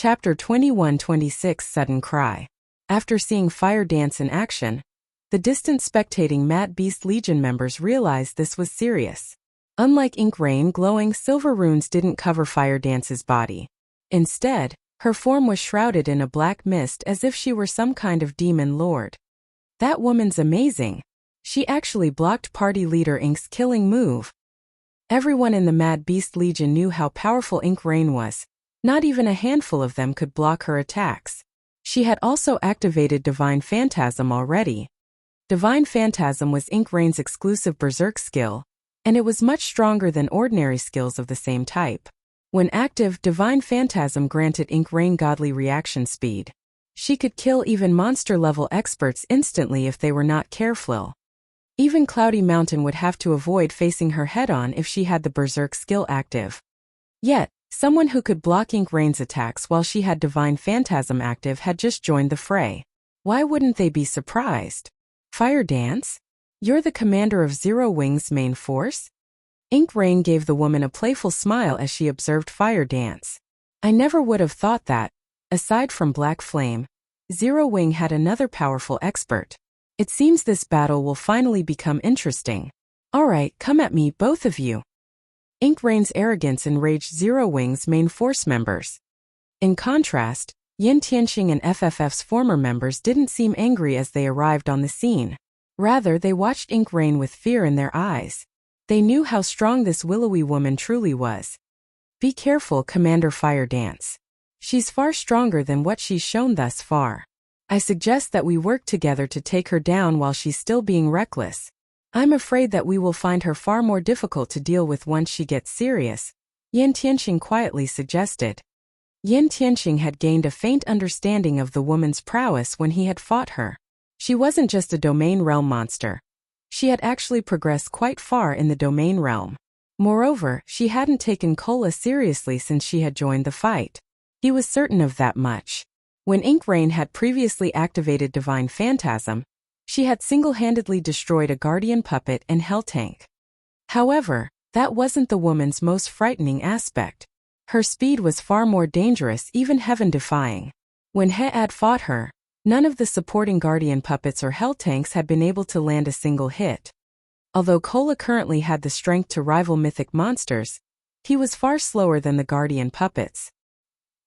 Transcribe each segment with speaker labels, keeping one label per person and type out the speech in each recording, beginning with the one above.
Speaker 1: Chapter 21-26 Sudden Cry. After seeing Fire Dance in action, the distant spectating Mad Beast Legion members realized this was serious. Unlike Ink Rain, glowing silver runes didn't cover Fire Dance's body. Instead, her form was shrouded in a black mist as if she were some kind of demon lord. That woman's amazing. She actually blocked party leader Ink's killing move. Everyone in the Mad Beast Legion knew how powerful Ink Rain was. Not even a handful of them could block her attacks. She had also activated Divine Phantasm already. Divine Phantasm was Ink Rain's exclusive berserk skill, and it was much stronger than ordinary skills of the same type. When active, Divine Phantasm granted Ink Rain godly reaction speed. She could kill even monster-level experts instantly if they were not careful. Even Cloudy Mountain would have to avoid facing her head-on if she had the berserk skill active. Yet, someone who could block Ink Rain's attacks while she had Divine Phantasm active had just joined the fray. Why wouldn't they be surprised? Fire Dance? You're the commander of Zero Wing's main force? Ink Rain gave the woman a playful smile as she observed Fire Dance. I never would have thought that, aside from Black Flame, Zero Wing had another powerful expert. It seems this battle will finally become interesting. Alright, come at me, both of you. Ink Rain's arrogance enraged Zero Wing's main force members. In contrast, Yin Tianqing and FFF's former members didn't seem angry as they arrived on the scene. Rather, they watched Ink Rain with fear in their eyes. They knew how strong this willowy woman truly was. Be careful, Commander Fire Dance. She's far stronger than what she's shown thus far. I suggest that we work together to take her down while she's still being reckless. I'm afraid that we will find her far more difficult to deal with once she gets serious, Yin Tianqing quietly suggested. Yin Tianqing had gained a faint understanding of the woman's prowess when he had fought her. She wasn't just a domain realm monster. She had actually progressed quite far in the domain realm. Moreover, she hadn't taken Cola seriously since she had joined the fight. He was certain of that much. When Ink Rain had previously activated Divine Phantasm, she had single-handedly destroyed a guardian puppet and hell tank. However, that wasn't the woman's most frightening aspect. Her speed was far more dangerous, even heaven-defying. When He-Ad fought her, none of the supporting guardian puppets or hell tanks had been able to land a single hit. Although Cola currently had the strength to rival mythic monsters, he was far slower than the guardian puppets.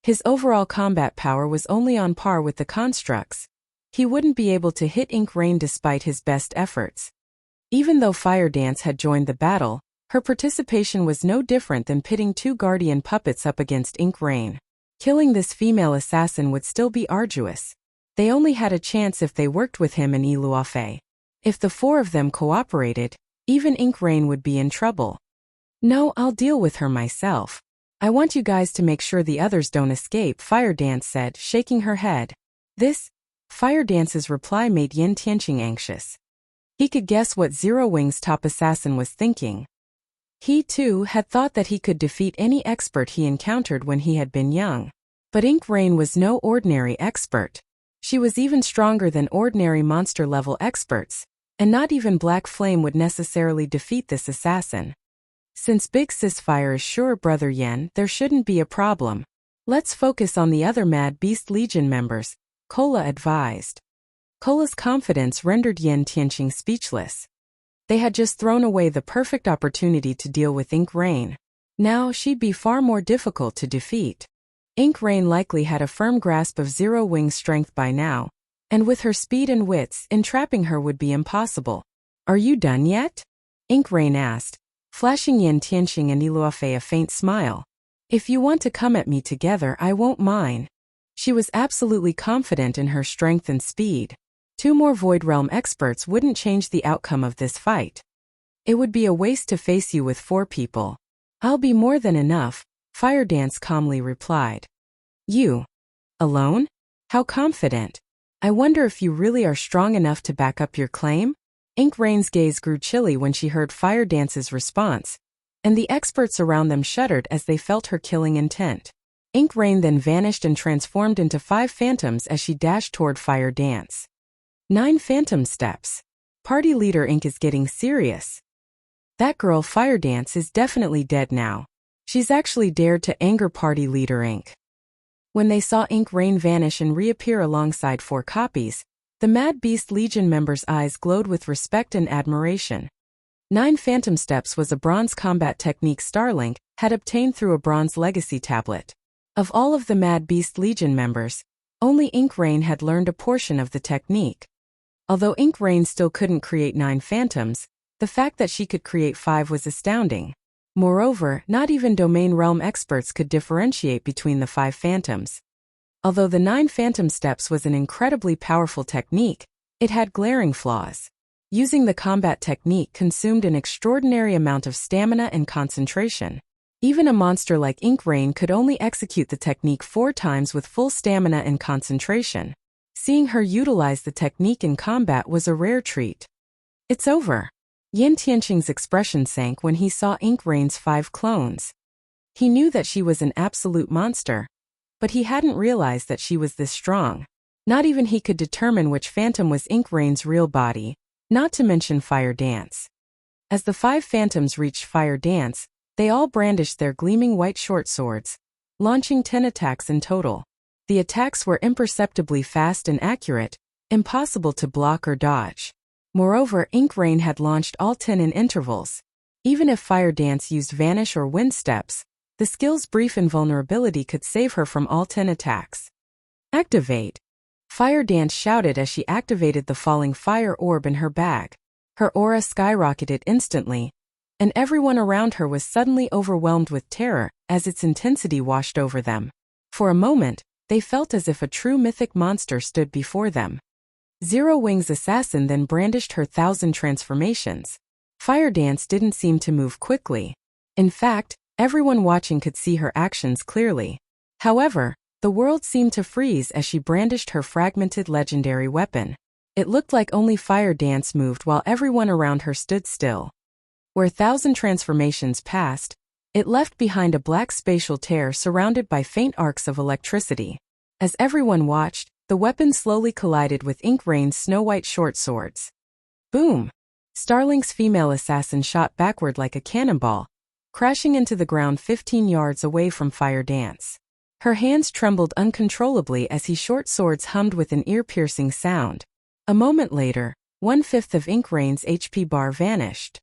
Speaker 1: His overall combat power was only on par with the constructs. He wouldn't be able to hit Ink Rain despite his best efforts. Even though Fire Dance had joined the battle, her participation was no different than pitting two guardian puppets up against Ink Rain. Killing this female assassin would still be arduous. They only had a chance if they worked with him and Iluafei. If the four of them cooperated, even Ink Rain would be in trouble. No, I'll deal with her myself. I want you guys to make sure the others don't escape, Fire Dance said, shaking her head. Fire Dance's reply made Yin Tianqing anxious. He could guess what Zero Wing's top assassin was thinking. He, too, had thought that he could defeat any expert he encountered when he had been young. But Ink Rain was no ordinary expert. She was even stronger than ordinary monster-level experts, and not even Black Flame would necessarily defeat this assassin. Since Big Sis Fire is sure, Brother Yen, there shouldn't be a problem. Let's focus on the other Mad Beast Legion members, Cola advised. Cola's confidence rendered Yin Tianqing speechless. They had just thrown away the perfect opportunity to deal with Ink Rain. Now she'd be far more difficult to defeat. Ink Rain likely had a firm grasp of Zero Wing's strength by now, and with her speed and wits, entrapping her would be impossible. Are you done yet? Ink Rain asked, flashing Yin Tianqing and Iluafei a faint smile. If you want to come at me together, I won't mind. She was absolutely confident in her strength and speed. Two more Void Realm experts wouldn't change the outcome of this fight. It would be a waste to face you with 4 people. I'll be more than enough, Fire Dance calmly replied. You? Alone? How confident? I wonder if you really are strong enough to back up your claim? Ink Rain's gaze grew chilly when she heard Fire Dance's response, and the experts around them shuddered as they felt her killing intent. Ink Rain then vanished and transformed into 5 phantoms as she dashed toward Fire Dance. 9 phantom steps. Party leader Ink is getting serious. That girl Fire Dance is definitely dead now. She's actually dared to anger party leader Ink. When they saw Ink Rain vanish and reappear alongside 4 copies, the Mad Beast Legion members' eyes glowed with respect and admiration. 9 Phantom Steps was a bronze combat technique Starlink had obtained through a bronze legacy tablet. Of all of the Mad Beast Legion members, only Ink Rain had learned a portion of the technique. Although Ink Rain still couldn't create 9 phantoms, the fact that she could create 5 was astounding. Moreover, not even domain realm experts could differentiate between the 5 phantoms. Although the 9 Phantom Steps was an incredibly powerful technique, it had glaring flaws. Using the combat technique consumed an extraordinary amount of stamina and concentration. Even a monster like Ink Rain could only execute the technique 4 times with full stamina and concentration. Seeing her utilize the technique in combat was a rare treat. It's over. Yin Tianqing's expression sank when he saw Ink Rain's 5 clones. He knew that she was an absolute monster, but he hadn't realized that she was this strong. Not even he could determine which phantom was Ink Rain's real body, not to mention Fire Dance. As the 5 phantoms reached Fire Dance, they all brandished their gleaming white short swords, launching 10 attacks in total. The attacks were imperceptibly fast and accurate, impossible to block or dodge. Moreover, Ink Rain had launched all 10 in intervals. Even if Fire Dance used Vanish or Wind Steps, the skill's brief invulnerability could save her from all 10 attacks. Activate! Fire Dance shouted as she activated the falling fire orb in her bag. Her aura skyrocketed instantly, and everyone around her was suddenly overwhelmed with terror as its intensity washed over them. For a moment, they felt as if a true mythic monster stood before them. Zero Wings Assassin then brandished her 1,000 transformations. Fire Dance didn't seem to move quickly. In fact, everyone watching could see her actions clearly. However, the world seemed to freeze as she brandished her fragmented legendary weapon. It looked like only Fire Dance moved while everyone around her stood still. Where 1,000 transformations passed, it left behind a black spatial tear surrounded by faint arcs of electricity. As everyone watched, the weapon slowly collided with Ink Rain's snow-white short swords. Boom! Starlink's female assassin shot backward like a cannonball, crashing into the ground 15 yards away from Fire Dance. Her hands trembled uncontrollably as his short swords hummed with an ear-piercing sound. A moment later, 1/5 of Ink Rain's HP bar vanished.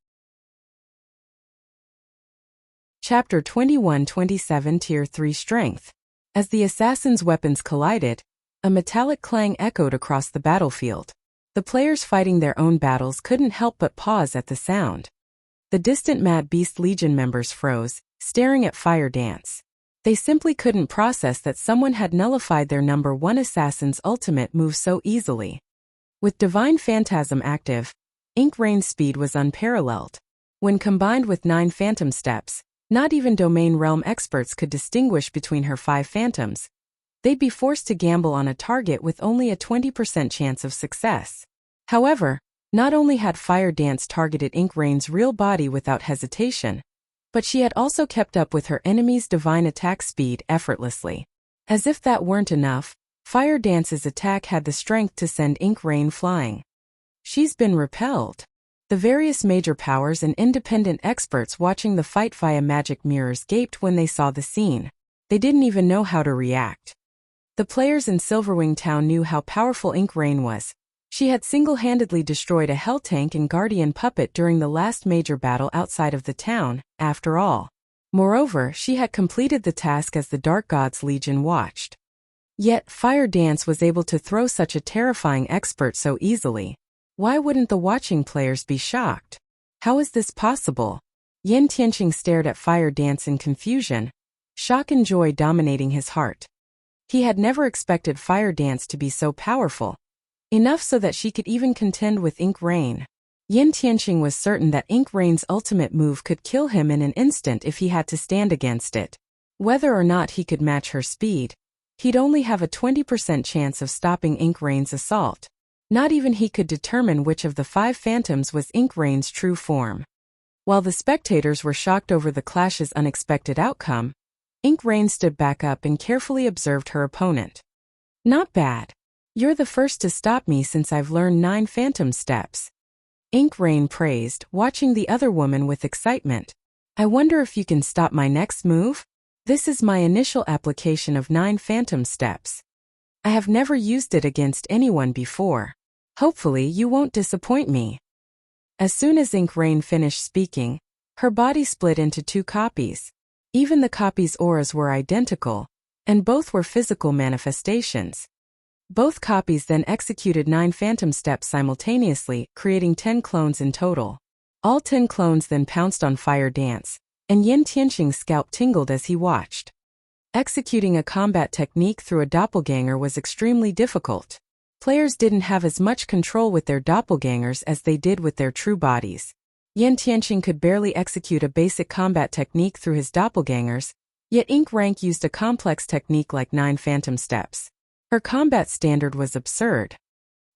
Speaker 1: Chapter 21-27 Tier 3 Strength. As the assassin's weapons collided, a metallic clang echoed across the battlefield. The players fighting their own battles couldn't help but pause at the sound. The distant Mad Beast Legion members froze, staring at Fire Dance. They simply couldn't process that someone had nullified their number 1 assassin's ultimate move so easily. With Divine Phantasm active, Ink Rain's speed was unparalleled. When combined with 9 Phantom Steps, not even domain realm experts could distinguish between her 5 phantoms. They'd be forced to gamble on a target with only a 20% chance of success. However, not only had Fire Dance targeted Ink Rain's real body without hesitation, but she had also kept up with her enemy's divine attack speed effortlessly. As if that weren't enough, Fire Dance's attack had the strength to send Ink Rain flying. She's been repelled. The various major powers and independent experts watching the fight via magic mirrors gaped when they saw the scene. They didn't even know how to react. The players in Silverwing Town knew how powerful Ink Rain was. She had single-handedly destroyed a Hell Tank and Guardian Puppet during the last major battle outside of the town, after all. Moreover, she had completed the task as the Dark Gods Legion watched. Yet, Fire Dance was able to throw such a terrifying expert so easily. Why wouldn't the watching players be shocked? How is this possible? Yin Tianqing stared at Fire Dance in confusion, shock and joy dominating his heart. He had never expected Fire Dance to be so powerful. Enough so that she could even contend with Ink Rain. Yin Tianqing was certain that Ink Rain's ultimate move could kill him in an instant if he had to stand against it. Whether or not he could match her speed, he'd only have a 20% chance of stopping Ink Rain's assault. Not even he could determine which of the 5 phantoms was Ink Rain's true form. While the spectators were shocked over the clash's unexpected outcome, Ink Rain stood back up and carefully observed her opponent. Not bad. You're the first to stop me since I've learned 9 Phantom Steps. Ink Rain praised, watching the other woman with excitement. I wonder if you can stop my next move? This is my initial application of 9 phantom steps. I have never used it against anyone before. Hopefully you won't disappoint me." As soon as Ink Rain finished speaking, her body split into 2 copies. Even the copies' auras were identical, and both were physical manifestations. Both copies then executed 9 phantom steps simultaneously, creating 10 clones in total. All 10 clones then pounced on Fire Dance, and Yin Tianqing's scalp tingled as he watched. Executing a combat technique through a doppelganger was extremely difficult. Players didn't have as much control with their doppelgangers as they did with their true bodies. Yin Tianqing could barely execute a basic combat technique through his doppelgangers, yet Ink Rank used a complex technique like 9 phantom steps. Her combat standard was absurd.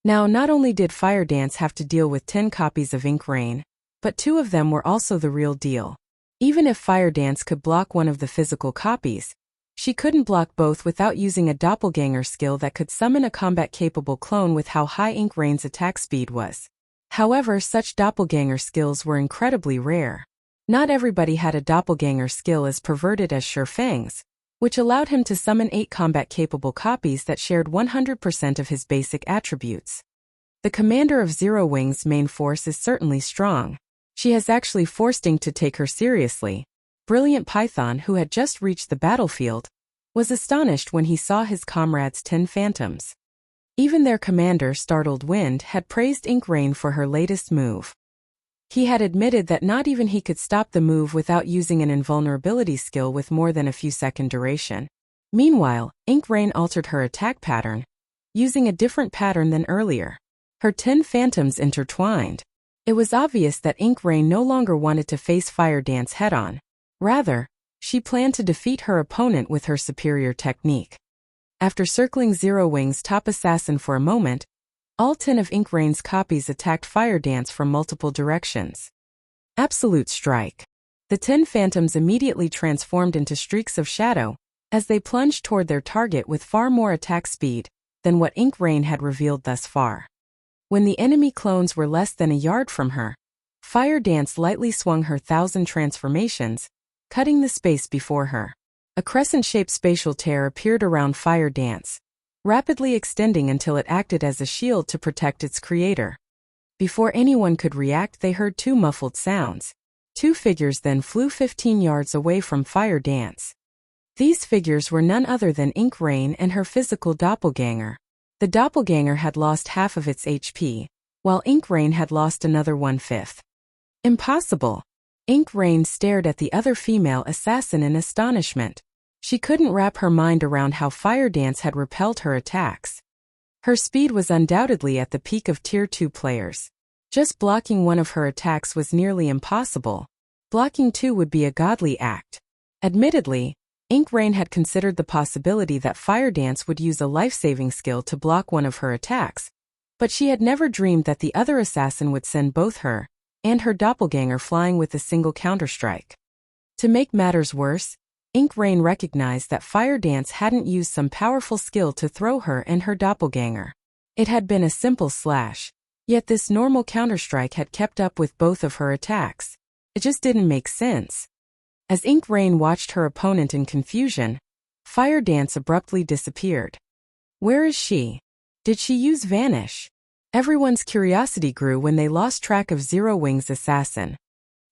Speaker 1: Now, not only did Fire Dance have to deal with 10 copies of Ink Rain, but 2 of them were also the real deal. Even if Fire Dance could block one of the physical copies, she couldn't block both without using a doppelganger skill that could summon a combat-capable clone with how high Ink Rain's attack speed was. However, such doppelganger skills were incredibly rare. Not everybody had a doppelganger skill as perverted as Shifeng's, which allowed him to summon 8 combat-capable copies that shared 100% of his basic attributes. The commander of Zero Wing's main force is certainly strong. She has actually forced Ink to take her seriously. Brilliant Python, who had just reached the battlefield, was astonished when he saw his comrades' 10 phantoms. Even their commander, Startled Wind, had praised Ink Rain for her latest move. He had admitted that not even he could stop the move without using an invulnerability skill with more than a few second duration. Meanwhile, Ink Rain altered her attack pattern, using a different pattern than earlier. Her 10 phantoms intertwined. It was obvious that Ink Rain no longer wanted to face Fire Dance head-on. Rather, she planned to defeat her opponent with her superior technique. After circling Zero Wing's top assassin for a moment, all 10 of Ink Rain's copies attacked Fire Dance from multiple directions. Absolute strike. The 10 phantoms immediately transformed into streaks of shadow, as they plunged toward their target with far more attack speed than what Ink Rain had revealed thus far. When the enemy clones were less than a yard from her, Fire Dance lightly swung her 1,000 transformations, cutting the space before her. A crescent-shaped spatial tear appeared around Fire Dance, rapidly extending until it acted as a shield to protect its creator. Before anyone could react, they heard 2 muffled sounds. 2 figures then flew 15 yards away from Fire Dance. These figures were none other than Ink Rain and her physical doppelganger. The doppelganger had lost half of its HP, while Ink Rain had lost another 1/5. Impossible! Ink Rain stared at the other female assassin in astonishment. She couldn't wrap her mind around how Fire Dance had repelled her attacks. Her speed was undoubtedly at the peak of Tier 2 players. Just blocking one of her attacks was nearly impossible. Blocking 2 would be a godly act. Admittedly, Ink Rain had considered the possibility that Fire Dance would use a life-saving skill to block one of her attacks, but she had never dreamed that the other assassin would send both her and her doppelganger flying with a single counterstrike. To make matters worse, Ink Rain recognized that Fire Dance hadn't used some powerful skill to throw her and her doppelganger. It had been a simple slash, yet this normal counterstrike had kept up with both of her attacks. It just didn't make sense. As Ink Rain watched her opponent in confusion, Fire Dance abruptly disappeared. Where is she? Did she use Vanish? Everyone's curiosity grew when they lost track of Zero Wing's assassin.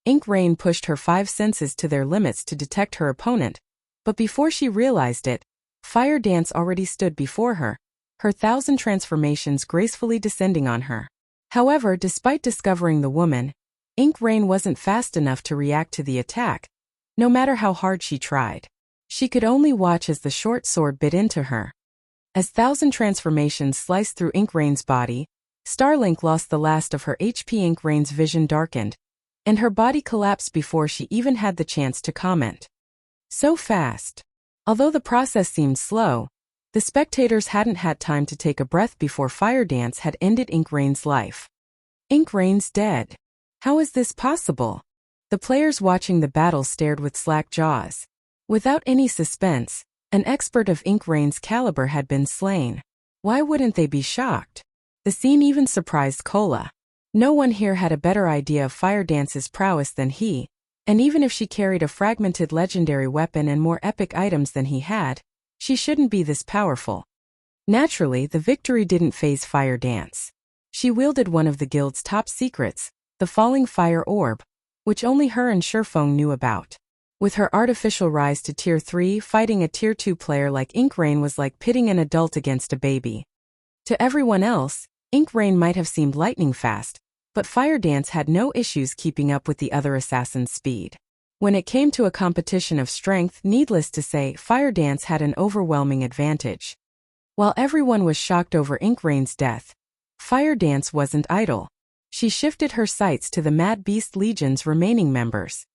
Speaker 1: Ink Rain pushed her 5 senses to their limits to detect her opponent, but before she realized it, Fire Dance already stood before her, her 1,000 transformations gracefully descending on her. However, despite discovering the woman, Ink Rain wasn't fast enough to react to the attack, no matter how hard she tried. She could only watch as the short sword bit into her. As 1,000 transformations sliced through Ink Rain's body, Starlink lost the last of her HP. Ink Rain's vision darkened, and her body collapsed before she even had the chance to comment. So fast. Although the process seemed slow, the spectators hadn't had time to take a breath before Fire Dance had ended Ink Rain's life. Ink Rain's dead. How is this possible? The players watching the battle stared with slack jaws. Without any suspense, an expert of Ink Rain's caliber had been slain. Why wouldn't they be shocked? The scene even surprised Cola. No one here had a better idea of Fire Dance's prowess than he, And even if she carried a fragmented legendary weapon and more epic items than he had, she shouldn't be this powerful. Naturally, the victory didn't faze Fire Dance. She wielded one of the guild's top secrets, the falling fire orb, which only her and Shurfeng knew about. With her artificial rise to Tier 3, fighting a Tier 2 player like Inkrain was like pitting an adult against a baby. To everyone else, Inkrain might have seemed lightning fast, but Fire Dance had no issues keeping up with the other assassins' speed. When it came to a competition of strength, needless to say, Fire Dance had an overwhelming advantage. While everyone was shocked over Inkrain's death, Fire Dance wasn't idle. She shifted her sights to the Mad Beast Legion's remaining members.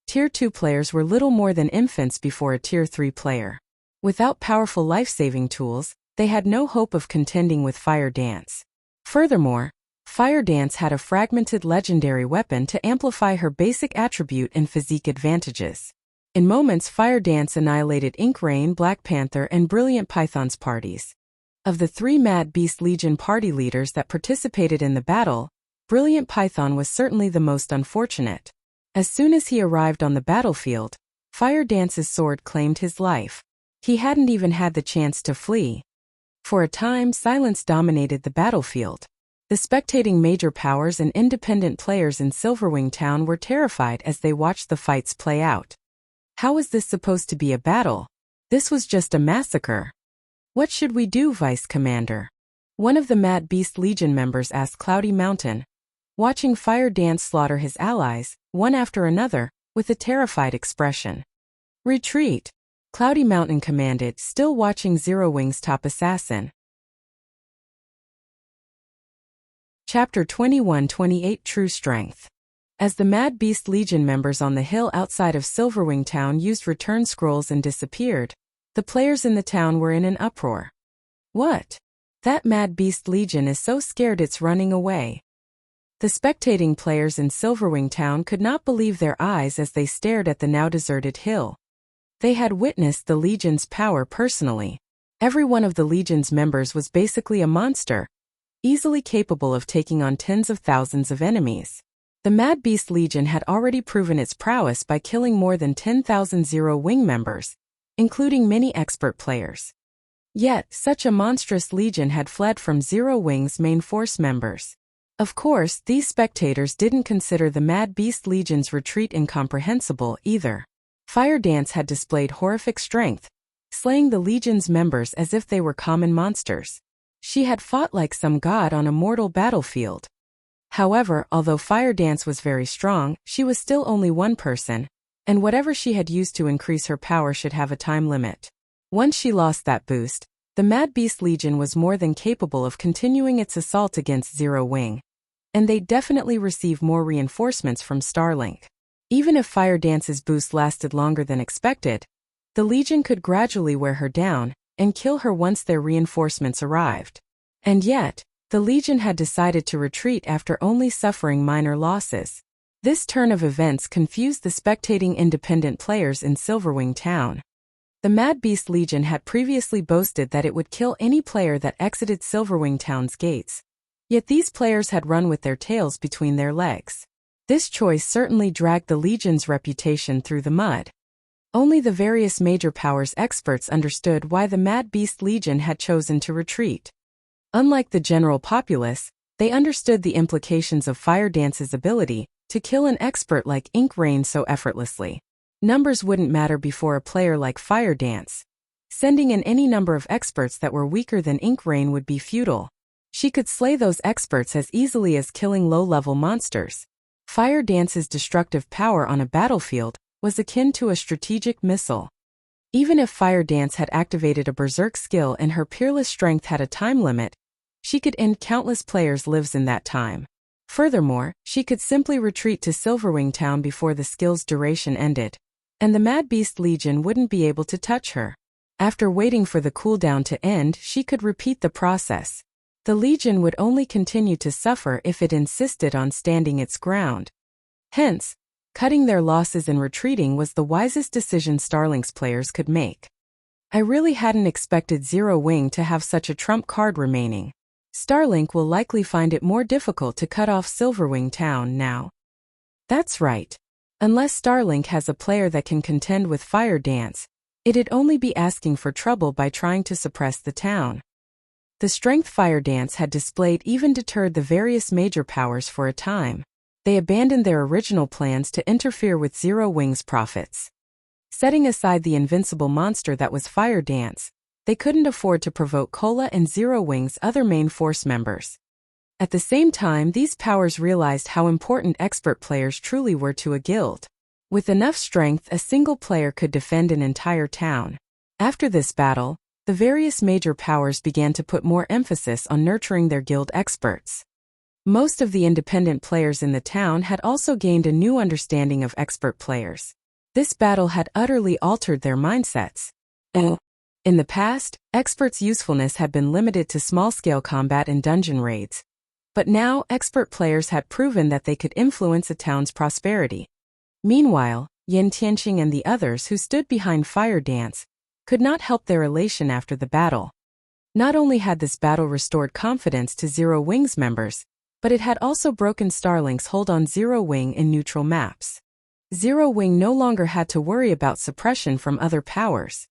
Speaker 1: Tier 2 players were little more than infants before a Tier 3 player. Without powerful life-saving tools, they had no hope of contending with Fire Dance. Furthermore, Fire Dance had a fragmented legendary weapon to amplify her basic attribute and physique advantages. In moments, Fire Dance annihilated Inkrain, Black Panther, and Brilliant Python's parties. Of the 3 Mad Beast Legion party leaders that participated in the battle, Brilliant Python was certainly the most unfortunate. As soon as he arrived on the battlefield, Fire Dance's sword claimed his life. He hadn't even had the chance to flee. For a time, silence dominated the battlefield. The spectating major powers and independent players in Silverwing Town were terrified as they watched the fights play out. How was this supposed to be a battle? This was just a massacre. What should we do, Vice Commander? One of the Mad Beast Legion members asked Cloudy Mountain, watching Fire Dance slaughter his allies, one after another, with a terrified expression. Retreat, Cloudy Mountain commanded, still watching Zero Wing's top assassin. Chapter 21-28 True Strength. As the Mad Beast Legion members on the hill outside of Silverwing Town used return scrolls and disappeared, the players in the town were in an uproar. What? That Mad Beast Legion is so scared it's running away. The spectating players in Silverwing Town could not believe their eyes as they stared at the now deserted hill. They had witnessed the Legion's power personally. Every one of the Legion's members was basically a monster, easily capable of taking on tens of thousands of enemies. The Mad Beast Legion had already proven its prowess by killing more than 10,000 Zero Wing members, including many expert players. Yet, such a monstrous legion had fled from Zero Wing's main force members. Of course, these spectators didn't consider the Mad Beast Legion's retreat incomprehensible either. Fire Dance had displayed horrific strength, slaying the Legion's members as if they were common monsters. She had fought like some god on a mortal battlefield. However, although Fire Dance was very strong, she was still only one person, and whatever she had used to increase her power should have a time limit. Once she lost that boost, the Mad Beast Legion was more than capable of continuing its assault against Zero Wing. And they'd definitely receive more reinforcements from Starlink. Even if Fire Dance's boost lasted longer than expected, the Legion could gradually wear her down and kill her once their reinforcements arrived. And yet, the Legion had decided to retreat after only suffering minor losses. This turn of events confused the spectating independent players in Silverwing Town. The Mad Beast Legion had previously boasted that it would kill any player that exited Silverwing Town's gates. Yet these players had run with their tails between their legs. This choice certainly dragged the Legion's reputation through the mud. Only the various major powers experts understood why the Mad Beast Legion had chosen to retreat. Unlike the general populace, they understood the implications of Fire Dance's ability to kill an expert like Inkrain so effortlessly. Numbers wouldn't matter before a player like Fire Dance. Sending in any number of experts that were weaker than Inkrain would be futile. She could slay those experts as easily as killing low-level monsters. Fire Dance's destructive power on a battlefield was akin to a strategic missile. Even if Fire Dance had activated a berserk skill and her peerless strength had a time limit, she could end countless players' lives in that time. Furthermore, she could simply retreat to Silverwing Town before the skill's duration ended, and the Mad Beast Legion wouldn't be able to touch her. After waiting for the cooldown to end, she could repeat the process. The Legion would only continue to suffer if it insisted on standing its ground. Hence, cutting their losses and retreating was the wisest decision Starlink's players could make. I really hadn't expected Zero Wing to have such a trump card remaining. Starlink will likely find it more difficult to cut off Silverwing Town now. That's right. Unless Starlink has a player that can contend with Fire Dance, it'd only be asking for trouble by trying to suppress the town. The strength Fire Dance had displayed even deterred the various major powers for a time. They abandoned their original plans to interfere with Zero Wing's profits. Setting aside the invincible monster that was Fire Dance, they couldn't afford to provoke Cola and Zero Wing's other main force members. At the same time, these powers realized how important expert players truly were to a guild. With enough strength, a single player could defend an entire town. After this battle, the various major powers began to put more emphasis on nurturing their guild experts. Most of the independent players in the town had also gained a new understanding of expert players. This battle had utterly altered their mindsets. In the past, experts' usefulness had been limited to small-scale combat and dungeon raids. But now, expert players had proven that they could influence a town's prosperity. Meanwhile, Yin Tianqing and the others who stood behind Fire Dance could not help their elation after the battle. Not only had this battle restored confidence to Zero Wing's members, but it had also broken Starlink's hold on Zero Wing in neutral maps. Zero Wing no longer had to worry about suppression from other powers.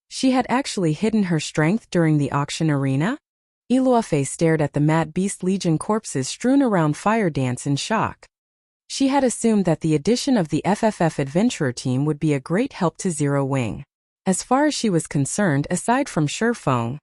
Speaker 1: She had actually hidden her strength during the auction arena? Iluofe stared at the Mad Beast Legion corpses strewn around Fire Dance in shock. She had assumed that the addition of the FFF Adventurer team would be a great help to Zero Wing. As far as she was concerned, aside from Shifeng,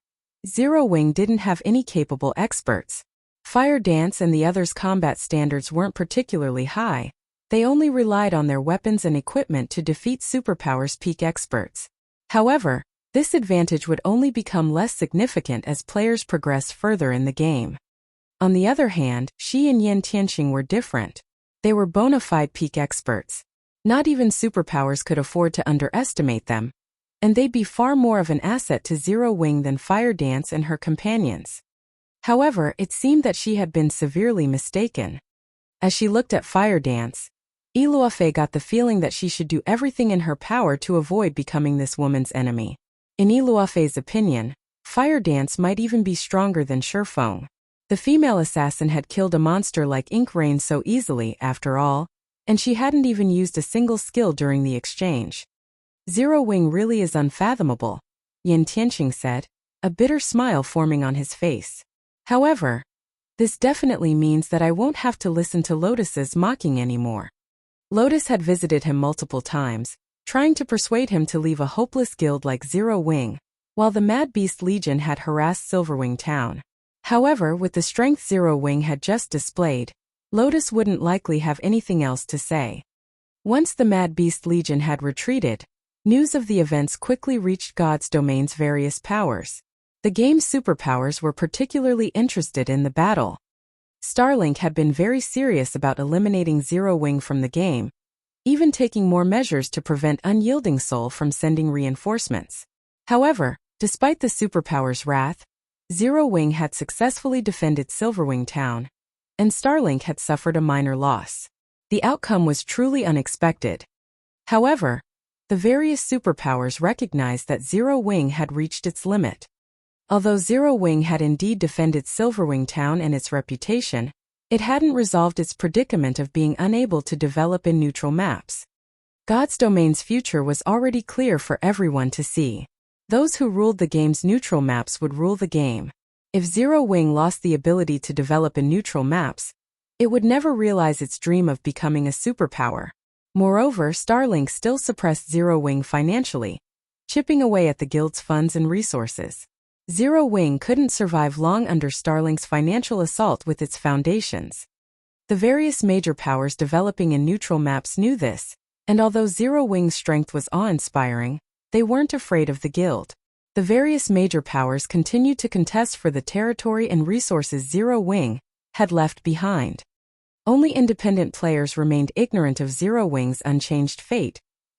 Speaker 1: Zero Wing didn't have any capable experts. Fire Dance and the others' combat standards weren't particularly high. They only relied on their weapons and equipment to defeat Superpower's peak experts. However, this advantage would only become less significant as players progressed further in the game. On the other hand, Shi and Yin Tianqing were different. They were bona fide peak experts. Not even Superpowers could afford to underestimate them, and they'd be far more of an asset to Zero Wing than Fire Dance and her companions. However, it seemed that she had been severely mistaken. As she looked at Fire Dance, Iluofe got the feeling that she should do everything in her power to avoid becoming this woman's enemy. In Iluofe's opinion, Fire Dance might even be stronger than Shifeng. The female assassin had killed a monster like Ink Rain so easily, after all, and she hadn't even used a single skill during the exchange. Zero Wing really is unfathomable, Yin Tianqing said, a bitter smile forming on his face. However, this definitely means that I won't have to listen to Lotus's mocking anymore. Lotus had visited him multiple times, trying to persuade him to leave a hopeless guild like Zero Wing, while the Mad Beast Legion had harassed Silverwing Town. However, with the strength Zero Wing had just displayed, Lotus wouldn't likely have anything else to say. Once the Mad Beast Legion had retreated, news of the events quickly reached God's Domain's various powers. The game's superpowers were particularly interested in the battle. Starlink had been very serious about eliminating Zero Wing from the game, even taking more measures to prevent Unyielding Soul from sending reinforcements. However, despite the superpower's wrath, Zero Wing had successfully defended Silverwing Town, and Starlink had suffered a minor loss. The outcome was truly unexpected. However, the various superpowers recognized that Zero Wing had reached its limit. Although Zero Wing had indeed defended Silverwing Town and its reputation, it hadn't resolved its predicament of being unable to develop in neutral maps. God's Domain's future was already clear for everyone to see. Those who ruled the game's neutral maps would rule the game. If Zero Wing lost the ability to develop in neutral maps, it would never realize its dream of becoming a superpower. Moreover, Starlink still suppressed Zero Wing financially, chipping away at the guild's funds and resources. Zero Wing couldn't survive long under Starlink's financial assault with its foundations. The various major powers developing in neutral maps knew this, and although Zero Wing's strength was awe-inspiring, they weren't afraid of the guild. The various major powers continued to contest for the territory and resources Zero Wing had left behind. Only independent players remained ignorant of Zero Wing's unchanged fate,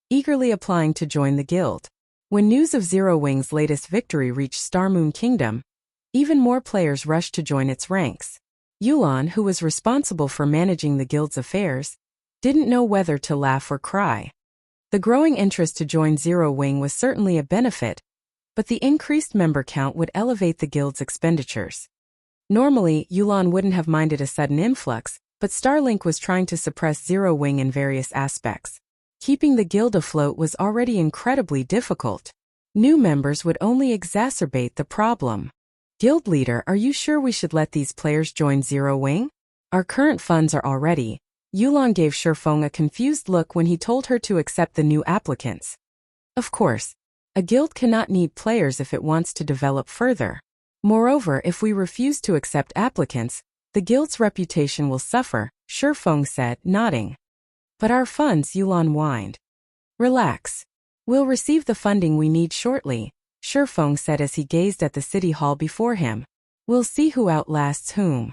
Speaker 1: eagerly applying to join the guild. When news of Zero Wing's latest victory reached Starmoon Kingdom, even more players rushed to join its ranks. Yulan, who was responsible for managing the guild's affairs, didn't know whether to laugh or cry. The growing interest to join Zero Wing was certainly a benefit, but the increased member count would elevate the guild's expenditures. Normally, Yulan wouldn't have minded a sudden influx, but Starlink was trying to suppress Zero Wing in various aspects. Keeping the guild afloat was already incredibly difficult. New members would only exacerbate the problem. Guild leader, are you sure we should let these players join Zero Wing? Our current funds are all ready. Yulong gave Shifeng a confused look when he told her to accept the new applicants. Of course, a guild cannot need players if it wants to develop further. Moreover, if we refuse to accept applicants, the guild's reputation will suffer, Shifeng said, nodding. But our funds, Yulong whined. Relax. We'll receive the funding we need shortly, Shifeng said as he gazed at the city hall before him. We'll see who outlasts whom.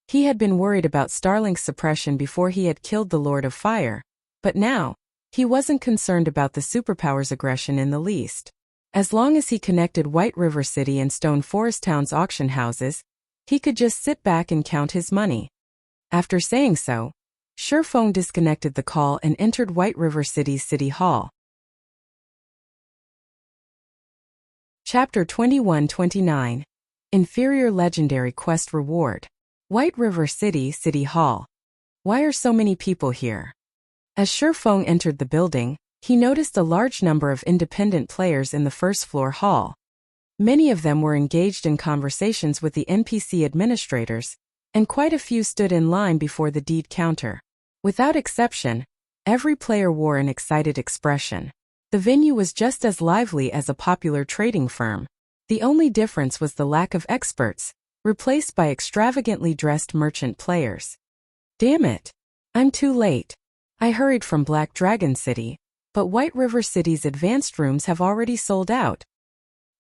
Speaker 1: He had been worried about Starlink's suppression before he had killed the Lord of Fire, but now, he wasn't concerned about the superpower's aggression in the least. As long as he connected White River City and Stone Forest Town's auction houses, he could just sit back and count his money. After saying so, Shifeng disconnected the call and entered White River City's City Hall. Chapter 21-29. Inferior Legendary Quest Reward. White River City, City Hall. Why are so many people here? As Shifeng entered the building, he noticed a large number of independent players in the first-floor hall. Many of them were engaged in conversations with the NPC administrators, and quite a few stood in line before the deed counter. Without exception, every player wore an excited expression. The venue was just as lively as a popular trading firm. The only difference was the lack of experts, replaced by extravagantly dressed merchant players. Damn it! I'm too late. I hurried from Black Dragon City, but White River City's advanced rooms have already sold out.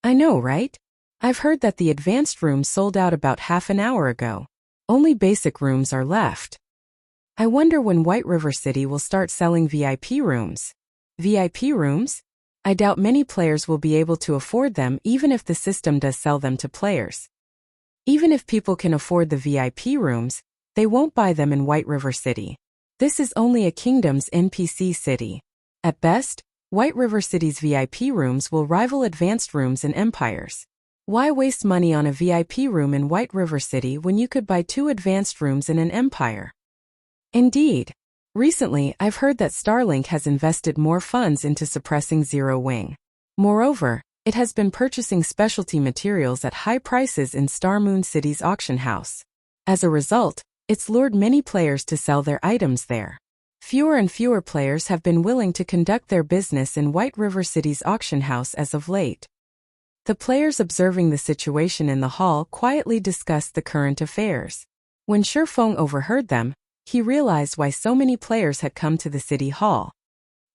Speaker 1: I know, right? I've heard that the advanced rooms sold out about half an hour ago. Only basic rooms are left. I wonder when White River City will start selling VIP rooms. VIP rooms? I doubt many players will be able to afford them even if the system does sell them to players. Even if people can afford the VIP rooms, they won't buy them in White River City. This is only a kingdom's NPC city. At best, White River City's VIP rooms will rival advanced rooms in empires. Why waste money on a VIP room in White River City when you could buy 2 advanced rooms in an empire? Indeed. Recently, I've heard that Starlink has invested more funds into suppressing Zero Wing. Moreover, it has been purchasing specialty materials at high prices in Star Moon City's auction house. As a result, it's lured many players to sell their items there. Fewer and fewer players have been willing to conduct their business in White River City's auction house as of late. The players observing the situation in the hall quietly discussed the current affairs. When Shifeng overheard them, he realized why so many players had come to the city hall.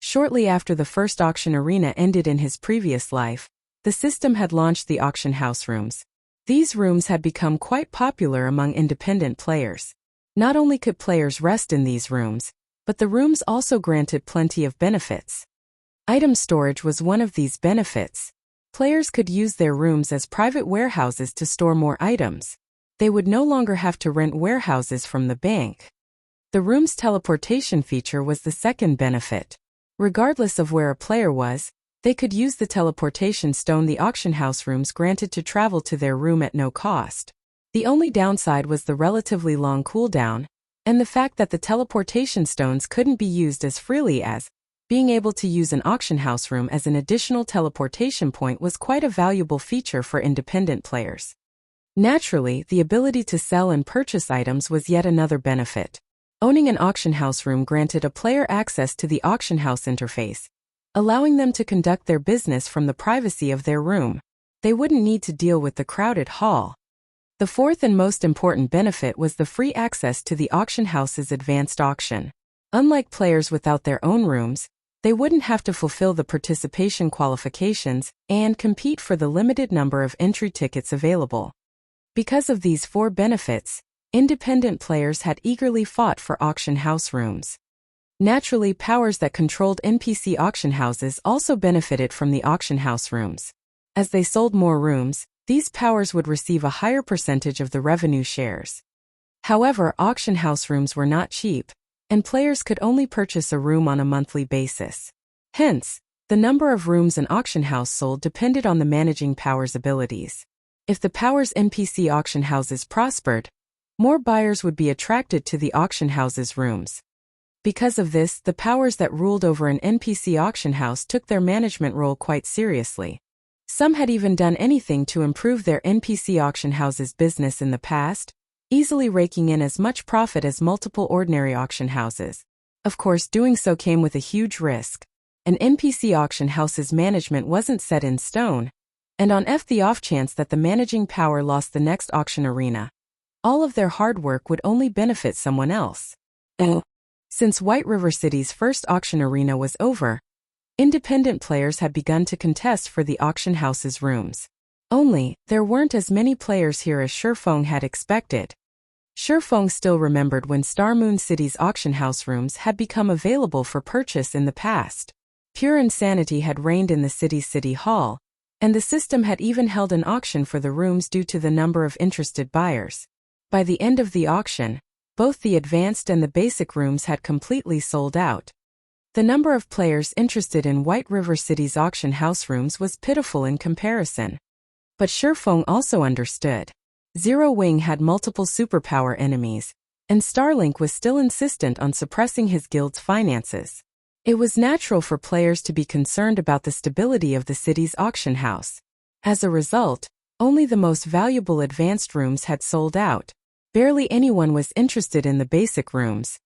Speaker 1: Shortly after the first auction arena ended in his previous life, the system had launched the auction house rooms. These rooms had become quite popular among independent players. Not only could players rest in these rooms, but the rooms also granted plenty of benefits. Item storage was one of these benefits. Players could use their rooms as private warehouses to store more items. They would no longer have to rent warehouses from the bank. The room's teleportation feature was the second benefit. Regardless of where a player was, they could use the teleportation stone the auction house rooms granted to travel to their room at no cost. The only downside was the relatively long cooldown, and the fact that the teleportation stones couldn't be used as freely as being able to use an auction house room as an additional teleportation point was quite a valuable feature for independent players. Naturally, the ability to sell and purchase items was yet another benefit. Owning an auction house room granted a player access to the auction house interface, allowing them to conduct their business from the privacy of their room. They wouldn't need to deal with the crowded hall. The fourth and most important benefit was the free access to the auction house's advanced auction. Unlike players without their own rooms, they wouldn't have to fulfill the participation qualifications and compete for the limited number of entry tickets available. Because of these 4 benefits, independent players had eagerly fought for auction house rooms. Naturally, powers that controlled NPC auction houses also benefited from the auction house rooms. As they sold more rooms, these powers would receive a higher percentage of the revenue shares. However, auction house rooms were not cheap, and players could only purchase a room on a monthly basis. Hence, the number of rooms an auction house sold depended on the managing power's abilities. If the power's NPC auction houses prospered, more buyers would be attracted to the auction house's rooms. Because of this, the powers that ruled over an NPC auction house took their management role quite seriously. Some had even done anything to improve their NPC auction house's business in the past, easily raking in as much profit as multiple ordinary auction houses. Of course, doing so came with a huge risk. An NPC auction house's management wasn't set in stone, and on the off chance that the managing power lost the next auction arena, all of their hard work would only benefit someone else. Since White River City's first auction arena was over, independent players had begun to contest for the auction house's rooms. Only, there weren't as many players here as Shifeng had expected. Shifeng still remembered when Star Moon City's auction house rooms had become available for purchase in the past. Pure insanity had reigned in the city's city hall, and the system had even held an auction for the rooms due to the number of interested buyers. By the end of the auction, both the advanced and the basic rooms had completely sold out. The number of players interested in White River City's auction house rooms was pitiful in comparison. But Shifeng also understood. Zero Wing had multiple superpower enemies, and Starlink was still insistent on suppressing his guild's finances. It was natural for players to be concerned about the stability of the city's auction house. As a result, only the most valuable advanced rooms had sold out. Barely anyone was interested in the basic rooms.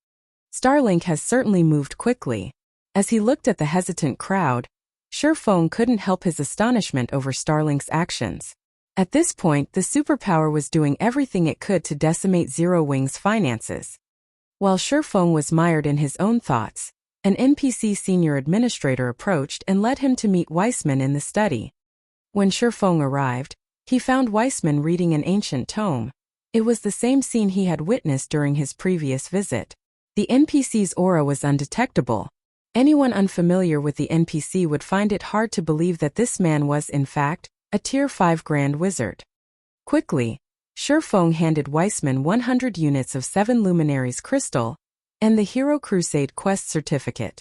Speaker 1: Starlink has certainly moved quickly. As he looked at the hesitant crowd, Shifeng couldn't help his astonishment over Starlink's actions. At this point, the superpower was doing everything it could to decimate Zero Wing's finances. While Shifeng was mired in his own thoughts, an NPC senior administrator approached and led him to meet Weissman in the study. When Shifeng arrived, he found Weissman reading an ancient tome. It was the same scene he had witnessed during his previous visit. The NPC's aura was undetectable. Anyone unfamiliar with the NPC would find it hard to believe that this man was, in fact, a Tier 5 Grand Wizard. Quickly, Shifeng handed Weissman 100 units of 7 Luminaries crystal and the Hero Crusade quest certificate.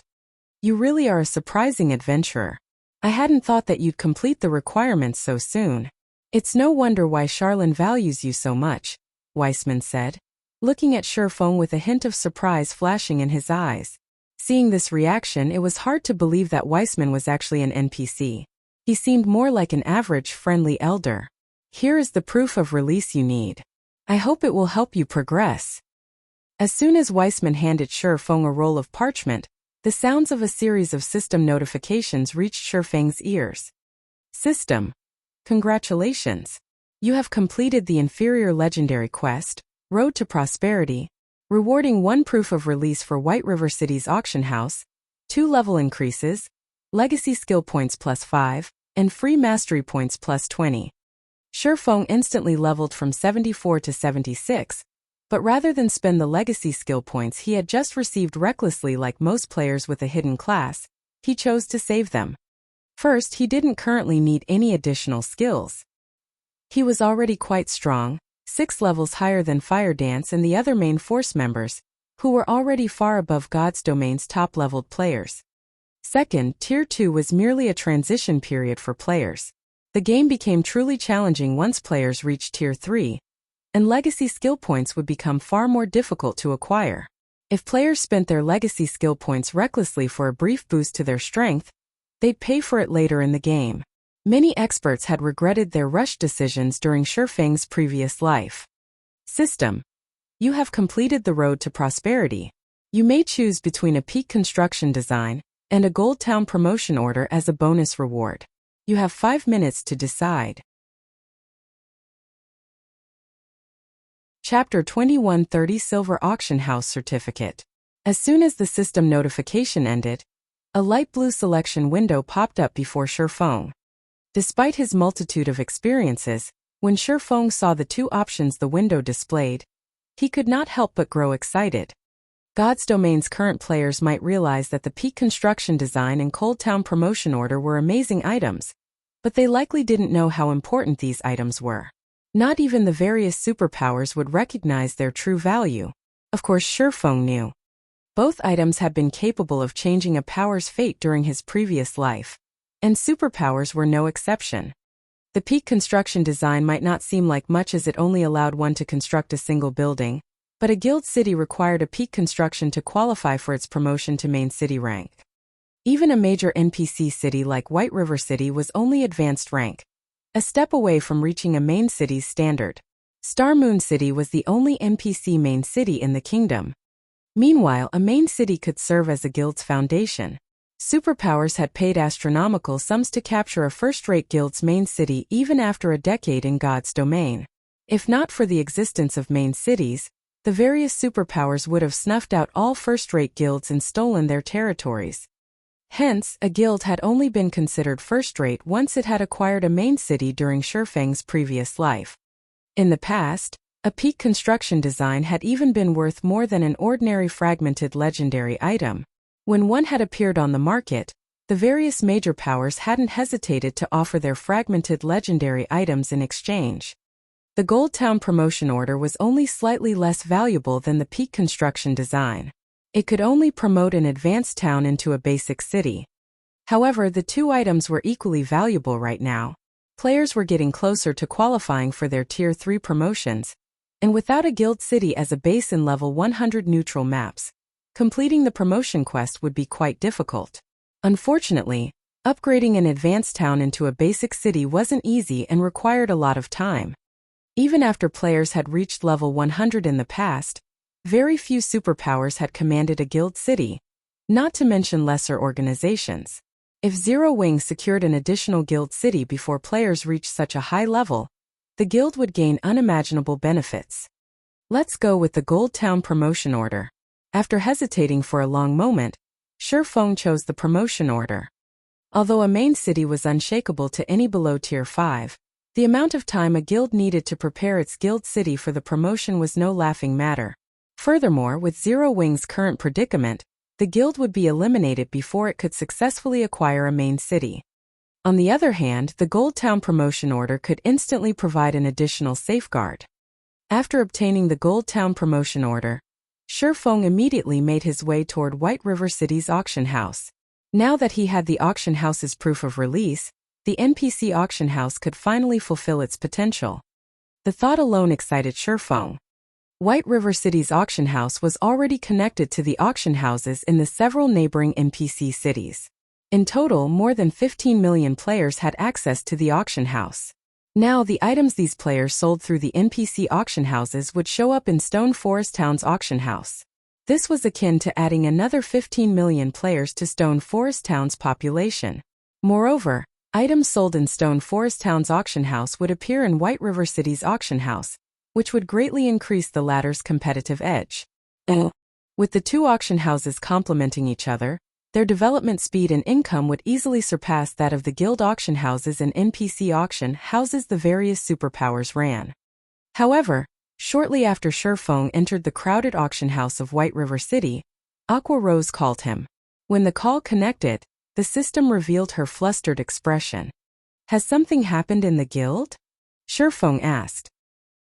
Speaker 1: You really are a surprising adventurer. I hadn't thought that you'd complete the requirements so soon. It's no wonder why Charlene values you so much, Weissman said, looking at Shifeng with a hint of surprise flashing in his eyes. Seeing this reaction, it was hard to believe that Weissman was actually an NPC. He seemed more like an average, friendly elder. Here is the proof of release you need. I hope it will help you progress. As soon as Weissman handed Shifeng a roll of parchment, the sounds of a series of system notifications reached Shifeng's ears. System. Congratulations. You have completed the Inferior Legendary Quest, Road to Prosperity, rewarding 1 proof of release for White River City's auction house, 2 level increases, legacy skill points +5, and free mastery points +20. Shifeng instantly leveled from 74 to 76, but rather than spend the legacy skill points he had just received recklessly like most players with a hidden class, he chose to save them. First, he didn't currently need any additional skills. He was already quite strong, 6 levels higher than Fire Dance and the other main force members, who were already far above God's Domain's top-leveled players. Second, Tier 2 was merely a transition period for players. The game became truly challenging once players reached Tier 3, and legacy skill points would become far more difficult to acquire. If players spent their legacy skill points recklessly for a brief boost to their strength, they'd pay for it later in the game. Many experts had regretted their rushed decisions during Shifeng's previous life. System. You have completed the Road to Prosperity. You may choose between a peak construction design and a Gold Town promotion order as a bonus reward. You have 5 minutes to decide. Chapter 21:30 Silver Auction House Certificate. As soon as the system notification ended, a light blue selection window popped up before Shifeng. Despite his multitude of experiences, when Shifeng saw the 2 options the window displayed, he could not help but grow excited. God's Domain's current players might realize that the peak construction design and Cold Town promotion order were amazing items, but they likely didn't know how important these items were. Not even the various superpowers would recognize their true value. Of course, Shifeng knew. Both items had been capable of changing a power's fate during his previous life, and superpowers were no exception. The peak construction design might not seem like much as it only allowed one to construct a single building, but a guild city required a peak construction to qualify for its promotion to main city rank. Even a major NPC city like White River City was only advanced rank, a step away from reaching a main city's standard. Star Moon City was the only NPC main city in the kingdom. Meanwhile, a main city could serve as a guild's foundation. Superpowers had paid astronomical sums to capture a first-rate guild's main city even after a decade in God's domain. If not for the existence of main cities, the various superpowers would have snuffed out all first-rate guilds and stolen their territories. Hence, a guild had only been considered first-rate once it had acquired a main city during Shurfeng's previous life. In the past, a peak construction design had even been worth more than an ordinary fragmented legendary item. When one had appeared on the market, the various major powers hadn't hesitated to offer their fragmented legendary items in exchange. The Gold Town promotion order was only slightly less valuable than the peak construction design. It could only promote an advanced town into a basic city. However, the two items were equally valuable right now. Players were getting closer to qualifying for their Tier 3 promotions, and without a guild city as a base in level 100 neutral maps, completing the promotion quest would be quite difficult. Unfortunately, upgrading an advanced town into a basic city wasn't easy and required a lot of time. Even after players had reached level 100 in the past, very few superpowers had commanded a guild city, not to mention lesser organizations. If Zero Wing secured an additional guild city before players reached such a high level, the guild would gain unimaginable benefits. Let's go with the Gold Town promotion order. After hesitating for a long moment, Shurfeng chose the promotion order. Although a main city was unshakable to any below Tier 5, the amount of time a guild needed to prepare its guild city for the promotion was no laughing matter. Furthermore, with Zero Wing's current predicament, the guild would be eliminated before it could successfully acquire a main city. On the other hand, the Gold Town promotion order could instantly provide an additional safeguard. After obtaining the Gold Town promotion order, Shurfeng immediately made his way toward White River City's auction house. Now that he had the auction house's proof of release, the NPC auction house could finally fulfill its potential. The thought alone excited Shurfeng. White River City's auction house was already connected to the auction houses in the several neighboring NPC cities. In total, more than 15 million players had access to the auction house. Now, the items these players sold through the NPC auction houses would show up in Stone Forest Town's auction house. This was akin to adding another 15 million players to Stone Forest Town's population. Moreover, items sold in Stone Forest Town's auction house would appear in White River City's auction house, which would greatly increase the latter's competitive edge. With the two auction houses complementing each other, their development speed and income would easily surpass that of the guild auction houses and NPC auction houses the various superpowers ran. However, shortly after Shurfeng entered the crowded auction house of White River City, Aqua Rose called him. When the call connected, the system revealed her flustered expression. "Has something happened in the guild?" Shurfeng asked.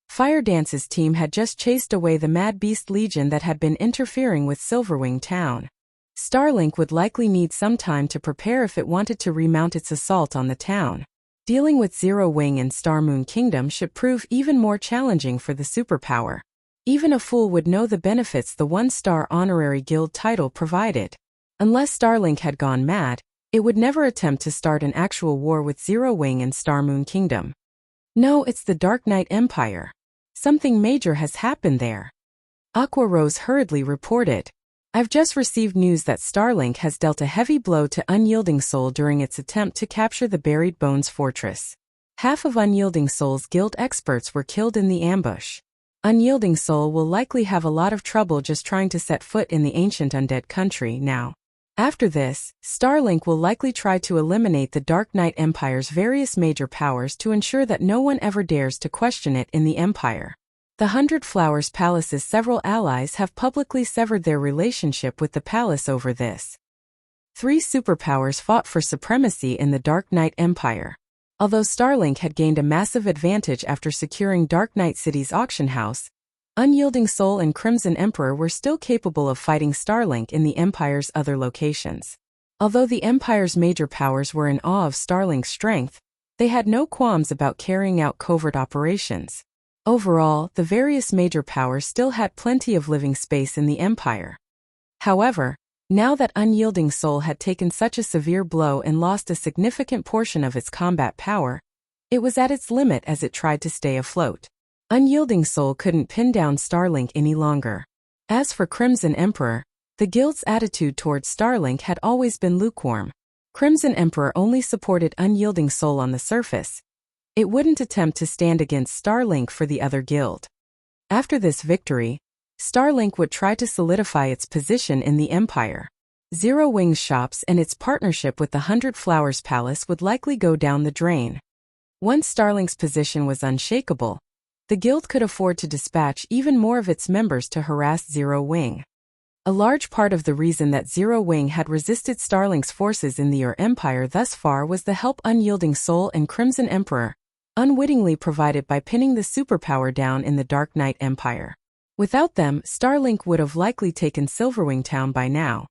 Speaker 1: Fire Dance's team had just chased away the Mad Beast Legion that had been interfering with Silverwing Town. Starlink would likely need some time to prepare if it wanted to remount its assault on the town. Dealing with Zero Wing and Star Moon Kingdom should prove even more challenging for the superpower. Even a fool would know the benefits the one-star honorary guild title provided. Unless Starlink had gone mad, it would never attempt to start an actual war with Zero Wing and Star Moon Kingdom. No, it's the Dark Knight Empire. Something major has happened there. Aqua Rose hurriedly reported. "I've just received news that Starlink has dealt a heavy blow to Unyielding Soul during its attempt to capture the Buried Bones Fortress. Half of Unyielding Soul's guild experts were killed in the ambush. Unyielding Soul will likely have a lot of trouble just trying to set foot in the ancient undead country now. After this, Starlink will likely try to eliminate the Dark Knight Empire's various major powers to ensure that no one ever dares to question it in the Empire. The 100 Flowers Palace's several allies have publicly severed their relationship with the palace over this. 3 superpowers fought for supremacy in the Dark Knight Empire. Although Starlink had gained a massive advantage after securing Dark Knight City's auction house, Unyielding Soul and Crimson Emperor were still capable of fighting Starlink in the Empire's other locations. Although the Empire's major powers were in awe of Starlink's strength, They had no qualms about carrying out covert operations. Overall, the various major powers still had plenty of living space in the empire. However, now that Unyielding Soul had taken such a severe blow and lost a significant portion of its combat power, it was at its limit as it tried to stay afloat. Unyielding Soul couldn't pin down Starlink any longer. As for Crimson Emperor, the guild's attitude towards Starlink had always been lukewarm. Crimson Emperor only supported Unyielding Soul on the surface. It wouldn't attempt to stand against Starlink for the other guild. After this victory, Starlink would try to solidify its position in the empire. Zero Wings shops and its partnership with the 100 Flowers Palace would likely go down the drain. Once Starlink's position was unshakable, the guild could afford to dispatch even more of its members to harass Zero Wing. A large part of the reason that Zero Wing had resisted Starlink's forces in the Empire thus far was the help Unyielding Soul and Crimson Emperor unwittingly provided by pinning the superpower down in the Dark Knight Empire. Without them, Starlink would have likely taken Silverwing Town by now.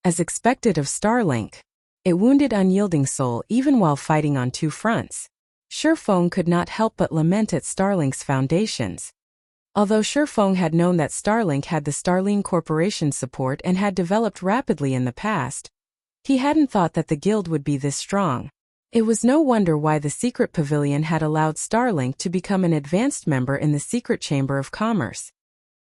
Speaker 1: As expected of Starlink, it wounded Unyielding Soul even while fighting on two fronts. Shurfeng could not help but lament at Starlink's foundations. Although Shurfeng had known that Starlink had the Starline Corporation's support and had developed rapidly in the past, he hadn't thought that the guild would be this strong. It was no wonder why the Secret Pavilion had allowed Starlink to become an advanced member in the Secret Chamber of Commerce.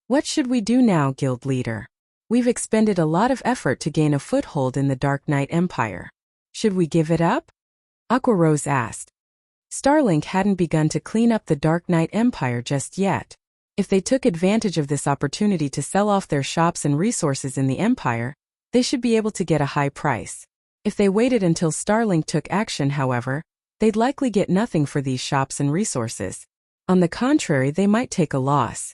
Speaker 1: What should we do now, guild leader? We've expended a lot of effort to gain a foothold in the Dark Knight Empire. Should we give it up? Aquarose asked. Starlink hadn't begun to clean up the Dark Knight Empire just yet. If they took advantage of this opportunity to sell off their shops and resources in the Empire, they should be able to get a high price. If they waited until Starlink took action, however, they'd likely get nothing for these shops and resources. On the contrary, they might take a loss.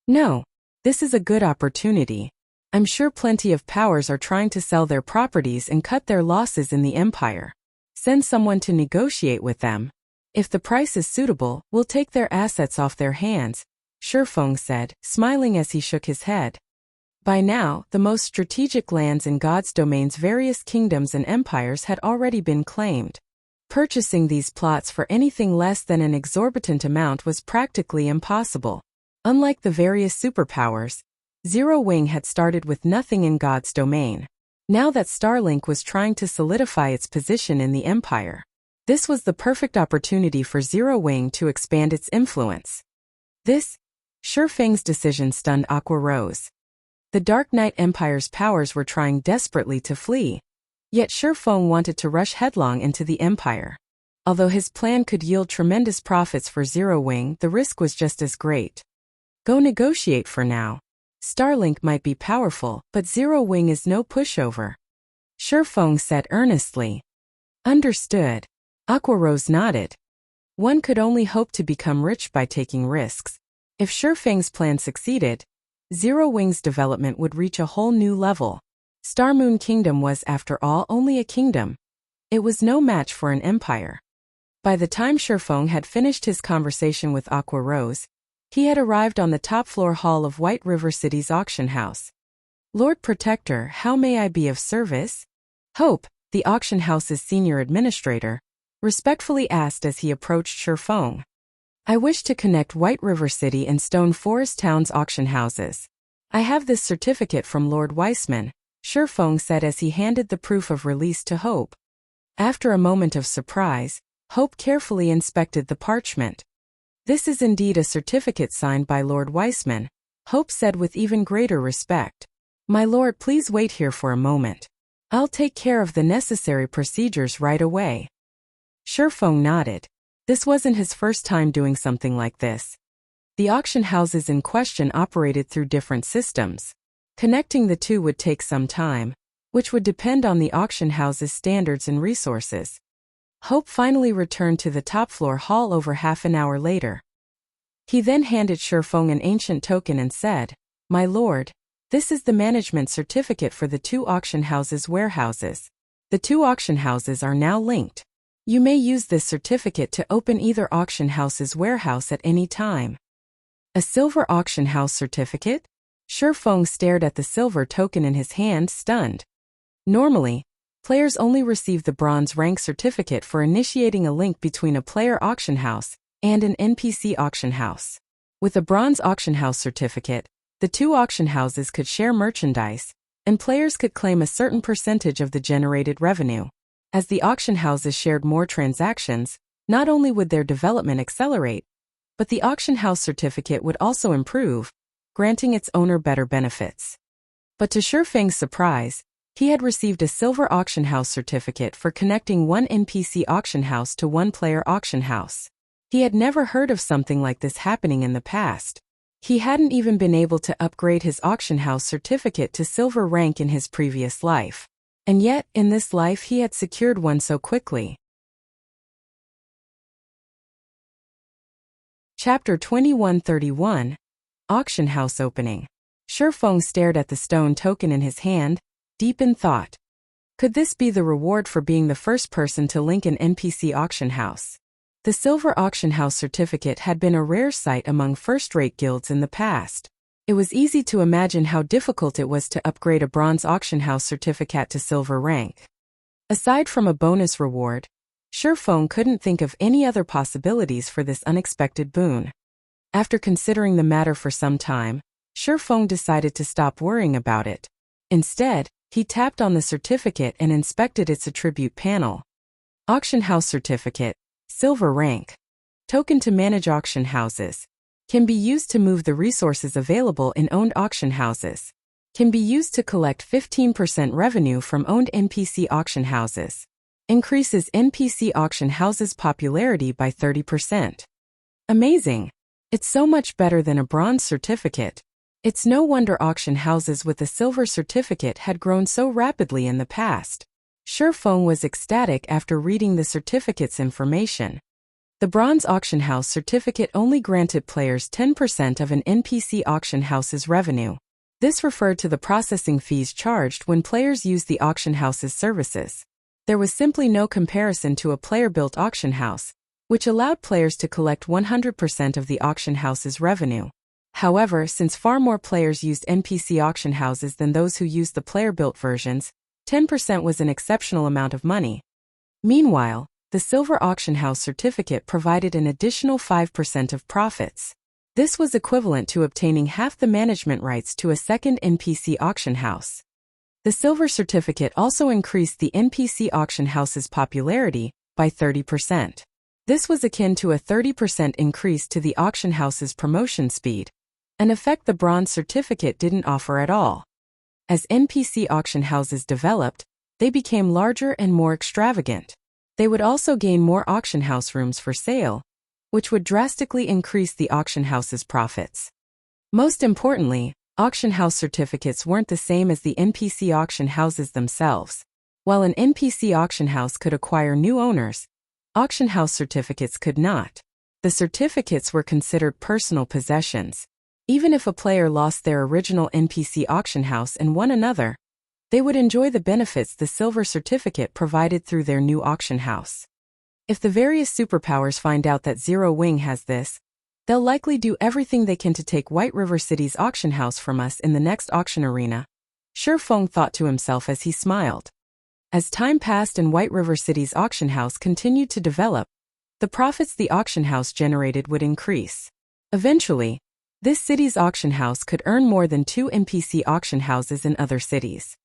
Speaker 1: No, this is a good opportunity. I'm sure plenty of powers are trying to sell their properties and cut their losses in the Empire. Send someone to negotiate with them. If the price is suitable, we'll take their assets off their hands, Shurfeng said, smiling as he shook his head. By now, the most strategic lands in God's domain's various kingdoms and empires had already been claimed. Purchasing these plots for anything less than an exorbitant amount was practically impossible. Unlike the various superpowers, Zero Wing had started with nothing in God's domain. Now that Starlink was trying to solidify its position in the Empire, this was the perfect opportunity for Zero Wing to expand its influence. This, Shurfeng's decision stunned Aquarose. The Dark Knight Empire's powers were trying desperately to flee, yet Shurfeng wanted to rush headlong into the Empire. Although his plan could yield tremendous profits for Zero Wing, the risk was just as great. Go negotiate for now. Starlink might be powerful, but Zero Wing is no pushover, Shurfeng said earnestly. Understood. Aquarose nodded. One could only hope to become rich by taking risks. If Shurfeng's plan succeeded, Zero Wing's development would reach a whole new level. Starmoon Kingdom was, after all, only a kingdom. It was no match for an empire. By the time Shurfeng had finished his conversation with Aquarose, he had arrived on the top-floor hall of White River City's auction house. Lord Protector, how may I be of service? Hope, the auction house's senior administrator, respectfully asked as he approached Shurfeng. I wish to connect White River City and Stone Forest Town's auction houses. I have this certificate from Lord Weissman, Shurfeng said as he handed the proof of release to Hope. After a moment of surprise, Hope carefully inspected the parchment. This is indeed a certificate signed by Lord Weissman, Hope said with even greater respect. My lord, please wait here for a moment. I'll take care of the necessary procedures right away. Shurfeng nodded. This wasn't his first time doing something like this. The auction houses in question operated through different systems. Connecting the two would take some time, which would depend on the auction house's standards and resources. Hope finally returned to the top-floor hall over half an hour later. He then handed Shurfeng an ancient token and said, My lord, this is the management certificate for the two auction houses' warehouses. The two auction houses are now linked. You may use this certificate to open either auction house's warehouse at any time. A silver auction house certificate? Shurfeng stared at the silver token in his hand, stunned. Normally, Players only receive the bronze rank certificate for initiating a link between a player auction house and an NPC auction house. With a bronze auction house certificate, the two auction houses could share merchandise, and players could claim a certain percentage of the generated revenue. As the auction houses shared more transactions, not only would their development accelerate, but the auction house certificate would also improve, granting its owner better benefits. But to Shifeng's surprise, he had received a silver auction house certificate for connecting one NPC auction house to one player auction house. He had never heard of something like this happening in the past. He hadn't even been able to upgrade his auction house certificate to silver rank in his previous life. And yet, in this life he had secured one so quickly. Chapter 2131. Auction House Opening. Shifeng stared at the stone token in his hand, deep in thought. Could this be the reward for being the first person to link an NPC auction house? The silver auction house certificate had been a rare sight among first-rate guilds in the past. It was easy to imagine how difficult it was to upgrade a bronze auction house certificate to silver rank. Aside from a bonus reward, Shifeng couldn't think of any other possibilities for this unexpected boon. After considering the matter for some time, Shifeng decided to stop worrying about it. Instead, he tapped on the certificate and inspected its attribute panel. Auction House Certificate, Silver Rank. Token to manage auction houses. Can be used to move the resources available in owned auction houses. Can be used to collect 15% revenue from owned NPC auction houses. Increases NPC auction houses' popularity by 30%. Amazing! It's so much better than a bronze certificate. It's no wonder auction houses with a silver certificate had grown so rapidly in the past. Shifeng was ecstatic after reading the certificate's information. The bronze auction house certificate only granted players 10% of an NPC auction house's revenue. This referred to the processing fees charged when players used the auction house's services. There was simply no comparison to a player-built auction house, which allowed players to collect 100% of the auction house's revenue. However, since far more players used NPC auction houses than those who used the player-built versions, 10% was an exceptional amount of money. Meanwhile, the silver auction house certificate provided an additional 5% of profits. This was equivalent to obtaining half the management rights to a second NPC auction house. The silver certificate also increased the NPC auction house's popularity by 30%. This was akin to a 30% increase to the auction house's promotion speed, an effect the bronze certificate didn't offer at all. As NPC auction houses developed, they became larger and more extravagant. They would also gain more auction house rooms for sale, which would drastically increase the auction house's profits. Most importantly, auction house certificates weren't the same as the NPC auction houses themselves. While an NPC auction house could acquire new owners, auction house certificates could not. The certificates were considered personal possessions. Even if a player lost their original NPC auction house and won another, they would enjoy the benefits the silver certificate provided through their new auction house. If the various superpowers find out that Zero Wing has this, they'll likely do everything they can to take White River City's auction house from us in the next auction arena. Shifeng thought to himself as he smiled. As time passed and White River City's auction house continued to develop, the profits the auction house generated would increase. Eventually, this city's auction house could earn more than 2 NPC auction houses in other cities.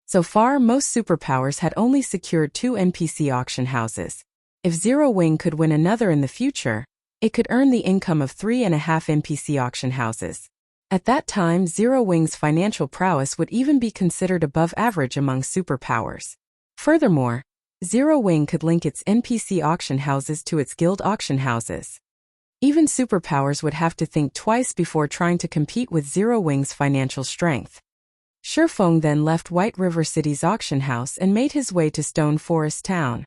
Speaker 1: So far, most superpowers had only secured 2 NPC auction houses. If Zero Wing could win another in the future, it could earn the income of 3.5 NPC auction houses. At that time, Zero Wing's financial prowess would even be considered above average among superpowers. Furthermore, Zero Wing could link its NPC auction houses to its guild auction houses. Even superpowers would have to think twice before trying to compete with Zero Wing's financial strength. Shifeng then left White River City's auction house and made his way to Stone Forest Town.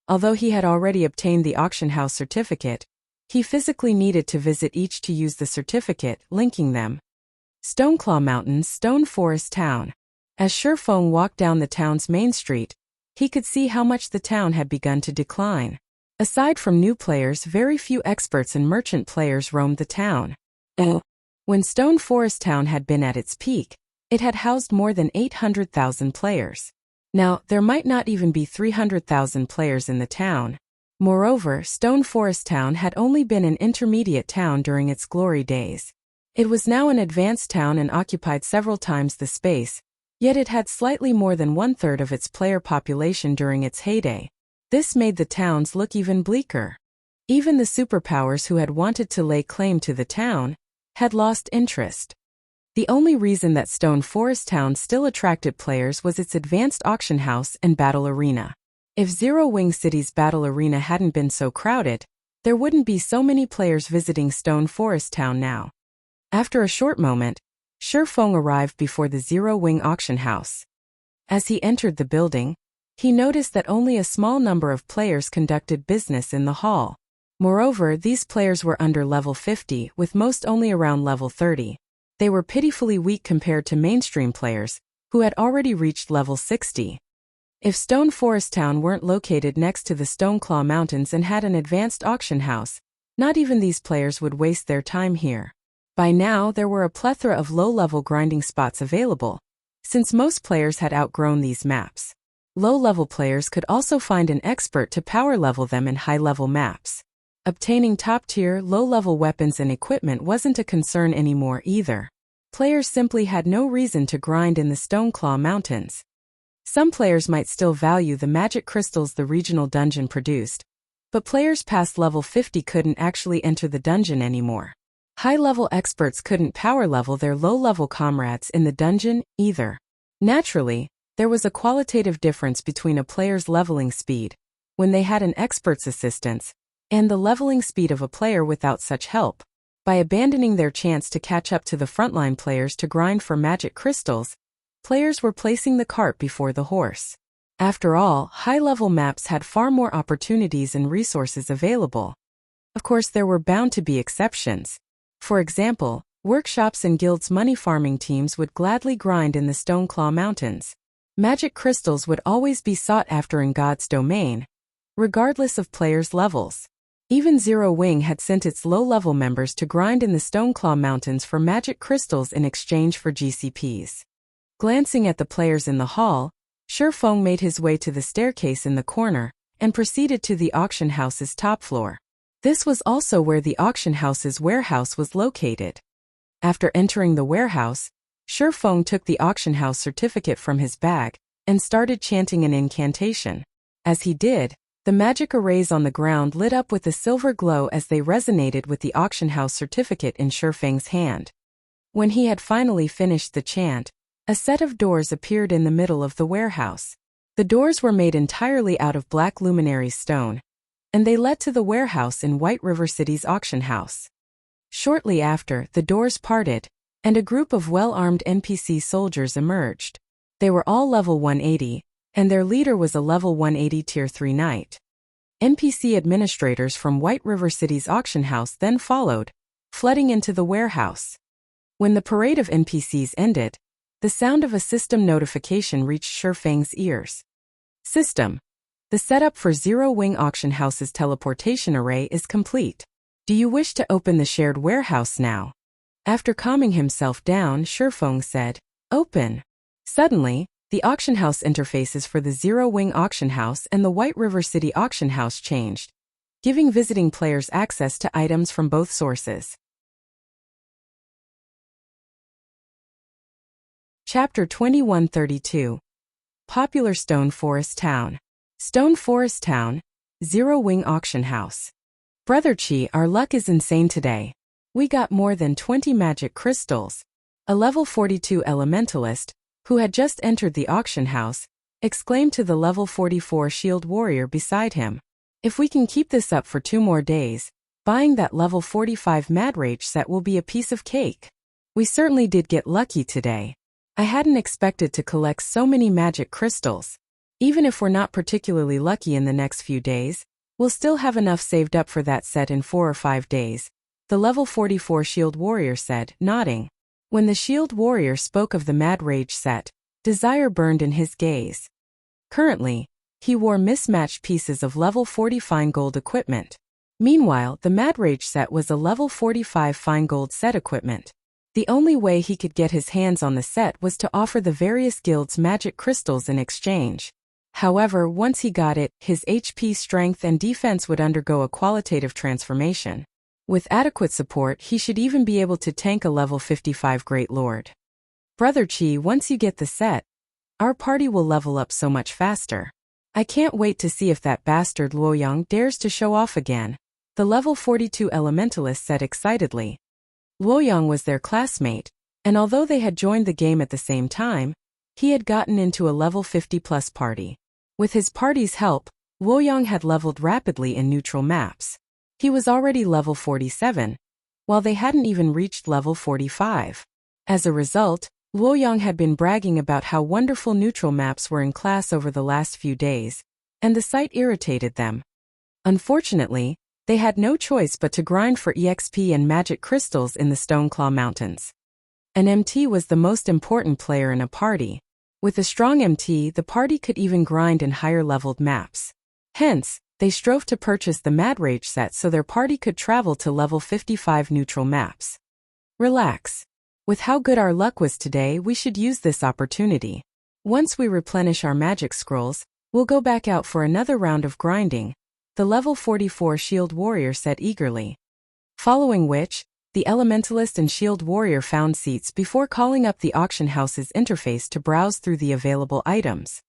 Speaker 1: Although he had already obtained the auction house certificate, he physically needed to visit each to use the certificate, linking them. Stoneclaw Mountains, Stone Forest Town. As Shifeng walked down the town's main street, he could see how much the town had begun to decline. Aside from new players, very few experts and merchant players roamed the town. When Stone Forest Town had been at its peak, it had housed more than 800,000 players. Now, there might not even be 300,000 players in the town. Moreover, Stone Forest Town had only been an intermediate town during its glory days. It was now an advanced town and occupied several times the space, yet it had slightly more than one-third of its player population during its heyday. This made the towns look even bleaker. Even the superpowers who had wanted to lay claim to the town had lost interest. The only reason that Stone Forest Town still attracted players was its advanced auction house and battle arena. If Zero Wing City's battle arena hadn't been so crowded, there wouldn't be so many players visiting Stone Forest Town now. After a short moment, Shifeng arrived before the Zero Wing auction house. As he entered the building, he noticed that only a small number of players conducted business in the hall. Moreover, these players were under level 50, with most only around level 30. They were pitifully weak compared to mainstream players, who had already reached level 60. If Stone Forest Town weren't located next to the Stoneclaw Mountains and had an advanced auction house, not even these players would waste their time here. By now, there were a plethora of low-level grinding spots available, since most players had outgrown these maps. Low-level players could also find an expert to power-level them in high-level maps. Obtaining top-tier, low-level weapons and equipment wasn't a concern anymore either. Players simply had no reason to grind in the Stoneclaw Mountains. Some players might still value the magic crystals the regional dungeon produced, but players past level 50 couldn't actually enter the dungeon anymore. High-level experts couldn't power-level their low-level comrades in the dungeon either. Naturally, there was a qualitative difference between a player's leveling speed, when they had an expert's assistance, and the leveling speed of a player without such help. By abandoning their chance to catch up to the frontline players to grind for magic crystals, players were placing the cart before the horse. After all, high-level maps had far more opportunities and resources available. Of course, there were bound to be exceptions. For example, workshops and guilds' money farming teams would gladly grind in the Stoneclaw Mountains. Magic crystals would always be sought after in God's domain, regardless of players' levels. Even Zero Wing had sent its low-level members to grind in the Stoneclaw Mountains for magic crystals in exchange for GCPs. Glancing at the players in the hall, Shifeng made his way to the staircase in the corner and proceeded to the auction house's top floor. This was also where the auction house's warehouse was located. After entering the warehouse, Shifeng took the auction house certificate from his bag and started chanting an incantation. As he did, the magic arrays on the ground lit up with a silver glow as they resonated with the auction house certificate in Shifeng's hand. When he had finally finished the chant, a set of doors appeared in the middle of the warehouse. The doors were made entirely out of black luminary stone, and they led to the warehouse in White River City's auction house. Shortly after, the doors parted, and a group of well-armed NPC soldiers emerged. They were all level 180, and their leader was a level 180 Tier 3 knight. NPC administrators from White River City's auction house then followed, flooding into the warehouse. When the parade of NPCs ended, the sound of a system notification reached Shifeng's ears. System. The setup for Zero Wing Auction House's teleportation array is complete. Do you wish to open the shared warehouse now? After calming himself down, Shifeng said, "Open." Suddenly, the auction house interfaces for the Zero Wing Auction House and the White River City Auction House changed, giving visiting players access to items from both sources. Chapter 2132. Popular Stone Forest Town. Stone Forest Town, Zero Wing Auction House. Brother Chi, our luck is insane today. We got more than 20 magic crystals. A level 42 elementalist, who had just entered the auction house, exclaimed to the level 44 shield warrior beside him. If we can keep this up for 2 more days, buying that level 45 Mad Rage set will be a piece of cake. We certainly did get lucky today. I hadn't expected to collect so many magic crystals. Even if we're not particularly lucky in the next few days, we'll still have enough saved up for that set in 4 or 5 days, the level 44 shield warrior said, nodding. When the shield warrior spoke of the Mad Rage set, desire burned in his gaze. Currently, he wore mismatched pieces of level 40 fine gold equipment. Meanwhile, the Mad Rage set was a level 45 fine gold set equipment. The only way he could get his hands on the set was to offer the various guilds magic crystals in exchange. However, once he got it, his HP, strength, and defense would undergo a qualitative transformation. With adequate support, he should even be able to tank a level 55 Great Lord. Brother Chi, once you get the set, our party will level up so much faster. I can't wait to see if that bastard Luoyang dares to show off again, the level 42 Elementalist said excitedly. Luoyang was their classmate, and although they had joined the game at the same time, he had gotten into a level 50+ party. With his party's help, Luoyang had leveled rapidly in neutral maps. He was already level 47, while they hadn't even reached level 45. As a result, Luoyang had been bragging about how wonderful neutral maps were in class over the last few days, and the sight irritated them. Unfortunately, they had no choice but to grind for EXP and magic crystals in the Stoneclaw Mountains. An MT was the most important player in a party. With a strong MT, the party could even grind in higher-leveled maps. Hence, they strove to purchase the Mad Rage set so their party could travel to level 55 neutral maps. Relax. With how good our luck was today, we should use this opportunity. Once we replenish our magic scrolls, we'll go back out for another round of grinding, the level 44 Shield Warrior said eagerly. Following which, the Elementalist and Shield Warrior found seats before calling up the auction house's interface to browse through the available items.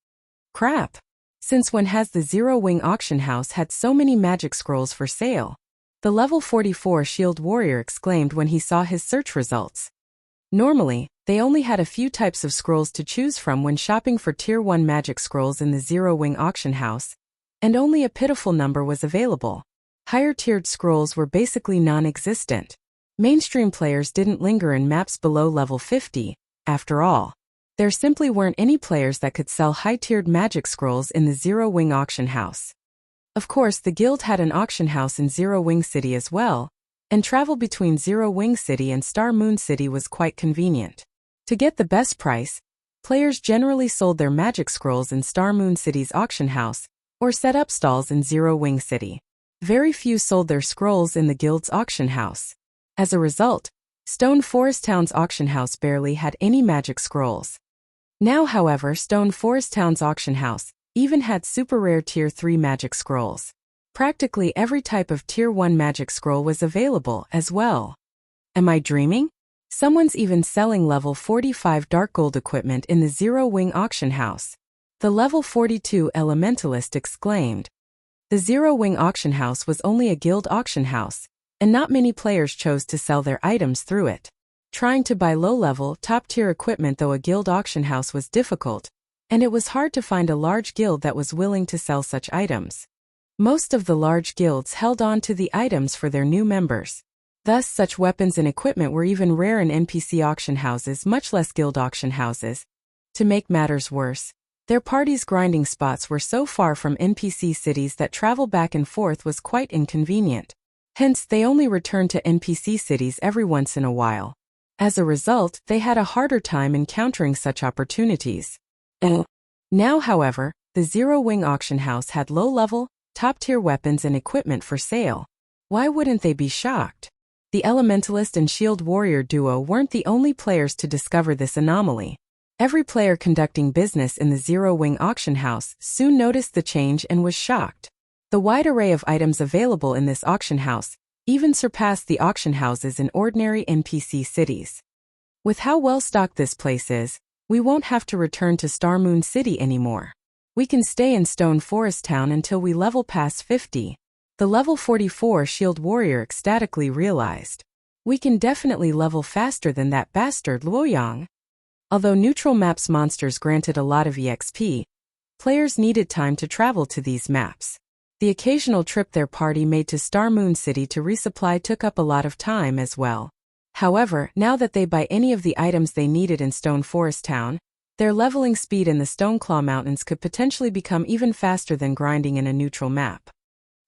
Speaker 1: Crap! Since when has the Zero Wing auction house had so many magic scrolls for sale? The level 44 Shield Warrior exclaimed when he saw his search results. Normally, they only had a few types of scrolls to choose from when shopping for Tier 1 magic scrolls in the Zero Wing auction house, and only a pitiful number was available. Higher-tiered scrolls were basically non-existent. Mainstream players didn't linger in maps below level 50, after all. There simply weren't any players that could sell high-tiered magic scrolls in the Zero Wing auction house. Of course, the guild had an auction house in Zero Wing City as well, and travel between Zero Wing City and Star Moon City was quite convenient. To get the best price, players generally sold their magic scrolls in Star Moon City's auction house, or set up stalls in Zero Wing City. Very few sold their scrolls in the guild's auction house. As a result, Stone Forest Town's auction house barely had any magic scrolls. Now, however, Stone Forest Town's auction house even had super rare Tier 3 magic scrolls. Practically every type of Tier 1 magic scroll was available as well. Am I dreaming? Someone's even selling level 45 dark gold equipment in the Zero Wing auction house. The level 42 Elementalist exclaimed. The Zero Wing auction house was only a guild auction house, and not many players chose to sell their items through it. Trying to buy low-level, top-tier equipment though a guild auction house was difficult, and it was hard to find a large guild that was willing to sell such items. Most of the large guilds held on to the items for their new members. Thus, such weapons and equipment were even rare in NPC auction houses, much less guild auction houses. To make matters worse, their party's grinding spots were so far from NPC cities that travel back and forth was quite inconvenient. Hence, they only returned to NPC cities every once in a while. As a result, they had a harder time encountering such opportunities. Now, however, the Zero Wing auction house had low-level, top-tier weapons and equipment for sale. Why wouldn't they be shocked? The Elementalist and Shield Warrior duo weren't the only players to discover this anomaly. Every player conducting business in the Zero Wing auction house soon noticed the change and was shocked. The wide array of items available in this auction house even surpassed the auction houses in ordinary NPC cities. With how well stocked this place is, we won't have to return to Star Moon City anymore. We can stay in Stone Forest Town until we level past 50. The level 44 Shield Warrior ecstatically realized. We can definitely level faster than that bastard Luoyang. Although neutral maps monsters granted a lot of EXP, players needed time to travel to these maps. The occasional trip their party made to Star Moon City to resupply took up a lot of time as well. However, now that they buy any of the items they needed in Stone Forest Town, their leveling speed in the Stoneclaw Mountains could potentially become even faster than grinding in a neutral map.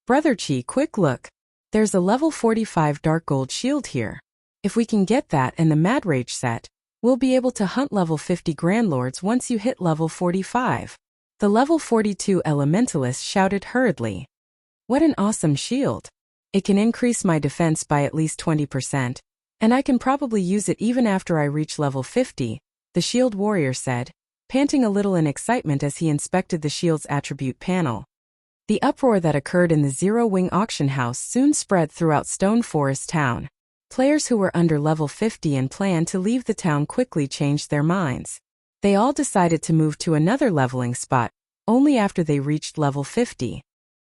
Speaker 1: Brother Chi, quick look. There's a level 45 dark gold shield here. If we can get that and the Mad Rage set, we'll be able to hunt level 50 Grandlords once you hit level 45. The level 42 Elementalist shouted hurriedly. What an awesome shield. It can increase my defense by at least 20%, And I can probably use it even after I reach level 50, the shield warrior said, panting a little in excitement as he inspected the shield's attribute panel. The uproar that occurred in the Zero-Wing auction house soon spread throughout Stone Forest Town. Players who were under level 50 and planned to leave the town quickly changed their minds. They all decided to move to another leveling spot, only after they reached level 50.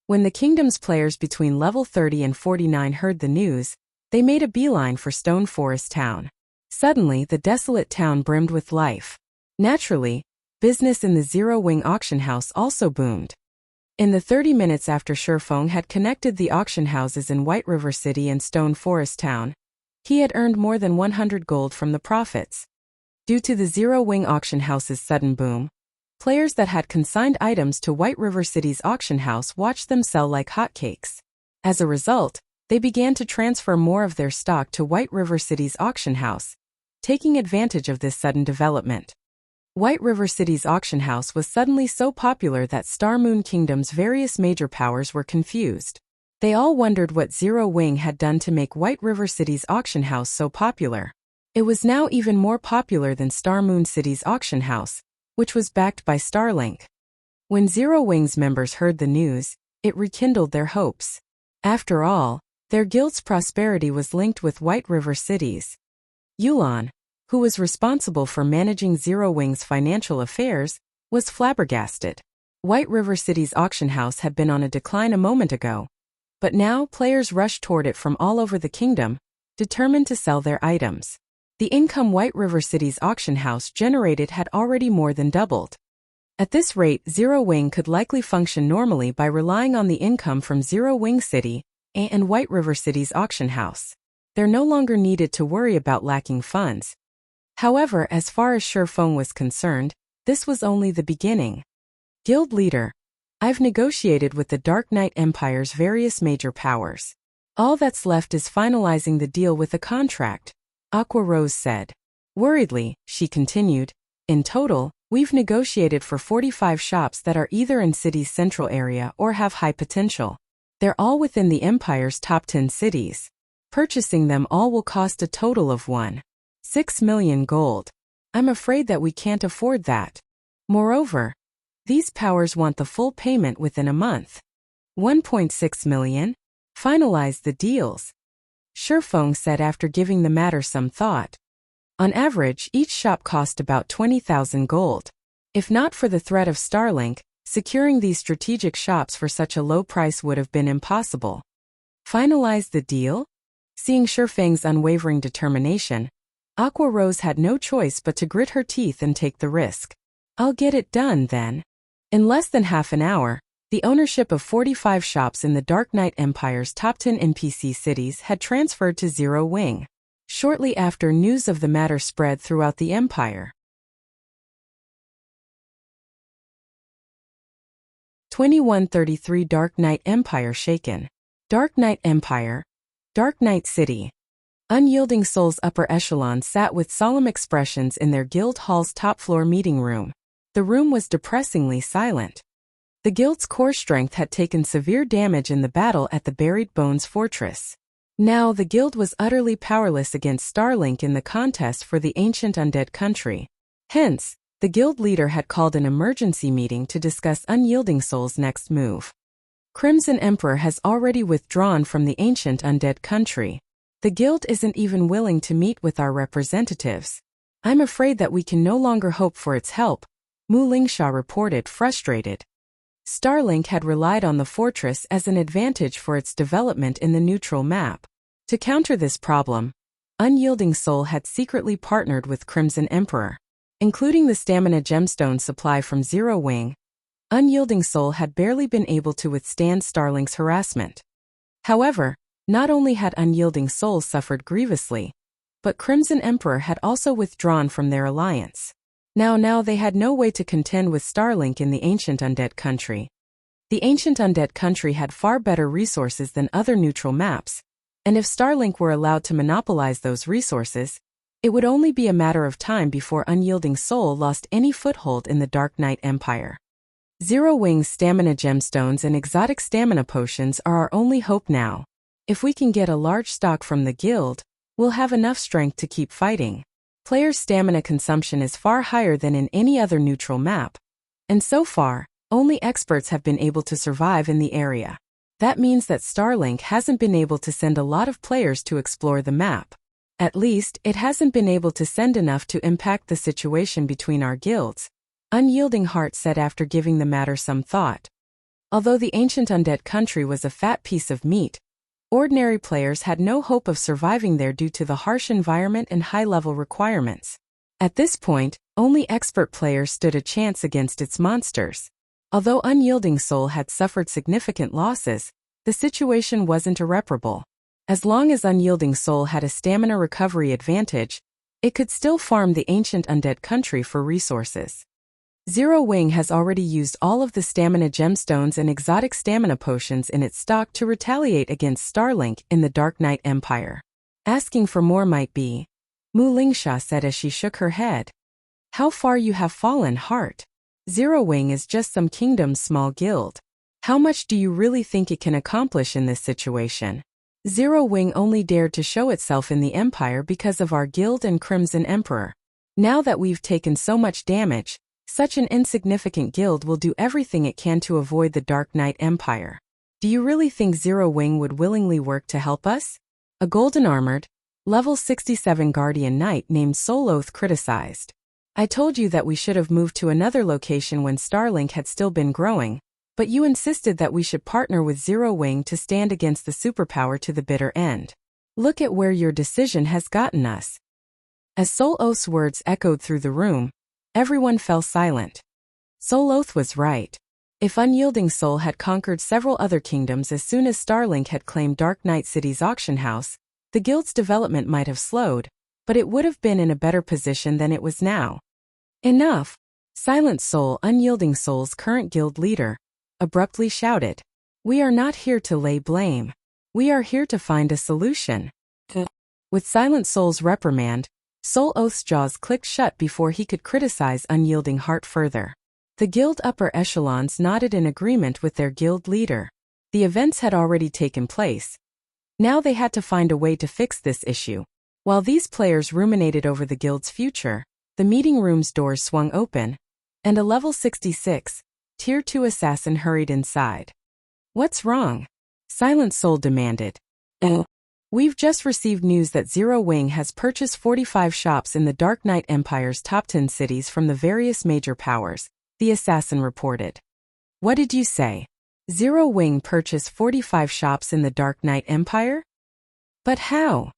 Speaker 1: When the kingdom's players between level 30 and 49 heard the news, they made a beeline for Stone Forest Town. Suddenly, the desolate town brimmed with life. Naturally, business in the Zero-Wing auction house also boomed. In the 30 minutes after Shifeng had connected the auction houses in White River City and Stone Forest Town, he had earned more than 100 gold from the profits. Due to the Zero-Wing auction house's sudden boom, players that had consigned items to White River City's auction house watched them sell like hotcakes. As a result, they began to transfer more of their stock to White River City's auction house, taking advantage of this sudden development. White River City's auction house was suddenly so popular that Star Moon Kingdom's various major powers were confused. They all wondered what Zero-Wing had done to make White River City's auction house so popular. It was now even more popular than Star Moon City's auction house, which was backed by Starlink. When Zero-Wing's members heard the news, it rekindled their hopes. After all, their guild's prosperity was linked with White River City's. Yulan, who was responsible for managing Zero-Wing's financial affairs, was flabbergasted. White River City's auction house had been on a decline a moment ago, but now players rushed toward it from all over the kingdom, determined to sell their items. The income White River City's auction house generated had already more than doubled. At this rate, Zero-Wing could likely function normally by relying on the income from Zero-Wing City and White River City's auction house. They no longer needed to worry about lacking funds. However, as far as Shifeng was concerned, this was only the beginning. Guild leader, I've negotiated with the Dark Knight Empire's various major powers. All that's left is finalizing the deal with a contract, Aqua Rose said. Worriedly, she continued, in total, we've negotiated for 45 shops that are either in city's central area or have high potential. They're all within the Empire's top 10 cities. Purchasing them all will cost a total of 1.6 million gold. I'm afraid that we can't afford that. Moreover, these powers want the full payment within a month. 1.6 million? Finalize the deals, Shifeng said after giving the matter some thought. On average, each shop cost about 20,000 gold. If not for the threat of Starlink, securing these strategic shops for such a low price would have been impossible. Finalize the deal? Seeing Shifeng's unwavering determination, Aqua Rose had no choice but to grit her teeth and take the risk. I'll get it done then. In less than half an hour, the ownership of 45 shops in the Dark Knight Empire's top 10 NPC cities had transferred to Zero-Wing. Shortly after, news of the matter spread throughout the Empire. 2133 Dark Knight Empire shaken. Dark Knight Empire. Dark Knight City. Unyielding Soul's upper echelon sat with solemn expressions in their guild hall's top-floor meeting room. The room was depressingly silent. The guild's core strength had taken severe damage in the battle at the Buried Bones Fortress. Now the guild was utterly powerless against Starlink in the contest for the ancient undead country. Hence, the guild leader had called an emergency meeting to discuss Unyielding Soul's next move. Crimson Emperor has already withdrawn from the ancient undead country. The guild isn't even willing to meet with our representatives. I'm afraid that we can no longer hope for its help, Mu Lingsha reported, frustrated. Starlink had relied on the fortress as an advantage for its development in the neutral map. To counter this problem, Unyielding Soul had secretly partnered with Crimson Emperor. Including the stamina gemstone supply from Zero-Wing, Unyielding Soul had barely been able to withstand Starlink's harassment. However, not only had Unyielding Soul suffered grievously, but Crimson Emperor had also withdrawn from their alliance. Now they had no way to contend with Starlink in the ancient undead country. The ancient undead country had far better resources than other neutral maps, and if Starlink were allowed to monopolize those resources, it would only be a matter of time before Unyielding Soul lost any foothold in the Dark Knight Empire. Zero-Wing's stamina gemstones and exotic stamina potions are our only hope now. If we can get a large stock from the guild, will have enough strength to keep fighting. Players' stamina consumption is far higher than in any other neutral map, and so far, only experts have been able to survive in the area. That means that Starlink hasn't been able to send a lot of players to explore the map. At least, it hasn't been able to send enough to impact the situation between our guilds, Unyielding Heart said after giving the matter some thought. Although the ancient undead country was a fat piece of meat, ordinary players had no hope of surviving there due to the harsh environment and high-level requirements. At this point, only expert players stood a chance against its monsters. Although Unyielding Soul had suffered significant losses, the situation wasn't irreparable. As long as Unyielding Soul had a stamina recovery advantage, it could still farm the ancient undead country for resources. Zero Wing has already used all of the stamina gemstones and exotic stamina potions in its stock to retaliate against Starlink in the Dark Knight Empire. Asking for more might be, Mu Lingsha said as she shook her head. How far you have fallen, Heart. Zero Wing is just some kingdom's small guild. How much do you really think it can accomplish in this situation? Zero Wing only dared to show itself in the Empire because of our guild and Crimson Emperor. Now that we've taken so much damage, such an insignificant guild will do everything it can to avoid the Dark Knight Empire. Do you really think Zero Wing would willingly work to help us? A golden-armored, level 67 Guardian Knight named Soul Oath criticized. I told you that we should have moved to another location when Starlink had still been growing, but you insisted that we should partner with Zero Wing to stand against the superpower to the bitter end. Look at where your decision has gotten us. As Soul Oath's words echoed through the room, everyone fell silent. Soul Oath was right. If Unyielding Soul had conquered several other kingdoms as soon as Starlink had claimed Dark Knight City's auction house, the guild's development might have slowed, but it would have been in a better position than it was now. Enough! Silent Soul, Unyielding Soul's current guild leader, abruptly shouted. We are not here to lay blame. We are here to find a solution. With Silent Soul's reprimand, Soul Oath's jaws clicked shut before he could criticize Unyielding Heart further. The guild upper echelons nodded in agreement with their guild leader. The events had already taken place. Now they had to find a way to fix this issue. While these players ruminated over the guild's future, the meeting room's doors swung open, and a level 66, Tier 2 assassin hurried inside. What's wrong? Silent Soul demanded. We've just received news that Zero Wing has purchased 45 shops in the Dark Knight Empire's top 10 cities from the various major powers, the assassin reported. What did you say? Zero Wing purchased 45 shops in the Dark Knight Empire? But how?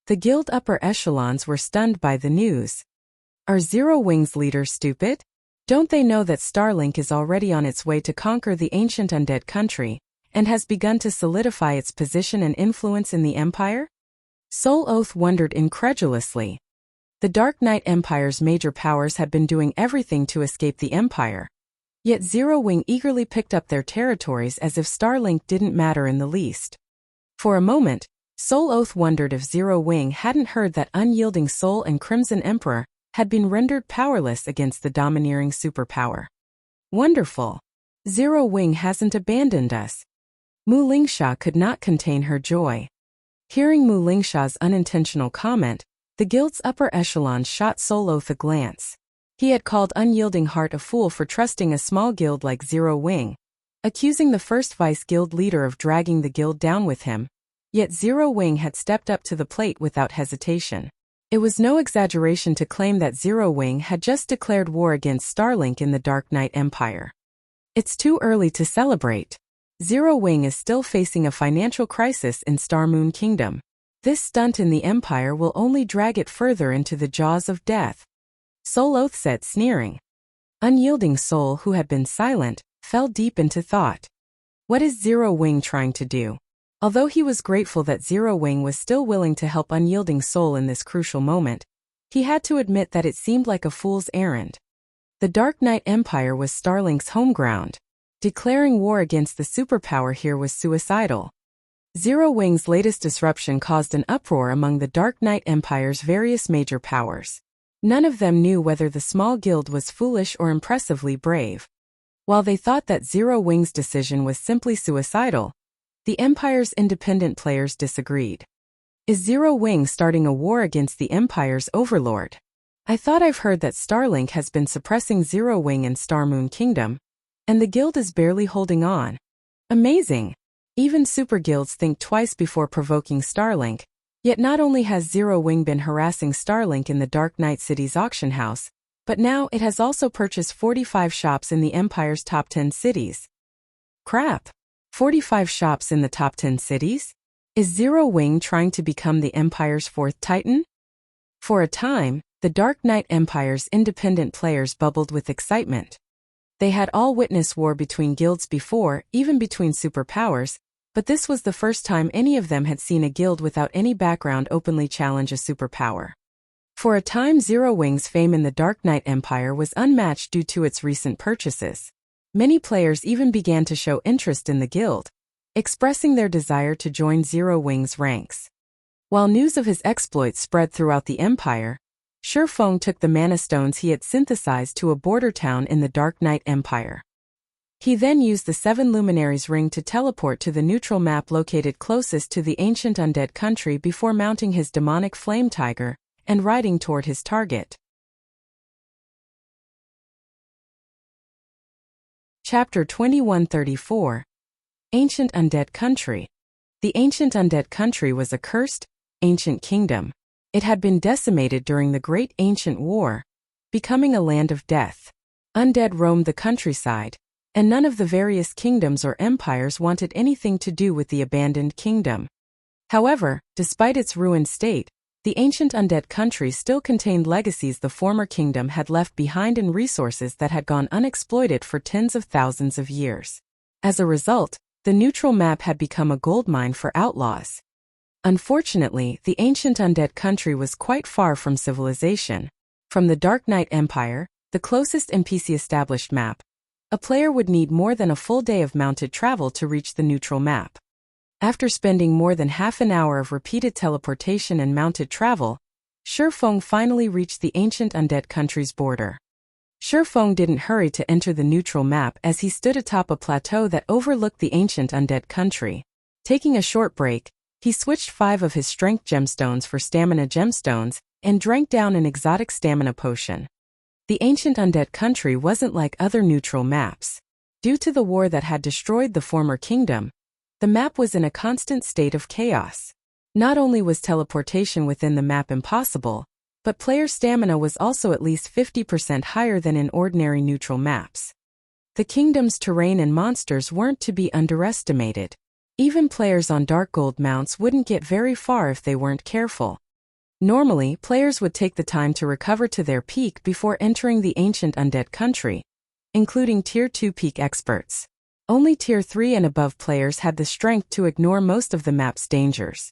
Speaker 1: The guild upper echelons were stunned by the news. Are Zero Wing's leaders stupid? Don't they know that Starlink is already on its way to conquer the ancient undead country, and has begun to solidify its position and influence in the Empire? Soul Oath wondered incredulously. The Dark Knight Empire's major powers had been doing everything to escape the Empire. Yet Zero Wing eagerly picked up their territories as if Starlink didn't matter in the least. For a moment, Soul Oath wondered if Zero Wing hadn't heard that Unyielding Soul and Crimson Emperor had been rendered powerless against the domineering superpower. Wonderful. Zero Wing hasn't abandoned us. Mu Lingsha could not contain her joy. Hearing Mu Lingsha's unintentional comment, the guild's upper echelons shot Soul Oath a glance. He had called Unyielding Heart a fool for trusting a small guild like Zero Wing, accusing the first vice guild leader of dragging the guild down with him. Yet Zero Wing had stepped up to the plate without hesitation. It was no exaggeration to claim that Zero Wing had just declared war against Starlink in the Dark Knight Empire. It's too early to celebrate. Zero Wing is still facing a financial crisis in Star Moon Kingdom. This stunt in the Empire will only drag it further into the jaws of death. Soul Oath said, sneering. Unyielding Soul, who had been silent, fell deep into thought. What is Zero Wing trying to do? Although he was grateful that Zero Wing was still willing to help Unyielding Soul in this crucial moment, he had to admit that it seemed like a fool's errand. The Dark Knight Empire was Starlink's home ground. Declaring war against the superpower here was suicidal. Zero Wing's latest disruption caused an uproar among the Dark Knight Empire's various major powers. None of them knew whether the small guild was foolish or impressively brave. While they thought that Zero Wing's decision was simply suicidal, the Empire's independent players disagreed. Is Zero Wing starting a war against the Empire's overlord? I thought I've heard that Starlink has been suppressing Zero Wing in Star Moon Kingdom, and the guild is barely holding on. Amazing! Even super guilds think twice before provoking Starlink, yet not only has Zero Wing been harassing Starlink in the Dark Knight City's auction house, but now it has also purchased 45 shops in the Empire's top 10 cities. Crap! 45 shops in the top 10 cities? Is Zero Wing trying to become the Empire's fourth titan? For a time, the Dark Knight Empire's independent players bubbled with excitement. They had all witnessed war between guilds before, even between superpowers, but this was the first time any of them had seen a guild without any background openly challenge a superpower. For a time, Zero Wing's fame in the Dark Knight Empire was unmatched due to its recent purchases. Many players even began to show interest in the guild, expressing their desire to join Zero Wing's ranks. While news of his exploits spread throughout the Empire, Shifeng took the mana stones he had synthesized to a border town in the Dark Knight Empire. He then used the Seven Luminaries ring to teleport to the neutral map located closest to the ancient undead country before mounting his demonic flame tiger and riding toward his target. Chapter 2134. Ancient Undead Country. The ancient undead country was a cursed, ancient kingdom. It had been decimated during the Great Ancient War, becoming a land of death. Undead roamed the countryside, and none of the various kingdoms or empires wanted anything to do with the abandoned kingdom. However, despite its ruined state, the ancient undead country still contained legacies the former kingdom had left behind and resources that had gone unexploited for tens of thousands of years. As a result, the neutral map had become a goldmine for outlaws. Unfortunately, the ancient undead country was quite far from civilization. From the Dark Knight Empire, the closest NPC-established map, a player would need more than a full day of mounted travel to reach the neutral map. After spending more than half an hour of repeated teleportation and mounted travel, Shifeng finally reached the ancient undead country's border. Shifeng didn't hurry to enter the neutral map as he stood atop a plateau that overlooked the ancient undead country. Taking a short break, he switched 5 of his strength gemstones for stamina gemstones and drank down an exotic stamina potion. The ancient undead country wasn't like other neutral maps. Due to the war that had destroyed the former kingdom, the map was in a constant state of chaos. Not only was teleportation within the map impossible, but player stamina was also at least 50% higher than in ordinary neutral maps. The kingdom's terrain and monsters weren't to be underestimated. Even players on dark gold mounts wouldn't get very far if they weren't careful. Normally, players would take the time to recover to their peak before entering the ancient undead country, including Tier 2 peak experts. Only Tier 3 and above players had the strength to ignore most of the map's dangers.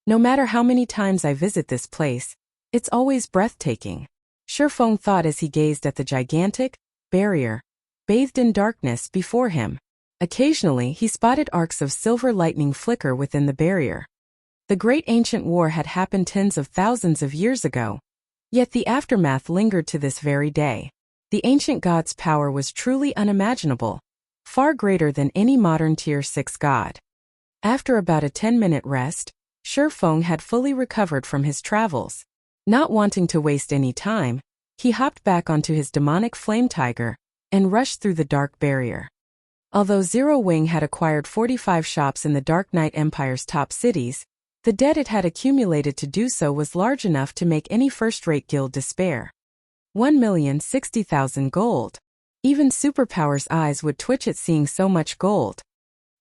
Speaker 1: No matter how many times I visit this place, it's always breathtaking, Shifeng thought as he gazed at the gigantic barrier, bathed in darkness before him. Occasionally, he spotted arcs of silver lightning flicker within the barrier. The Great Ancient War had happened tens of thousands of years ago, yet the aftermath lingered to this very day. The ancient god's power was truly unimaginable, far greater than any modern Tier 6 god. After about a 10-minute rest, Shifeng had fully recovered from his travels. Not wanting to waste any time, he hopped back onto his demonic flame tiger and rushed through the dark barrier. Although Zero Wing had acquired 45 shops in the Dark Knight Empire's top cities, the debt it had accumulated to do so was large enough to make any first-rate guild despair. 1,060,000 gold. Even superpowers' eyes would twitch at seeing so much gold.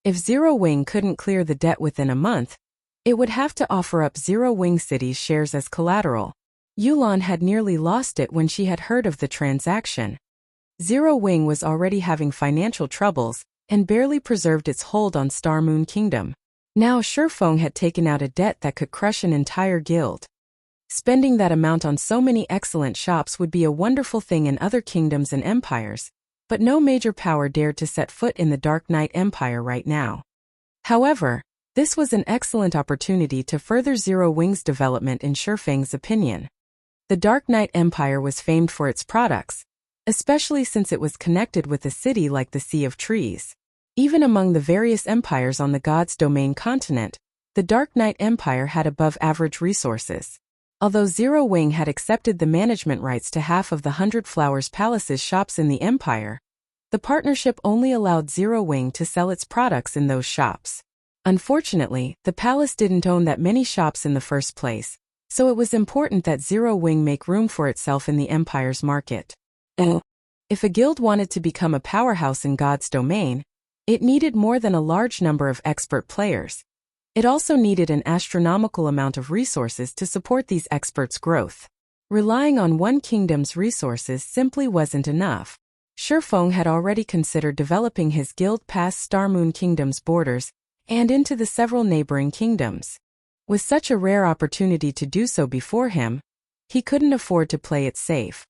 Speaker 1: If Zero Wing couldn't clear the debt within a month, it would have to offer up Zero Wing City's shares as collateral. Yulan had nearly lost it when she had heard of the transaction. Zero Wing was already having financial troubles and barely preserved its hold on Star Moon Kingdom. Now Shifeng had taken out a debt that could crush an entire guild. Spending that amount on so many excellent shops would be a wonderful thing in other kingdoms and empires, but no major power dared to set foot in the Dark Knight Empire right now. However, this was an excellent opportunity to further Zero Wing's development in Shifeng's opinion. The Dark Knight Empire was famed for its products, especially since it was connected with a city like the Sea of Trees. Even among the various empires on the God's Domain continent, The Dark Knight Empire had above-average resources. Although Zero Wing had accepted the management rights to half of the 100 Flowers Palace's shops in the Empire, the partnership only allowed Zero Wing to sell its products in those shops. Unfortunately, the palace didn't own that many shops in the first place, so it was important that Zero Wing make room for itself in the Empire's market. If a guild wanted to become a powerhouse in God's domain, it needed more than a large number of expert players. It also needed an astronomical amount of resources to support these experts' growth. Relying on one kingdom's resources simply wasn't enough. Shifeng had already considered developing his guild past Star Moon Kingdom's borders and into the several neighboring kingdoms. With such a rare opportunity to do so before him, he couldn't afford to play it safe.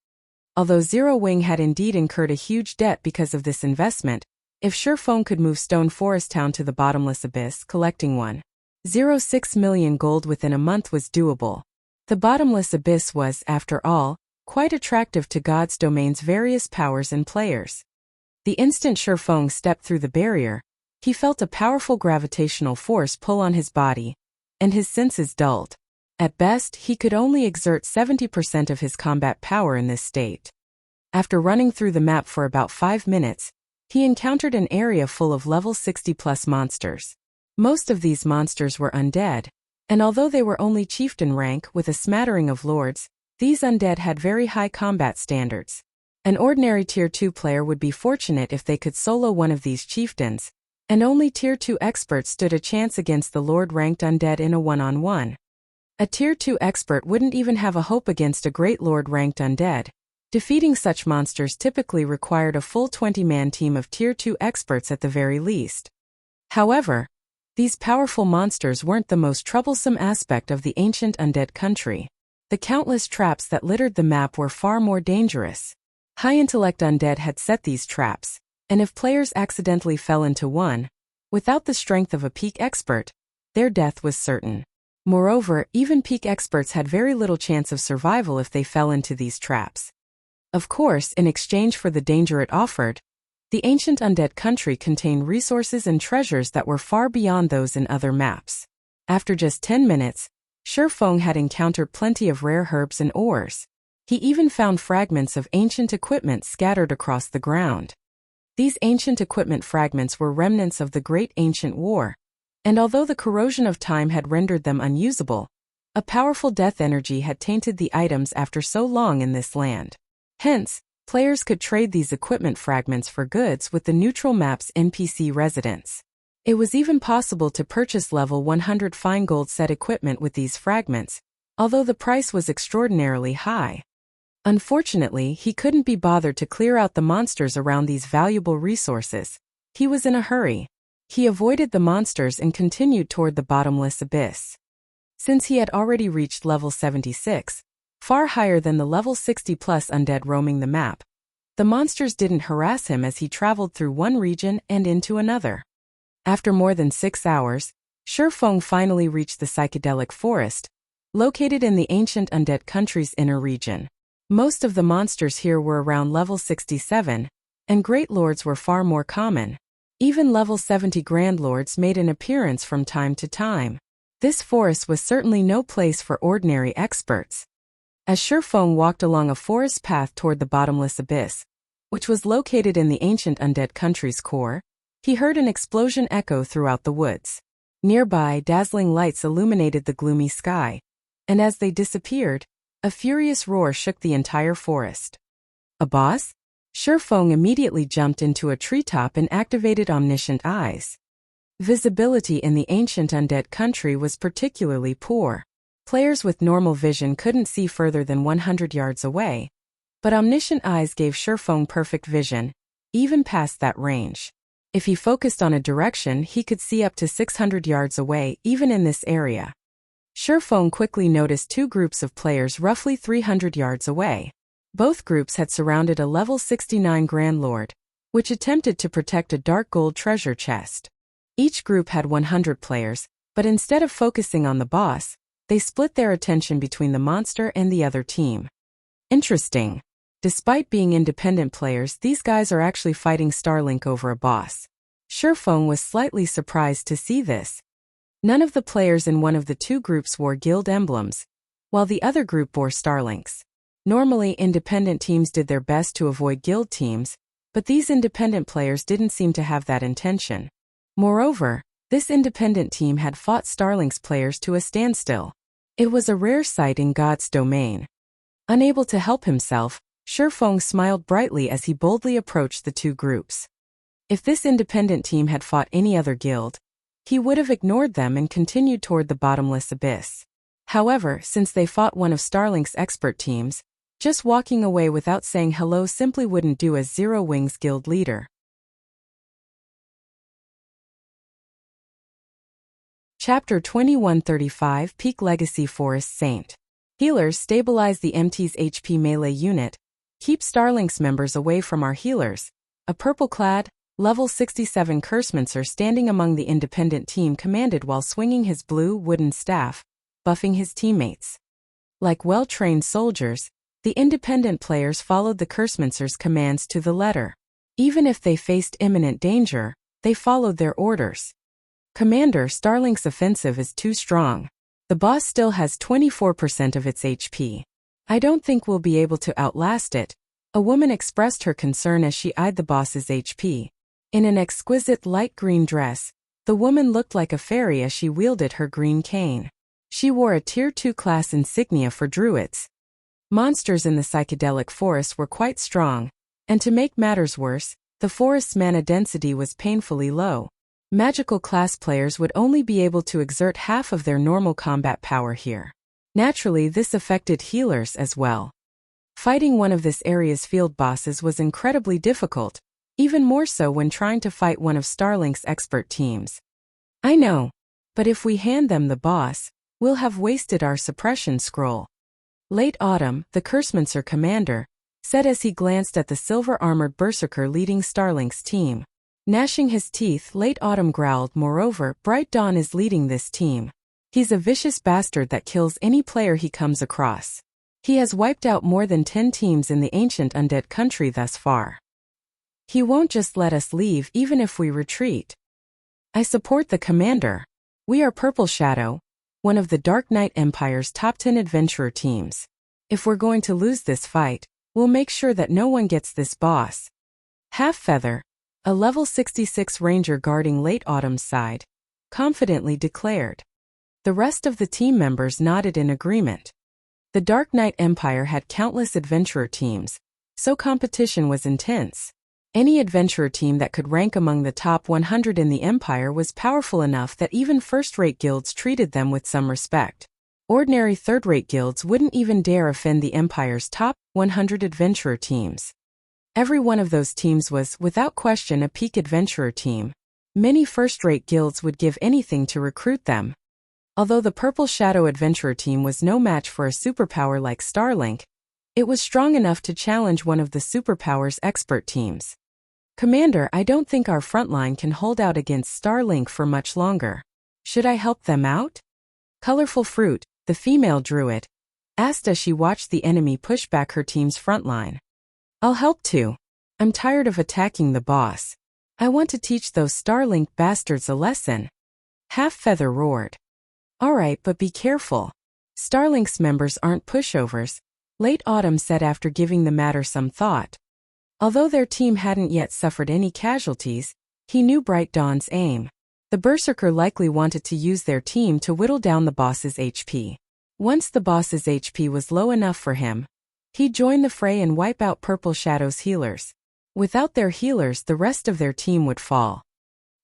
Speaker 1: Although Zero Wing had indeed incurred a huge debt because of this investment, if Shifeng could move Stone Forest Town to the Bottomless Abyss collecting 1.06 million gold within a month was doable. The Bottomless Abyss was, after all, quite attractive to God's domain's various powers and players. The instant Shifeng stepped through the barrier, he felt a powerful gravitational force pull on his body, and his senses dulled. At best, he could only exert 70% of his combat power in this state. After running through the map for about 5 minutes, he encountered an area full of level 60+ monsters. Most of these monsters were undead, and although they were only chieftain rank with a smattering of lords, these undead had very high combat standards. An ordinary Tier 2 player would be fortunate if they could solo one of these chieftains, and only Tier 2 experts stood a chance against the Lord-ranked undead in a one-on-one. A Tier 2 expert wouldn't even have a hope against a Great Lord-ranked undead. Defeating such monsters typically required a full 20-man team of Tier 2 experts at the very least. However, these powerful monsters weren't the most troublesome aspect of the ancient undead country. The countless traps that littered the map were far more dangerous. High-intellect undead had set these traps, and if players accidentally fell into one, without the strength of a peak expert, their death was certain. Moreover, even peak experts had very little chance of survival if they fell into these traps. Of course, in exchange for the danger it offered, the ancient undead country contained resources and treasures that were far beyond those in other maps. After just 10 minutes, Shifeng had encountered plenty of rare herbs and ores. He even found fragments of ancient equipment scattered across the ground. These ancient equipment fragments were remnants of the Great Ancient War, and although the corrosion of time had rendered them unusable, a powerful death energy had tainted the items after so long in this land. Hence, players could trade these equipment fragments for goods with the neutral map's NPC residents. It was even possible to purchase level 100 fine gold set equipment with these fragments, although the price was extraordinarily high. Unfortunately, he couldn't be bothered to clear out the monsters around these valuable resources. He was in a hurry. He avoided the monsters and continued toward the Bottomless Abyss. Since he had already reached level 76, far higher than the level 60+ undead roaming the map, the monsters didn't harass him as he traveled through one region and into another. After more than 6 hours, Shifeng finally reached the psychedelic forest, located in the ancient undead country's inner region. Most of the monsters here were around level 67, and Great Lords were far more common. Even level 70 Grand Lords made an appearance from time to time. This forest was certainly no place for ordinary experts. As Shifeng walked along a forest path toward the Bottomless Abyss, which was located in the ancient undead country's core, he heard an explosion echo throughout the woods. Nearby, dazzling lights illuminated the gloomy sky, and as they disappeared, a furious roar shook the entire forest. A boss? Shifeng immediately jumped into a treetop and activated omniscient eyes. Visibility in the ancient undead country was particularly poor. Players with normal vision couldn't see further than 100 yards away, but omniscient eyes gave Shifeng perfect vision, even past that range. If he focused on a direction, he could see up to 600 yards away, even in this area. Shifeng quickly noticed two groups of players roughly 300 yards away. Both groups had surrounded a level 69 Grand Lord, which attempted to protect a dark gold treasure chest. Each group had 100 players, but instead of focusing on the boss, they split their attention between the monster and the other team. Interesting. Despite being independent players, these guys are actually fighting Starlink over a boss. Shifeng was slightly surprised to see this. None of the players in one of the two groups wore guild emblems, while the other group bore starlinks. Normally, independent teams did their best to avoid guild teams, but these independent players didn't seem to have that intention. Moreover, this independent team had fought starlinks players to a standstill. It was a rare sight in God's domain. Unable to help himself, Shifeng smiled brightly as he boldly approached the two groups. If this independent team had fought any other guild, he would have ignored them and continued toward the bottomless abyss. However, since they fought one of Starlink's expert teams, just walking away without saying hello simply wouldn't do as Zero Wings guild leader. Chapter 2135 Peak Legacy Forest Saint. Healers stabilize the MT's HP melee unit. Keep Starlink's members away from our healers. A purple-clad, level 67 Cursemancer standing among the independent team commanded while swinging his blue wooden staff, buffing his teammates. Like well-trained soldiers, the independent players followed the Cursemancer's commands to the letter. Even if they faced imminent danger, they followed their orders. Commander, Starlink's offensive is too strong. The boss still has 24% of its HP. I don't think we'll be able to outlast it. A woman expressed her concern as she eyed the boss's HP. In an exquisite light green dress, the woman looked like a fairy as she wielded her green cane. She wore a Tier 2 class insignia for druids. Monsters in the psychedelic forest were quite strong, and to make matters worse, the forest's mana density was painfully low. Magical class players would only be able to exert half of their normal combat power here. Naturally, this affected healers as well. Fighting one of this area's field bosses was incredibly difficult, even more so when trying to fight one of Starlink's expert teams. I know, but if we hand them the boss, we'll have wasted our suppression scroll. Late Autumn, the Cursemancer commander, said as he glanced at the silver-armored berserker leading Starlink's team. Gnashing his teeth, Late Autumn growled, moreover, Bright Dawn is leading this team. He's a vicious bastard that kills any player he comes across. He has wiped out more than 10 teams in the ancient undead country thus far. He won't just let us leave even if we retreat. I support the commander. We are Purple Shadow, one of the Dark Knight Empire's top 10 adventurer teams. If we're going to lose this fight, we'll make sure that no one gets this boss. Half Feather, a level 66 ranger guarding Late Autumn's side, confidently declared. The rest of the team members nodded in agreement. The Dark Knight Empire had countless adventurer teams, so competition was intense. Any adventurer team that could rank among the top 100 in the Empire was powerful enough that even first-rate guilds treated them with some respect. Ordinary third-rate guilds wouldn't even dare offend the Empire's top 100 adventurer teams. Every one of those teams was, without question, a peak adventurer team. Many first-rate guilds would give anything to recruit them. Although the Purple Shadow adventurer team was no match for a superpower like Starlink, it was strong enough to challenge one of the superpower's expert teams. Commander, I don't think our frontline can hold out against Starlink for much longer. Should I help them out? Colorful Fruit, the female druid, asked as she watched the enemy push back her team's frontline. I'll help too. I'm tired of attacking the boss. I want to teach those Starlink bastards a lesson. Half Feather roared. Alright, but be careful. Starlink's members aren't pushovers, Late Autumn said after giving the matter some thought. Although their team hadn't yet suffered any casualties, he knew Bright Dawn's aim. The Berserker likely wanted to use their team to whittle down the boss's HP. Once the boss's HP was low enough for him, he'd join the fray and wipe out Purple Shadow's healers. Without their healers, the rest of their team would fall.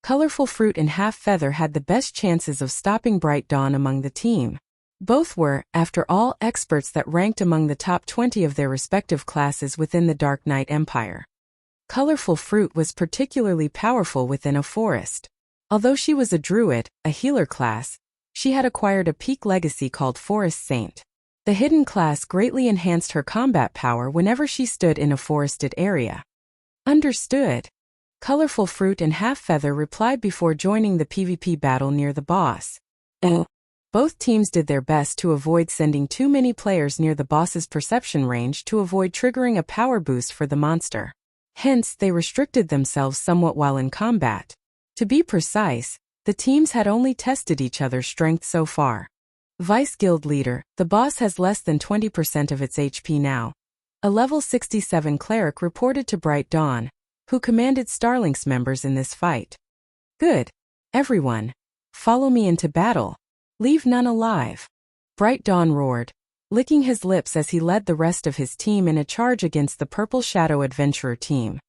Speaker 1: Colorful Fruit and Half Feather had the best chances of stopping Bright Dawn among the team. Both were, after all, experts that ranked among the top 20 of their respective classes within the Dark Knight Empire. Colorful Fruit was particularly powerful within a forest. Although she was a druid, a healer class, she had acquired a peak legacy called Forest Saint. The hidden class greatly enhanced her combat power whenever she stood in a forested area. Understood. Colorful Fruit and Half Feather replied before joining the PvP battle near the boss. Both teams did their best to avoid sending too many players near the boss's perception range to avoid triggering a power boost for the monster. Hence, they restricted themselves somewhat while in combat. To be precise, The teams had only tested each other's strength so far. Vice Guild Leader, the boss has less than 20% of its HP now. A level 67 cleric reported to Bright Dawn, who commanded Starlink's members in this fight. Good. Everyone. Follow me into battle. Leave none alive. Bright Dawn roared, licking his lips as he led the rest of his team in a charge against the Purple Shadow Adventurer team.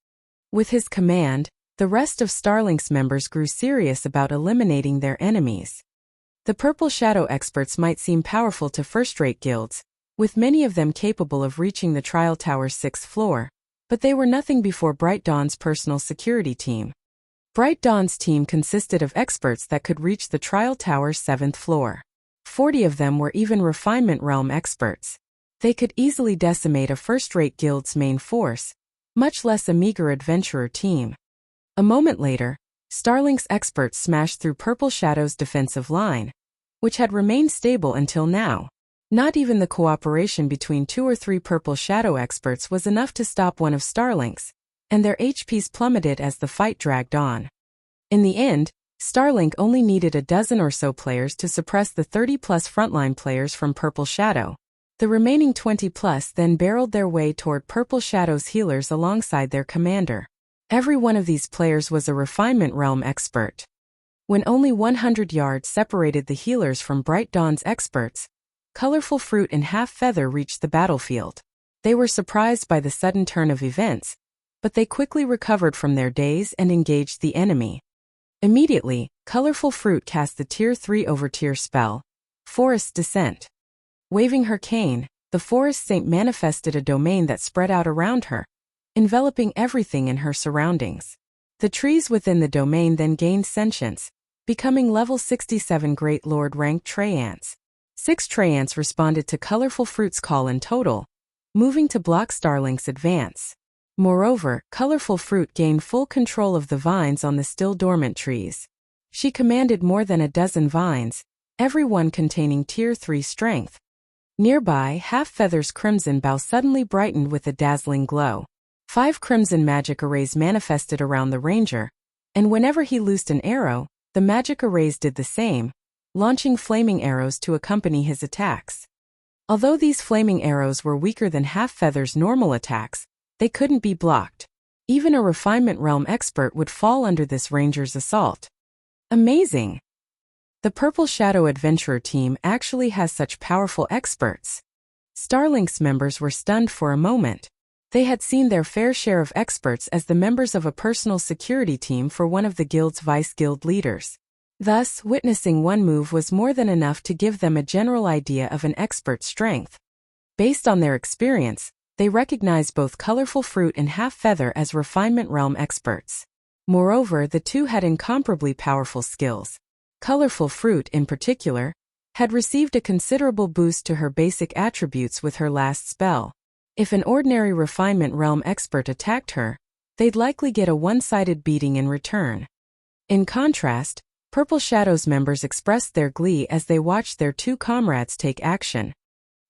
Speaker 1: With his command, the rest of Starlink's members grew serious about eliminating their enemies. The Purple Shadow experts might seem powerful to first-rate guilds, with many of them capable of reaching the Trial Tower's 6th floor, but they were nothing before Bright Dawn's personal security team. Bright Dawn's team consisted of experts that could reach the Trial Tower's 7th floor. 40 of them were even Refinement Realm experts. They could easily decimate a first-rate guild's main force, much less a meager adventurer team. A moment later, Starlink's experts smashed through Purple Shadow's defensive line, which had remained stable until now. Not even the cooperation between 2 or 3 Purple Shadow experts was enough to stop one of Starlink's, and their HPs plummeted as the fight dragged on. In the end, Starlink only needed a dozen or so players to suppress the 30-plus frontline players from Purple Shadow. The remaining 20-plus then barreled their way toward Purple Shadow's healers alongside their commander. Every one of these players was a Refinement Realm expert. When only 100 yards separated the healers from Bright Dawn's experts, Colorful Fruit and Half Feather reached the battlefield. They were surprised by the sudden turn of events, but they quickly recovered from their daze and engaged the enemy. Immediately, Colorful Fruit cast the Tier 3 Overtier spell, Forest Descent. Waving her cane, the Forest Saint manifested a domain that spread out around her, enveloping everything in her surroundings. The trees within the domain then gained sentience, becoming level 67 Great Lord ranked Treyants. 6 Treyants responded to Colorful Fruit's call in total, moving to block Starlink's advance. Moreover, Colorful Fruit gained full control of the vines on the still dormant trees. She commanded more than a dozen vines, every one containing Tier 3 strength. Nearby, Half Feather's crimson bow suddenly brightened with a dazzling glow. 5 crimson magic arrays manifested around the ranger, and whenever he loosed an arrow, the magic arrays did the same, launching flaming arrows to accompany his attacks. Although these flaming arrows were weaker than Half Feather's normal attacks, they couldn't be blocked. Even a Refinement Realm expert would fall under this ranger's assault. Amazing! The Purple Shadow Adventurer team actually has such powerful experts. Starlink's members were stunned for a moment. They had seen their fair share of experts as the members of a personal security team for one of the guild's vice guild leaders. Thus, witnessing one move was more than enough to give them a general idea of an expert's strength. Based on their experience, they recognized both Colorful Fruit and Half Feather as Refinement Realm experts. Moreover, the two had incomparably powerful skills. Colorful Fruit, in particular, had received a considerable boost to her basic attributes with her last spell. If an ordinary Refinement Realm expert attacked her, they'd likely get a one-sided beating in return. In contrast, Purple Shadow's members expressed their glee as they watched their 2 comrades take action.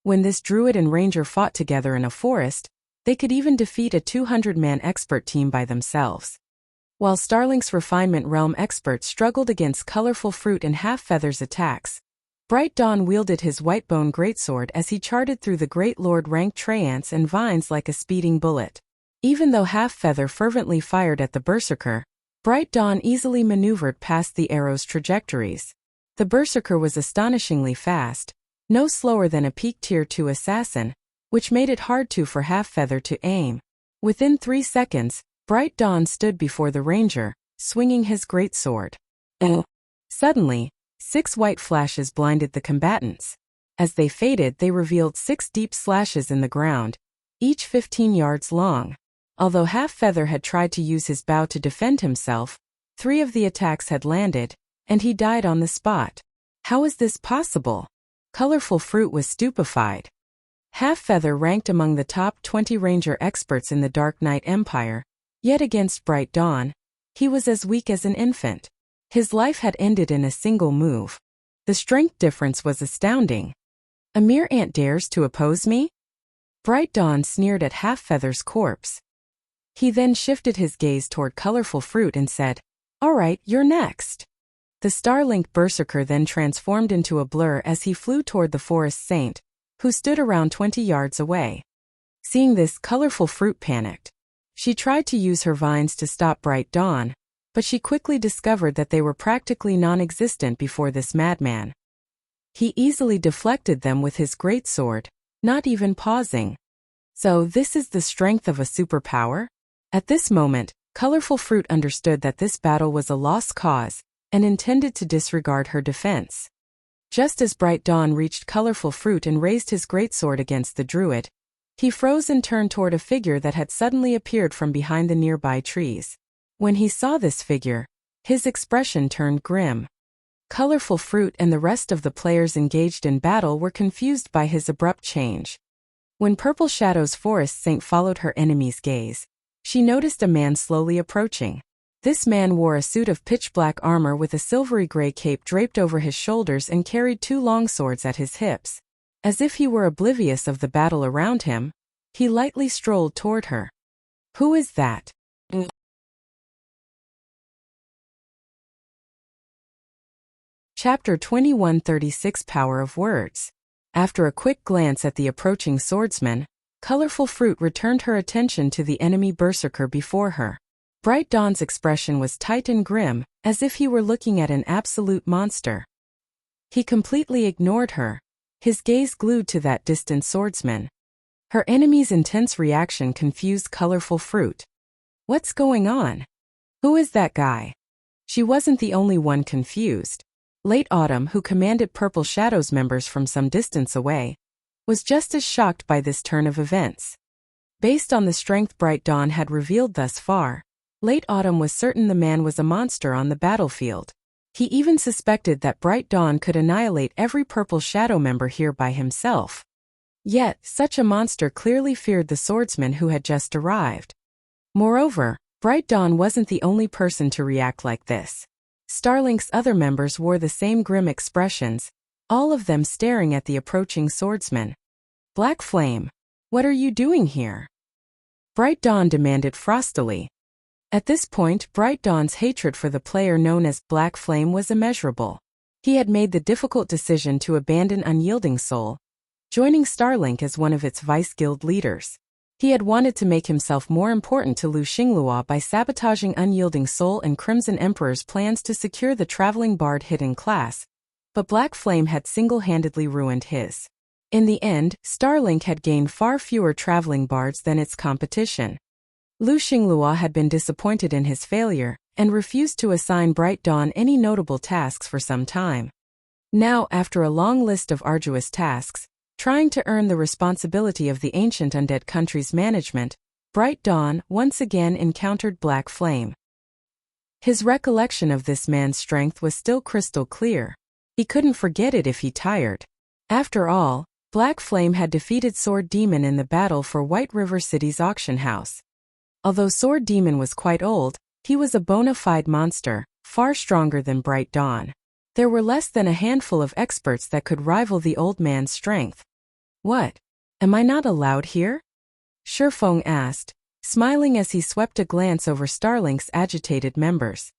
Speaker 1: When this druid and ranger fought together in a forest, they could even defeat a 200-man expert team by themselves. While Starlink's Refinement Realm experts struggled against Colorful Fruit and Half Feather's attacks, Bright Dawn wielded his Whitebone greatsword as he charted through the Great Lord ranked Treyants and vines like a speeding bullet. Even though Half Feather fervently fired at the Berserker, Bright Dawn easily maneuvered past the arrow's trajectories. The Berserker was astonishingly fast, no slower than a peak Tier 2 assassin, which made it hard for Half Feather to aim. Within 3 seconds, Bright Dawn stood before the ranger, swinging his greatsword. Suddenly, 6 white flashes blinded the combatants. As they faded, they revealed 6 deep slashes in the ground, each 15 yards long. Although Half Feather had tried to use his bow to defend himself, 3 of the attacks had landed, and he died on the spot. How is this possible? Colorful Fruit was stupefied. Half Feather ranked among the top 20 ranger experts in the Dark Knight Empire, yet against Bright Dawn, he was as weak as an infant. His life had ended in a single move. The strength difference was astounding. A mere ant dares to oppose me? Bright Dawn sneered at Half Feather's corpse. He then shifted his gaze toward Colorful Fruit and said, "All right, you're next." The Starlink Berserker then transformed into a blur as he flew toward the Forest Saint, who stood around 20 yards away. Seeing this, Colorful Fruit panicked. She tried to use her vines to stop Bright Dawn, but she quickly discovered that they were practically non-existent before this madman. He easily deflected them with his greatsword, not even pausing. So this is the strength of a superpower? At this moment, Colorful Fruit understood that this battle was a lost cause, and intended to disregard her defense. Just as Bright Dawn reached Colorful Fruit and raised his greatsword against the druid, he froze and turned toward a figure that had suddenly appeared from behind the nearby trees. When he saw this figure, his expression turned grim. Colorful Fruit and the rest of the players engaged in battle were confused by his abrupt change. When Purple Shadow's Forest Saint followed her enemy's gaze, she noticed a man slowly approaching. This man wore a suit of pitch-black armor with a silvery gray cape draped over his shoulders and carried 2 longswords at his hips. As if he were oblivious of the battle around him, he lightly strolled toward her. Who is that? Chapter 2136 Power of Words. After a quick glance at the approaching swordsman, Colorful Fruit returned her attention to the enemy berserker before her. Bright Dawn's expression was tight and grim, as if he were looking at an absolute monster. He completely ignored her, his gaze glued to that distant swordsman. Her enemy's intense reaction confused Colorful Fruit. What's going on? Who is that guy? She wasn't the only one confused. Late Autumn, who commanded Purple Shadow's members from some distance away, was just as shocked by this turn of events. Based on the strength Bright Dawn had revealed thus far, Late Autumn was certain the man was a monster on the battlefield. He even suspected that Bright Dawn could annihilate every Purple Shadow member here by himself. Yet, such a monster clearly feared the swordsman who had just arrived. Moreover, Bright Dawn wasn't the only person to react like this. Starlink's other members wore the same grim expressions, all of them staring at the approaching swordsman. Black Flame, what are you doing here? Bright Dawn demanded frostily. At this point, Bright Dawn's hatred for the player known as Black Flame was immeasurable. He had made the difficult decision to abandon Unyielding Soul, joining Starlink as one of its Vice Guild leaders. He had wanted to make himself more important to Lu Xinglua by sabotaging Unyielding Soul and Crimson Emperor's plans to secure the Traveling Bard hidden class, but Black Flame had single-handedly ruined his. In the end, Starlink had gained far fewer Traveling Bards than its competition. Lu Xinglua had been disappointed in his failure, and refused to assign Bright Dawn any notable tasks for some time. Now, after a long list of arduous tasks, trying to earn the responsibility of the ancient undead country's management, Bright Dawn once again encountered Black Flame. His recollection of this man's strength was still crystal clear. He couldn't forget it if he tired. After all, Black Flame had defeated Sword Demon in the battle for White River City's auction house. Although Sword Demon was quite old, he was a bona fide monster, far stronger than Bright Dawn. There were less than a handful of experts that could rival the old man's strength. What? Am I not allowed here? Shifeng asked, smiling as he swept a glance over Starlink's agitated members.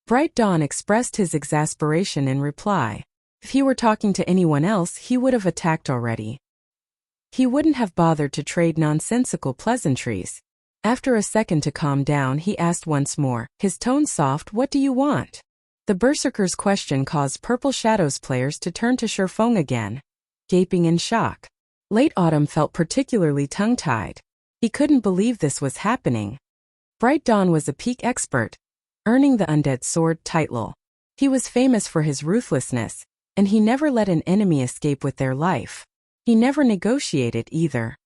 Speaker 1: Bright Dawn expressed his exasperation in reply. If he were talking to anyone else, he would have attacked already. He wouldn't have bothered to trade nonsensical pleasantries. After a second to calm down, he asked once more, his tone soft, "What do you want?" The Berserker's question caused Purple Shadow's players to turn to Shifeng again, gaping in shock. Late Autumn felt particularly tongue-tied. He couldn't believe this was happening. Bright Dawn was a peak expert, earning the Undead Sword title. He was famous for his ruthlessness, and he never let an enemy escape with their life. He never negotiated either.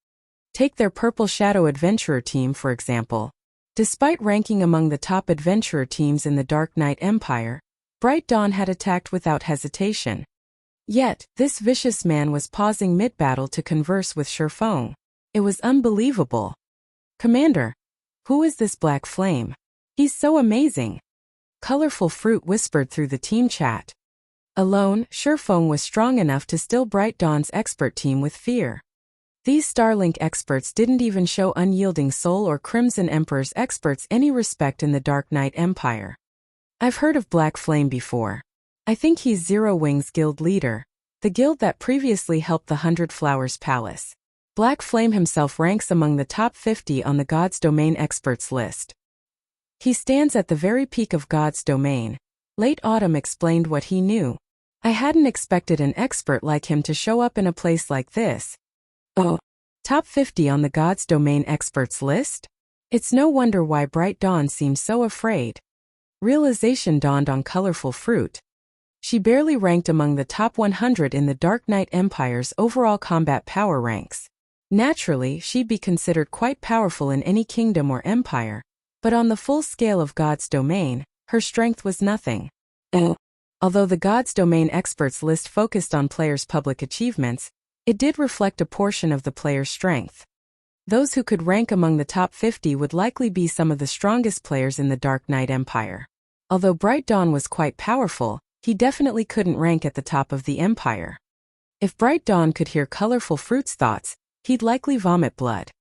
Speaker 1: Take their Purple Shadow Adventurer team, for example. Despite ranking among the top adventurer teams in the Dark Knight Empire, Bright Dawn had attacked without hesitation. Yet, this vicious man was pausing mid-battle to converse with Shifeng. It was unbelievable. "Commander, who is this Black Flame? He's so amazing." Colorful Fruit whispered through the team chat. Alone, Shifeng was strong enough to still Bright Dawn's expert team with fear. These Starlink experts didn't even show Unyielding Soul or Crimson Emperor's experts any respect in the Dark Knight Empire. "I've heard of Black Flame before. I think he's Zero Wings Guild leader, the guild that previously helped the 100 Flowers Palace. Black Flame himself ranks among the top 50 on the God's Domain experts list. He stands at the very peak of God's Domain. Late Autumn explained what he knew. I hadn't expected an expert like him to show up in a place like this. Oh, top 50 on the God's Domain experts list? It's no wonder why Bright Dawn seems so afraid. Realization dawned on Colorful Fruit. She barely ranked among the top 100 in the Dark Knight Empire's overall combat power ranks. Naturally, she'd be considered quite powerful in any kingdom or empire, but on the full scale of God's Domain, her strength was nothing. Although the God's Domain experts list focused on players' public achievements, it did reflect a portion of the player's strength. Those who could rank among the top 50 would likely be some of the strongest players in the Dark Knight Empire. Although Bright Dawn was quite powerful, he definitely couldn't rank at the top of the Empire. If Bright Dawn could hear Colorful Fruit's thoughts, he'd likely vomit blood.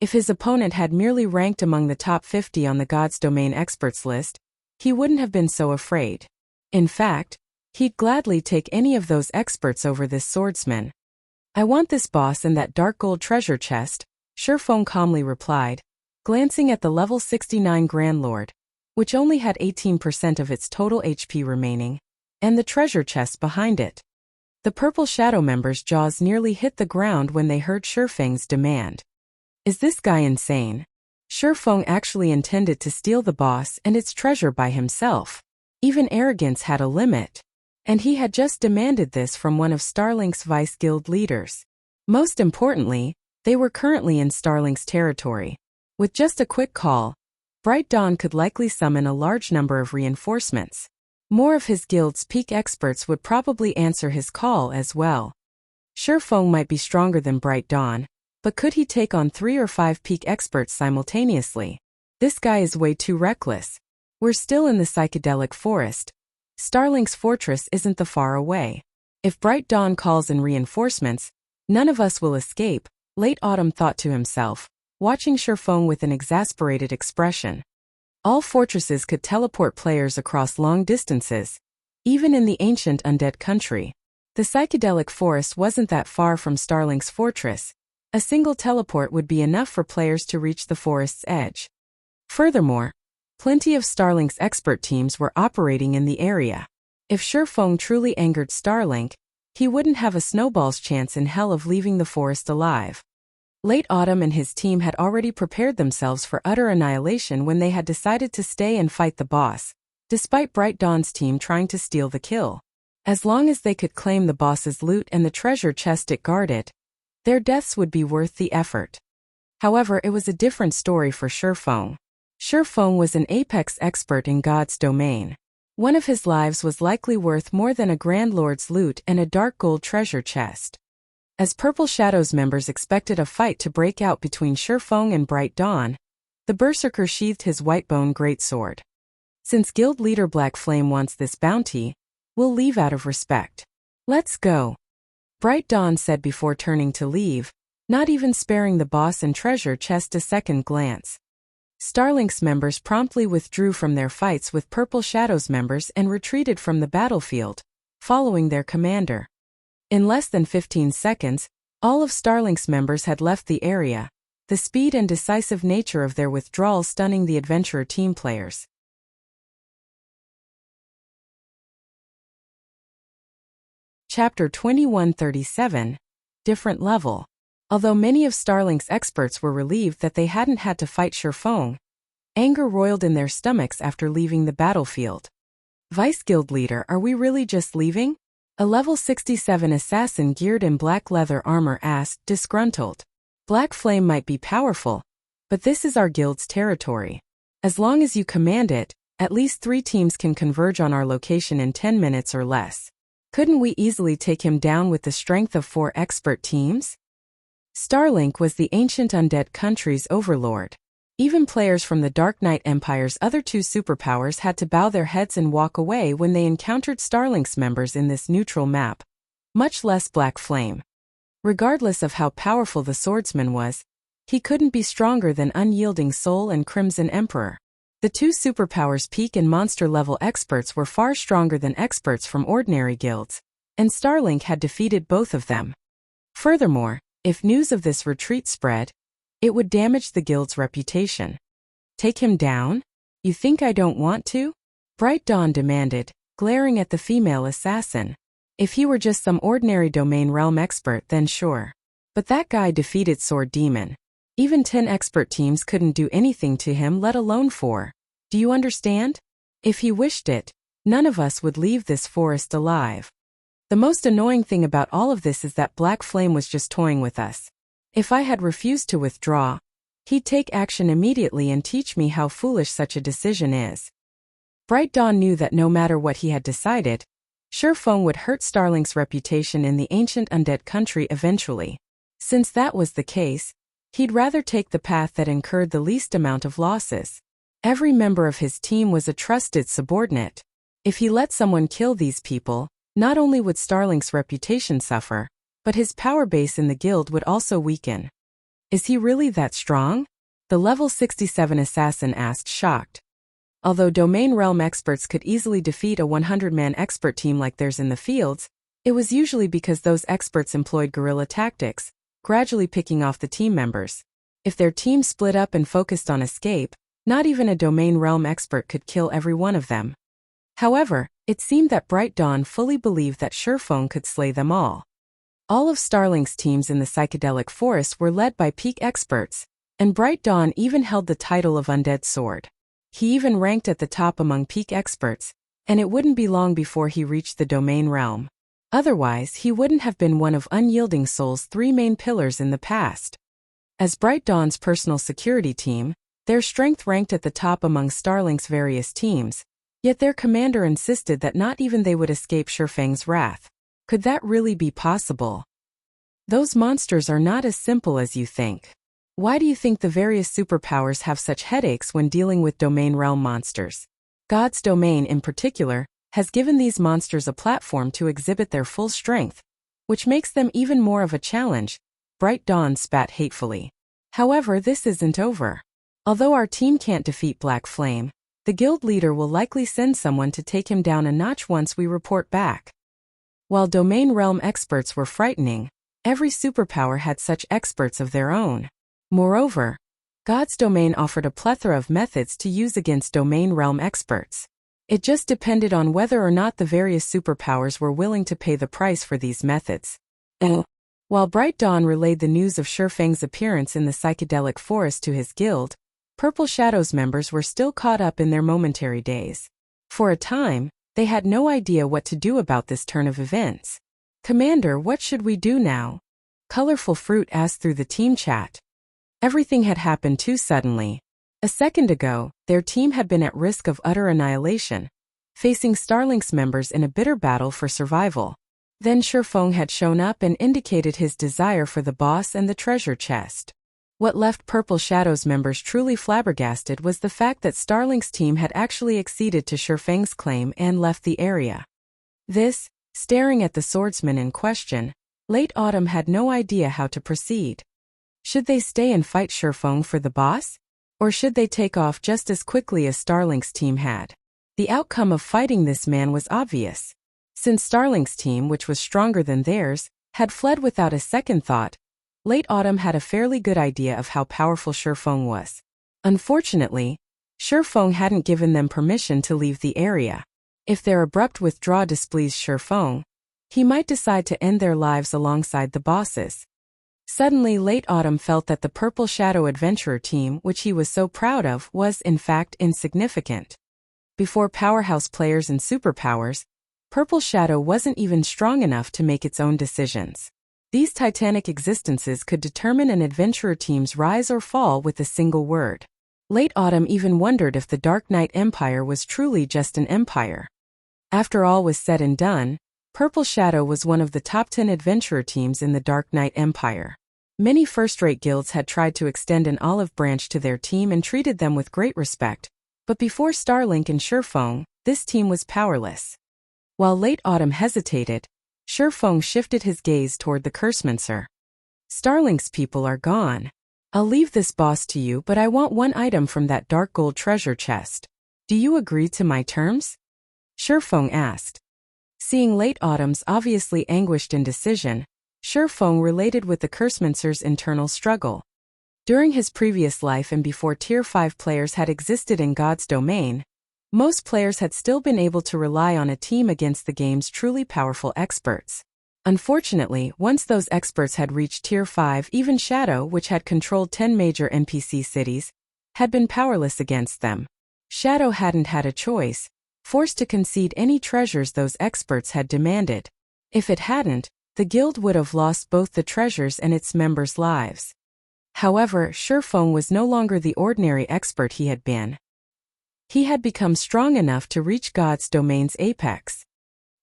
Speaker 1: If his opponent had merely ranked among the top 50 on the God's Domain experts list, he wouldn't have been so afraid. In fact, he'd gladly take any of those experts over this swordsman. I want this boss and that dark gold treasure chest, Shurfeng calmly replied, glancing at the level 69 Grand Lord, which only had 18% of its total HP remaining, and the treasure chest behind it. The Purple Shadow members' jaws nearly hit the ground when they heard Shurfeng's demand. Is this guy insane? Shurfeng actually intended to steal the boss and its treasure by himself. Even arrogance had a limit. And he had just demanded this from one of Starlink's Vice Guild leaders. Most importantly, they were currently in Starlink's territory. With just a quick call, Bright Dawn could likely summon a large number of reinforcements. More of his guild's peak experts would probably answer his call as well. Shurfeng might be stronger than Bright Dawn, but could he take on 3 or 5 peak experts simultaneously? This guy is way too reckless. We're still in the psychedelic forest. Starlink's fortress isn't that far away. If Bright Dawn calls in reinforcements, none of us will escape, Late Autumn thought to himself, watching Shurfeng with an exasperated expression. All fortresses could teleport players across long distances, even in the ancient undead country. The psychedelic forest wasn't that far from Starlink's fortress. A single teleport would be enough for players to reach the forest's edge. Furthermore, plenty of Starlink's expert teams were operating in the area. If Shurfeng truly angered Starlink, he wouldn't have a snowball's chance in hell of leaving the forest alive. Late Autumn and his team had already prepared themselves for utter annihilation when they had decided to stay and fight the boss, despite Bright Dawn's team trying to steal the kill. As long as they could claim the boss's loot and the treasure chest it guarded, their deaths would be worth the effort. However, it was a different story for Shurfeng. Shurfeng was an apex expert in God's Domain. One of his lives was likely worth more than a Grand Lord's loot and a dark gold treasure chest. As Purple Shadows members expected a fight to break out between Shurfeng and Bright Dawn, the Berserker sheathed his Whitebone greatsword. Since guild leader Black Flame wants this bounty, we'll leave out of respect. Let's go. Bright Dawn said before turning to leave, not even sparing the boss and treasure chest a second glance. Starlink's members promptly withdrew from their fights with Purple Shadows members and retreated from the battlefield, following their commander. In less than 15 seconds, all of Starlink's members had left the area, the speed and decisive nature of their withdrawal stunning the adventurer team players. Chapter 2137, Different Level. Although many of Starlink's experts were relieved that they hadn't had to fight Shurfeng, anger roiled in their stomachs after leaving the battlefield. Vice Guild leader, are we really just leaving? A level 67 assassin geared in black leather armor asked, disgruntled. Black Flame might be powerful, but this is our guild's territory. As long as you command it, at least 3 teams can converge on our location in 10 minutes or less. Couldn't we easily take him down with the strength of 4 expert teams? Starlink was the ancient undead country's overlord. Even players from the Dark Knight Empire's other 2 superpowers had to bow their heads and walk away when they encountered Starlink's members in this neutral map, much less Black Flame. Regardless of how powerful the swordsman was, he couldn't be stronger than Unyielding Soul and Crimson Emperor. The two superpowers peak and monster-level experts were far stronger than experts from ordinary guilds, and Starlink had defeated both of them. Furthermore, if news of this retreat spread, it would damage the guild's reputation. Take him down? You think I don't want to? Bright Dawn demanded, glaring at the female assassin. If he were just some ordinary domain realm expert, then sure. But that guy defeated Sword Demon. Even 10 expert teams couldn't do anything to him, let alone 4. Do you understand? If he wished it, none of us would leave this forest alive. The most annoying thing about all of this is that Black Flame was just toying with us. If I had refused to withdraw, he'd take action immediately and teach me how foolish such a decision is. Bright Dawn knew that no matter what he had decided, Shurfeng would hurt Starlink's reputation in the ancient undead country eventually. Since that was the case, he'd rather take the path that incurred the least amount of losses. Every member of his team was a trusted subordinate. If he let someone kill these people, not only would Starlink's reputation suffer, but his power base in the guild would also weaken. Is he really that strong? The level 67 assassin asked, shocked. Although domain realm experts could easily defeat a 100-man expert team like theirs in the fields, it was usually because those experts employed guerrilla tactics, gradually picking off the team members. If their team split up and focused on escape, not even a domain realm expert could kill every one of them. However, it seemed that Bright Dawn fully believed that Shurfeng could slay them all. All of Starlink's teams in the psychedelic forest were led by peak experts, and Bright Dawn even held the title of Undead Sword. He even ranked at the top among peak experts, and it wouldn't be long before he reached the domain realm. Otherwise, he wouldn't have been one of Unyielding Soul's 3 main pillars in the past. As Bright Dawn's personal security team, their strength ranked at the top among Starlink's various teams, yet their commander insisted that not even they would escape Shurfeng's wrath. Could that really be possible? Those monsters are not as simple as you think. Why do you think the various superpowers have such headaches when dealing with domain realm monsters? God's domain in particular has given these monsters a platform to exhibit their full strength, which makes them even more of a challenge. Bright Dawn spat hatefully. However, this isn't over. Although our team can't defeat Black Flame, the guild leader will likely send someone to take him down a notch once we report back. While domain realm experts were frightening, every superpower had such experts of their own. Moreover, God's domain offered a plethora of methods to use against domain realm experts. It just depended on whether or not the various superpowers were willing to pay the price for these methods. While Bright Dawn relayed the news of Shurfeng's appearance in the psychedelic forest to his guild, Purple Shadows members were still caught up in their momentary daze. For a time, they had no idea what to do about this turn of events. Commander, what should we do now? Colorful Fruit asked through the team chat. Everything had happened too suddenly. A second ago, their team had been at risk of utter annihilation, facing Starlink's members in a bitter battle for survival. Then Shurfeng had shown up and indicated his desire for the boss and the treasure chest. What left Purple Shadows members truly flabbergasted was the fact that Starlink's team had actually acceded to Shurfeng's claim and left the area. This, staring at the swordsman in question, Late Autumn had no idea how to proceed. Should they stay and fight Shurfeng for the boss? Or should they take off just as quickly as Starlink's team had? The outcome of fighting this man was obvious. Since Starlink's team, which was stronger than theirs, had fled without a second thought, Late Autumn had a fairly good idea of how powerful Shurfeng was. Unfortunately, Shurfeng hadn't given them permission to leave the area. If their abrupt withdrawal displeased Shurfeng, he might decide to end their lives alongside the bosses. Suddenly, Late Autumn felt that the Purple Shadow Adventurer team, which he was so proud of, was in fact insignificant. Before powerhouse players and superpowers, Purple Shadow wasn't even strong enough to make its own decisions. These titanic existences could determine an adventurer team's rise or fall with a single word. Late Autumn even wondered if the Dark Knight Empire was truly just an empire. After all was said and done, Purple Shadow was one of the top 10 adventurer teams in the Dark Knight Empire. Many first-rate guilds had tried to extend an olive branch to their team and treated them with great respect, but before Starlink and Shurfeng, this team was powerless. While Late Autumn hesitated, Shurfeng shifted his gaze toward the Cursemancer. Starlink's people are gone. I'll leave this boss to you, but I want one item from that dark gold treasure chest. Do you agree to my terms? Shifeng asked. Seeing Late Autumn's obviously anguished indecision, Shifeng related with the Cursemancer's internal struggle. During his previous life and before Tier 5 players had existed in God's domain, most players had still been able to rely on a team against the game's truly powerful experts. Unfortunately, once those experts had reached Tier 5, even Shadow, which had controlled 10 major NPC cities, had been powerless against them. Shadow hadn't had a choice, forced to concede any treasures those experts had demanded. If it hadn't, the guild would have lost both the treasures and its members' lives. However, Shifeng was no longer the ordinary expert he had been. He had become strong enough to reach God's domain's apex.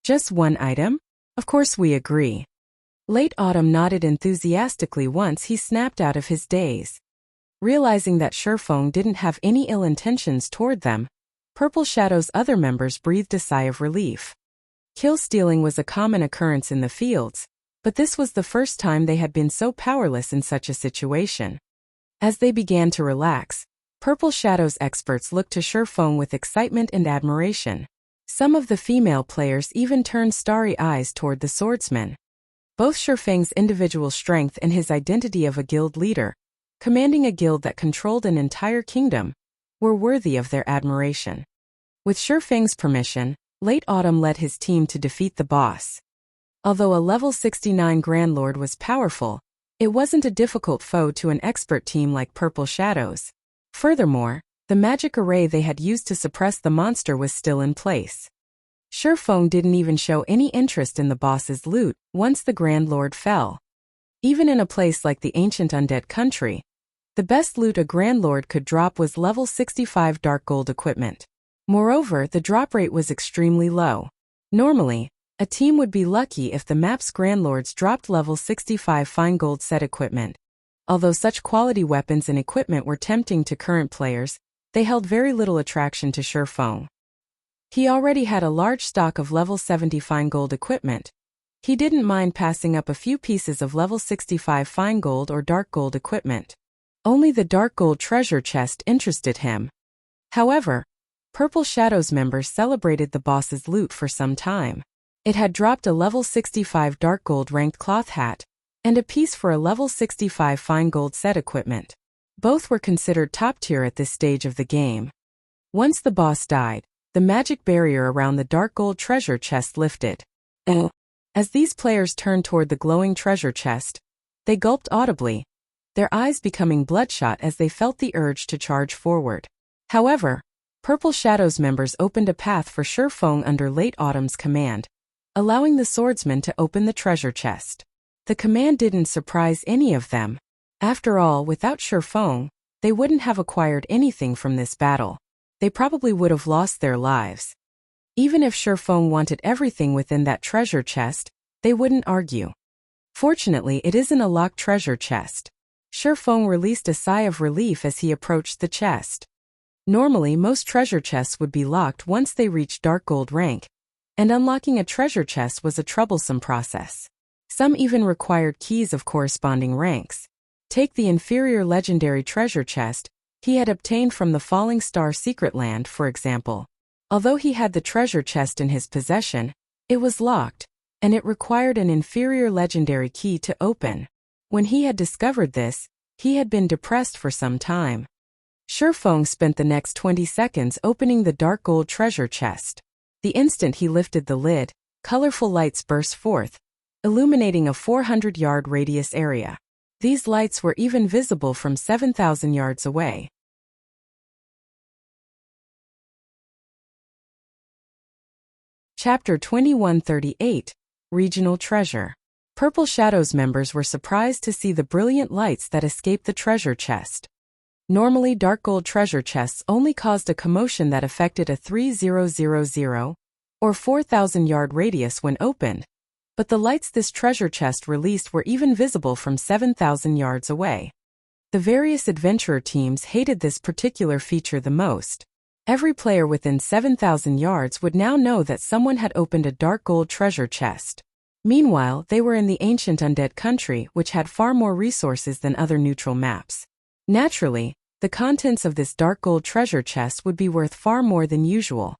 Speaker 1: Just one item? Of course we agree. Late Autumn nodded enthusiastically once he snapped out of his daze. Realizing that Shifeng didn't have any ill intentions toward them, Purple Shadow's other members breathed a sigh of relief. Kill stealing was a common occurrence in the fields, but this was the first time they had been so powerless in such a situation. As they began to relax, Purple Shadow's experts looked to Shifeng with excitement and admiration. Some of the female players even turned starry eyes toward the swordsman. Both Shifeng's individual strength and his identity of a guild leader, commanding a guild that controlled an entire kingdom, were worthy of their admiration. With Shifeng's permission, Late Autumn led his team to defeat the boss. Although a level 69 Grand Lord was powerful, it wasn't a difficult foe to an expert team like Purple Shadows. Furthermore, the magic array they had used to suppress the monster was still in place. Shifeng didn't even show any interest in the boss's loot once the Grand Lord fell. Even in a place like the ancient Undead country, the best loot a Grand Lord could drop was level 65 dark gold equipment. Moreover, the drop rate was extremely low. Normally, a team would be lucky if the map's Grand Lords dropped level 65 fine gold set equipment. Although such quality weapons and equipment were tempting to current players, they held very little attraction to Shifeng. He already had a large stock of level 70 fine gold equipment. He didn't mind passing up a few pieces of level 65 fine gold or dark gold equipment. Only the dark gold treasure chest interested him. However, Purple Shadow's members celebrated the boss's loot for some time. It had dropped a level 65 dark gold ranked cloth hat, and a piece for a level 65 fine gold set equipment. Both were considered top tier at this stage of the game. Once the boss died, the magic barrier around the dark gold treasure chest lifted. As these players turned toward the glowing treasure chest, they gulped audibly, their eyes becoming bloodshot as they felt the urge to charge forward. However, Purple Shadow's members opened a path for Shifeng under Late Autumn's command, allowing the swordsman to open the treasure chest. The command didn't surprise any of them. After all, without Shifeng, they wouldn't have acquired anything from this battle. They probably would have lost their lives. Even if Shifeng wanted everything within that treasure chest, they wouldn't argue. Fortunately, it isn't a locked treasure chest. Shifeng released a sigh of relief as he approached the chest. Normally, most treasure chests would be locked once they reached dark gold rank, and unlocking a treasure chest was a troublesome process. Some even required keys of corresponding ranks. Take the Inferior legendary treasure chest he had obtained from the Falling Star Secret Land, for example. Although he had the treasure chest in his possession, it was locked, and it required an Inferior legendary key to open. When he had discovered this, he had been depressed for some time. Shifeng spent the next 20 seconds opening the dark gold treasure chest. The instant he lifted the lid, colorful lights burst forth, illuminating a 400-yard radius area. These lights were even visible from 7,000 yards away. Chapter 2138, Regional Treasure. Purple Shadow's members were surprised to see the brilliant lights that escaped the treasure chest. Normally, dark gold treasure chests only caused a commotion that affected a 3000 or 4,000-yard radius when opened, but the lights this treasure chest released were even visible from 7,000 yards away. The various adventurer teams hated this particular feature the most. Every player within 7,000 yards would now know that someone had opened a dark gold treasure chest. Meanwhile, they were in the ancient Undead country, which had far more resources than other neutral maps. Naturally, the contents of this dark gold treasure chest would be worth far more than usual.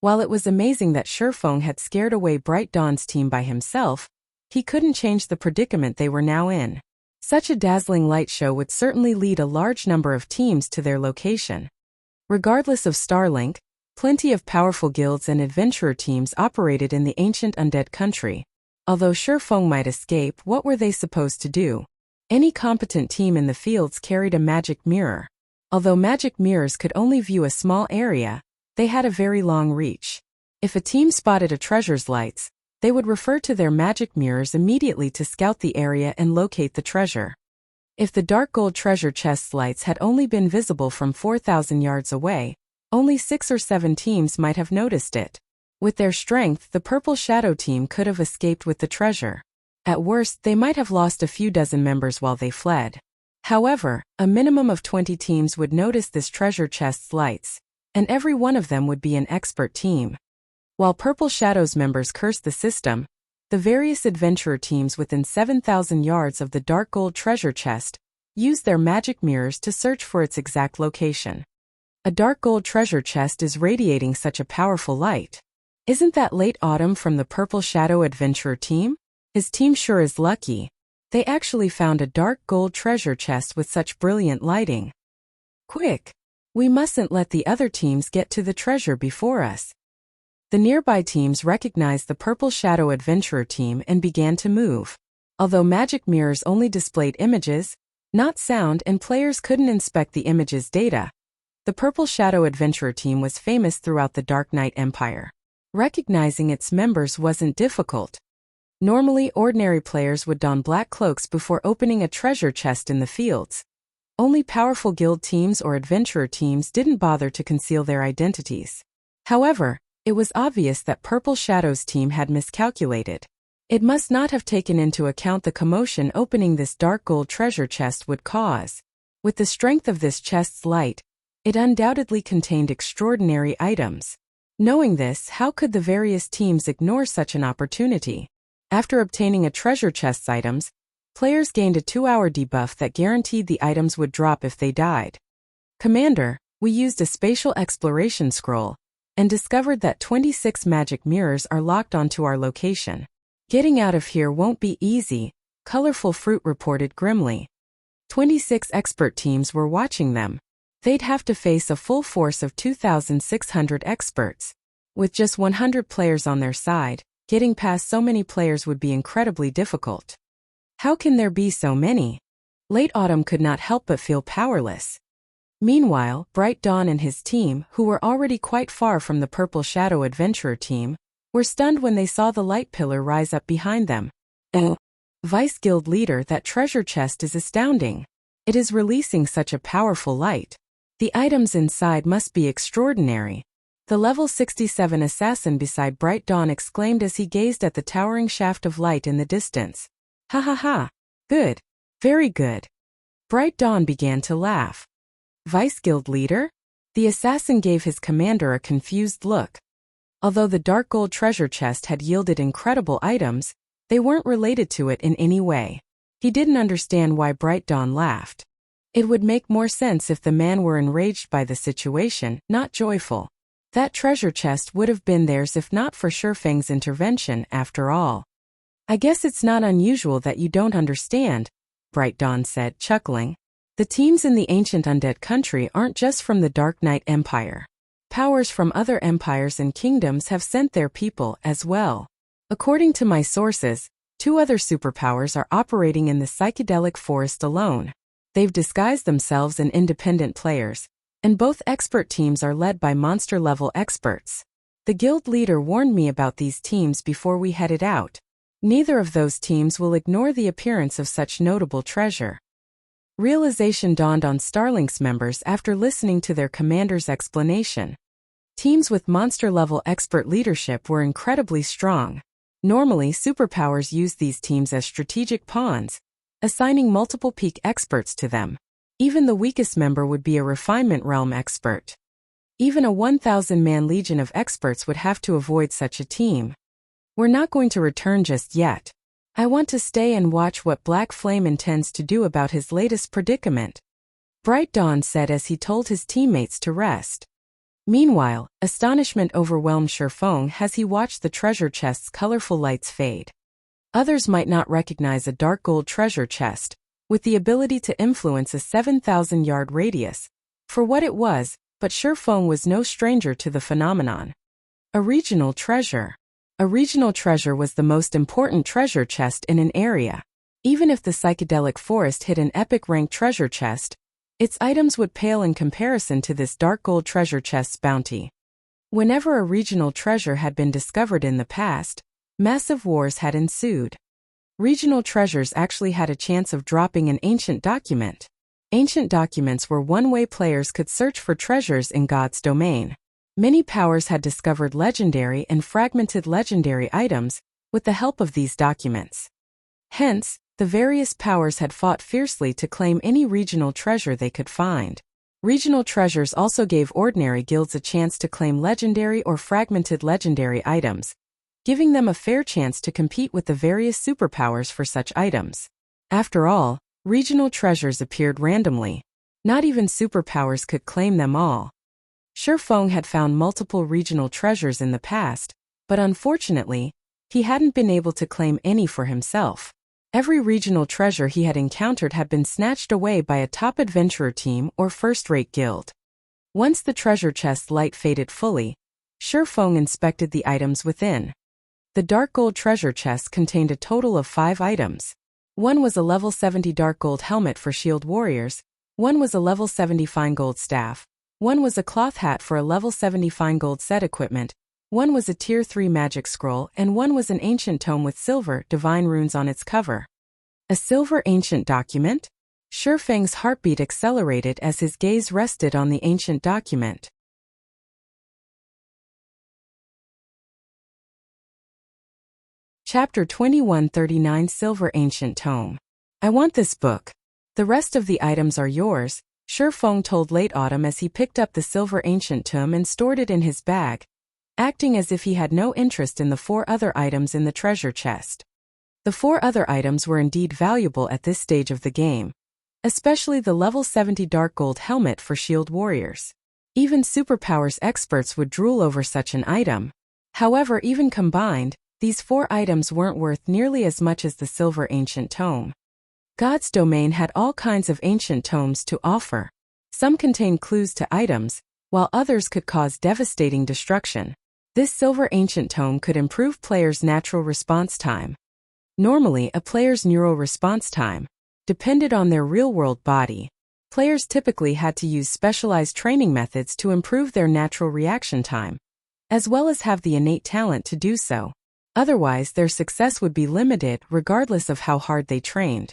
Speaker 1: While it was amazing that Shurfeng had scared away Bright Dawn's team by himself, he couldn't change the predicament they were now in. Such a dazzling light show would certainly lead a large number of teams to their location. Regardless of Starlink, plenty of powerful guilds and adventurer teams operated in the ancient undead country. Although Shurfeng might escape, what were they supposed to do? Any competent team in the fields carried a magic mirror. Although magic mirrors could only view a small area, they had a very long reach. If a team spotted a treasure's lights, they would refer to their magic mirrors immediately to scout the area and locate the treasure. If the dark gold treasure chest's lights had only been visible from 4,000 yards away, only 6 or 7 teams might have noticed it. With their strength, the Purple Shadow team could have escaped with the treasure. At worst, they might have lost a few dozen members while they fled. However, a minimum of 20 teams would notice this treasure chest's lights, and every one of them would be an expert team. While Purple Shadow's members cursed the system, the various adventurer teams within 7,000 yards of the dark gold treasure chest used their magic mirrors to search for its exact location. A dark gold treasure chest is radiating such a powerful light. Isn't that Late Autumn from the Purple Shadow adventurer team? His team sure is lucky. They actually found a dark gold treasure chest with such brilliant lighting. Quick! We mustn't let the other teams get to the treasure before us. The nearby teams recognized the Purple Shadow adventurer team and began to move. Although magic mirrors only displayed images, not sound, and players couldn't inspect the image's data, the Purple Shadow adventurer team was famous throughout the Dark Knight Empire. Recognizing its members wasn't difficult. Normally, ordinary players would don black cloaks before opening a treasure chest in the fields. Only powerful guild teams or adventurer teams didn't bother to conceal their identities. However, it was obvious that Purple Shadow's team had miscalculated. It must not have taken into account the commotion opening this dark gold treasure chest would cause. With the strength of this chest's light, it undoubtedly contained extraordinary items. Knowing this, how could the various teams ignore such an opportunity? After obtaining a treasure chest's items, players gained a 2-hour debuff that guaranteed the items would drop if they died. Commander, we used a spatial exploration scroll and discovered that 26 magic mirrors are locked onto our location. Getting out of here won't be easy, Colorful Fruit reported grimly. 26 expert teams were watching them. They'd have to face a full force of 2,600 experts. With just 100 players on their side, getting past so many players would be incredibly difficult. How can there be so many? Late Autumn could not help but feel powerless. Meanwhile, Bright Dawn and his team, who were already quite far from the Purple Shadow adventurer team, were stunned when they saw the light pillar rise up behind them. Vice Guild leader, that treasure chest is astounding. It is releasing such a powerful light. The items inside must be extraordinary. The level 67 assassin beside Bright Dawn exclaimed as he gazed at the towering shaft of light in the distance. Ha ha ha. Good. Very good. Bright Dawn began to laugh. Vice Guild leader? The assassin gave his commander a confused look. Although the dark gold treasure chest had yielded incredible items, they weren't related to it in any way. He didn't understand why Bright Dawn laughed. It would make more sense if the man were enraged by the situation, not joyful. That treasure chest would have been theirs if not for Shurfeng's intervention, after all. I guess it's not unusual that you don't understand, Bright Dawn said, chuckling. The teams in the ancient undead country aren't just from the Dark Knight Empire. Powers from other empires and kingdoms have sent their people as well. According to my sources, 2 other superpowers are operating in the psychedelic forest alone. They've disguised themselves in independent players, and both expert teams are led by monster-level experts. The guild leader warned me about these teams before we headed out. Neither of those teams will ignore the appearance of such notable treasure. Realization dawned on Starlink's members after listening to their commander's explanation. Teams with monster-level expert leadership were incredibly strong. Normally, superpowers use these teams as strategic pawns, assigning multiple peak experts to them. Even the weakest member would be a refinement realm expert. Even a 1,000-man legion of experts would have to avoid such a team. We're not going to return just yet. I want to stay and watch what Black Flame intends to do about his latest predicament. Bright Dawn said as he told his teammates to rest. Meanwhile, astonishment overwhelmed Shifeng as he watched the treasure chest's colorful lights fade. Others might not recognize a dark gold treasure chest, with the ability to influence a 7,000-yard radius, for what it was, but Shifeng was no stranger to the phenomenon. A regional treasure. A regional treasure was the most important treasure chest in an area. Even if the psychedelic forest hid an epic-ranked treasure chest, its items would pale in comparison to this dark gold treasure chest's bounty. Whenever a regional treasure had been discovered in the past, massive wars had ensued. Regional treasures actually had a chance of dropping an ancient document. Ancient documents were one way players could search for treasures in God's domain. Many powers had discovered legendary and fragmented legendary items with the help of these documents. Hence, the various powers had fought fiercely to claim any regional treasure they could find. Regional treasures also gave ordinary guilds a chance to claim legendary or fragmented legendary items, giving them a fair chance to compete with the various superpowers for such items. After all, regional treasures appeared randomly. Not even superpowers could claim them all. Shifeng had found multiple regional treasures in the past, but unfortunately, he hadn't been able to claim any for himself. Every regional treasure he had encountered had been snatched away by a top adventurer team or first-rate guild. Once the treasure chest's light faded fully, Shifeng inspected the items within. The dark gold treasure chest contained a total of 5 items. One was a level 70 dark gold helmet for shield warriors, one was a level 70 fine gold staff, one was a cloth hat for a level 70 fine gold set equipment, one was a tier 3 magic scroll, and one was an ancient tome with silver divine runes on its cover. A silver ancient document? Shifeng's heartbeat accelerated as his gaze rested on the ancient document. Chapter 2139 Silver Ancient Tome. I want this book. The rest of the items are yours, Shifeng told Late Autumn as he picked up the silver ancient tome and stored it in his bag, acting as if he had no interest in the 4 other items in the treasure chest. The 4 other items were indeed valuable at this stage of the game, especially the level 70 dark gold helmet for shield warriors. Even superpowers experts would drool over such an item. However, even combined, these 4 items weren't worth nearly as much as the silver ancient tome. God's domain had all kinds of ancient tomes to offer. Some contained clues to items, while others could cause devastating destruction. This silver ancient tome could improve players' natural response time. Normally, a player's neural response time depended on their real-world body. Players typically had to use specialized training methods to improve their natural reaction time, as well as have the innate talent to do so. Otherwise, their success would be limited regardless of how hard they trained.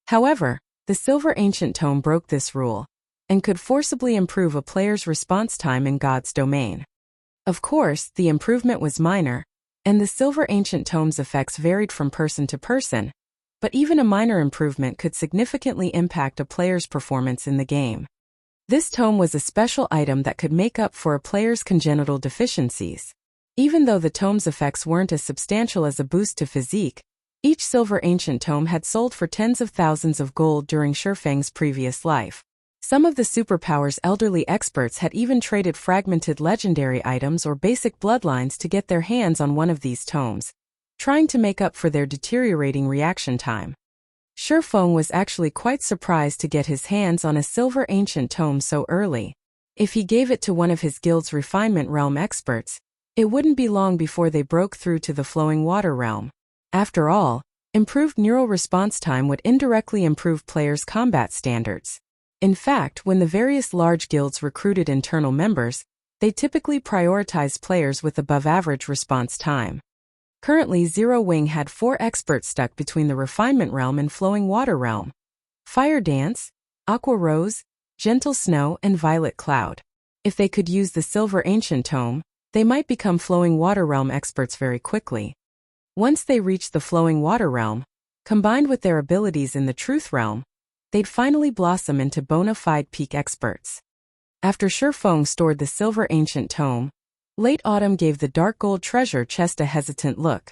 Speaker 1: However, the silver ancient tome broke this rule, and could forcibly improve a player's response time in God's domain. Of course, the improvement was minor, and the silver ancient tome's effects varied from person to person, but even a minor improvement could significantly impact a player's performance in the game. This tome was a special item that could make up for a player's congenital deficiencies. Even though the tome's effects weren't as substantial as a boost to physique, each silver ancient tome had sold for tens of thousands of gold during Shifeng's previous life. Some of the superpower's elderly experts had even traded fragmented legendary items or basic bloodlines to get their hands on one of these tomes, trying to make up for their deteriorating reaction time. Shifeng was actually quite surprised to get his hands on a silver ancient tome so early. If he gave it to one of his guild's refinement realm experts, it wouldn't be long before they broke through to the flowing water realm. After all, improved neural response time would indirectly improve players' combat standards. In fact, when the various large guilds recruited internal members, they typically prioritized players with above-average response time. Currently, Zero Wing had 4 experts stuck between the Refinement Realm and Flowing Water Realm: Fire Dance, Aqua Rose, Gentle Snow, and Violet Cloud. If they could use the Silver Ancient Tome, they might become Flowing Water Realm experts very quickly. Once they reached the Flowing Water Realm, combined with their abilities in the Truth Realm, they'd finally blossom into bona fide peak experts. After Shifeng stored the Silver Ancient Tome, Late Autumn gave the dark gold treasure chest a hesitant look.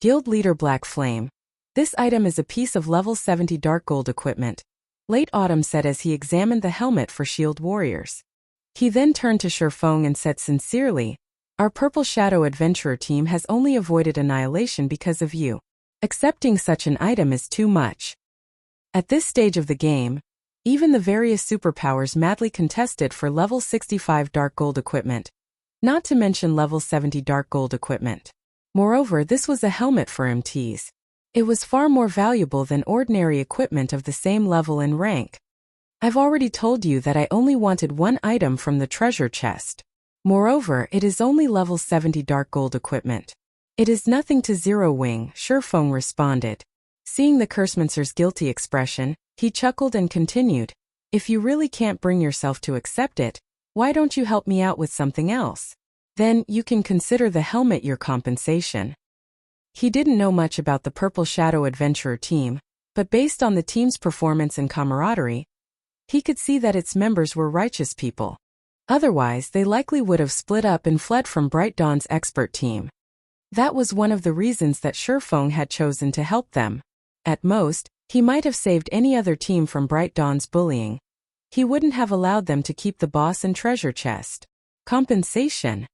Speaker 1: Guild Leader Black Flame. This item is a piece of level 70 dark gold equipment, Late Autumn said as he examined the helmet for shield warriors. He then turned to Shifeng and said sincerely, "Our Purple Shadow Adventurer team has only avoided annihilation because of you. Accepting such an item is too much." At this stage of the game, even the various superpowers madly contested for level 65 Dark Gold equipment, not to mention level 70 Dark Gold equipment. Moreover, this was a helmet for MTs. It was far more valuable than ordinary equipment of the same level and rank. I've already told you that I only wanted one item from the treasure chest. Moreover, it is only level 70 Dark Gold equipment. It is nothing to Zero Wing, Shifeng responded. Seeing the Cursemancer's guilty expression, he chuckled and continued, "If you really can't bring yourself to accept it, why don't you help me out with something else? Then, you can consider the helmet your compensation." He didn't know much about the Purple Shadow Adventurer team, but based on the team's performance and camaraderie, he could see that its members were righteous people. Otherwise, they likely would have split up and fled from Bright Dawn's expert team. That was one of the reasons that Shifeng had chosen to help them. At most, he might have saved any other team from Bright Dawn's bullying. He wouldn't have allowed them to keep the boss and treasure chest. Compensation?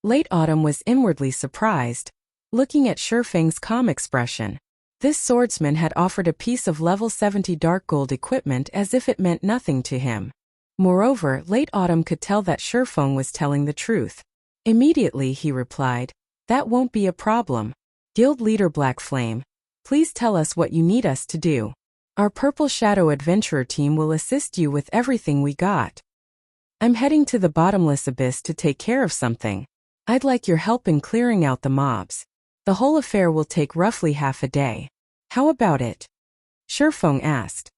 Speaker 1: Late Autumn was inwardly surprised, looking at Shifeng's calm expression. This swordsman had offered a piece of level 70 Dark Gold equipment as if it meant nothing to him. Moreover, Late Autumn could tell that Shifeng was telling the truth. Immediately he replied, "That won't be a problem. Guild Leader Black Flame, please tell us what you need us to do. Our Purple Shadow Adventurer team will assist you with everything we got. I'm heading to the Bottomless Abyss to take care of something. I'd like your help in clearing out the mobs. The whole affair will take roughly half a day. How about it?" Shifeng asked.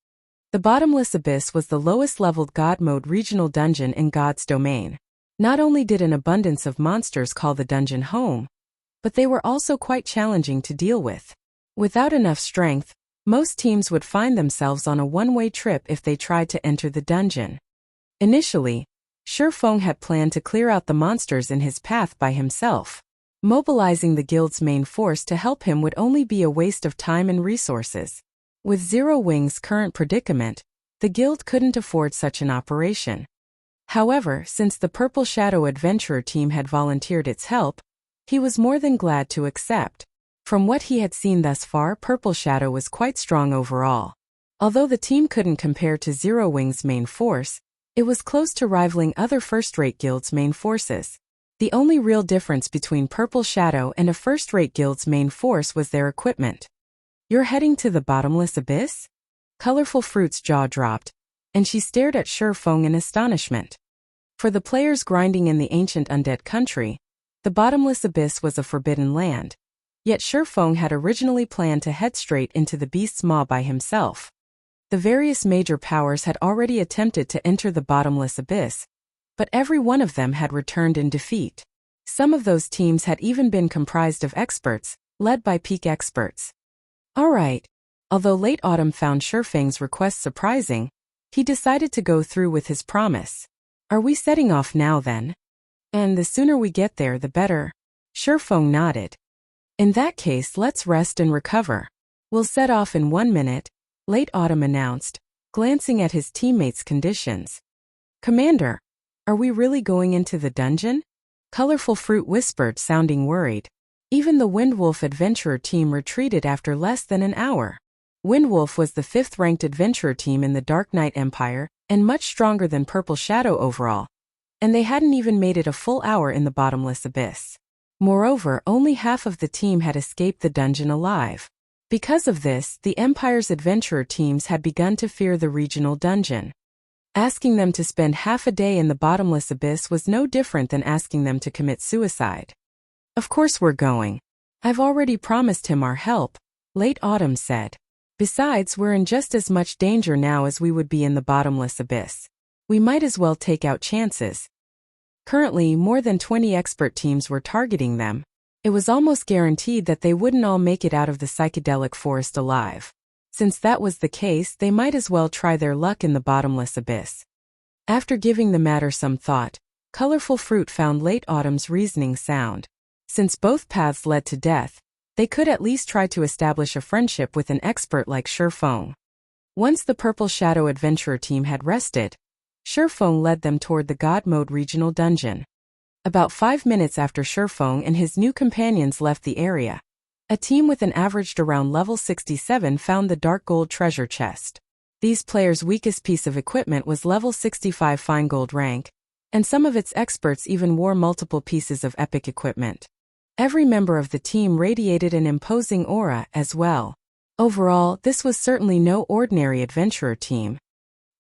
Speaker 1: The Bottomless Abyss was the lowest-leveled God Mode regional dungeon in God's domain. Not only did an abundance of monsters call the dungeon home, but they were also quite challenging to deal with. Without enough strength, most teams would find themselves on a one-way trip if they tried to enter the dungeon. Initially, Shifeng had planned to clear out the monsters in his path by himself. Mobilizing the guild's main force to help him would only be a waste of time and resources. With Zero Wing's current predicament, the guild couldn't afford such an operation. However, since the Purple Shadow Adventurer team had volunteered its help, he was more than glad to accept. From what he had seen thus far, Purple Shadow was quite strong overall. Although the team couldn't compare to Zero Wing's main force, it was close to rivaling other first-rate guilds' main forces. The only real difference between Purple Shadow and a first-rate guild's main force was their equipment. "You're heading to the Bottomless Abyss?" Colorful Fruit's jaw dropped, and she stared at Shifeng in astonishment. For the players grinding in the ancient Undead country, the Bottomless Abyss was a forbidden land. Yet Shifeng had originally planned to head straight into the beast's maw by himself. The various major powers had already attempted to enter the Bottomless Abyss, but every one of them had returned in defeat. Some of those teams had even been comprised of experts, led by peak experts. All right. Although Late Autumn found Shifeng's request surprising, he decided to go through with his promise. "Are we setting off now then? And the sooner we get there, the better." Shifeng nodded. "In that case, let's rest and recover. We'll set off in 1 minute," Late Autumn announced, glancing at his teammates' conditions. "Commander, are we really going into the dungeon?" Colorful Fruit whispered, sounding worried. Even the Windwolf adventurer team retreated after less than an hour. Windwolf was the 5th-ranked adventurer team in the Dark Knight Empire, and much stronger than Purple Shadow overall. And they hadn't even made it a full hour in the Bottomless Abyss. Moreover, only half of the team had escaped the dungeon alive. Because of this, the Empire's adventurer teams had begun to fear the regional dungeon. Asking them to spend half a day in the Bottomless Abyss was no different than asking them to commit suicide. "Of course we're going. I've already promised him our help," Late Autumn said. "Besides, we're in just as much danger now as we would be in the Bottomless Abyss. We might as well take out chances." Currently, more than 20 expert teams were targeting them. It was almost guaranteed that they wouldn't all make it out of the psychedelic forest alive. Since that was the case, they might as well try their luck in the Bottomless Abyss. After giving the matter some thought, Colorful Fruit found Late Autumn's reasoning sound. Since both paths led to death, they could at least try to establish a friendship with an expert like Shifeng. Once the Purple Shadow Adventurer team had rested, Shurfeng led them toward the God Mode regional dungeon. About 5 minutes after Shurfeng and his new companions left the area, a team with an averaged around level 67 found the dark gold treasure chest. These players' weakest piece of equipment was level 65 fine gold rank, and some of its experts even wore multiple pieces of epic equipment. Every member of the team radiated an imposing aura as well. Overall, this was certainly no ordinary adventurer team.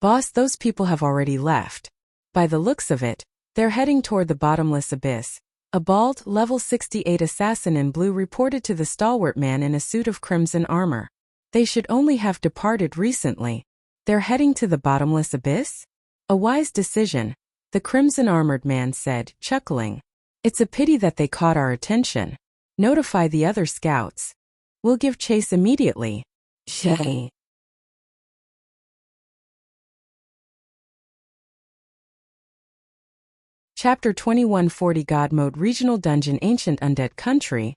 Speaker 1: Boss, those people have already left. By the looks of it, they're heading toward the bottomless abyss. A bald, level 68 assassin in blue reported to the stalwart man in a suit of crimson armor. They should only have departed recently. They're heading to the bottomless abyss? A wise decision, the crimson-armored man said, chuckling. It's a pity that they caught our attention. Notify the other scouts. We'll give chase immediately. Shay. Chapter 2140 God Mode Regional Dungeon Ancient Undead Country,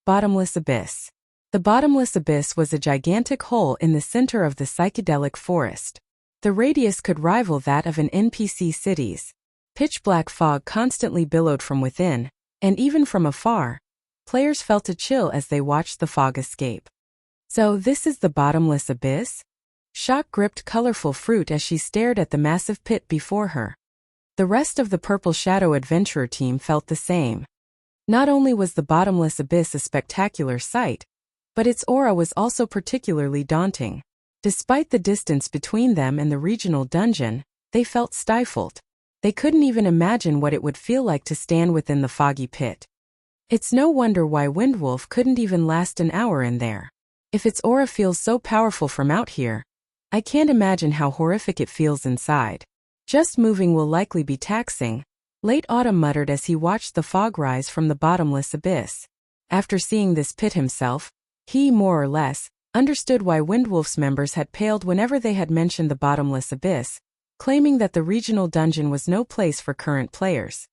Speaker 1: Bottomless Abyss. The Bottomless Abyss was a gigantic hole in the center of the psychedelic forest. The radius could rival that of an NPC city's. Pitch-black fog constantly billowed from within, and even from afar, players felt a chill as they watched the fog escape. So this is the Bottomless Abyss? Shock gripped colorful fruit as she stared at the massive pit before her. The rest of the Purple Shadow Adventurer team felt the same. Not only was the Bottomless Abyss a spectacular sight, but its aura was also particularly daunting. Despite the distance between them and the regional dungeon, they felt stifled. They couldn't even imagine what it would feel like to stand within the foggy pit. It's no wonder why Windwolf couldn't even last an hour in there. If its aura feels so powerful from out here, I can't imagine how horrific it feels inside. Just moving will likely be taxing, Late Autumn muttered as he watched the fog rise from the bottomless abyss. After seeing this pit himself, he, more or less, understood why Windwolf's members had paled whenever they had mentioned the bottomless abyss, claiming that the regional dungeon was no place for current players.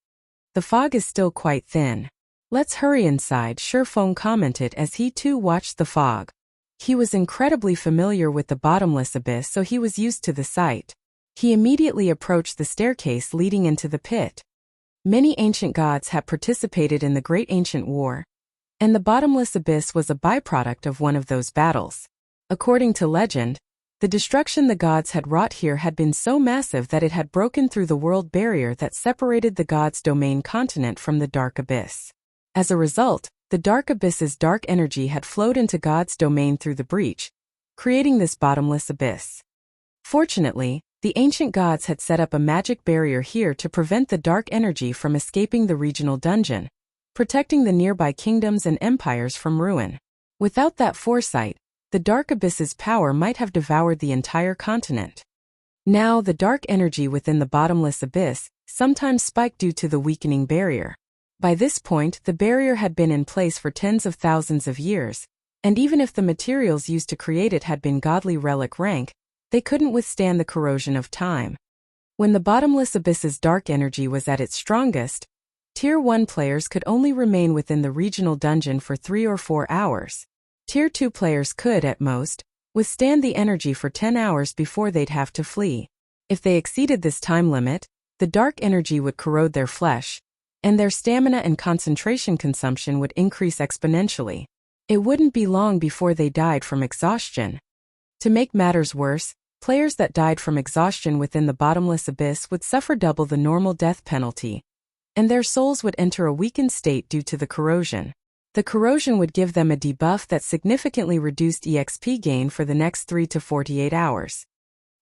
Speaker 1: The fog is still quite thin. Let's hurry inside, Shurfeng commented as he too watched the fog. He was incredibly familiar with the bottomless abyss, so he was used to the sight. He immediately approached the staircase leading into the pit. Many ancient gods had participated in the Great Ancient War, and the bottomless abyss was a byproduct of one of those battles. According to legend, the destruction the gods had wrought here had been so massive that it had broken through the world barrier that separated the gods' domain continent from the dark abyss. As a result, the dark abyss's dark energy had flowed into God's domain through the breach, creating this bottomless abyss. Fortunately, the ancient gods had set up a magic barrier here to prevent the dark energy from escaping the regional dungeon, protecting the nearby kingdoms and empires from ruin. Without that foresight, the dark abyss's power might have devoured the entire continent. Now, the dark energy within the bottomless abyss sometimes spiked due to the weakening barrier. By this point, the barrier had been in place for tens of thousands of years, and even if the materials used to create it had been godly relic rank, they couldn't withstand the corrosion of time. When the bottomless abyss's dark energy was at its strongest, Tier 1 players could only remain within the regional dungeon for 3 or 4 hours. Tier 2 players could, at most, withstand the energy for 10 hours before they'd have to flee. If they exceeded this time limit, the dark energy would corrode their flesh, and their stamina and concentration consumption would increase exponentially. It wouldn't be long before they died from exhaustion. To make matters worse, players that died from exhaustion within the bottomless abyss would suffer double the normal death penalty, and their souls would enter a weakened state due to the corrosion. The corrosion would give them a debuff that significantly reduced EXP gain for the next 3 to 48 hours.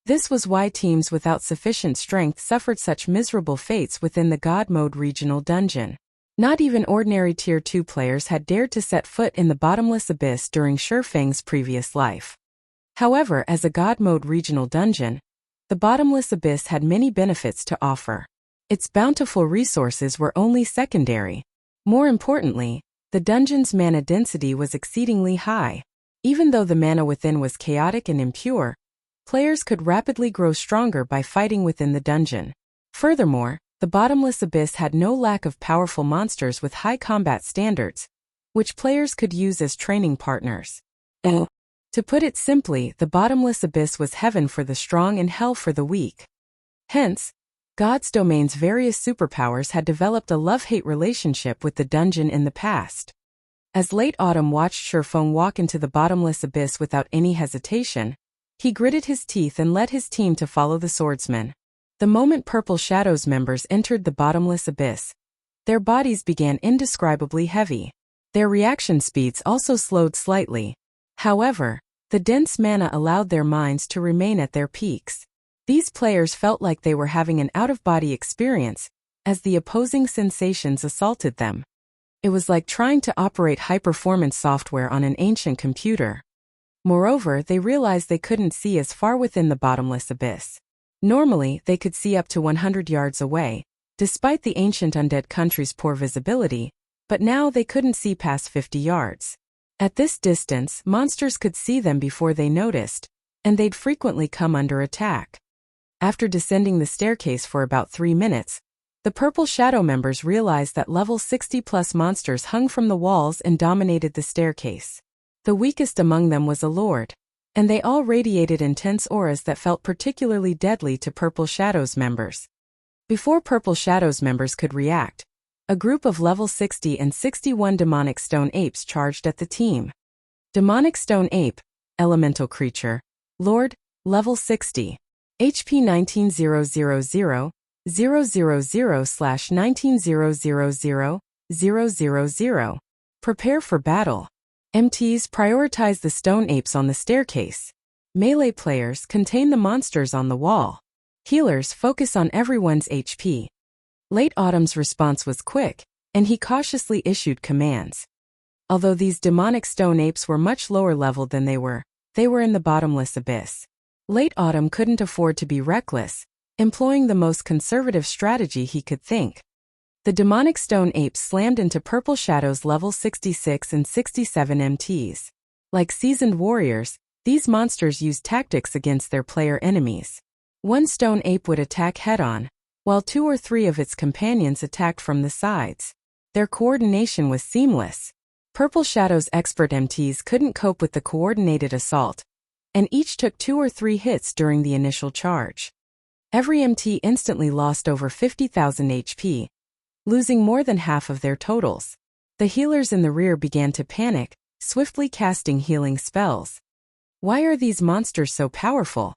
Speaker 1: This was why teams without sufficient strength suffered such miserable fates within the God Mode regional dungeon. Not even ordinary Tier 2 players had dared to set foot in the bottomless abyss during Shurfeng's previous life. However, as a God Mode regional dungeon, the bottomless abyss had many benefits to offer. Its bountiful resources were only secondary. More importantly, the dungeon's mana density was exceedingly high. Even though the mana within was chaotic and impure, players could rapidly grow stronger by fighting within the dungeon. Furthermore, the bottomless abyss had no lack of powerful monsters with high combat standards, which players could use as training partners. To put it simply, the bottomless abyss was heaven for the strong and hell for the weak. Hence, God's domain's various superpowers had developed a love-hate relationship with the dungeon in the past. As Late Autumn watched Sherfong walk into the bottomless abyss without any hesitation, he gritted his teeth and led his team to follow the swordsman. The moment Purple Shadows members entered the bottomless abyss, their bodies began indescribably heavy. Their reaction speeds also slowed slightly. However, the dense mana allowed their minds to remain at their peaks. These players felt like they were having an out-of-body experience, as the opposing sensations assaulted them. It was like trying to operate high-performance software on an ancient computer. Moreover, they realized they couldn't see as far within the bottomless abyss. Normally, they could see up to 100 yards away, despite the ancient undead country's poor visibility, but now they couldn't see past 50 yards. At this distance, monsters could see them before they noticed, and they'd frequently come under attack. After descending the staircase for about 3 minutes, the Purple Shadow members realized that level 60+ monsters hung from the walls and dominated the staircase. The weakest among them was a lord, and they all radiated intense auras that felt particularly deadly to Purple Shadows members. Before Purple Shadows members could react, a group of level 60 and 61 demonic stone apes charged at the team. Demonic stone ape, elemental creature, lord, level 60. HP 19000, 000/19000, Prepare for battle. MTs prioritize the stone apes on the staircase. Melee players contain the monsters on the wall. Healers focus on everyone's HP. Late Autumn's response was quick, and he cautiously issued commands. Although these demonic stone apes were much lower level than they were in the bottomless abyss. Late Autumn couldn't afford to be reckless, employing the most conservative strategy he could think. The demonic stone apes slammed into Purple Shadows level 66 and 67 MTs. Like seasoned warriors, these monsters used tactics against their player enemies. One stone ape would attack head-on, while 2 or 3 of its companions attacked from the sides. Their coordination was seamless. Purple Shadows expert MTs couldn't cope with the coordinated assault, and each took 2 or 3 hits during the initial charge. Every MT instantly lost over 50,000 HP, losing more than half of their totals. The healers in the rear began to panic, swiftly casting healing spells. Why are these monsters so powerful?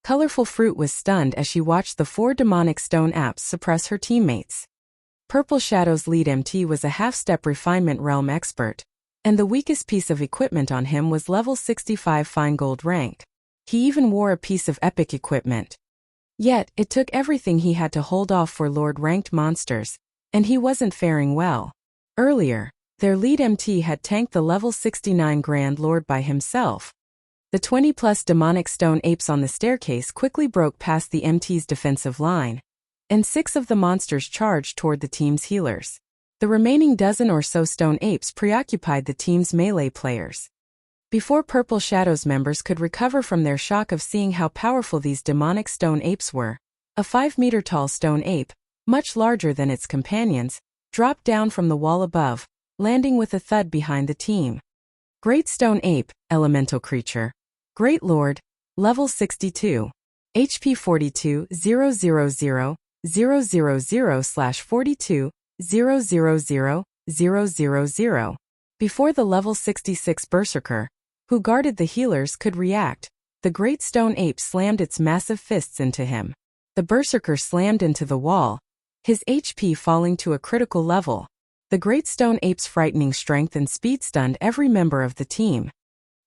Speaker 1: Colorful Fruit was stunned as she watched the 4 demonic stone apes suppress her teammates. Purple Shadow's lead MT was a half-step refinement realm expert, and the weakest piece of equipment on him was level 65 fine gold rank. He even wore a piece of epic equipment. Yet, it took everything he had to hold off for Lord-ranked monsters, and he wasn't faring well. Earlier, their lead MT had tanked the level 69 Grand Lord by himself. The 20+ demonic stone apes on the staircase quickly broke past the MT's defensive line, and 6 of the monsters charged toward the team's healers. The remaining dozen or so stone apes preoccupied the team's melee players. Before Purple Shadows members could recover from their shock of seeing how powerful these demonic stone apes were, a 5-meter-tall stone ape, much larger than its companions, dropped down from the wall above, landing with a thud behind the team. Great Stone Ape, elemental creature. Great Lord, level 62. HP 42 000 000/42 000 000. Before the level 66 Berserker, who guarded the healers, could react, the Great Stone Ape slammed its massive fists into him. The Berserker slammed into the wall, his HP falling to a critical level. The Great Stone Ape's frightening strength and speed stunned every member of the team.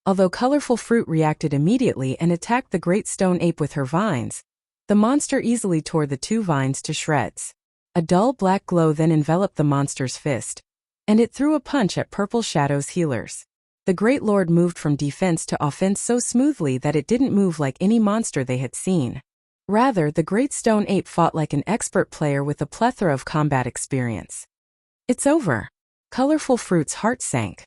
Speaker 1: Although Colorful Fruit reacted immediately and attacked the Great Stone Ape with her vines, the monster easily tore the 2 vines to shreds. A dull black glow then enveloped the monster's fist, and it threw a punch at Purple Shadow's healers. The Great Lord moved from defense to offense so smoothly that it didn't move like any monster they had seen. Rather, the Great Stone Ape fought like an expert player with a plethora of combat experience. It's over. Colorful Fruit's heart sank.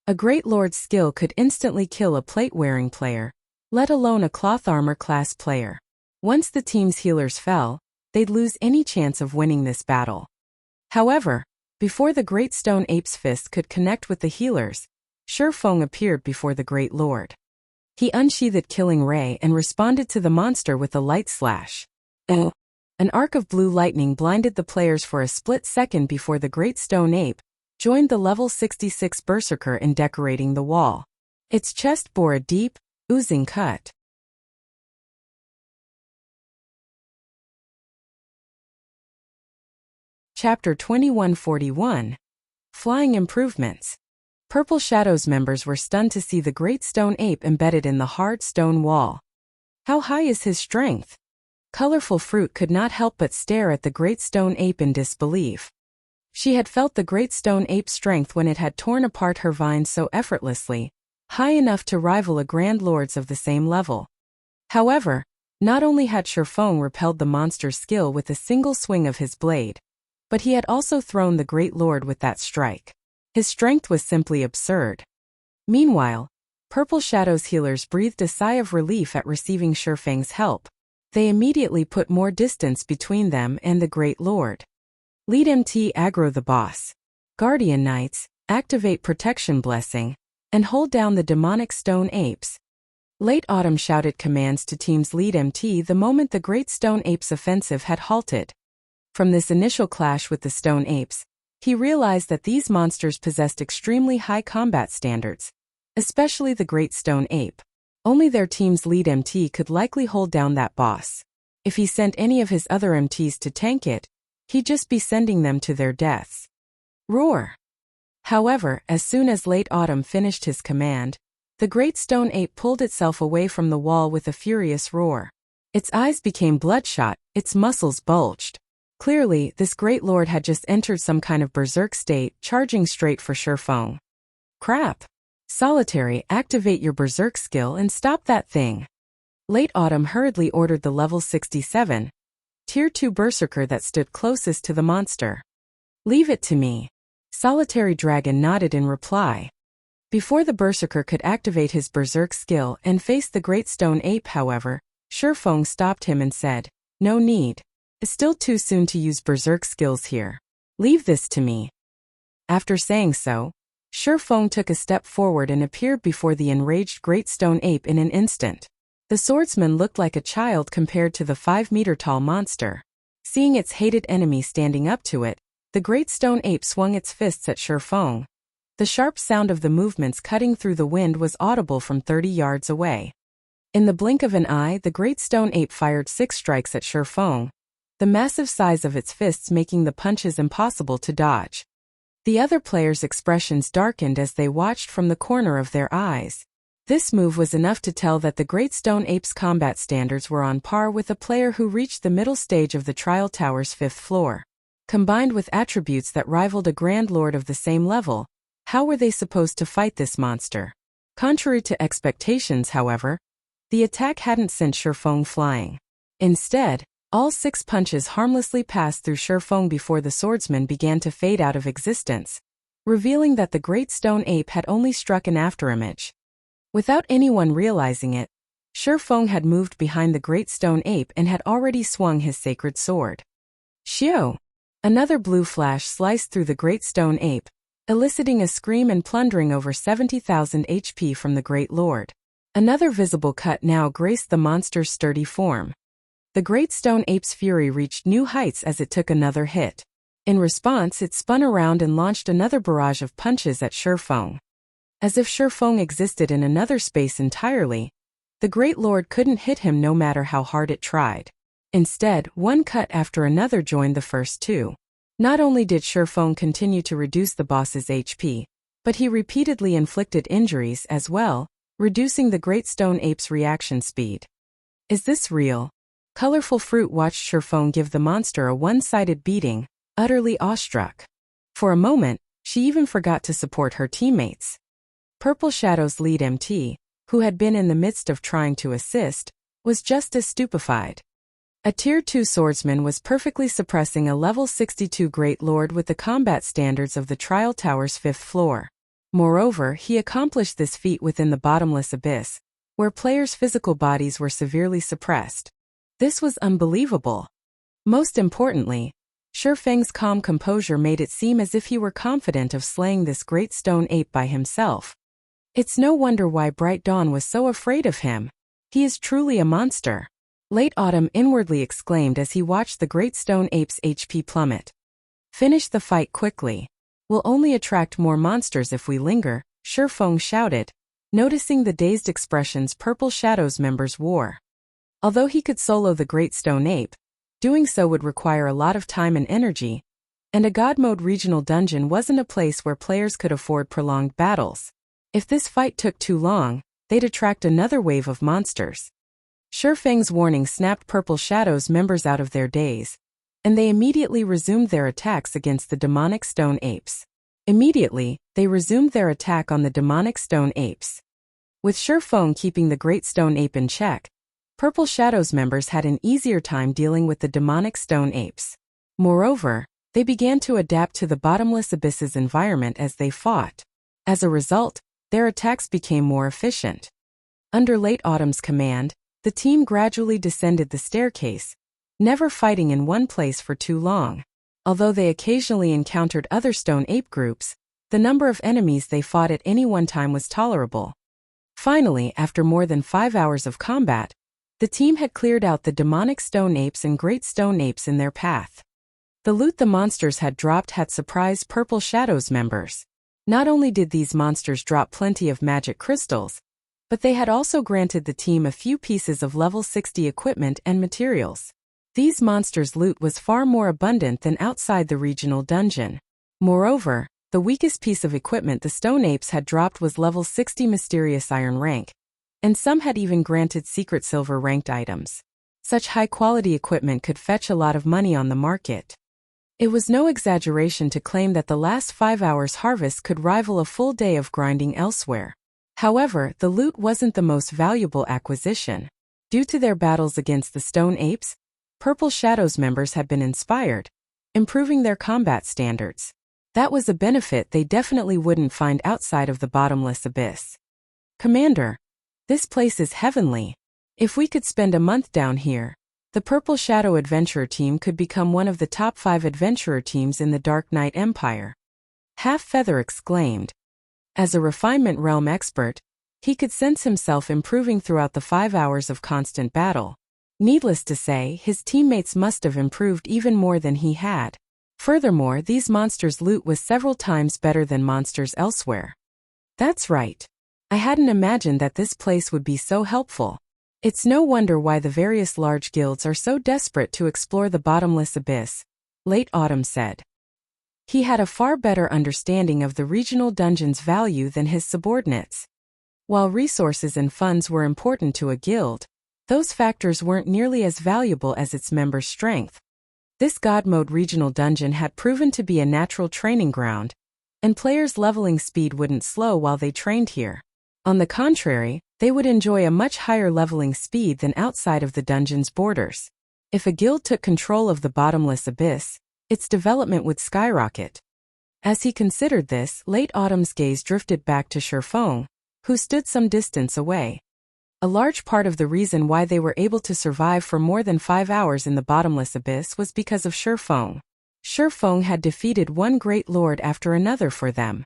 Speaker 1: A Great Lord's skill could instantly kill a plate-wearing player, let alone a cloth armor class player. Once the team's healers fell, they'd lose any chance of winning this battle. However, before the Great Stone Ape's fist could connect with the healers, Sherfong appeared before the Great Lord. He unsheathed Killing Ray and responded to the monster with a light slash. An arc of blue lightning blinded the players for a split second before the Great Stone Ape joined the level 66 Berserker in decorating the wall. Its chest bore a deep, oozing cut. Chapter 2141. Flying Improvements. Purple Shadows members were stunned to see the Great Stone Ape embedded in the hard stone wall. How high is his strength? Colorful Fruit could not help but stare at the Great Stone Ape in disbelief. She had felt the Great Stone Ape's strength when it had torn apart her vines so effortlessly, high enough to rival a Grand Lord's of the same level. However, not only had Sherfong repelled the monster's skill with a single swing of his blade, but he had also thrown the Great Lord with that strike. His strength was simply absurd. Meanwhile, Purple Shadows healers breathed a sigh of relief at receiving Sherfang's help. They immediately put more distance between them and the Great Lord. Lead MT aggro the boss. Guardian Knights, activate Protection Blessing, and hold down the demonic stone apes. Late Autumn shouted commands to Team's Lead MT the moment the Great Stone Apes' offensive had halted. From this initial clash with the Stone Apes, he realized that these monsters possessed extremely high combat standards, especially the Great Stone Ape. Only their team's Lead MT could likely hold down that boss. If he sent any of his other MTs to tank it, he'd just be sending them to their deaths. Roar! However, as soon as Late Autumn finished his command, the Great Stone Ape pulled itself away from the wall with a furious roar. Its eyes became bloodshot, its muscles bulged. Clearly, this Great Lord had just entered some kind of berserk state, charging straight for Sherfong. Crap! Solitary, activate your berserk skill and stop that thing. Late Autumn hurriedly ordered the level 67, Tier 2 Berserker that stood closest to the monster. Leave it to me. Solitary Dragon nodded in reply. Before the Berserker could activate his berserk skill and face the Great Stone Ape, however, Sherfong stopped him and said, "No need. It's still too soon to use berserk skills here. Leave this to me." After saying so, Sherfong took a step forward and appeared before the enraged Great Stone Ape in an instant. The swordsman looked like a child compared to the 5-meter-tall monster. Seeing its hated enemy standing up to it, the Great Stone Ape swung its fists at Sherfong. The sharp sound of the movements cutting through the wind was audible from 30 yards away. In the blink of an eye, the Great Stone Ape fired 6 strikes at Sherfong, the massive size of its fists making the punches impossible to dodge. The other players' expressions darkened as they watched from the corner of their eyes. This move was enough to tell that the Great Stone Ape's combat standards were on par with a player who reached the middle stage of the Trial Tower's 5th floor. Combined with attributes that rivaled a Grand Lord of the same level, how were they supposed to fight this monster? Contrary to expectations, however, the attack hadn't sent Sherfong flying. Instead, all 6 punches harmlessly passed through Sherfong before the swordsman began to fade out of existence, revealing that the Great Stone Ape had only struck an afterimage. Without anyone realizing it, Sherfong had moved behind the Great Stone Ape and had already swung his sacred sword. Shio! Another blue flash sliced through the Great Stone Ape, eliciting a scream and plundering over 70,000 HP from the Great Lord. Another visible cut now graced the monster's sturdy form. The Great Stone Ape's fury reached new heights as it took another hit. In response, it spun around and launched another barrage of punches at Sherfong. As if Sherfong existed in another space entirely, the Great Lord couldn't hit him no matter how hard it tried. Instead, one cut after another joined the first 2. Not only did Sherfong continue to reduce the boss's HP, but he repeatedly inflicted injuries as well, reducing the Great Stone Ape's reaction speed. Is this real? Colorful Fruit watched Sherfong give the monster a one-sided beating, utterly awestruck. For a moment, she even forgot to support her teammates. Purple Shadow's Lead MT, who had been in the midst of trying to assist, was just as stupefied. A Tier 2 swordsman was perfectly suppressing a level 62 Great Lord with the combat standards of the Trial Tower's 5th floor. Moreover, he accomplished this feat within the Bottomless abyss, where players' physical bodies were severely suppressed. This was unbelievable. Most importantly, Sherfang's calm composure made it seem as if he were confident of slaying this Great Stone Ape by himself. It's no wonder why Bright Dawn was so afraid of him. He is truly a monster. Late Autumn inwardly exclaimed as he watched the great stone ape's HP plummet. Finish the fight quickly. We'll only attract more monsters if we linger, Shifeng shouted, noticing the dazed expressions Purple Shadow's members wore. Although he could solo the great stone ape, doing so would require a lot of time and energy, and a God Mode regional dungeon wasn't a place where players could afford prolonged battles. If this fight took too long, they'd attract another wave of monsters. Shifeng's warning snapped Purple Shadow's members out of their daze, and they immediately resumed their attacks against the demonic stone apes. Immediately, they resumed their attack on the demonic stone apes. With Shifeng keeping the great stone ape in check, Purple Shadow's members had an easier time dealing with the demonic stone apes. Moreover, they began to adapt to the Bottomless Abyss's environment as they fought. As a result, their attacks became more efficient. Under Late Autumn's command, the team gradually descended the staircase, never fighting in one place for too long. Although they occasionally encountered other stone ape groups, the number of enemies they fought at any one time was tolerable. Finally, after more than 5 hours of combat, the team had cleared out the demonic stone apes and great stone apes in their path. The loot the monsters had dropped had surprised Purple Shadow's members. Not only did these monsters drop plenty of magic crystals, but they had also granted the team a few pieces of level 60 equipment and materials. These monsters' loot was far more abundant than outside the regional dungeon. Moreover, the weakest piece of equipment the stone apes had dropped was level 60 mysterious iron rank, and some had even granted secret silver ranked items. Such high-quality equipment could fetch a lot of money on the market. It was no exaggeration to claim that the last 5 hours' harvest could rival a full day of grinding elsewhere. However, the loot wasn't the most valuable acquisition. Due to their battles against the stone apes, Purple Shadow's members had been inspired, improving their combat standards. That was a benefit they definitely wouldn't find outside of the Bottomless Abyss. Commander, this place is heavenly. If we could spend a month down here, the Purple Shadow Adventurer team could become one of the top 5 adventurer teams in the Dark Knight Empire. Half Feather exclaimed. As a refinement realm expert, he could sense himself improving throughout the 5 hours of constant battle. Needless to say, his teammates must have improved even more than he had. Furthermore, these monsters' loot was several times better than monsters elsewhere. That's right. I hadn't imagined that this place would be so helpful. It's no wonder why the various large guilds are so desperate to explore the Bottomless Abyss, Late Autumn said. He had a far better understanding of the regional dungeon's value than his subordinates. While resources and funds were important to a guild, those factors weren't nearly as valuable as its members' strength. This God Mode regional dungeon had proven to be a natural training ground, and players' leveling speed wouldn't slow while they trained here. On the contrary, they would enjoy a much higher leveling speed than outside of the dungeon's borders. If a guild took control of the Bottomless Abyss, its development would skyrocket. As he considered this, Late Autumn's gaze drifted back to Shifeng, who stood some distance away. A large part of the reason why they were able to survive for more than 5 hours in the Bottomless Abyss was because of Shifeng. Shifeng had defeated one great lord after another for them.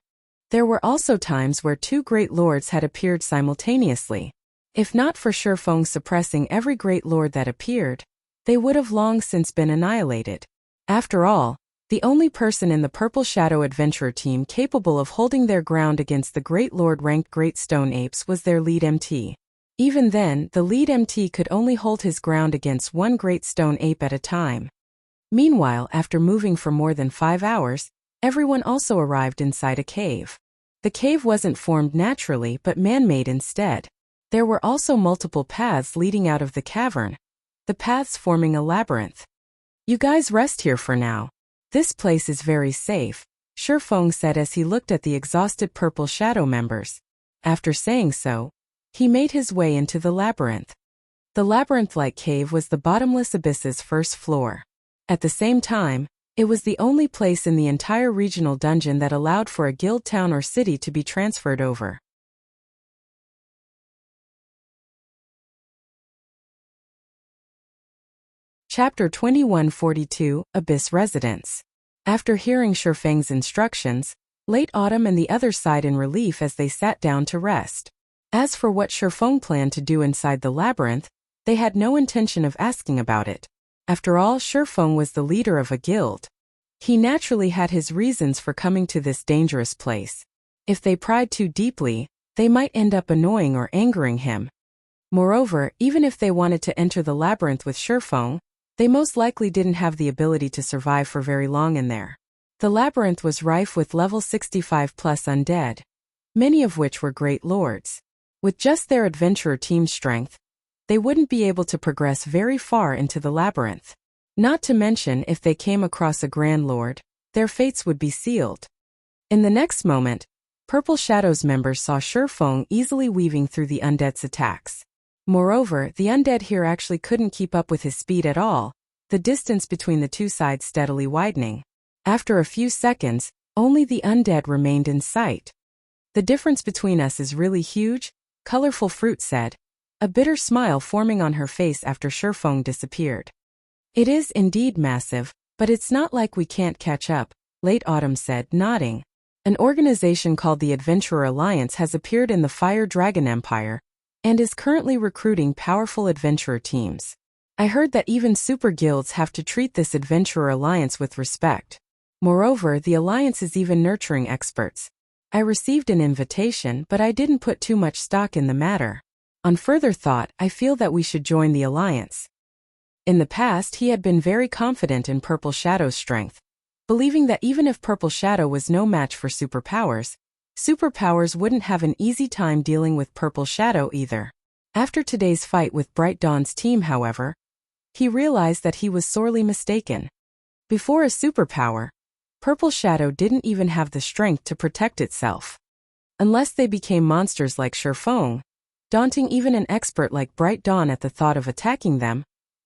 Speaker 1: There were also times where 2 great lords had appeared simultaneously. If not for Shifeng suppressing every great lord that appeared, they would have long since been annihilated. After all, the only person in the Purple Shadow Adventurer team capable of holding their ground against the Great Lord-ranked Great Stone Apes was their lead MT. Even then, the lead MT could only hold his ground against one Great Stone Ape at a time. Meanwhile, after moving for more than 5 hours, everyone also arrived inside a cave. The cave wasn't formed naturally but man-made instead. There were also multiple paths leading out of the cavern, the paths forming a labyrinth. You guys rest here for now. This place is very safe, Shifeng said as he looked at the exhausted Purple Shadow members. After saying so, he made his way into the labyrinth. The labyrinth-like cave was the Bottomless Abyss's first floor. At the same time, it was the only place in the entire regional dungeon that allowed for a guild town or city to be transferred over. Chapter 2142, Abyss Residence. After hearing Shifeng's instructions, Late Autumn and the others sighed in relief as they sat down to rest. As for what Sherfeng planned to do inside the labyrinth, they had no intention of asking about it. After all, Sherfeng was the leader of a guild. He naturally had his reasons for coming to this dangerous place. If they pried too deeply, they might end up annoying or angering him. Moreover, even if they wanted to enter the labyrinth with Sherfeng, they most likely didn't have the ability to survive for very long in there. The labyrinth was rife with level 65 plus undead, many of which were great lords. With just their adventurer team strength, they wouldn't be able to progress very far into the labyrinth. Not to mention, if they came across a Grand Lord, their fates would be sealed. In the next moment, Purple Shadow's members saw Sherfeng easily weaving through the undead's attacks. Moreover, the undead here actually couldn't keep up with his speed at all, the distance between the two sides steadily widening. After a few seconds, only the undead remained in sight. "The difference between us is really huge," Colorful Fruit said, a bitter smile forming on her face after Sherfeng disappeared. "It is indeed massive, but it's not like we can't catch up," Late Autumn said, nodding. "An organization called the Adventurer Alliance has appeared in the Fire Dragon Empire, and is currently recruiting powerful adventurer teams. I heard that even super guilds have to treat this Adventurer Alliance with respect. Moreover, the Alliance is even nurturing experts. I received an invitation, but I didn't put too much stock in the matter. On further thought, I feel that we should join the Alliance." In the past, he had been very confident in Purple Shadow's strength, believing that even if Purple Shadow was no match for superpowers wouldn't have an easy time dealing with Purple Shadow either. After today's fight with Bright Dawn's team, however, he realized that he was sorely mistaken. Before a superpower, Purple Shadow didn't even have the strength to protect itself. Unless they became monsters like Sherfeng, daunting even an expert like Bright Dawn at the thought of attacking them,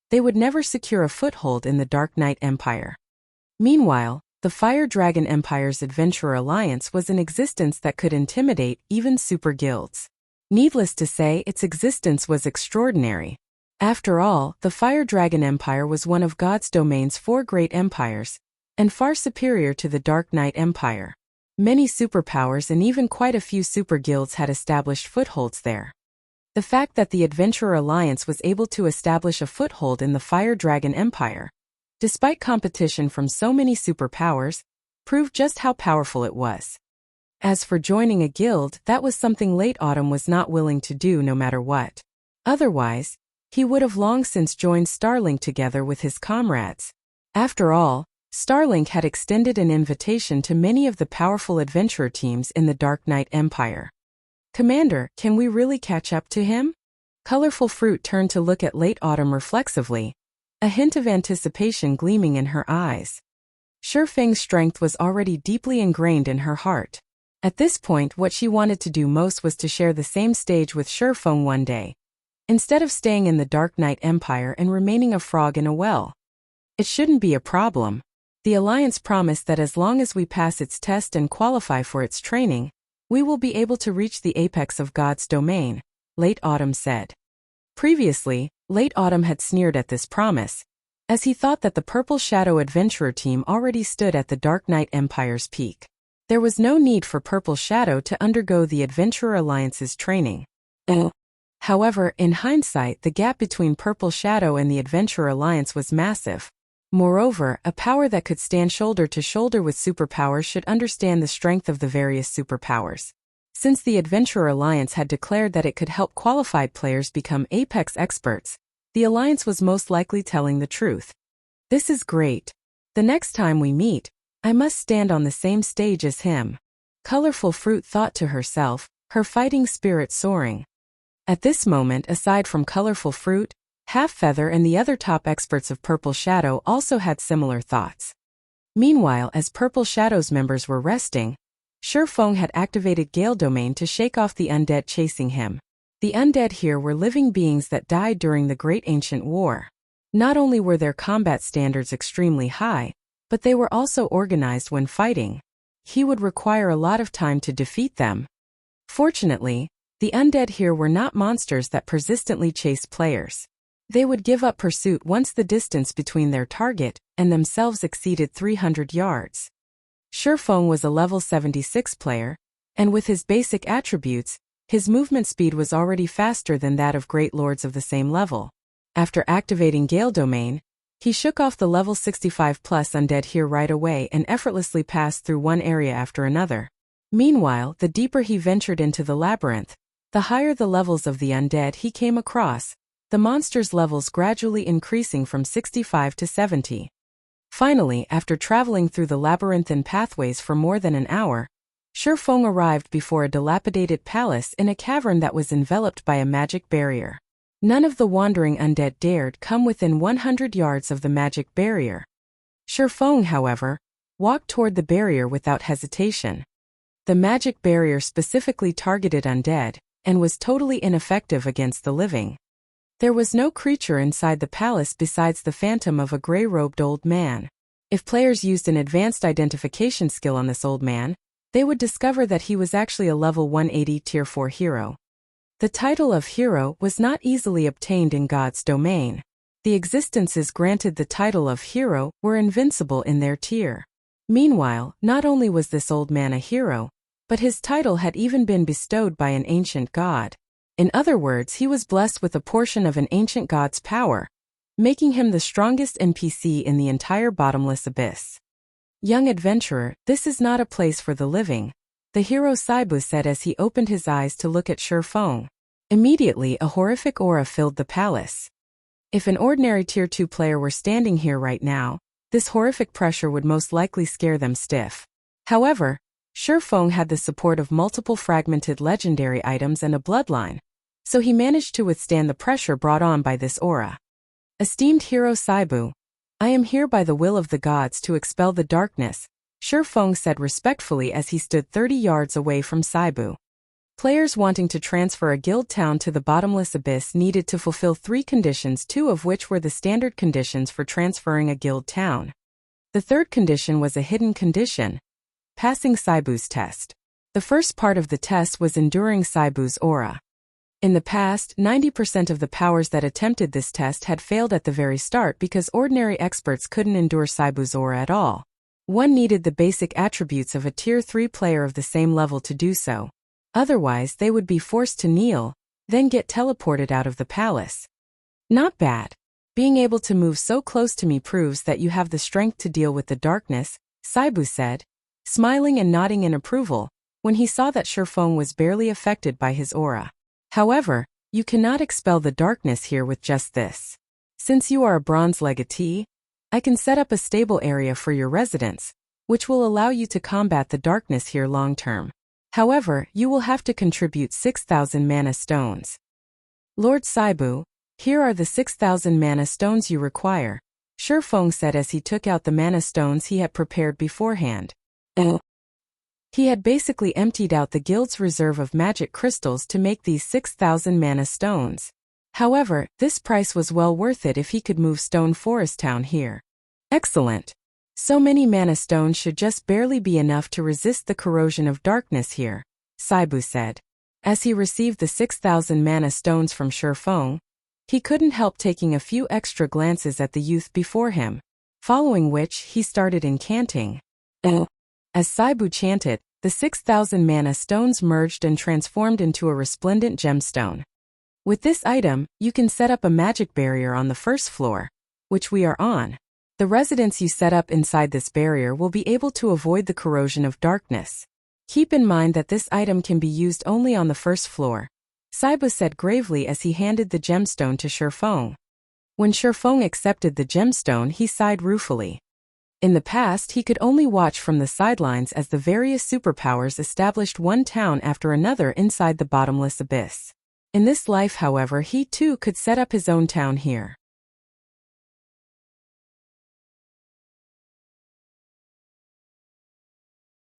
Speaker 1: they would never secure a foothold in the Dark Knight Empire. Meanwhile, the Fire Dragon Empire's Adventurer Alliance was in existence that could intimidate even super guilds. Needless to say, its existence was extraordinary. After all, the Fire Dragon Empire was one of God's domain's 4 great empires, and far superior to the Dark Knight Empire. Many superpowers and even quite a few super guilds had established footholds there. The fact that the Adventurer Alliance was able to establish a foothold in the Fire Dragon Empire, despite competition from so many superpowers, proved just how powerful it was. As for joining a guild, that was something Late Autumn was not willing to do no matter what. Otherwise, he would have long since joined Starlink together with his comrades. After all, Starlink had extended an invitation to many of the powerful adventurer teams in the Dark Knight Empire. "Commander, can we really catch up to him?" Colorful Fruit turned to look at Late Autumn reflexively, a hint of anticipation gleaming in her eyes. Sherfeng's strength was already deeply ingrained in her heart. At this point, what she wanted to do most was to share the same stage with Sherfeng one day, instead of staying in the Dark Knight Empire and remaining a frog in a well. It shouldn't be a problem. The Alliance promised that as long as we pass its test and qualify for its training, we will be able to reach the apex of God's domain, Late Autumn said. Previously, Late Autumn had sneered at this promise, as he thought that the Purple Shadow Adventurer team already stood at the Dark Knight Empire's peak. There was no need for Purple Shadow to undergo the Adventurer Alliance's training. However, in hindsight, the gap between Purple Shadow and the Adventurer Alliance was massive. Moreover, a power that could stand shoulder to shoulder with superpowers should understand the strength of the various superpowers. Since the Adventurer Alliance had declared that it could help qualified players become apex experts, the Alliance was most likely telling the truth. "This is great. The next time we meet, I must stand on the same stage as him," Colorful Fruit thought to herself, her fighting spirit soaring. At this moment, aside from Colorful Fruit, Half Feather and the other top experts of Purple Shadow also had similar thoughts. Meanwhile, as Purple Shadow's members were resting, Sherfeng had activated Gale Domain to shake off the undead chasing him. The undead here were living beings that died during the Great Ancient War. Not only were their combat standards extremely high, but they were also organized when fighting. He would require a lot of time to defeat them. Fortunately, the undead here were not monsters that persistently chased players. They would give up pursuit once the distance between their target and themselves exceeded 300 yards. Shifeng was a level 76 player, and with his basic attributes, his movement speed was already faster than that of great lords of the same level. After activating Gale Domain, he shook off the level 65 plus undead here right away and effortlessly passed through one area after another. Meanwhile, the deeper he ventured into the labyrinth, the higher the levels of the undead he came across, the monster's levels gradually increasing from 65 to 70. Finally, after traveling through the labyrinthine pathways for more than an hour, Shifeng arrived before a dilapidated palace in a cavern that was enveloped by a magic barrier. None of the wandering undead dared come within 100 yards of the magic barrier. Shifeng, however, walked toward the barrier without hesitation. The magic barrier specifically targeted undead, and was totally ineffective against the living. There was no creature inside the palace besides the phantom of a gray-robed old man. If players used an advanced identification skill on this old man, they would discover that he was actually a level 180 Tier 4 hero. The title of hero was not easily obtained in God's domain. The existences granted the title of hero were invincible in their tier. Meanwhile, not only was this old man a hero, but his title had even been bestowed by an ancient god. In other words, he was blessed with a portion of an ancient god's power, making him the strongest NPC in the entire Bottomless Abyss. Young adventurer, this is not a place for the living, the hero Saibu said as he opened his eyes to look at Shifeng. Immediately, a horrific aura filled the palace. If an ordinary Tier 2 player were standing here right now, this horrific pressure would most likely scare them stiff. However, Shifeng had the support of multiple fragmented legendary items and a bloodline, so he managed to withstand the pressure brought on by this aura. Esteemed hero Saibu, I am here by the will of the gods to expel the darkness, Shifeng said respectfully as he stood 30 yards away from Saibu. Players wanting to transfer a guild town to the Bottomless Abyss needed to fulfill 3 conditions, 2 of which were the standard conditions for transferring a guild town. The third condition was a hidden condition, passing Saibu's test. The first part of the test was enduring Saibu's aura. In the past, 90% of the powers that attempted this test had failed at the very start because ordinary experts couldn't endure Saibu's aura at all. One needed the basic attributes of a Tier 3 player of the same level to do so. Otherwise, they would be forced to kneel, then get teleported out of the palace. Not bad. Being able to move so close to me proves that you have the strength to deal with the darkness, Saibu said, smiling and nodding in approval, when he saw that Shifeng was barely affected by his aura. However, you cannot expel the darkness here with just this. Since you are a bronze legatee, I can set up a stable area for your residence, which will allow you to combat the darkness here long term. However, you will have to contribute 6,000 mana stones. Lord Saibu, here are the 6,000 mana stones you require, Shifeng said as he took out the mana stones he had prepared beforehand. He had basically emptied out the guild's reserve of magic crystals to make these 6,000 mana stones. However, this price was well worth it if he could move Stone Forest Town here. Excellent. So many mana stones should just barely be enough to resist the corrosion of darkness here, Saibu said. As he received the 6,000 mana stones from Shifeng, he couldn't help taking a few extra glances at the youth before him, following which he started incanting. As Saibu chanted, the 6,000 mana stones merged and transformed into a resplendent gemstone. With this item, you can set up a magic barrier on the first floor, which we are on. The residents you set up inside this barrier will be able to avoid the corrosion of darkness. Keep in mind that this item can be used only on the first floor, Saibu said gravely as he handed the gemstone to Shifeng. When Shifeng accepted the gemstone, he sighed ruefully. In the past, he could only watch from the sidelines as the various superpowers established one town after another inside the Bottomless Abyss. In this life, however, he too could set up his own town here.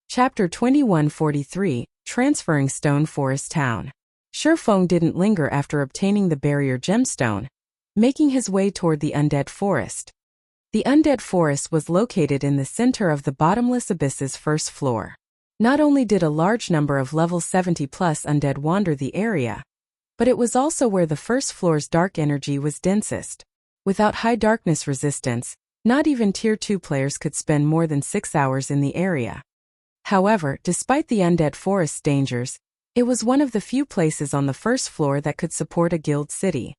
Speaker 1: Chapter 2143, Transferring Stone Forest Town. Shifeng didn't linger after obtaining the barrier gemstone, making his way toward the Undead Forest. The Undead Forest was located in the center of the Bottomless Abyss's first floor. Not only did a large number of level 70-plus undead wander the area, but it was also where the first floor's dark energy was densest. Without high darkness resistance, Not even Tier 2 players could spend more than 6 hours in the area. However, despite the Undead Forest's dangers, it was one of the few places on the first floor that could support a guild city.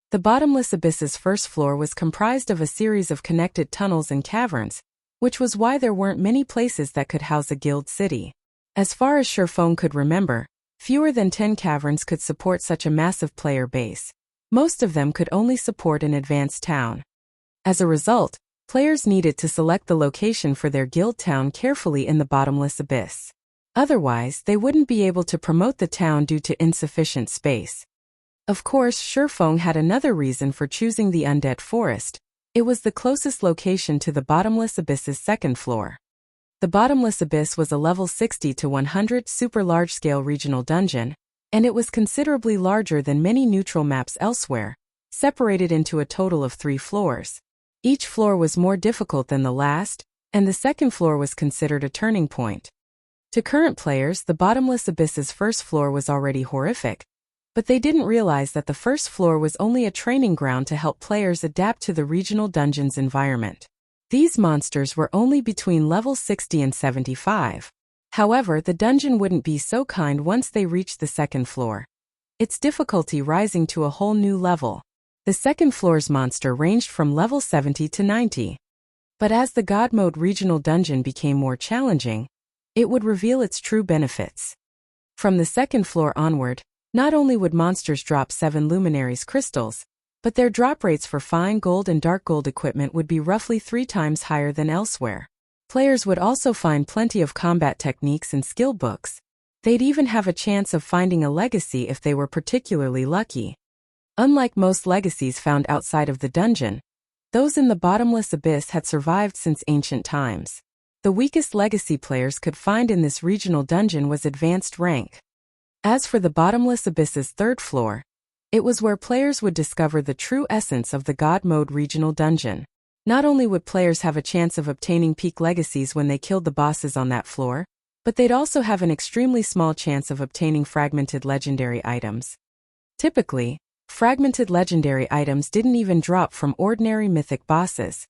Speaker 1: The Bottomless Abyss's first floor was comprised of a series of connected tunnels and caverns, which was why there weren't many places that could house a guild city. As far as Sherfone could remember, fewer than 10 caverns could support such a massive player base. Most of them could only support an advanced town. As a result, players needed to select the location for their guild town carefully in the Bottomless Abyss. Otherwise, they wouldn't be able to promote the town due to insufficient space. Of course, Sherfone had another reason for choosing the Undead Forest. It was the closest location to the Bottomless Abyss's second floor. The Bottomless Abyss was a level 60 to 100 super large-scale regional dungeon, and it was considerably larger than many neutral maps elsewhere, separated into a total of 3 floors. Each floor was more difficult than the last, and the second floor was considered a turning point. To current players, the Bottomless Abyss's first floor was already horrific, but they didn't realize that the first floor was only a training ground to help players adapt to the regional dungeon's environment. These monsters were only between level 60 and 75. However, the dungeon wouldn't be so kind once they reached the second floor, its difficulty rising to a whole new level. The second floor's monster ranged from level 70 to 90. But as the God Mode regional dungeon became more challenging, it would reveal its true benefits. From the second floor onward, not only would monsters drop 7 Luminaries crystals, but their drop rates for fine gold and dark gold equipment would be roughly 3 times higher than elsewhere. Players would also find plenty of combat techniques and skill books. They'd even have a chance of finding a legacy if they were particularly lucky. Unlike most legacies found outside of the dungeon, those in the Bottomless Abyss had survived since ancient times. The weakest legacy players could find in this regional dungeon was advanced rank. As for the Bottomless Abyss's third floor, it was where players would discover the true essence of the God Mode regional dungeon. Not only would players have a chance of obtaining peak legacies when they killed the bosses on that floor, but they'd also have an extremely small chance of obtaining fragmented legendary items. Typically, fragmented legendary items didn't even drop from ordinary mythic bosses.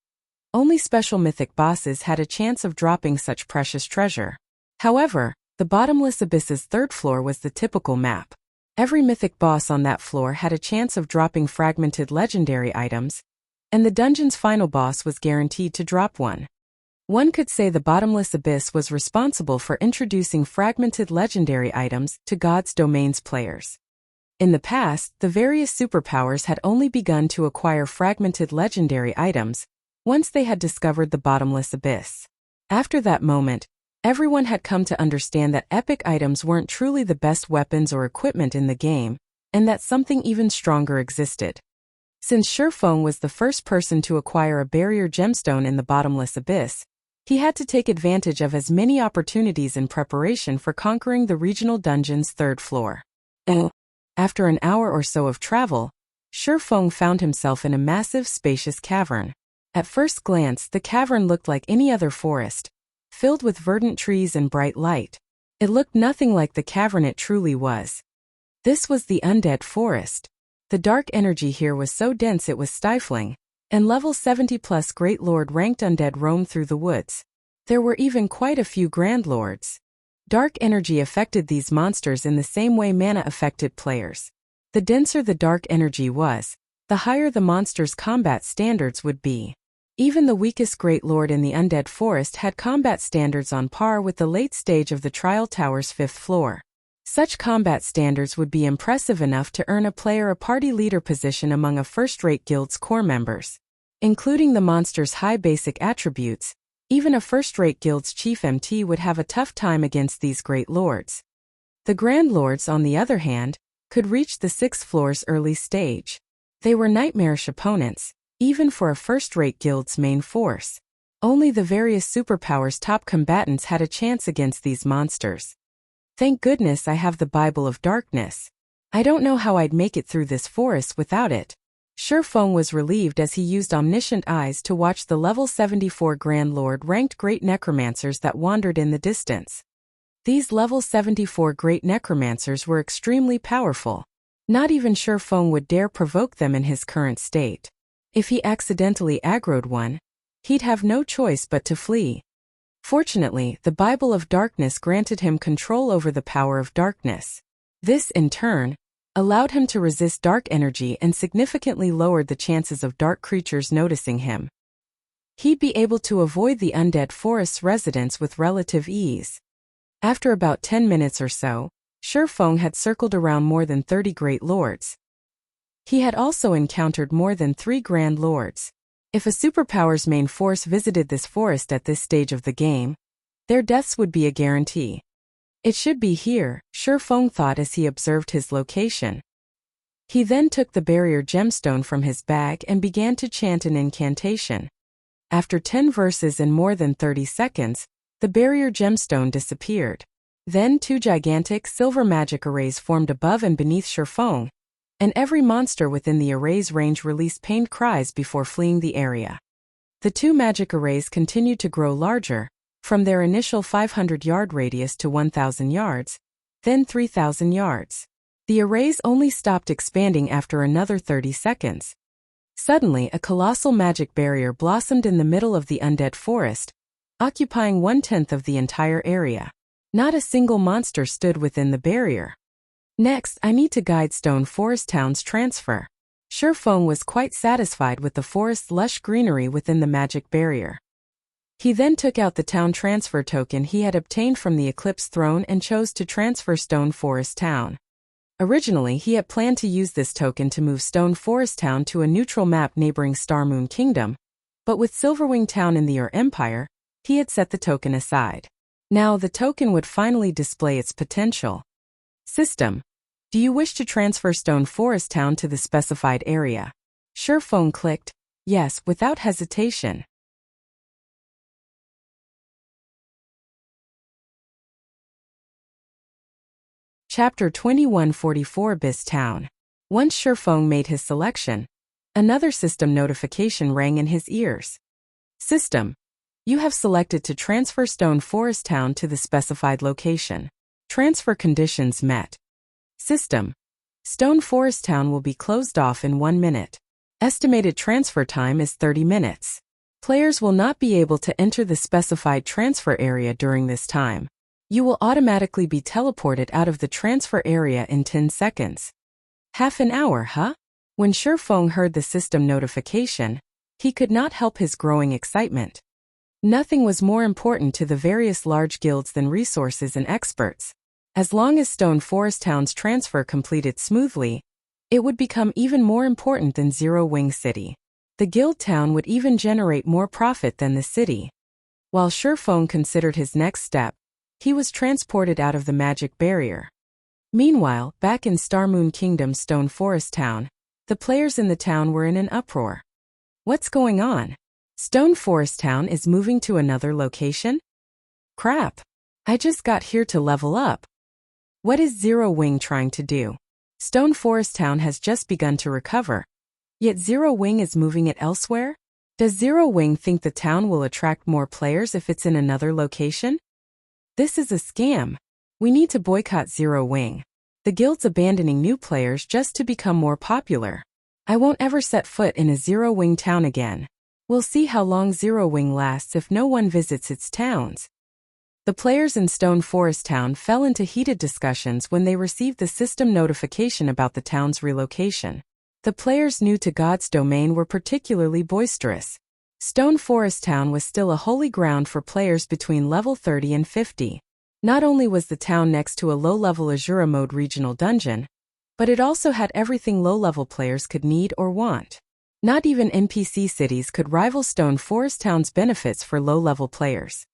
Speaker 1: Only special mythic bosses had a chance of dropping such precious treasure. However, the Bottomless Abyss's third floor was the typical map. Every mythic boss on that floor had a chance of dropping fragmented legendary items, and the dungeon's final boss was guaranteed to drop one. One could say the Bottomless Abyss was responsible for introducing fragmented legendary items to God's Domain's players. In the past, the various superpowers had only begun to acquire fragmented legendary items once they had discovered the Bottomless Abyss. After that moment, everyone had come to understand that epic items weren't truly the best weapons or equipment in the game, and that something even stronger existed. Since Sherfone was the first person to acquire a barrier gemstone in the Bottomless Abyss, he had to take advantage of as many opportunities in preparation for conquering the regional dungeon's third floor. After an hour or so of travel, Sherfone found himself in a massive, spacious cavern. At first glance, the cavern looked like any other forest, filled with verdant trees and bright light. It looked nothing like the cavern it truly was. This was the Undead Forest. The dark energy here was so dense it was stifling, and level 70+ Great Lord ranked undead roamed through the woods. There were even quite a few Grand Lords. Dark energy affected these monsters in the same way mana affected players. The denser the dark energy was, the higher the monster's combat standards would be. Even the weakest Great Lord in the Undead Forest had combat standards on par with the late stage of the Trial Tower's 5th floor. Such combat standards would be impressive enough to earn a player a party leader position among a first-rate guild's core members. Including the monster's high basic attributes, even a first-rate guild's chief MT would have a tough time against these Great Lords. The Grand Lords, on the other hand, could reach the 6th floor's early stage. They were nightmarish opponents, even for a first-rate guild's main force. Only the various superpowers' top combatants had a chance against these monsters. Thank goodness I have the Bible of Darkness. I don't know how I'd make it through this forest without it. Sherfone was relieved as he used omniscient eyes to watch the level 74 Grand Lord ranked Great Necromancers that wandered in the distance. These level 74 Great Necromancers were extremely powerful. Not even Sherfone would dare provoke them in his current state. If he accidentally aggroed one, He'd have no choice but to flee. Fortunately, the Bible of Darkness granted him control over the power of darkness. This, in turn, allowed him to resist dark energy and significantly lowered the chances of dark creatures noticing him. He'd be able to avoid the undead forest's residents with relative ease. After about 10 minutes or so, Shifeng had circled around more than 30 great lords. He had also encountered more than 3 grand lords. If a superpower's main force visited this forest at this stage of the game, their deaths would be a guarantee. It should be here, Shifeng thought as he observed his location. He then took the barrier gemstone from his bag and began to chant an incantation. After 10 verses and more than 30 seconds, the barrier gemstone disappeared. Then 2 gigantic silver magic arrays formed above and beneath Shifeng, and every monster within the array's range released pained cries before fleeing the area. The 2 magic arrays continued to grow larger, from their initial 500-yard radius to 1,000 yards, then 3,000 yards. The arrays only stopped expanding after another 30 seconds. Suddenly, a colossal magic barrier blossomed in the middle of the undead forest, occupying 1/10 of the entire area. Not a single monster stood within the barrier. Next, I need to guide Stone Forest Town's transfer. Shifeng was quite satisfied with the forest's lush greenery within the magic barrier. He then took out the town transfer token he had obtained from the Eclipse Throne and chose to transfer Stone Forest Town. Originally, he had planned to use this token to move Stone Forest Town to a neutral map neighboring Starmoon Kingdom, but with Silverwing Town in the Ur Empire, he had set the token aside. Now the token would finally display its potential. System. Do you wish to transfer Stone Forest Town to the specified area? Shifeng clicked, yes, without hesitation. Chapter 2144 Abyss Town. Once Shifeng made his selection, another system notification rang in his ears. System. You have selected to transfer Stone Forest Town to the specified location. Transfer conditions met. System. Stone Forest Town will be closed off in 1 minute. Estimated transfer time is 30 minutes. Players will not be able to enter the specified transfer area during this time. You will automatically be teleported out of the transfer area in 10 seconds. Half an hour, huh? When Shifeng heard the system notification, he could not help his growing excitement. Nothing was more important to the various large guilds than resources and experts. As long as Stone Forest Town's transfer completed smoothly, it would become even more important than Zero Wing City. The guild town would even generate more profit than the city. While Shifeng considered his next step, he was transported out of the magic barrier. Meanwhile, back in Starmoon Kingdom Stone Forest Town, the players in the town were in an uproar. What's going on? Stone Forest Town is moving to another location? Crap! I just got here to level up. What is Zero Wing trying to do? Stone Forest Town has just begun to recover. Yet Zero Wing is moving it elsewhere? Does Zero Wing think the town will attract more players if it's in another location? This is a scam. We need to boycott Zero Wing. The guild's abandoning new players just to become more popular. I won't ever set foot in a Zero Wing town again. We'll see how long Zero Wing lasts if no one visits its towns. The players in Stone Forest Town fell into heated discussions when they received the system notification about the town's relocation. The players new to God's domain were particularly boisterous. Stone Forest Town was still a holy ground for players between level 30 and 50. Not only was the town next to a low-level Azura mode regional dungeon, but it also had everything low-level players could need or want. Not even NPC cities could rival Stone Forest Town's benefits for low-level players.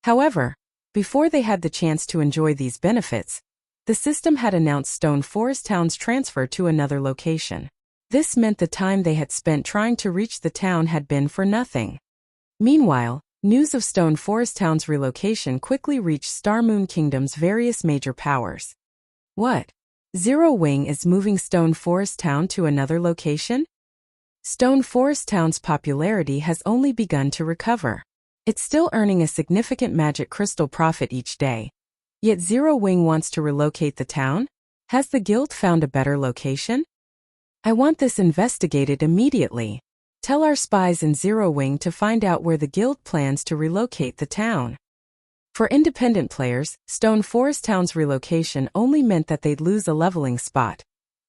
Speaker 1: However, before they had the chance to enjoy these benefits, the system had announced Stone Forest Town's transfer to another location. This meant the time they had spent trying to reach the town had been for nothing. Meanwhile, news of Stone Forest Town's relocation quickly reached Starmoon Kingdom's various major powers. What? Zero Wing is moving Stone Forest Town to another location? Stone Forest Town's popularity has only begun to recover. It's still earning a significant magic crystal profit each day. Yet Zero Wing wants to relocate the town? Has the guild found a better location? I want this investigated immediately. Tell our spies in Zero Wing to find out where the guild plans to relocate the town. For independent players, Stone Forest Town's relocation only meant that they'd lose a leveling spot,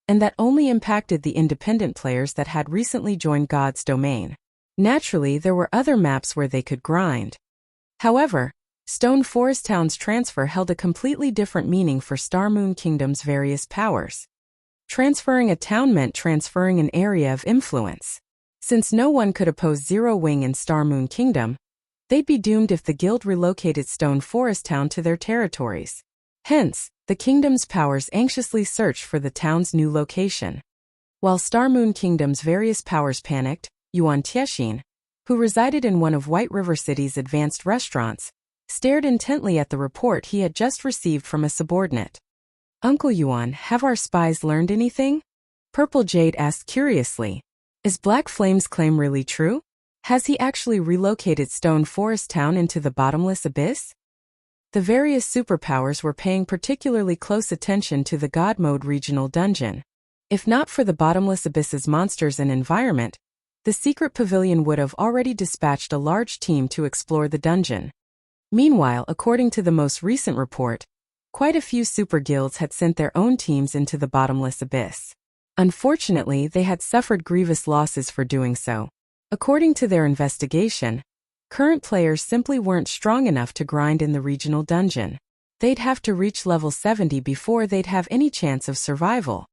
Speaker 1: and that only impacted the independent players that had recently joined God's domain. Naturally, there were other maps where they could grind. However, Stone Forest Town's transfer held a completely different meaning for Star Moon Kingdom's various powers. Transferring a town meant transferring an area of influence. Since no one could oppose Zero Wing in Star Moon Kingdom, they'd be doomed if the guild relocated Stone Forest Town to their territories. Hence, the kingdom's powers anxiously searched for the town's new location. While Star Moon Kingdom's various powers panicked, Yuan Tiexin, who resided in one of White River City's advanced restaurants, stared intently at the report he had just received from a subordinate. Uncle Yuan, have our spies learned anything? Purple Jade asked curiously. Is Black Flame's claim really true? Has he actually relocated Stone Forest Town into the Bottomless Abyss? The various superpowers were paying particularly close attention to the God Mode regional dungeon. If not for the Bottomless Abyss's monsters and environment, the secret pavilion would have already dispatched a large team to explore the dungeon. Meanwhile, according to the most recent report, quite a few super guilds had sent their own teams into the Bottomless Abyss. Unfortunately, they had suffered grievous losses for doing so. According to their investigation, current players simply weren't strong enough to grind in the regional dungeon. They'd have to reach level 70 before they'd have any chance of survival.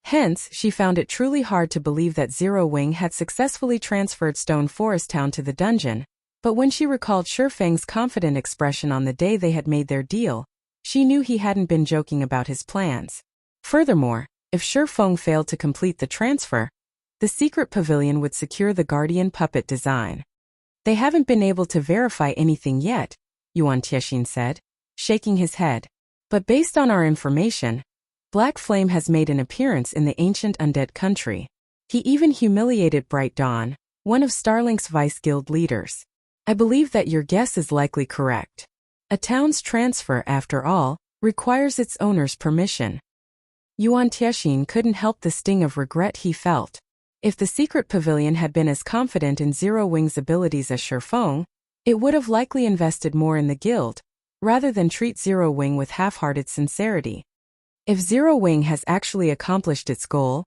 Speaker 1: Hence, she found it truly hard to believe that Zero Wing had successfully transferred Stone Forest Town to the dungeon, but when she recalled Shifeng's confident expression on the day they had made their deal, she knew he hadn't been joking about his plans. Furthermore, if Shifeng failed to complete the transfer, the secret pavilion would secure the Guardian puppet design. They haven't been able to verify anything yet, Yuan Tiexin said, shaking his head. But based on our information, Black Flame has made an appearance in the ancient Undead country. He even humiliated Bright Dawn, one of Starlink's vice guild leaders. I believe that your guess is likely correct. A town's transfer, after all, requires its owner's permission. Yuan Tiexin couldn't help the sting of regret he felt. If the secret pavilion had been as confident in Zero Wing's abilities as Shifeng, it would have likely invested more in the guild, rather than treat Zero Wing with half-hearted sincerity. If Zero Wing has actually accomplished its goal,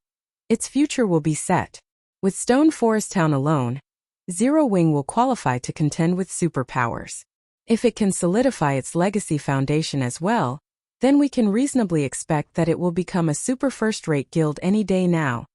Speaker 1: its future will be set. With Stone Forest Town alone, Zero Wing will qualify to contend with superpowers. If it can solidify its legacy foundation as well, then we can reasonably expect that it will become a super first-rate guild any day now.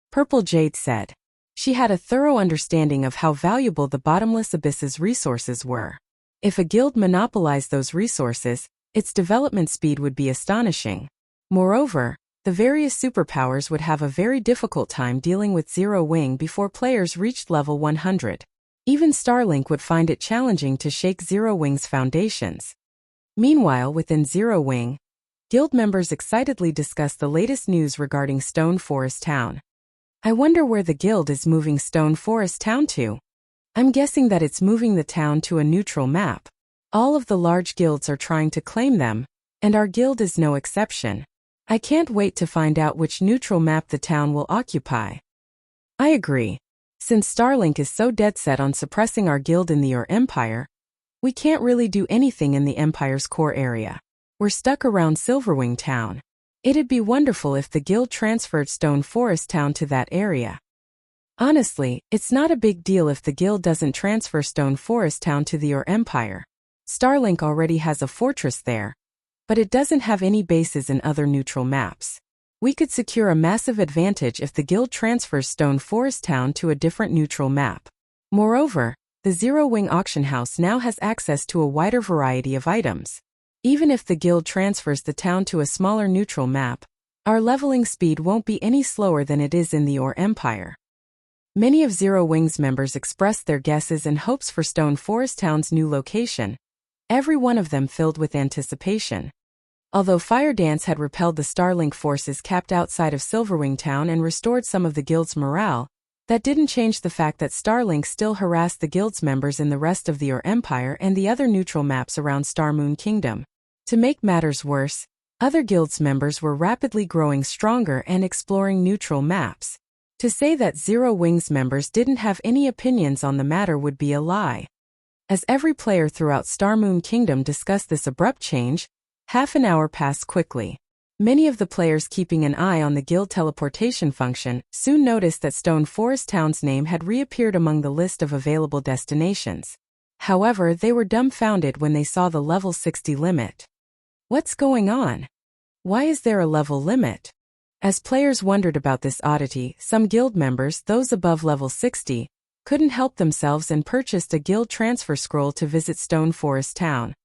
Speaker 1: Purple Jade said. She had a thorough understanding of how valuable the Bottomless Abyss's resources were. If a guild monopolized those resources, its development speed would be astonishing. Moreover, the various superpowers would have a very difficult time dealing with Zero Wing before players reached level 100. Even Starlink would find it challenging to shake Zero Wing's foundations. Meanwhile, within Zero Wing, guild members excitedly discussed the latest news regarding Stone Forest Town. I wonder where the guild is moving Stone Forest Town to. I'm guessing that it's moving the town to a neutral map. All of the large guilds are trying to claim them, and our guild is no exception. I can't wait to find out which neutral map the town will occupy. I agree. Since Starlink is so dead set on suppressing our guild in the Ur Empire, we can't really do anything in the Empire's core area. We're stuck around Silverwing Town. It'd be wonderful if the guild transferred Stone Forest Town to that area. Honestly, it's not a big deal if the guild doesn't transfer Stone Forest Town to the Ur Empire. Starlink already has a fortress there, but it doesn't have any bases in other neutral maps. We could secure a massive advantage if the guild transfers Stone Forest Town to a different neutral map. Moreover, the Zero Wing auction house now has access to a wider variety of items. Even if the guild transfers the town to a smaller neutral map, our leveling speed won't be any slower than it is in the Ur Empire. Many of Zero Wing's members expressed their guesses and hopes for Stone Forest Town's new location, every one of them filled with anticipation. Although Fire Dance had repelled the Starlink forces camped outside of Silverwing Town and restored some of the guild's morale, that didn't change the fact that Starlink still harassed the guild's members in the rest of the Ur Empire and the other neutral maps around Star Moon Kingdom. To make matters worse, other guild's members were rapidly growing stronger and exploring neutral maps. To say that Zero Wings members didn't have any opinions on the matter would be a lie. As every player throughout Star Moon Kingdom discussed this abrupt change, half an hour passed quickly. Many of the players keeping an eye on the guild teleportation function soon noticed that Stone Forest Town's name had reappeared among the list of available destinations. However, they were dumbfounded when they saw the level 60 limit. What's going on? Why is there a level limit? As players wondered about this oddity, some guild members, those above level 60, couldn't help themselves and purchased a guild transfer scroll to visit Stone Forest Town.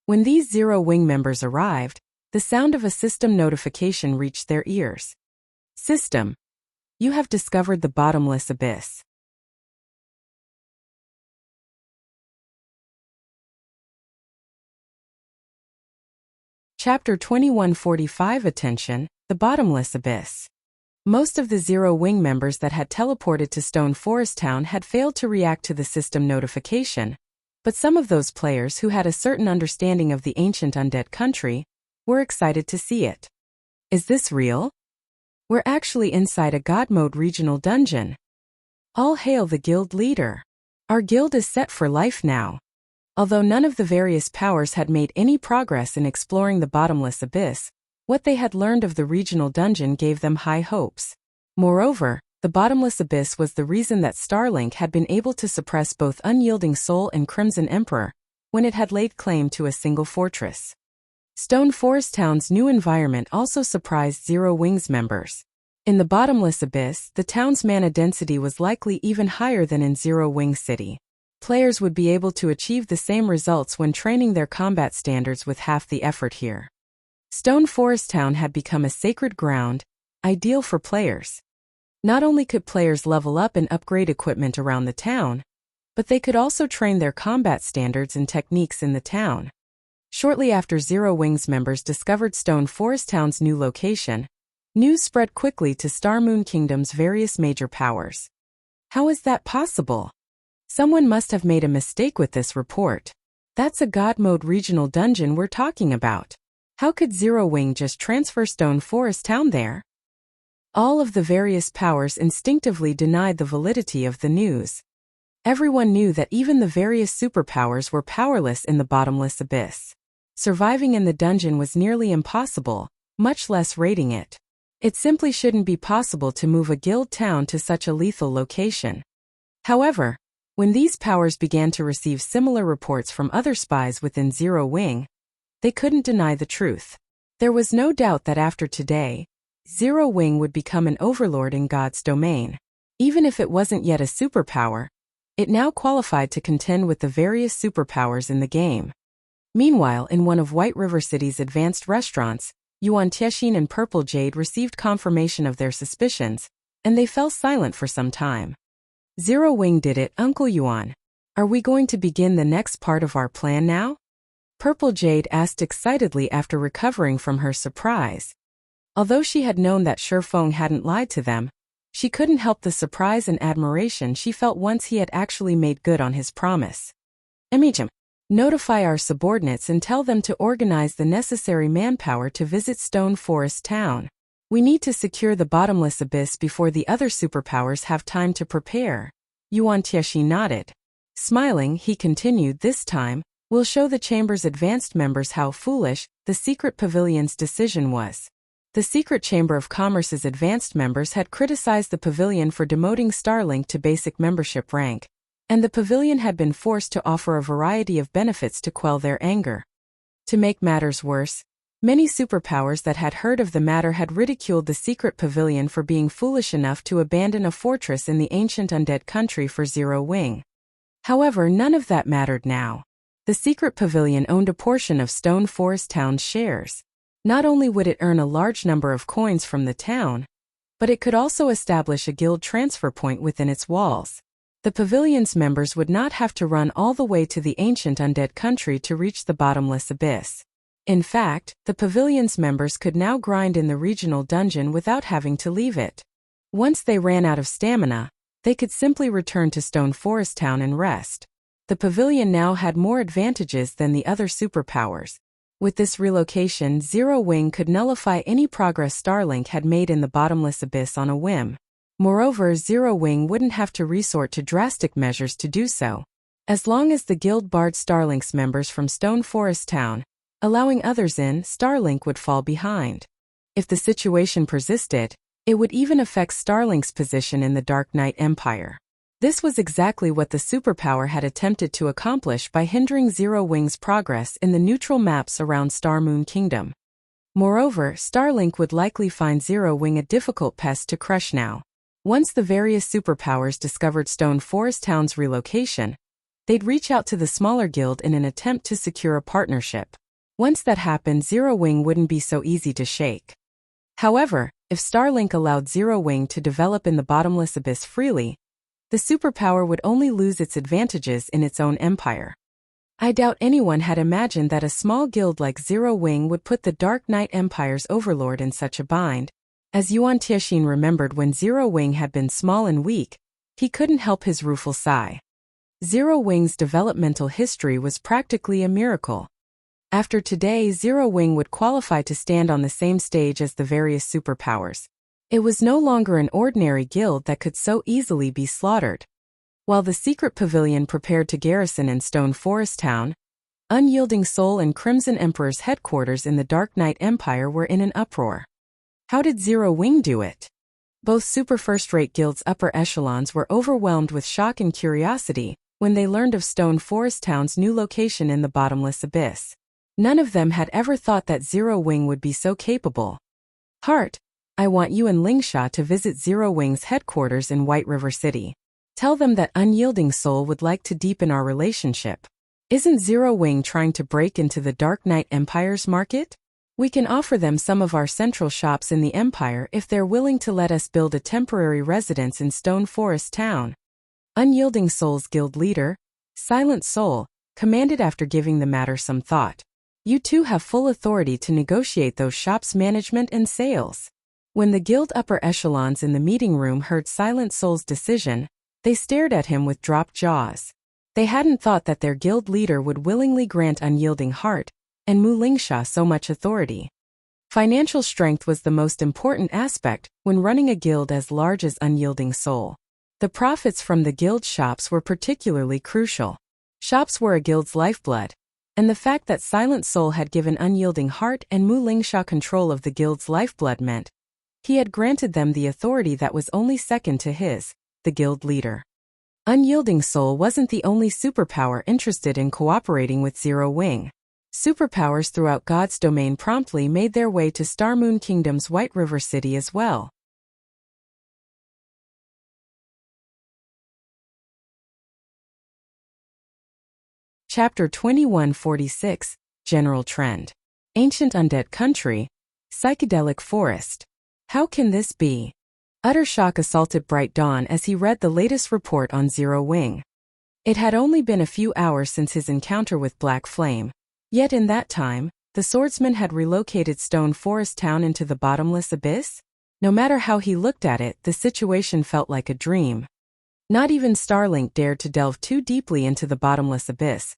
Speaker 1: When these Zero Wing members arrived, the sound of a system notification reached their ears. System. You have discovered the Bottomless Abyss. Chapter 2145 Attention, the Bottomless Abyss. Most of the Zero Wing members that had teleported to Stone Forest Town had failed to react to the system notification, but some of those players who had a certain understanding of the ancient undead country were excited to see it. Is this real? We're actually inside a God Mode regional dungeon. All hail the guild leader. Our guild is set for life now. Although none of the various powers had made any progress in exploring the Bottomless Abyss, what they had learned of the regional dungeon gave them high hopes. Moreover, the Bottomless Abyss was the reason that Starlink had been able to suppress both Unyielding Soul and Crimson Emperor when it had laid claim to a single fortress. Stone Forest Town's new environment also surprised Zero Wings members. In the Bottomless Abyss, the town's mana density was likely even higher than in Zero Wing City. Players would be able to achieve the same results when training their combat standards with half the effort here. Stone Forest Town had become a sacred ground, ideal for players. Not only could players level up and upgrade equipment around the town, but they could also train their combat standards and techniques in the town. Shortly after Zero Wings members discovered Stone Forest Town's new location, news spread quickly to Star Moon Kingdom's various major powers. How is that possible? Someone must have made a mistake with this report. That's a God Mode regional dungeon we're talking about. How could Zero Wing just transfer Stone Forest Town there? All of the various powers instinctively denied the validity of the news. Everyone knew that even the various superpowers were powerless in the Bottomless Abyss. Surviving in the dungeon was nearly impossible, much less raiding it. It simply shouldn't be possible to move a guild town to such a lethal location. However, when these powers began to receive similar reports from other spies within Zero Wing, they couldn't deny the truth. There was no doubt that after today, Zero Wing would become an overlord in God's domain. Even if it wasn't yet a superpower, it now qualified to contend with the various superpowers in the game. Meanwhile, in one of White River City's advanced restaurants, Yuan Tiexin and Purple Jade received confirmation of their suspicions, and they fell silent for some time. Zero Wing did it, Uncle Yuan. Are we going to begin the next part of our plan now? Purple Jade asked excitedly after recovering from her surprise. Although she had known that Shifeng hadn't lied to them, she couldn't help the surprise and admiration she felt once he had actually made good on his promise. Emijem, notify our subordinates and tell them to organize the necessary manpower to visit Stone Forest Town. We need to secure the Bottomless Abyss before the other superpowers have time to prepare. Yuan Tiexin nodded. Smiling, he continued, this time, we'll show the Chamber's advanced members how foolish the Secret Pavilion's decision was. The Secret Chamber of Commerce's advanced members had criticized the Pavilion for demoting Starlink to basic membership rank, and the Pavilion had been forced to offer a variety of benefits to quell their anger. To make matters worse, many superpowers that had heard of the matter had ridiculed the Secret Pavilion for being foolish enough to abandon a fortress in the ancient undead country for Zero Wing. However, none of that mattered now. The Secret Pavilion owned a portion of Stone Forest Town's shares. Not only would it earn a large number of coins from the town, but it could also establish a guild transfer point within its walls. The Pavilion's members would not have to run all the way to the ancient undead country to reach the Bottomless Abyss. In fact, the Pavilion's members could now grind in the regional dungeon without having to leave it. Once they ran out of stamina, they could simply return to Stone Forest Town and rest. The Pavilion now had more advantages than the other superpowers. With this relocation, Zero Wing could nullify any progress Starlink had made in the Bottomless Abyss on a whim. Moreover, Zero Wing wouldn't have to resort to drastic measures to do so. As long as the guild barred Starlink's members from Stone Forest Town, allowing others in, Starlink would fall behind. If the situation persisted, it would even affect Starlink's position in the Dark Knight Empire. This was exactly what the superpower had attempted to accomplish by hindering Zero Wing's progress in the neutral maps around Star Moon Kingdom. Moreover, Starlink would likely find Zero Wing a difficult pest to crush now. Once the various superpowers discovered Stone Forest Town's relocation, they'd reach out to the smaller guild in an attempt to secure a partnership. Once that happened, Zero Wing wouldn't be so easy to shake. However, if Starlink allowed Zero Wing to develop in the Bottomless Abyss freely, the superpower would only lose its advantages in its own empire. I doubt anyone had imagined that a small guild like Zero Wing would put the Dark Knight Empire's overlord in such a bind. As Yuan Tianxin remembered, when Zero Wing had been small and weak, he couldn't help his rueful sigh. Zero Wing's developmental history was practically a miracle. After today, Zero Wing would qualify to stand on the same stage as the various superpowers. It was no longer an ordinary guild that could so easily be slaughtered. While the secret pavilion prepared to garrison in Stone Forest Town, Unyielding Soul and Crimson Emperor's headquarters in the Dark Knight Empire were in an uproar. How did Zero Wing do it? Both super first-rate guilds' upper echelons were overwhelmed with shock and curiosity when they learned of Stone Forest Town's new location in the Bottomless Abyss. None of them had ever thought that Zero Wing would be so capable. Heart, I want you and Lingsha to visit Zero Wing's headquarters in White River City. Tell them that Unyielding Soul would like to deepen our relationship. Isn't Zero Wing trying to break into the Dark Knight Empire's market? We can offer them some of our central shops in the Empire if they're willing to let us build a temporary residence in Stone Forest Town. Unyielding Soul's guild leader, Silent Soul, commanded after giving the matter some thought. You two have full authority to negotiate those shops' management and sales. When the guild upper echelons in the meeting room heard Silent Soul's decision, they stared at him with dropped jaws. They hadn't thought that their guild leader would willingly grant Unyielding Heart and Mu Lingsha so much authority. Financial strength was the most important aspect when running a guild as large as Unyielding Soul. The profits from the guild shops were particularly crucial. Shops were a guild's lifeblood, and the fact that Silent Soul had given Unyielding Heart and Mu Lingsha control of the guild's lifeblood meant he had granted them the authority that was only second to his, the guild leader. Unyielding Soul wasn't the only superpower interested in cooperating with Zero Wing. Superpowers throughout God's domain promptly made their way to Star Moon Kingdom's White River City as well. Chapter 2146, General Trend. Ancient Undead Country, Psychedelic Forest. How can this be? Utter shock assaulted Bright Dawn as he read the latest report on Zero Wing. It had only been a few hours since his encounter with Black Flame, yet in that time, the swordsman had relocated Stone Forest Town into the Bottomless Abyss? No matter how he looked at it, the situation felt like a dream. Not even Starlink dared to delve too deeply into the Bottomless Abyss,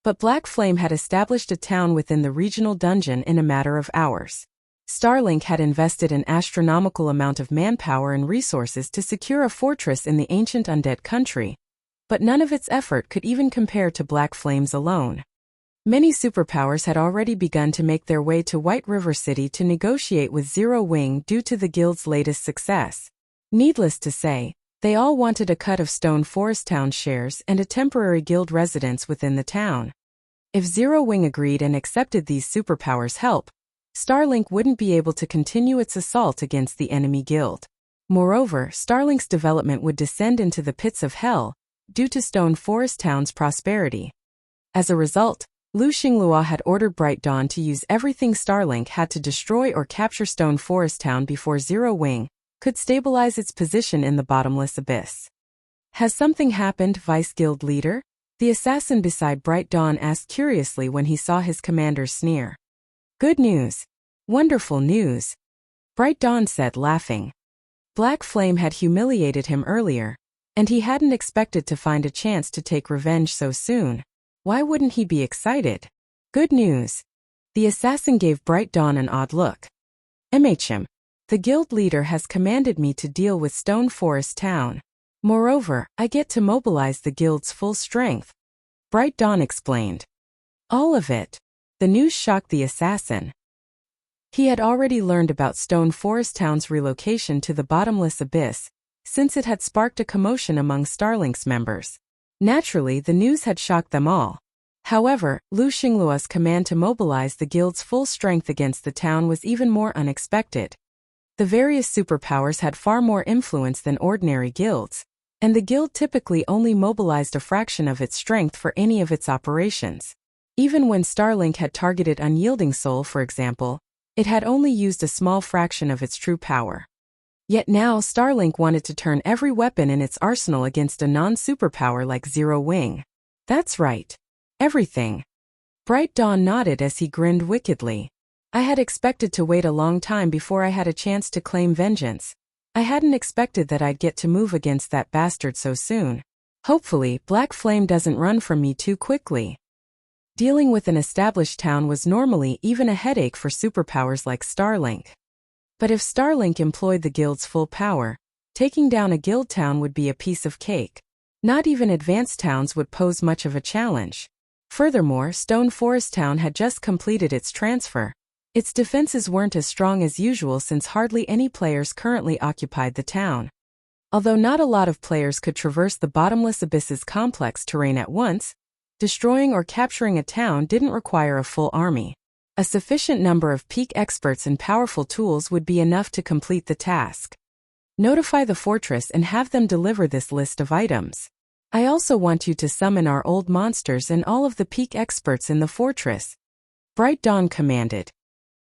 Speaker 1: but Black Flame had established a town within the regional dungeon in a matter of hours. Starlink had invested an astronomical amount of manpower and resources to secure a fortress in the ancient Undead Country, but none of its effort could even compare to Black Flame's alone. Many superpowers had already begun to make their way to White River City to negotiate with Zero Wing due to the guild's latest success. Needless to say, they all wanted a cut of Stone Forest Town shares and a temporary guild residence within the town. If Zero Wing agreed and accepted these superpowers' help, Starlink wouldn't be able to continue its assault against the enemy guild. Moreover, Starlink's development would descend into the pits of hell due to Stone Forest Town's prosperity. As a result, Lu Xinglua had ordered Bright Dawn to use everything Starlink had to destroy or capture Stone Forest Town before Zero Wing could stabilize its position in the Bottomless Abyss. Has something happened, Vice Guild Leader? The assassin beside Bright Dawn asked curiously when he saw his commander's sneer. Good news. Wonderful news. Bright Dawn said, laughing. Black Flame had humiliated him earlier, and he hadn't expected to find a chance to take revenge so soon. Why wouldn't he be excited? Good news. The assassin gave Bright Dawn an odd look. The guild leader has commanded me to deal with Stone Forest Town. Moreover, I get to mobilize the guild's full strength. Bright Dawn explained. All of it. The news shocked the assassin. He had already learned about Stone Forest Town's relocation to the Bottomless Abyss, since it had sparked a commotion among Starlink's members. Naturally, the news had shocked them all. However, Lu Xingluo's command to mobilize the guild's full strength against the town was even more unexpected. The various superpowers had far more influence than ordinary guilds, and the guild typically only mobilized a fraction of its strength for any of its operations. Even when Starlink had targeted Unyielding Soul, for example, it had only used a small fraction of its true power. Yet now Starlink wanted to turn every weapon in its arsenal against a non-superpower like Zero Wing. That's right. Everything. Bright Dawn nodded as he grinned wickedly. I had expected to wait a long time before I had a chance to claim vengeance. I hadn't expected that I'd get to move against that bastard so soon. Hopefully, Black Flame doesn't run from me too quickly. Dealing with an established town was normally even a headache for superpowers like Starlink. But if Starlink employed the guild's full power, taking down a guild town would be a piece of cake. Not even advanced towns would pose much of a challenge. Furthermore, Stone Forest Town had just completed its transfer. Its defenses weren't as strong as usual since hardly any players currently occupied the town. Although not a lot of players could traverse the Bottomless Abyss's complex terrain at once, destroying or capturing a town didn't require a full army. A sufficient number of peak experts and powerful tools would be enough to complete the task. Notify the fortress and have them deliver this list of items. I also want you to summon our old monsters and all of the peak experts in the fortress. Bright Dawn commanded.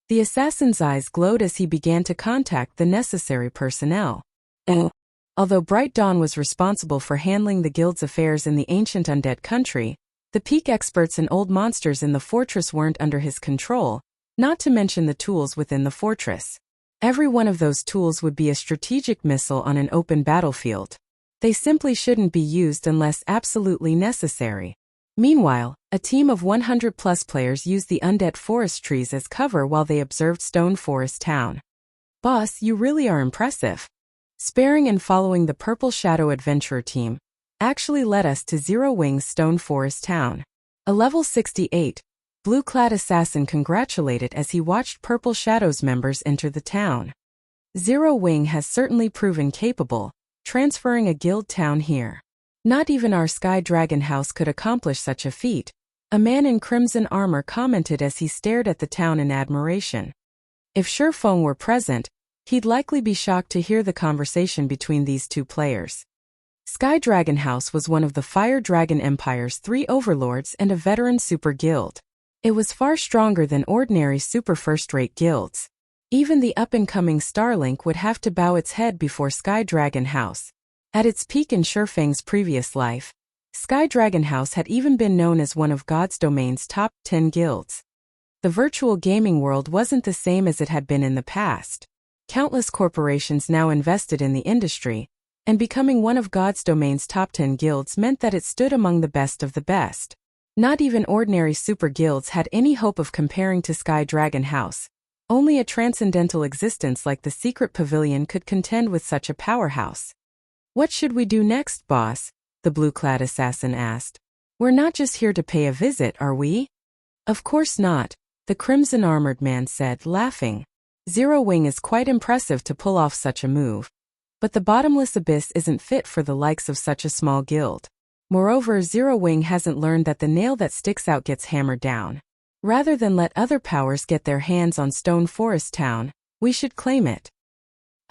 Speaker 1: The assassin's eyes glowed as he began to contact the necessary personnel. Although Bright Dawn was responsible for handling the guild's affairs in the ancient undead country, the peak experts and old monsters in the fortress weren't under his control, not to mention the tools within the fortress. Every one of those tools would be a strategic missile on an open battlefield. They simply shouldn't be used unless absolutely necessary. Meanwhile, a team of 100-plus players used the undead forest trees as cover while they observed Stone Forest Town. Boss, you really are impressive. Sparing and following the Purple Shadow Adventurer team actually led us to Zero Wing's Stone Forest Town. A level 68, blue-clad assassin congratulated as he watched Purple Shadow's members enter the town. Zero Wing has certainly proven capable, transferring a guild town here. Not even our Sky Dragon House could accomplish such a feat, a man in crimson armor commented as he stared at the town in admiration. If Shifeng were present, he'd likely be shocked to hear the conversation between these two players. Sky Dragon House was one of the Fire Dragon Empire's 3 overlords and a veteran super guild. It was far stronger than ordinary super first-rate guilds. Even the up-and-coming Starlink would have to bow its head before Sky Dragon House. At its peak in Shifeng's previous life, Sky Dragon House had even been known as one of God's Domain's top 10 guilds. The virtual gaming world wasn't the same as it had been in the past. Countless corporations now invested in the industry, and becoming one of God's Domain's top 10 guilds meant that it stood among the best of the best. Not even ordinary super guilds had any hope of comparing to Sky Dragon House. Only a transcendental existence like the Secret Pavilion could contend with such a powerhouse. What should we do next, boss? The blue-clad assassin asked. We're not just here to pay a visit, are we? Of course not, the crimson-armored man said, laughing. Zero Wing is quite impressive to pull off such a move. But the Bottomless Abyss isn't fit for the likes of such a small guild. Moreover, Zero Wing hasn't learned that the nail that sticks out gets hammered down. Rather than let other powers get their hands on Stone Forest Town, we should claim it.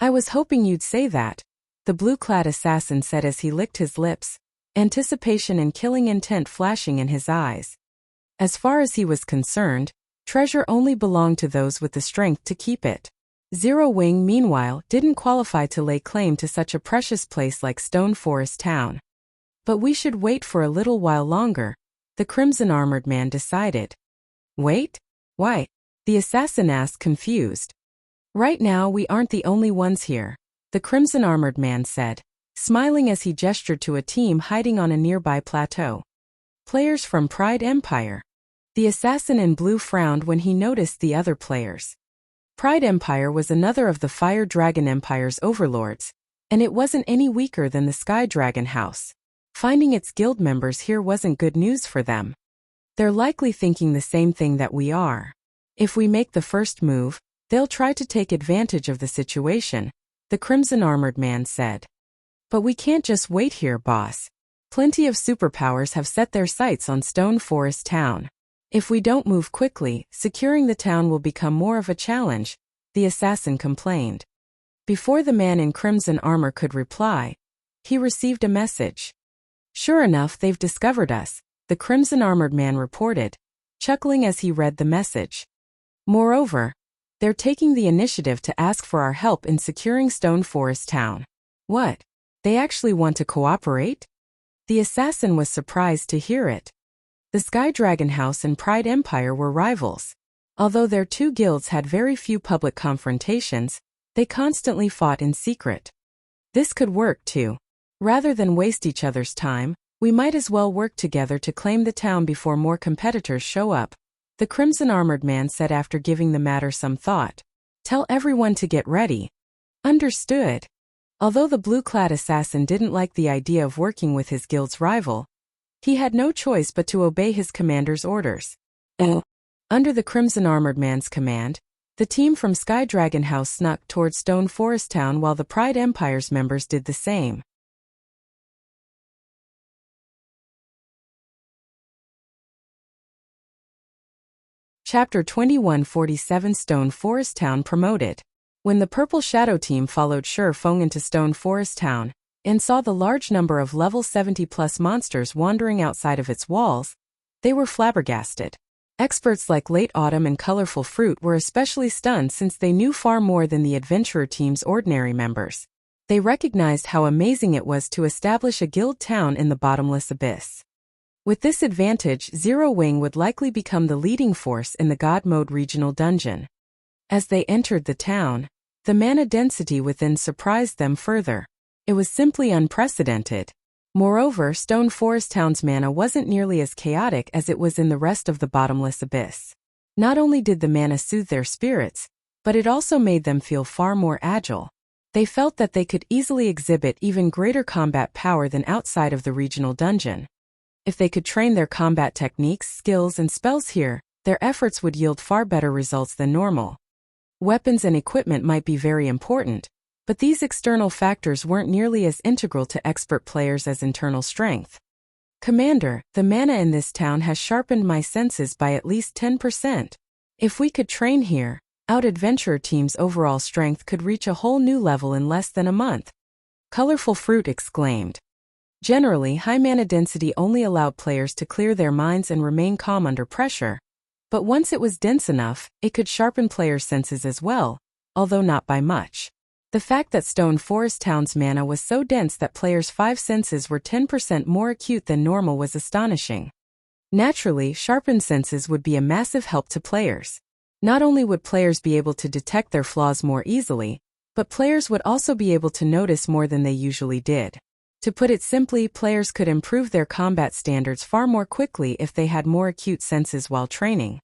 Speaker 1: I was hoping you'd say that, the blue-clad assassin said as he licked his lips, anticipation and killing intent flashing in his eyes. As far as he was concerned, treasure only belonged to those with the strength to keep it. Zero Wing, meanwhile, didn't qualify to lay claim to such a precious place like Stone Forest Town. But we should wait for a little while longer, the crimson-armored man decided. Wait? Why? The assassin asked, confused. Right now we aren't the only ones here, the crimson-armored man said, smiling as he gestured to a team hiding on a nearby plateau. Players from Pride Empire. The assassin in blue frowned when he noticed the other players. Pride Empire was another of the Fire Dragon Empire's overlords, and it wasn't any weaker than the Sky Dragon House. Finding its guild members here wasn't good news for them. They're likely thinking the same thing that we are. If we make the first move, they'll try to take advantage of the situation, the Crimson Armored Man said. But we can't just wait here, boss. Plenty of superpowers have set their sights on Stone Forest Town. If we don't move quickly, securing the town will become more of a challenge, the assassin complained. Before the man in crimson armor could reply, he received a message. Sure enough, they've discovered us, the Crimson Armored Man reported, chuckling as he read the message. Moreover, they're taking the initiative to ask for our help in securing Stone Forest Town. What? They actually want to cooperate? The assassin was surprised to hear it. The Sky Dragon House and Pride Empire were rivals. Although their two guilds had very few public confrontations, they constantly fought in secret. This could work too. Rather than waste each other's time, we might as well work together to claim the town before more competitors show up, the Crimson Armored Man said after giving the matter some thought. Tell everyone to get ready. Understood. Although the blue-clad assassin didn't like the idea of working with his guild's rival, he had no choice but to obey his commander's orders. Under the Crimson Armored Man's command, the team from Sky Dragon House snuck towards Stone Forest Town while the Pride Empire's members did the same. Chapter 2147 Stone Forest Town promoted. When the Purple Shadow team followed Shi Feng into Stone Forest Town and saw the large number of level 70+ monsters wandering outside of its walls, they were flabbergasted. Experts like Late Autumn and Colorful Fruit were especially stunned since they knew far more than the adventurer team's ordinary members. They recognized how amazing it was to establish a guild town in the Bottomless Abyss. With this advantage, Zero Wing would likely become the leading force in the God Mode regional dungeon. As they entered the town, the mana density within surprised them further. It was simply unprecedented. Moreover, Stone Forest Town's mana wasn't nearly as chaotic as it was in the rest of the Bottomless Abyss. Not only did the mana soothe their spirits, but it also made them feel far more agile. They felt that they could easily exhibit even greater combat power than outside of the regional dungeon. If they could train their combat techniques, skills, and spells here, their efforts would yield far better results than normal. Weapons and equipment might be very important, but these external factors weren't nearly as integral to expert players as internal strength. Commander, the mana in this town has sharpened my senses by at least 10%. If we could train here, our adventurer team's overall strength could reach a whole new level in less than a month. Colorful Fruit exclaimed. Generally, high mana density only allowed players to clear their minds and remain calm under pressure. But once it was dense enough, it could sharpen players' senses as well, although not by much. The fact that Stone Forest Town's mana was so dense that players' 5 senses were 10% more acute than normal was astonishing. Naturally, sharpened senses would be a massive help to players. Not only would players be able to detect their flaws more easily, but players would also be able to notice more than they usually did. To put it simply, players could improve their combat standards far more quickly if they had more acute senses while training.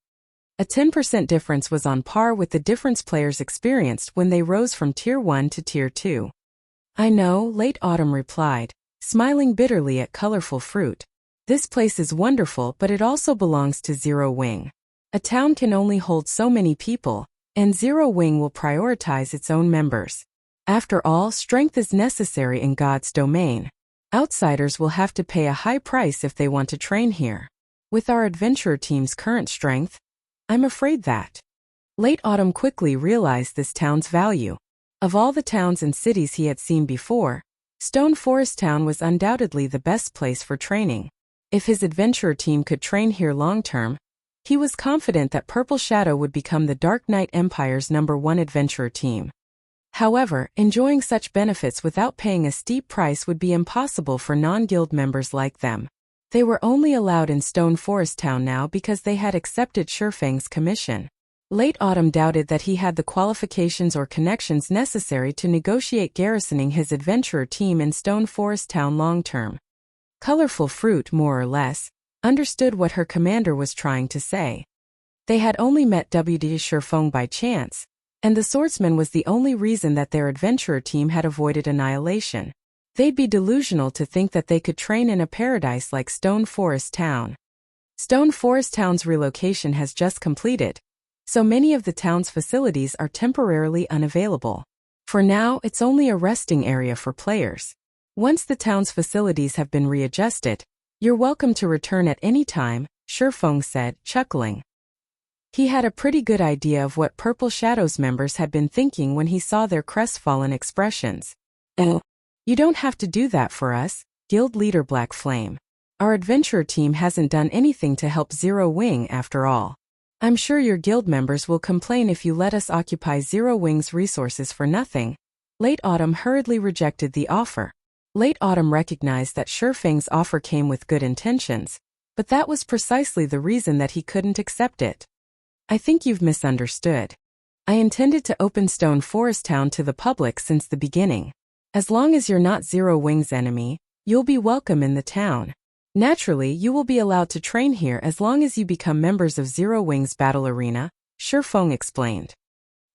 Speaker 1: A 10% difference was on par with the difference players experienced when they rose from Tier 1 to Tier 2. I know, Late Autumn replied, smiling bitterly at Colorful Fruit. This place is wonderful, but it also belongs to Zero Wing. A town can only hold so many people, and Zero Wing will prioritize its own members. After all, strength is necessary in God's domain. Outsiders will have to pay a high price if they want to train here. With our adventurer team's current strength, I'm afraid that. Late Autumn quickly realized this town's value. Of all the towns and cities he had seen before, Stone Forest Town was undoubtedly the best place for training. If his adventurer team could train here long-term, he was confident that Purple Shadow would become the Dark Knight Empire's #1 adventurer team. However, enjoying such benefits without paying a steep price would be impossible for non-guild members like them. They were only allowed in Stone Forest Town now because they had accepted Shi Feng's commission. Late Autumn doubted that he had the qualifications or connections necessary to negotiate garrisoning his adventurer team in Stone Forest Town long-term. Colorful Fruit, more or less, understood what her commander was trying to say. They had only met WD Shi Feng by chance, And the swordsman was the only reason that their adventurer team had avoided annihilation. They'd be delusional to think that they could train in a paradise like Stone Forest Town. Stone Forest Town's relocation has just completed, so many of the town's facilities are temporarily unavailable. For now, it's only a resting area for players. Once the town's facilities have been readjusted, you're welcome to return at any time, Shifeng said, chuckling. He had a pretty good idea of what Purple Shadows members had been thinking when he saw their crestfallen expressions. Oh, you don't have to do that for us, Guild Leader Black Flame. Our adventurer team hasn't done anything to help Zero Wing after all. I'm sure your guild members will complain if you let us occupy Zero Wing's resources for nothing. Late Autumn hurriedly rejected the offer. Late Autumn recognized that Shifeng's offer came with good intentions, but that was precisely the reason that he couldn't accept it. I think you've misunderstood. I intended to open Stone Forest Town to the public since the beginning. As long as you're not Zero Wing's enemy, you'll be welcome in the town. Naturally, you will be allowed to train here as long as you become members of Zero Wing's battle arena, Shifeng explained.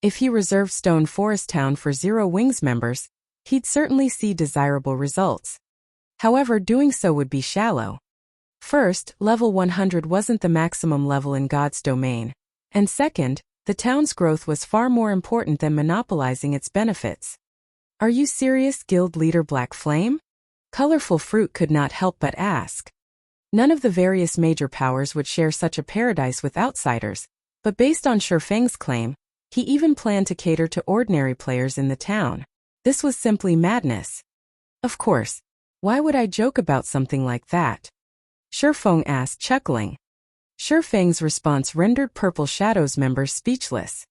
Speaker 1: If he reserved Stone Forest Town for Zero Wing's members, he'd certainly see desirable results. However, doing so would be shallow. First, level 100 wasn't the maximum level in God's domain. And second, the town's growth was far more important than monopolizing its benefits. Are you serious, Guild Leader Black Flame? Colorful Fruit could not help but ask. None of the various major powers would share such a paradise with outsiders, but based on Shifeng's claim, he even planned to cater to ordinary players in the town. This was simply madness. Of course, why would I joke about something like that? Shifeng asked, chuckling. Shifeng's response rendered Purple Shadows members speechless.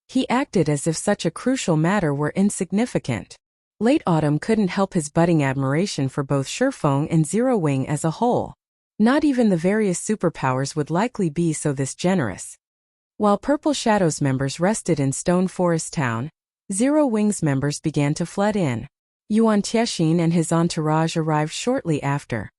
Speaker 1: He acted as if such a crucial matter were insignificant. Late Autumn couldn't help his budding admiration for both Shifeng and Zero Wing as a whole. Not even the various superpowers would likely be so this generous. While Purple Shadows members rested in Stone Forest Town, Zero Wing's members began to flood in. Yuan Tiexin and his entourage arrived shortly after.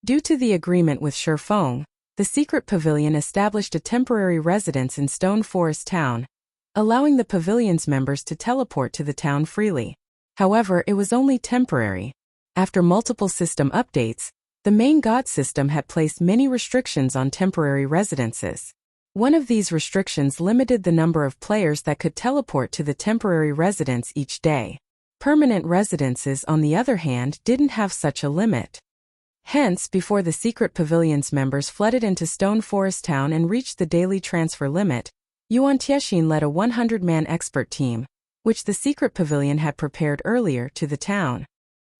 Speaker 1: Due to the agreement with Shifeng, the secret pavilion established a temporary residence in Stone Forest Town, allowing the pavilion's members to teleport to the town freely. However, it was only temporary. After multiple system updates, the main god system had placed many restrictions on temporary residences. One of these restrictions limited the number of players that could teleport to the temporary residence each day. Permanent residences, on the other hand, didn't have such a limit. Hence, before the secret pavilion's members flooded into Stone Forest Town and reached the daily transfer limit, Yuan Tiexin led a 100-man expert team, which the secret pavilion had prepared earlier, to the town.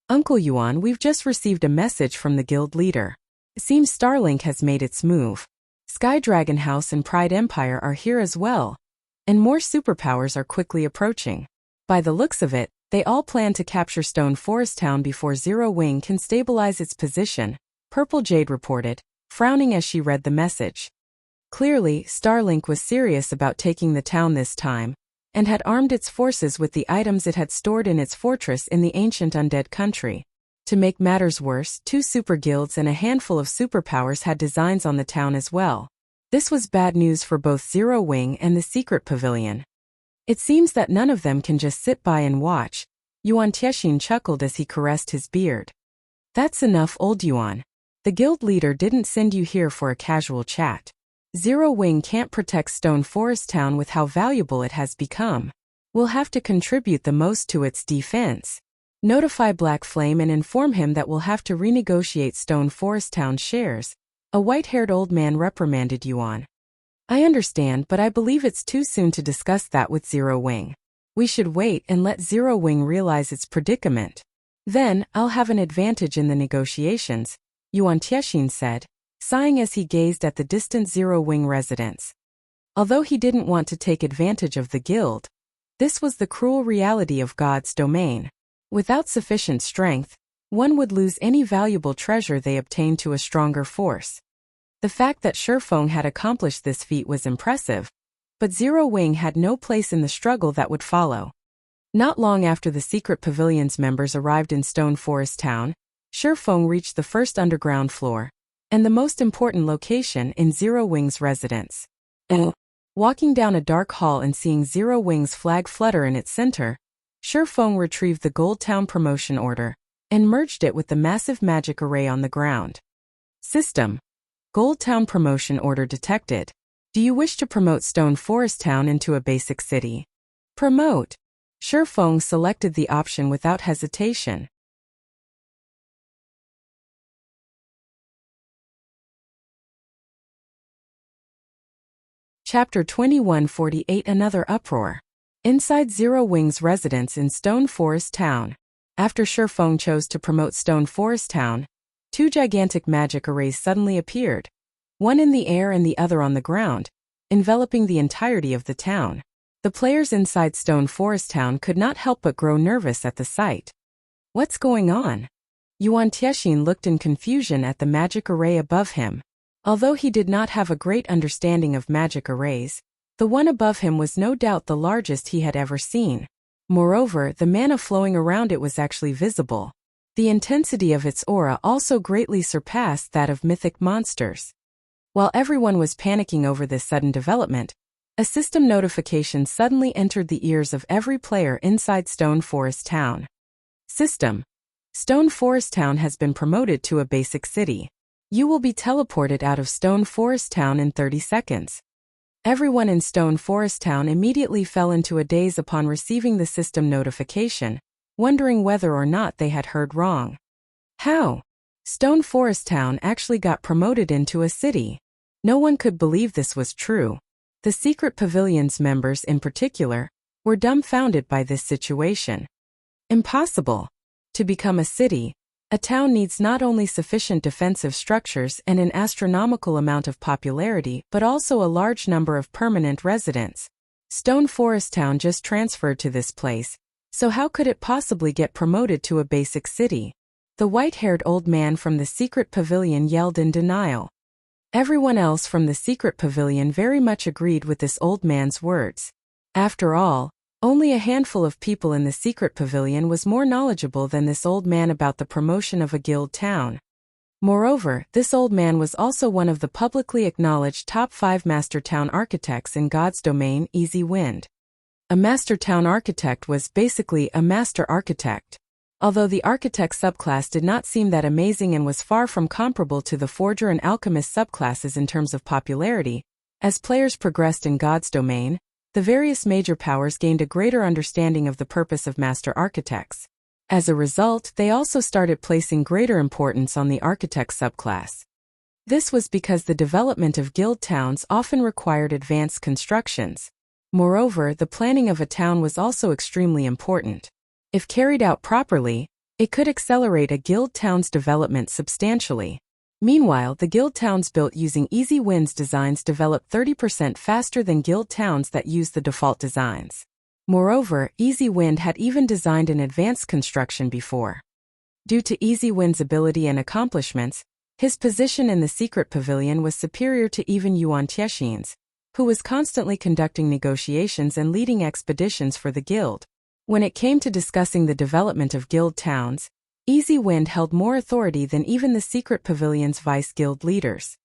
Speaker 1: Uncle Yuan, we've just received a message from the guild leader. It seems Starlink has made its move. Sky Dragon House and Pride Empire are here as well, and more superpowers are quickly approaching. By the looks of it, they all plan to capture Stone Forest Town before Zero Wing can stabilize its position, Purple Jade reported, frowning as she read the message. Clearly, Starlink was serious about taking the town this time, and had armed its forces with the items it had stored in its fortress in the ancient Undead country. To make matters worse, 2 super guilds and a handful of superpowers had designs on the town as well. This was bad news for both Zero Wing and the secret pavilion. It seems that none of them can just sit by and watch, Yuan Tiexin chuckled as he caressed his beard. That's enough, old Yuan. The guild leader didn't send you here for a casual chat. Zero Wing can't protect Stone Forest Town with how valuable it has become. We'll have to contribute the most to its defense. Notify Black Flame and inform him that we'll have to renegotiate Stone Forest Town shares, a white-haired old man reprimanded Yuan. I understand, but I believe it's too soon to discuss that with Zero Wing. We should wait and let Zero Wing realize its predicament. Then, I'll have an advantage in the negotiations, Yuan Tiexin said, sighing as he gazed at the distant Zero Wing residence. Although he didn't want to take advantage of the guild, this was the cruel reality of God's domain. Without sufficient strength, one would lose any valuable treasure they obtained to a stronger force. The fact that Shifeng had accomplished this feat was impressive, but Zero Wing had no place in the struggle that would follow. Not long after the secret pavilion's members arrived in Stone Forest Town, Shifeng reached the first underground floor, and the most important location in Zero Wing's residence. Walking down a dark hall and seeing Zero Wing's flag flutter in its center, Shifeng retrieved the Gold Town promotion order and merged it with the massive magic array on the ground. System: Gold Town promotion order detected. Do you wish to promote Stone Forest Town into a basic city? Promote. Shifeng selected the option without hesitation. Chapter 2148 Another Uproar. Inside Zero Wing's residence in Stone Forest Town. After Shifeng chose to promote Stone Forest Town, two gigantic magic arrays suddenly appeared, one in the air and the other on the ground, enveloping the entirety of the town. The players inside Stone Forest Town could not help but grow nervous at the sight. What's going on? Yuan Tiexin looked in confusion at the magic array above him. Although he did not have a great understanding of magic arrays, the one above him was no doubt the largest he had ever seen. Moreover, the mana flowing around it was actually visible. The intensity of its aura also greatly surpassed that of mythic monsters. While everyone was panicking over this sudden development, a system notification suddenly entered the ears of every player inside Stone Forest Town. System: Stone Forest Town has been promoted to a basic city. You will be teleported out of Stone Forest Town in 30 seconds. Everyone in Stone Forest Town immediately fell into a daze upon receiving the system notification, wondering whether or not they had heard wrong. How? Stone Forest Town actually got promoted into a city. No one could believe this was true. The Secret Pavilion's members in particular were dumbfounded by this situation. Impossible. To become a city, a town needs not only sufficient defensive structures and an astronomical amount of popularity but also a large number of permanent residents. Stone Forest Town just transferred to this place, so how could it possibly get promoted to a basic city? The white-haired old man from the Secret Pavilion yelled in denial. Everyone else from the Secret Pavilion very much agreed with this old man's words. After all, only a handful of people in the Secret Pavilion was more knowledgeable than this old man about the promotion of a guild town. Moreover, this old man was also one of the publicly acknowledged top 5 Master Town Architects in God's domain, Easy Wind. A Master Town Architect was basically a Master Architect. Although the Architect subclass did not seem that amazing and was far from comparable to the Forger and Alchemist subclasses in terms of popularity, as players progressed in God's domain, the various major powers gained a greater understanding of the purpose of Master Architects. As a result, they also started placing greater importance on the Architect subclass. This was because the development of guild towns often required advanced constructions. Moreover, the planning of a town was also extremely important. If carried out properly, it could accelerate a guild town's development substantially. Meanwhile, the guild towns built using Easy Wind's designs developed 30% faster than guild towns that use the default designs. Moreover, Easy Wind had even designed an advanced construction before. Due to Easy Wind's ability and accomplishments, his position in the Secret Pavilion was superior to even Yuan Tiexin's, who was constantly conducting negotiations and leading expeditions for the guild. When it came to discussing the development of guild towns, Easy Wind held more authority than even the Secret Pavilion's vice-guild leaders.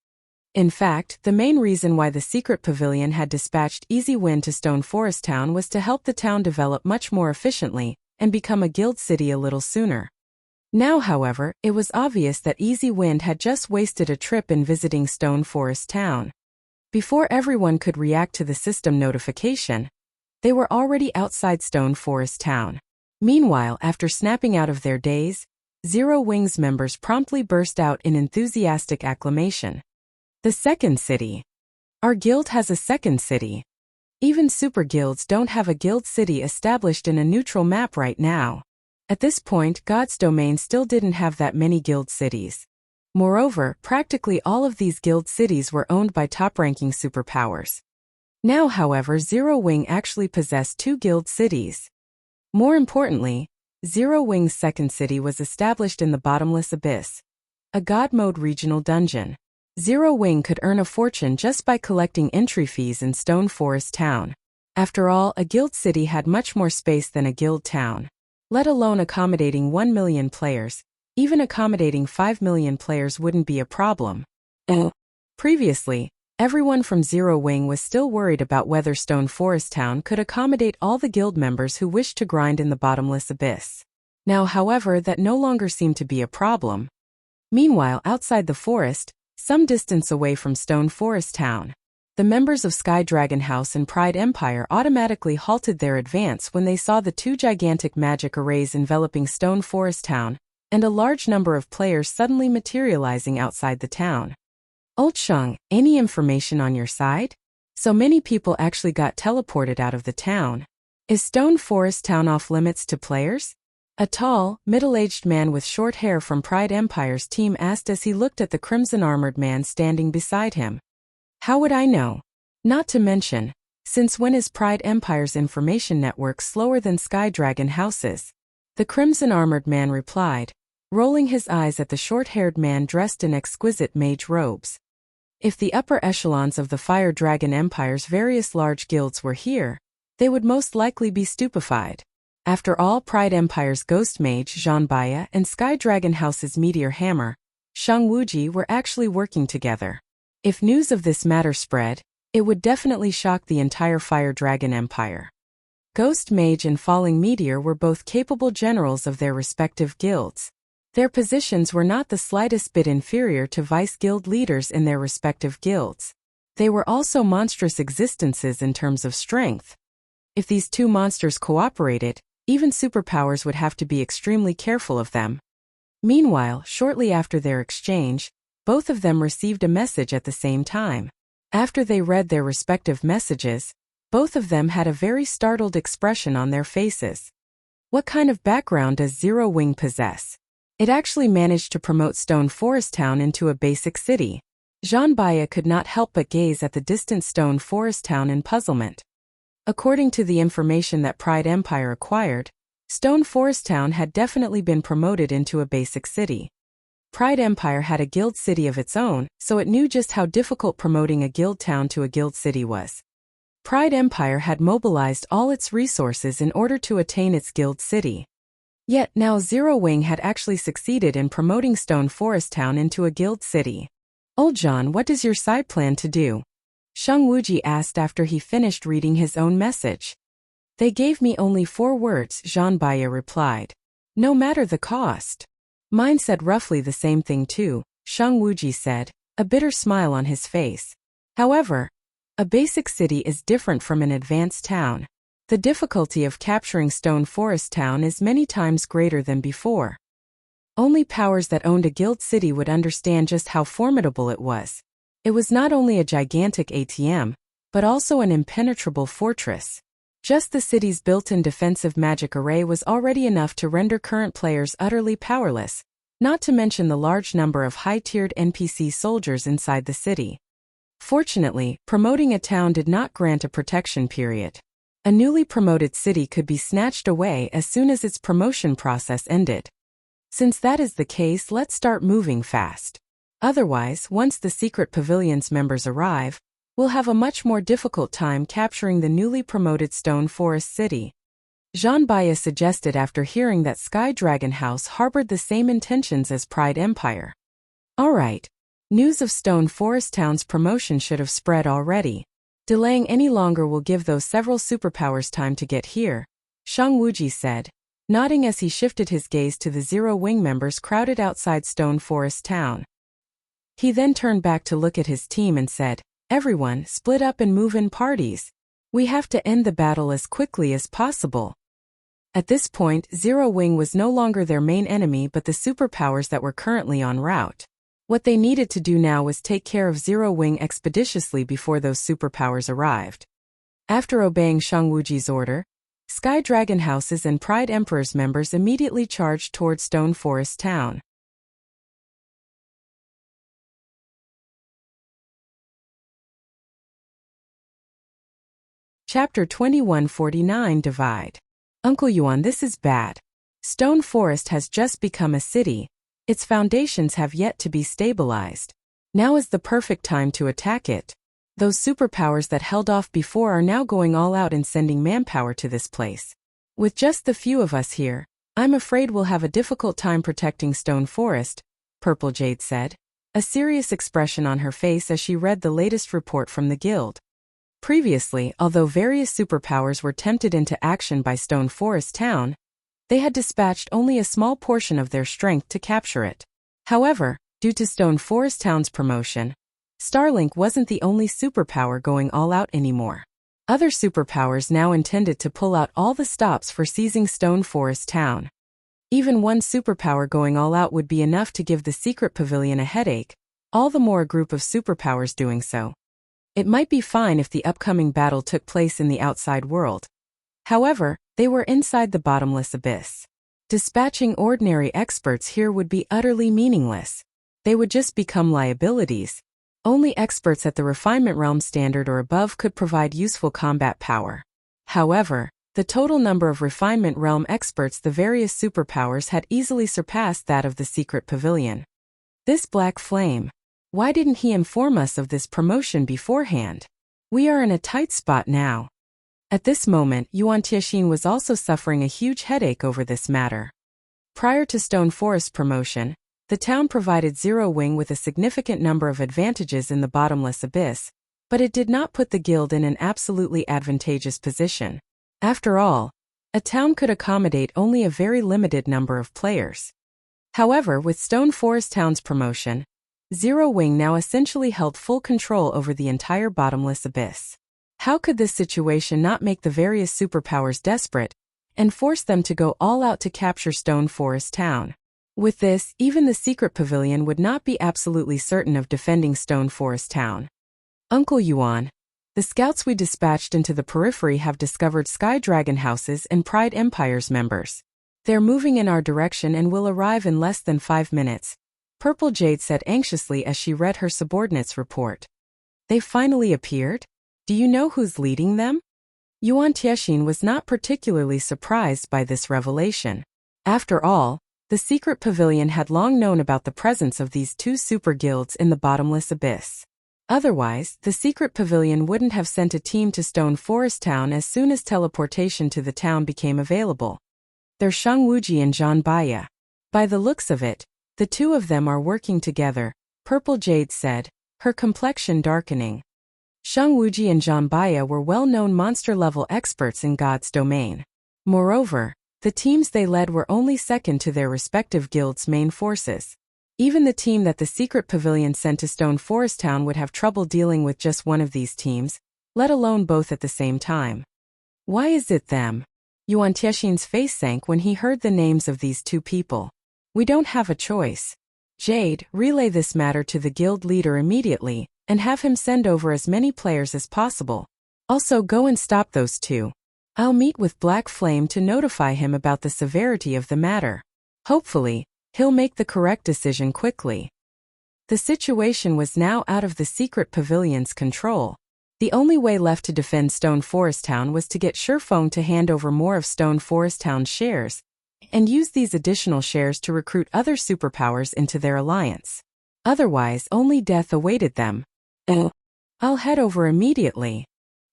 Speaker 1: In fact, the main reason why the Secret Pavilion had dispatched Easy Wind to Stone Forest Town was to help the town develop much more efficiently and become a guild city a little sooner. Now, however, it was obvious that Easy Wind had just wasted a trip in visiting Stone Forest Town. Before everyone could react to the system notification, they were already outside Stone Forest Town. Meanwhile, after snapping out of their daze, Zero Wing's members promptly burst out in enthusiastic acclamation. The second city. Our guild has a second city. Even super guilds don't have a guild city established in a neutral map right now. At this point, God's domain still didn't have that many guild cities. Moreover, practically all of these guild cities were owned by top-ranking superpowers. Now, however, Zero Wing actually possessed 2 guild cities. More importantly, Zero Wing's second city was established in the Bottomless Abyss, a God Mode regional dungeon. Zero Wing could earn a fortune just by collecting entry fees in Stone Forest Town. After all, a guild city had much more space than a guild town. Let alone accommodating 1 million players, even accommodating 5 million players wouldn't be a problem. Previously, Everyone from Zero Wing was still worried about whether Stone Forest Town could accommodate all the guild members who wished to grind in the bottomless abyss. Now, however, that no longer seemed to be a problem. Meanwhile, outside the forest, some distance away from Stone Forest Town, the members of Sky Dragon House and Pride Empire automatically halted their advance when they saw the two gigantic magic arrays enveloping Stone Forest Town, and a large number of players suddenly materializing outside the town. Old Shang, any information on your side? So many people actually got teleported out of the town. Is Stone Forest Town off limits to players? A tall, middle-aged man with short hair from Pride Empire's team asked as he looked at the crimson-armored man standing beside him. How would I know? Not to mention, since when is Pride Empire's information network slower than Sky Dragon House's? The crimson-armored man replied, rolling his eyes at the short-haired man dressed in exquisite mage robes. If the upper echelons of the Fire Dragon Empire's various large guilds were here, they would most likely be stupefied. After all, Pride Empire's Ghost Mage Zhang Baya and Sky Dragon House's Meteor Hammer, Shang Wuji, were actually working together. If news of this matter spread, it would definitely shock the entire Fire Dragon Empire. Ghost Mage and Falling Meteor were both capable generals of their respective guilds. Their positions were not the slightest bit inferior to vice guild leaders in their respective guilds. They were also monstrous existences in terms of strength. If these two monsters cooperated, even superpowers would have to be extremely careful of them. Meanwhile, shortly after their exchange, both of them received a message at the same time. After they read their respective messages, both of them had a very startled expression on their faces. What kind of background does Zero Wing possess? It actually managed to promote Stone Forest Town into a basic city. Zhang Baya could not help but gaze at the distant Stone Forest Town in puzzlement. According to the information that Pride Empire acquired, Stone Forest Town had definitely been promoted into a basic city. Pride Empire had a guild city of its own, so it knew just how difficult promoting a guild town to a guild city was. Pride Empire had mobilized all its resources in order to attain its guild city. Yet now Zero Wing had actually succeeded in promoting Stone Forest Town into a guild city. Old John, what does your side plan to do? Shang Wuji asked after he finished reading his own message. They gave me only 4 words, Zhang Baya replied. No matter the cost. Mine said roughly the same thing too, Shang Wuji said, a bitter smile on his face. However, a basic city is different from an advanced town. The difficulty of capturing Stone Forest Town is many times greater than before. Only powers that owned a guild city would understand just how formidable it was. It was not only a gigantic ATM, but also an impenetrable fortress. Just the city's built-in defensive magic array was already enough to render current players utterly powerless, not to mention the large number of high-tiered NPC soldiers inside the city. Fortunately, promoting a town did not grant a protection period. A newly promoted city could be snatched away as soon as its promotion process ended. Since that is the case, let's start moving fast. Otherwise, once the Secret Pavilion's members arrive, we'll have a much more difficult time capturing the newly promoted Stone Forest City. Zhang Baya suggested after hearing that Sky Dragon House harbored the same intentions as Pride Empire. Alright. News of Stone Forest Town's promotion should have spread already. Delaying any longer will give those several superpowers time to get here, Shang Wuji said, nodding as he shifted his gaze to the Zero Wing members crowded outside Stone Forest Town. He then turned back to look at his team and said, everyone, split up and move in parties. We have to end the battle as quickly as possible. At this point, Zero Wing was no longer their main enemy but the superpowers that were currently en route. What they needed to do now was take care of Zero Wing expeditiously before those superpowers arrived. After obeying Shang Wuji's order, Sky Dragon House's and Pride Emperor's members immediately charged toward Stone Forest Town. Chapter 2149 Divide. Uncle Yuan, this is bad. Stone Forest has just become a city. Its foundations have yet to be stabilized. Now is the perfect time to attack it. Those superpowers that held off before are now going all out and sending manpower to this place. With just the few of us here, I'm afraid we'll have a difficult time protecting Stone Forest, Purple Jade said. a serious expression on her face as she read the latest report from the guild. Previously, although various superpowers were tempted into action by Stone Forest Town, they had dispatched only a small portion of their strength to capture it. However, due to Stone Forest Town's promotion, Starlink wasn't the only superpower going all out anymore. Other superpowers now intended to pull out all the stops for seizing Stone Forest Town. Even one superpower going all out would be enough to give the secret pavilion a headache, all the more a group of superpowers doing so. It might be fine if the upcoming battle took place in the outside world. However, they were inside the bottomless abyss. Dispatching ordinary experts here would be utterly meaningless. They would just become liabilities. Only experts at the refinement realm standard or above could provide useful combat power. However, the total number of refinement realm experts the various superpowers had easily surpassed that of the secret pavilion. This black flame. Why didn't he inform us of this promotion beforehand? We are in a tight spot now. At this moment, Yuan Tianxin was also suffering a huge headache over this matter. Prior to Stone Forest promotion, the town provided Zero Wing with a significant number of advantages in the bottomless abyss, but it did not put the guild in an absolutely advantageous position. After all, a town could accommodate only a very limited number of players. However, with Stone Forest Town's promotion, Zero Wing now essentially held full control over the entire bottomless abyss. How could this situation not make the various superpowers desperate and force them to go all out to capture Stone Forest Town? With this, even the secret pavilion would not be absolutely certain of defending Stone Forest Town. Uncle Yuan, the scouts we dispatched into the periphery have discovered Sky Dragon House's and Pride Empire's members. They're moving in our direction and will arrive in less than 5 minutes, Purple Jade said anxiously as she read her subordinate's report. They finally appeared? Do you know who's leading them? Yuan Tianxin was not particularly surprised by this revelation. After all, the secret pavilion had long known about the presence of these two super guilds in the bottomless abyss. Otherwise, the secret pavilion wouldn't have sent a team to Stone Forest Town as soon as teleportation to the town became available. They're Shang Wuji and Zhan Baya. By the looks of it, the two of them are working together, Purple Jade said, her complexion darkening. Shang Wuji and Zhan Baya were well-known monster-level experts in God's domain. Moreover, the teams they led were only second to their respective guilds' main forces. Even the team that the secret pavilion sent to Stone Forest Town would have trouble dealing with just one of these teams, let alone both at the same time. Why is it them? Yuan Tianxin's face sank when he heard the names of these two people. We don't have a choice. Jade, relay this matter to the guild leader immediately, and have him send over as many players as possible. Also go and stop those two. I'll meet with Black Flame to notify him about the severity of the matter. Hopefully, he'll make the correct decision quickly. The situation was now out of the secret pavilion's control. The only way left to defend Stone Forest Town was to get Shifeng to hand over more of Stone Forest Town's shares, and use these additional shares to recruit other superpowers into their alliance. Otherwise, only death awaited them. I'll head over immediately.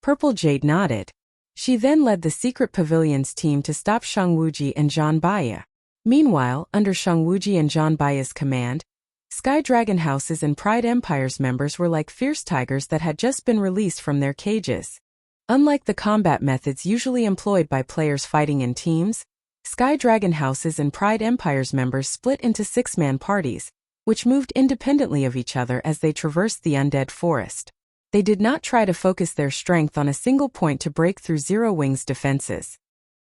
Speaker 1: Purple Jade nodded. She then led the secret pavilion's team to stop Shang Wuji and Zhan Baya. Meanwhile, under Shang Wuji and Zhan Baya's command, Sky Dragon House's and Pride Empire's members were like fierce tigers that had just been released from their cages. Unlike the combat methods usually employed by players fighting in teams, Sky Dragon House's and Pride Empire's members split into 6-man parties, which moved independently of each other as they traversed the Undead forest. They did not try to focus their strength on a single point to break through Zero Wing's defenses.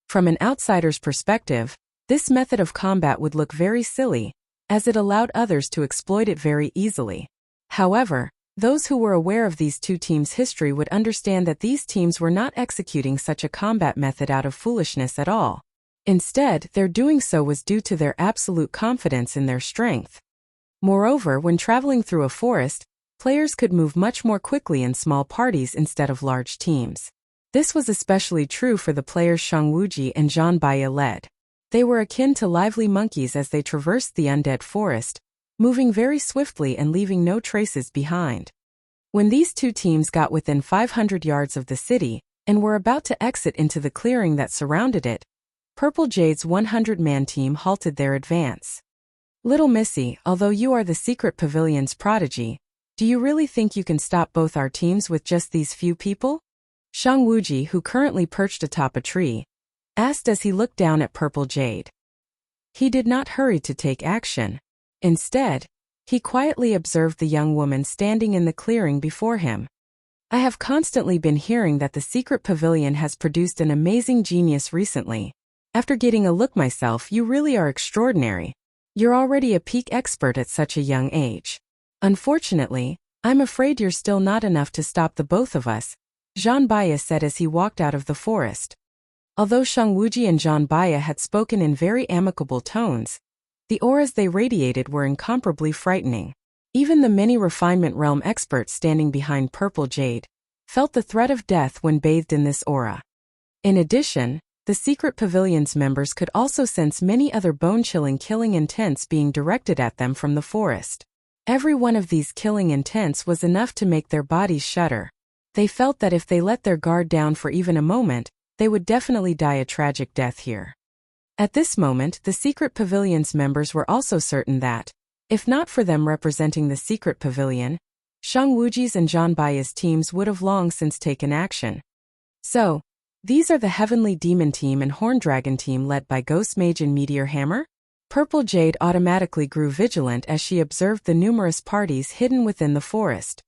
Speaker 1: From an outsider's perspective, this method of combat would look very silly, as it allowed others to exploit it very easily. However, those who were aware of these two teams' history would understand that these teams were not executing such a combat method out of foolishness at all. Instead, their doing so was due to their absolute confidence in their strength. Moreover, when traveling through a forest, players could move much more quickly in small parties instead of large teams. This was especially true for the players Shang Wuji and Zhan Baya led. They were akin to lively monkeys as they traversed the Undead forest, moving very swiftly and leaving no traces behind. When these two teams got within 500 yards of the city and were about to exit into the clearing that surrounded it, Purple Jade's 100-man team halted their advance. Little Missy, although you are the secret pavilion's prodigy, do you really think you can stop both our teams with just these few people? Shang Wuji, who currently perched atop a tree, asked as he looked down at Purple Jade. He did not hurry to take action. Instead, he quietly observed the young woman standing in the clearing before him. I have constantly been hearing that the secret pavilion has produced an amazing genius recently. After getting a look myself, you really are extraordinary. You're already a peak expert at such a young age. Unfortunately, I'm afraid you're still not enough to stop the both of us, Zhang Baya said as he walked out of the forest. Although Shang Wuji and Zhang Baya had spoken in very amicable tones, the auras they radiated were incomparably frightening. Even the many refinement realm experts standing behind Purple Jade felt the threat of death when bathed in this aura. In addition, the secret pavilion's members could also sense many other bone-chilling killing intents being directed at them from the forest. Every one of these killing intents was enough to make their bodies shudder. They felt that if they let their guard down for even a moment, they would definitely die a tragic death here. At this moment, the secret pavilion's members were also certain that, if not for them representing the secret pavilion, Shang Wuji's and Zhang Baya's teams would have long since taken action. So, these are the Heavenly Demon Team and Horn Dragon Team led by Ghost Mage and Meteor Hammer? Purple Jade automatically grew vigilant as she observed the numerous parties hidden within the forest.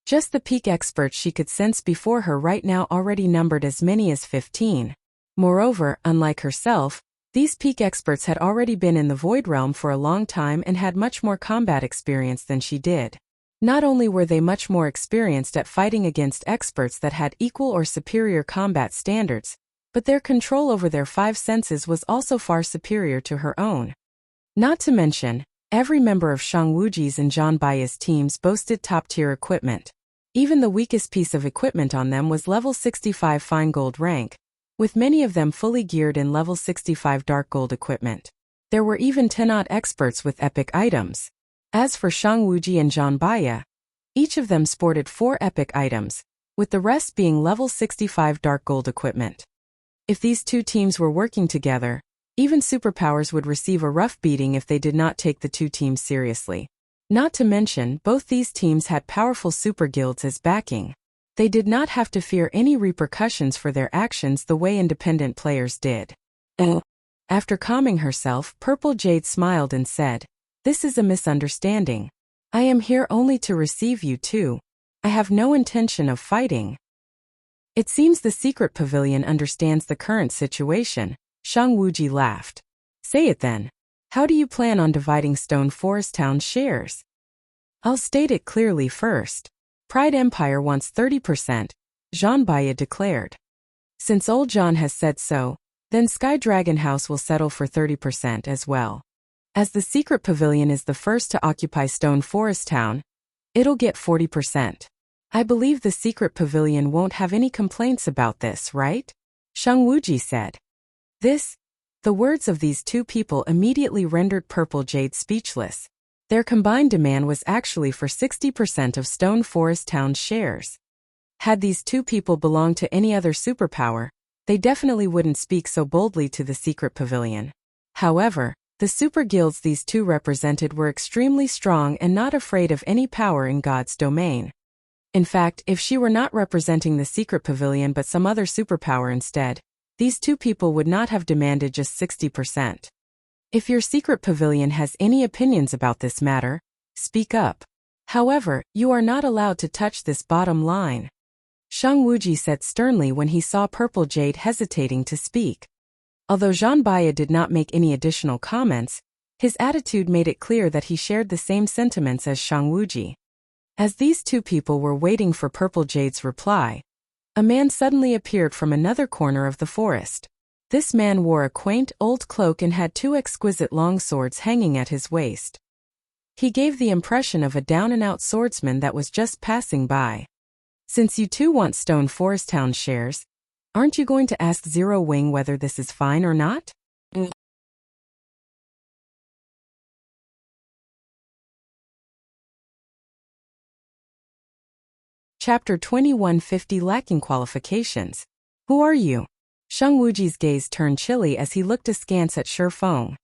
Speaker 1: Just the peak experts she could sense before her right now already numbered as many as 15. Moreover, unlike herself, these peak experts had already been in the Void Realm for a long time and had much more combat experience than she did. Not only were they much more experienced at fighting against experts that had equal or superior combat standards, but their control over their five senses was also far superior to her own. Not to mention, every member of Shang Wuji's and Zhang Bai's teams boasted top-tier equipment. Even the weakest piece of equipment on them was level 65 fine gold rank, with many of them fully geared in level 65 dark gold equipment. There were even 10-odd experts with epic items. As for Shang Wuji and Zhang Baya, each of them sported 4 epic items, with the rest being level 65 dark gold equipment. If these two teams were working together, even superpowers would receive a rough beating if they did not take the two teams seriously. Not to mention, both these teams had powerful super guilds as backing. They did not have to fear any repercussions for their actions the way independent players did. After calming herself, Purple Jade smiled and said, "This is a misunderstanding. I am here only to receive you two. I have no intention of fighting." It seems the secret pavilion understands the current situation. Shang Wuji laughed. "Say it then. How do you plan on dividing Stone Forest Town's shares?" "I'll state it clearly first. Pride Empire wants 30%, Zhang Baya declared. "Since old John has said so, then Sky Dragon House will settle for 30% as well. As the secret pavilion is the first to occupy Stone Forest Town, it'll get 40%. I believe the secret pavilion won't have any complaints about this, right?" Shang Wuji said. The words of these two people immediately rendered Purple Jade speechless. Their combined demand was actually for 60% of Stone Forest Town's shares. Had these two people belonged to any other superpower, they definitely wouldn't speak so boldly to the secret pavilion. However, the super guilds these two represented were extremely strong and not afraid of any power in God's domain. In fact, if she were not representing the secret pavilion but some other superpower instead, these two people would not have demanded just 60%. If your secret pavilion has any opinions about this matter, speak up. However, you are not allowed to touch this bottom line," Shang Wuji said sternly when he saw Purple Jade hesitating to speak. Although Zhang Baya did not make any additional comments, his attitude made it clear that he shared the same sentiments as Shang Wuji. As these two people were waiting for Purple Jade's reply, a man suddenly appeared from another corner of the forest. This man wore a quaint old cloak and had 2 exquisite long swords hanging at his waist. He gave the impression of a down-and-out swordsman that was just passing by. "Since you two want Stone Forest Town shares, aren't you going to ask Zero Wing whether this is fine or not?" Chapter 2150 Lacking Qualifications. "Who are you?" Shang Wuji's gaze turned chilly as he looked askance at Shi Feng.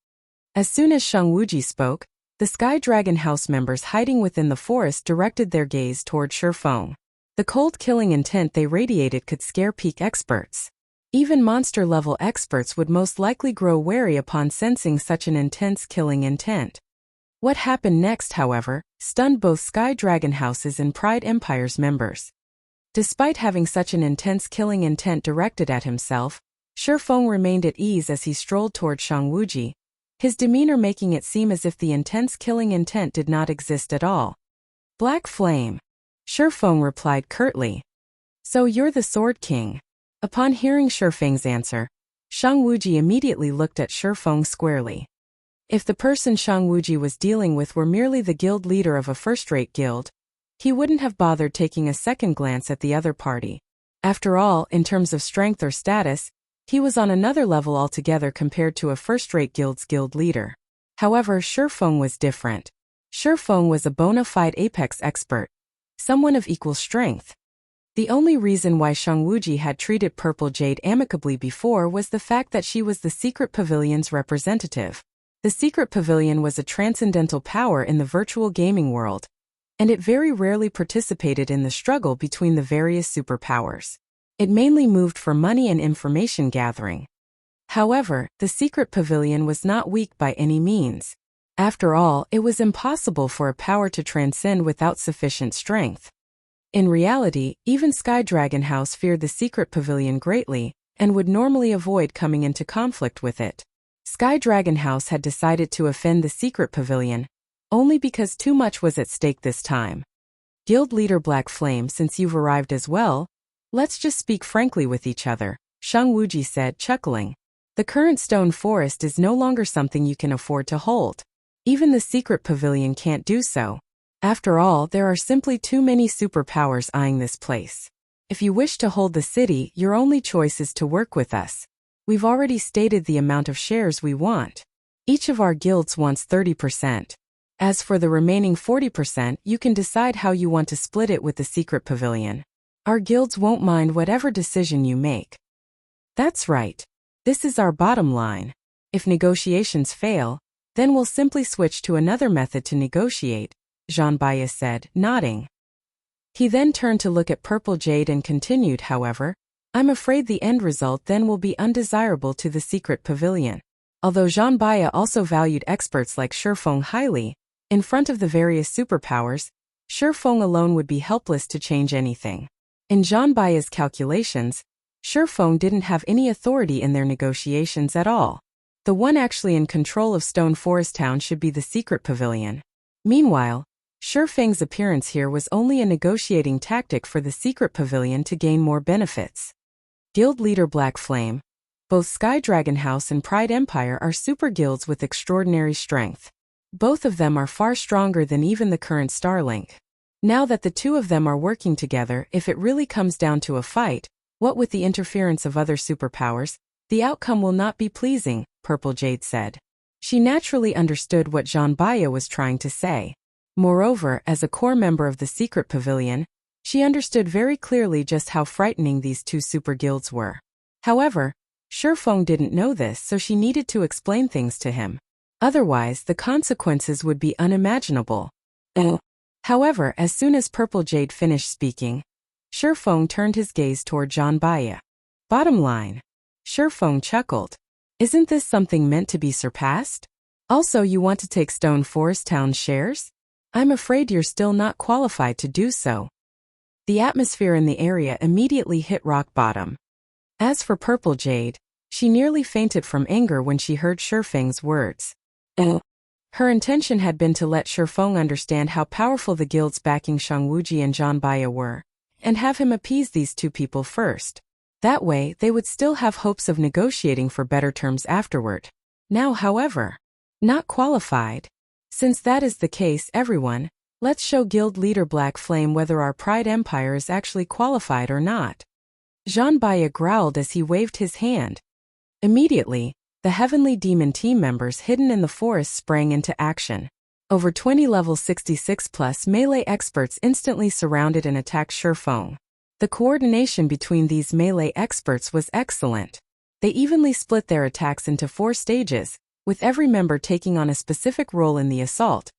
Speaker 1: As soon as Shang Wuji spoke, The Sky Dragon House members hiding within the forest directed their gaze toward Shifeng. The cold killing intent they radiated could scare peak experts. Even monster-level experts would most likely grow wary upon sensing such an intense killing intent. What happened next, however, stunned both Sky Dragon House's and Pride Empire's members. Despite having such an intense killing intent directed at himself, Shifeng remained at ease as he strolled toward Shangwuji, his demeanor making it seem as if the intense killing intent did not exist at all. Black Flame. Shifeng replied curtly. So you're the Sword King. Upon hearing Shifeng's answer, Shangwuji immediately looked at Shifeng squarely. If the person Shangwuji was dealing with were merely the guild leader of a first-rate guild, he wouldn't have bothered taking a second glance at the other party. After all, in terms of strength or status, he was on another level altogether compared to a first-rate guild's guild leader. However, Shifeng was different. Shifeng was a bona fide apex expert, someone of equal strength. The only reason why Shangwuji had treated Purple Jade amicably before was the fact that she was the Secret Pavilion's representative. The Secret Pavilion was a transcendental power in the virtual gaming world, and it very rarely participated in the struggle between the various superpowers. It mainly moved for money and information gathering. However, the Secret Pavilion was not weak by any means. After all, it was impossible for a power to transcend without sufficient strength. In reality, even Sky Dragon House feared the Secret Pavilion greatly, and would normally avoid coming into conflict with it. Sky Dragon House had decided to offend the Secret Pavilion, only because too much was at stake this time. Guild leader Black Flame, since you've arrived as well, let's just speak frankly with each other, Shangwuji said, chuckling. The current stone forest is no longer something you can afford to hold. Even the Secret Pavilion can't do so. After all, there are simply too many superpowers eyeing this place. If you wish to hold the city, your only choice is to work with us. We've already stated the amount of shares we want. Each of our guilds wants 30%. As for the remaining 40%, you can decide how you want to split it with the Secret Pavilion. Our guilds won't mind whatever decision you make. That's right. This is our bottom line. If negotiations fail, then we'll simply switch to another method to negotiate, Zhanbaya said, nodding. He then turned to look at Purple Jade and continued, however, I'm afraid the end result then will be undesirable to the Secret Pavilion. Although Zhanbaya also valued experts like Shifeng highly, in front of the various superpowers, Shifeng alone would be helpless to change anything. In Zhanbaya's calculations, Shifeng didn't have any authority in their negotiations at all. The one actually in control of Stone Forest Town should be the Secret Pavilion. Meanwhile, Shifeng's appearance here was only a negotiating tactic for the Secret Pavilion to gain more benefits. Guild leader Black Flame. Both Sky Dragon House and Pride Empire are super guilds with extraordinary strength. Both of them are far stronger than even the current Starlink. Now that the two of them are working together, if it really comes down to a fight, what with the interference of other superpowers, the outcome will not be pleasing, Purple Jade said. She naturally understood what Zhanbaya was trying to say. Moreover, as a core member of the Secret Pavilion, she understood very clearly just how frightening these two super guilds were. However, Shifeng didn't know this, so she needed to explain things to him. Otherwise, the consequences would be unimaginable. However, as soon as Purple Jade finished speaking, Shifeng turned his gaze toward Zhanbaya. Bottom line. Shifeng chuckled. Isn't this something meant to be surpassed? Also, you want to take Stone Forest Town's shares? I'm afraid you're still not qualified to do so. The atmosphere in the area immediately hit rock bottom. As for Purple Jade, she nearly fainted from anger when she heard Shifeng's words. Her intention had been to let Shifeng understand how powerful the guilds backing Shangwuji and Zhanbaya were, and have him appease these two people first. That way, they would still have hopes of negotiating for better terms afterward. Now, however, not qualified. Since that is the case, everyone, let's show guild leader Black Flame whether our Pride Empire is actually qualified or not. Zhanbaya growled as he waved his hand. Immediately, the Heavenly Demon team members hidden in the forest sprang into action. Over 20 level 66+ melee experts instantly surrounded and attacked Shifeng. The coordination between these melee experts was excellent. They evenly split their attacks into 4 stages, with every member taking on a specific role in the assault.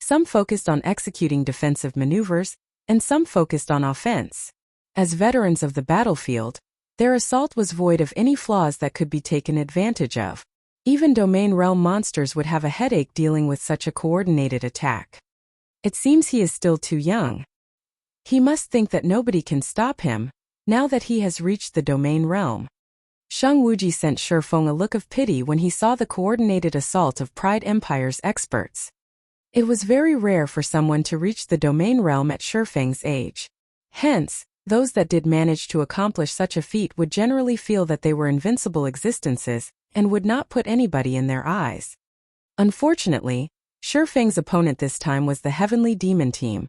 Speaker 1: Some focused on executing defensive maneuvers, and some focused on offense. As veterans of the battlefield, their assault was void of any flaws that could be taken advantage of. Even domain realm monsters would have a headache dealing with such a coordinated attack. It seems he is still too young. He must think that nobody can stop him, now that he has reached the domain realm. Shang Wuji sent Shifeng a look of pity when he saw the coordinated assault of Pride Empire's experts. It was very rare for someone to reach the domain realm at Shifeng's age. Hence, those that did manage to accomplish such a feat would generally feel that they were invincible existences, and would not put anybody in their eyes. Unfortunately, Shifeng's opponent this time was the Heavenly Demon Team,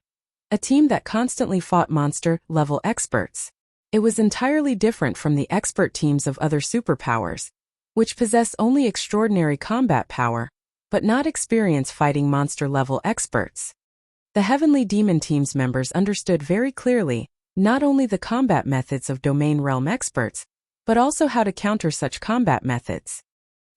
Speaker 1: a team that constantly fought monster-level experts. It was entirely different from the expert teams of other superpowers, which possess only extraordinary combat power, but not experience fighting monster-level experts. The Heavenly Demon Team's members understood very clearly not only the combat methods of domain realm experts, but also how to counter such combat methods.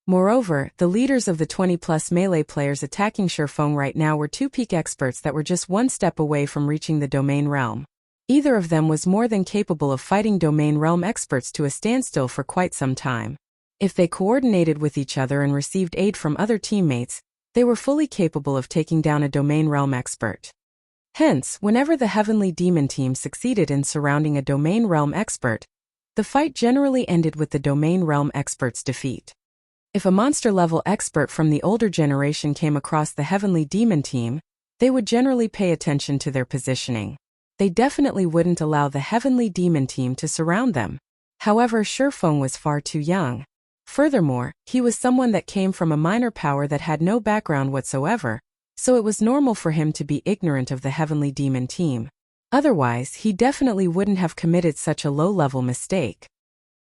Speaker 1: Moreover, the leaders of the 20-plus melee players attacking Shifeng right now were two peak experts that were just one step away from reaching the domain realm. Either of them was more than capable of fighting domain realm experts to a standstill for quite some time. If they coordinated with each other and received aid from other teammates, they were fully capable of taking down a domain realm expert. Hence, whenever the Heavenly Demon Team succeeded in surrounding a domain realm expert, the fight generally ended with the domain realm expert's defeat. If a monster-level expert from the older generation came across the Heavenly Demon Team, they would generally pay attention to their positioning. They definitely wouldn't allow the Heavenly Demon Team to surround them. However, Shifeng was far too young. Furthermore, he was someone that came from a minor power that had no background whatsoever, so it was normal for him to be ignorant of the Heavenly Demon Team. Otherwise, he definitely wouldn't have committed such a low-level mistake.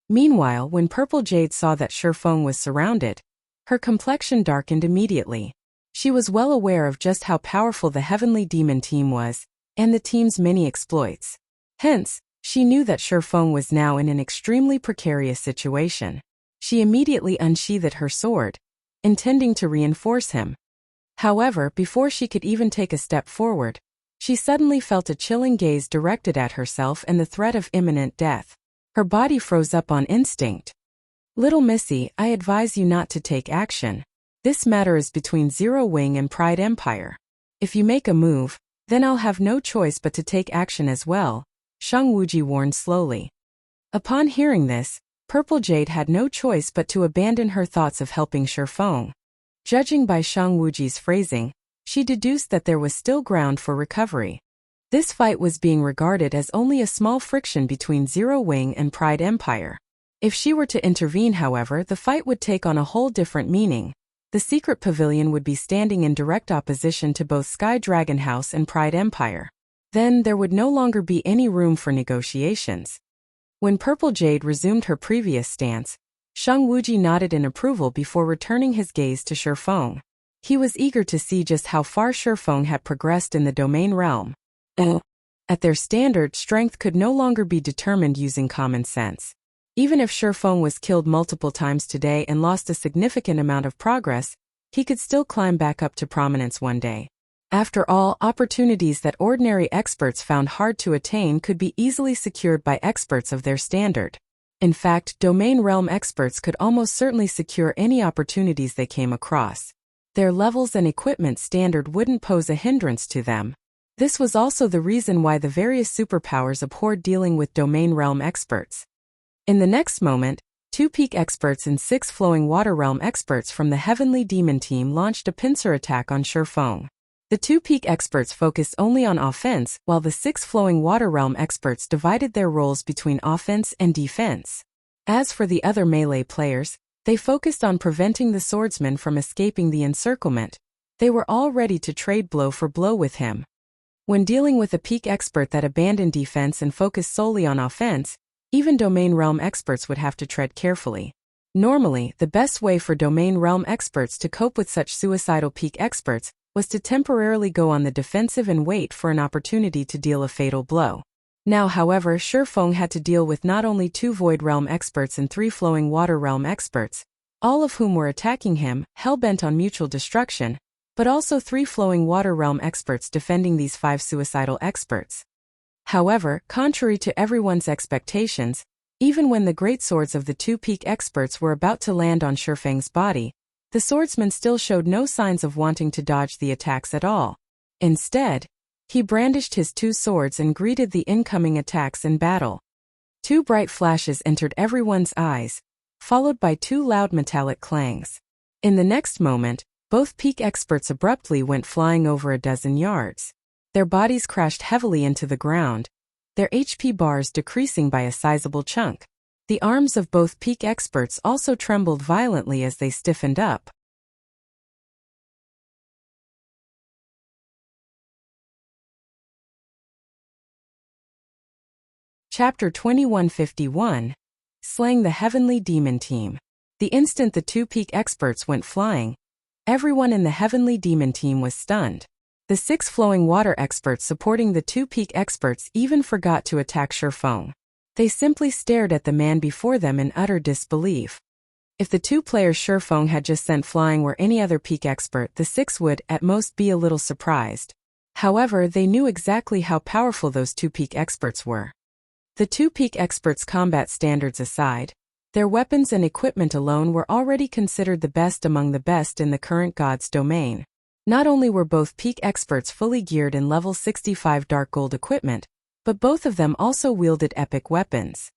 Speaker 1: Meanwhile, when Purple Jade saw that Shifeng was surrounded, her complexion darkened immediately. She was well aware of just how powerful the Heavenly Demon Team was, and the team's many exploits. Hence, she knew that Shifeng was now in an extremely precarious situation. She immediately unsheathed her sword, intending to reinforce him. However, before she could even take a step forward, she suddenly felt a chilling gaze directed at herself and the threat of imminent death. Her body froze up on instinct. "Little Missy, I advise you not to take action. This matter is between Zero Wing and Pride Empire. If you make a move, then I'll have no choice but to take action as well," Shang Wuji warned slowly. Upon hearing this, Purple Jade had no choice but to abandon her thoughts of helping Shifeng. Judging by Shang Wuji's phrasing, she deduced that there was still ground for recovery. This fight was being regarded as only a small friction between Zero Wing and Pride Empire. If she were to intervene, however, the fight would take on a whole different meaning. The secret pavilion would be standing in direct opposition to both Sky Dragon House and Pride Empire. Then there would no longer be any room for negotiations. When Purple Jade resumed her previous stance, Shang Wuji nodded in approval before returning his gaze to Shifeng. He was eager to see just how far Shifeng had progressed in the domain realm. At their standard, strength could no longer be determined using common sense. Even if Shifeng was killed multiple times today and lost a significant amount of progress, he could still climb back up to prominence one day. After all, opportunities that ordinary experts found hard to attain could be easily secured by experts of their standard. In fact, domain realm experts could almost certainly secure any opportunities they came across. Their levels and equipment standard wouldn't pose a hindrance to them. This was also the reason why the various superpowers abhorred dealing with domain realm experts. In the next moment, 2 peak experts and 6 flowing water realm experts from the Heavenly Demon Team launched a pincer attack on Shifeng. The 2 peak experts focused only on offense, while the 6 flowing water realm experts divided their roles between offense and defense. As for the other melee players, they focused on preventing the swordsman from escaping the encirclement. They were all ready to trade blow for blow with him. When dealing with a peak expert that abandoned defense and focused solely on offense, even domain realm experts would have to tread carefully. Normally, the best way for domain realm experts to cope with such suicidal peak experts was to temporarily go on the defensive and wait for an opportunity to deal a fatal blow. Now, however, Shifeng had to deal with not only 2 void realm experts and 3 flowing water realm experts, all of whom were attacking him, hell-bent on mutual destruction, but also 3 flowing water realm experts defending these 5 suicidal experts. However, contrary to everyone's expectations, even when the great swords of the 2 peak experts were about to land on Shifeng's body, the swordsman still showed no signs of wanting to dodge the attacks at all. Instead, he brandished his 2 swords and greeted the incoming attacks in battle. 2 bright flashes entered everyone's eyes, followed by 2 loud metallic clangs. In the next moment, both peak experts abruptly went flying over a dozen yards. Their bodies crashed heavily into the ground, their HP bars decreasing by a sizable chunk. The arms of both peak experts also trembled violently as they stiffened up. Chapter 2151, Slaying the Heavenly Demon Team. The instant the 2 peak experts went flying, everyone in the Heavenly Demon Team was stunned. The 6 flowing water experts supporting the 2 peak experts even forgot to attack Shifeng. They simply stared at the man before them in utter disbelief. If the 2 players Shifeng had just sent flying were any other peak expert, the 6 would, at most, be a little surprised. However, they knew exactly how powerful those 2 peak experts were. The 2 peak experts' combat standards aside, their weapons and equipment alone were already considered the best among the best in the current God's domain. Not only were both peak experts fully geared in level 65 dark gold equipment, but both of them also wielded epic weapons.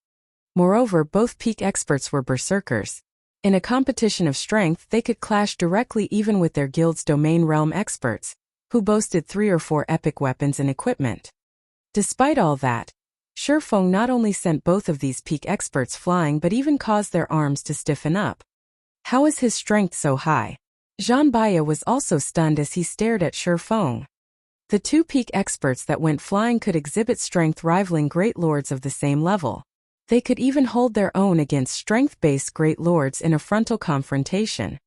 Speaker 1: Moreover, both peak experts were berserkers. In a competition of strength, they could clash directly even with their guild's domain realm experts, who boasted 3 or 4 epic weapons and equipment. Despite all that, Shifeng not only sent both of these peak experts flying but even caused their arms to stiffen up. How is his strength so high? Zhanbaya was also stunned as he stared at Shifeng. The 2 peak experts that went flying could exhibit strength rivaling great lords of the same level. They could even hold their own against strength-based great lords in a frontal confrontation.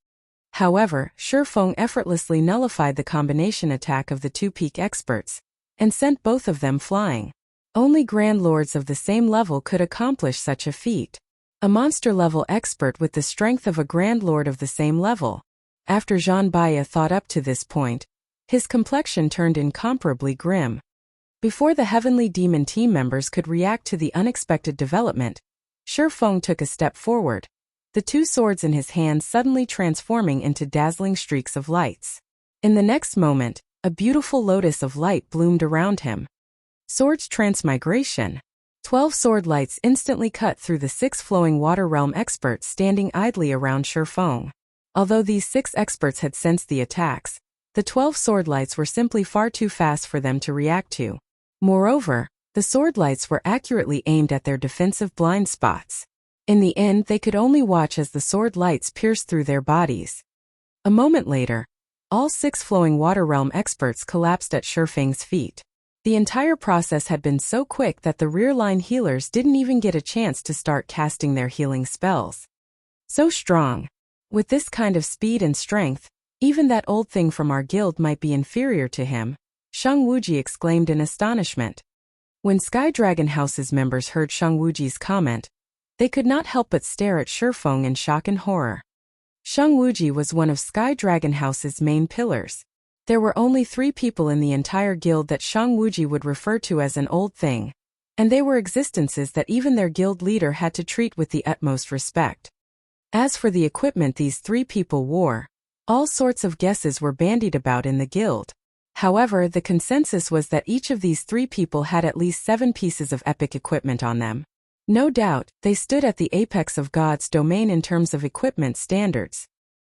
Speaker 1: However, Shifeng effortlessly nullified the combination attack of the 2 peak experts, and sent both of them flying. Only grand lords of the same level could accomplish such a feat. A monster-level expert with the strength of a grand lord of the same level. After Zhanbaya thought up to this point, his complexion turned incomparably grim. Before the Heavenly Demon team members could react to the unexpected development, Shifeng took a step forward, the 2 swords in his hands suddenly transforming into dazzling streaks of lights. In the next moment, a beautiful lotus of light bloomed around him. Swords transmigration. 12 sword lights instantly cut through the 6 flowing water realm experts standing idly around Shifeng. Although these 6 experts had sensed the attacks, the 12 sword lights were simply far too fast for them to react to. Moreover, the sword lights were accurately aimed at their defensive blind spots. In the end, they could only watch as the sword lights pierced through their bodies. A moment later, all 6 flowing water realm experts collapsed at Shifeng's feet. The entire process had been so quick that the rear-line healers didn't even get a chance to start casting their healing spells. So strong. With this kind of speed and strength, even that old thing from our guild might be inferior to him, Shang Wuji exclaimed in astonishment. When Sky Dragon House's members heard Shang Wuji's comment, they could not help but stare at Shifeng in shock and horror. Shang Wuji was one of Sky Dragon House's main pillars. There were only 3 people in the entire guild that Shang Wuji would refer to as an old thing, and they were existences that even their guild leader had to treat with the utmost respect. As for the equipment these 3 people wore, all sorts of guesses were bandied about in the guild. However, the consensus was that each of these 3 people had at least 7 pieces of epic equipment on them. No doubt, they stood at the apex of God's domain in terms of equipment standards.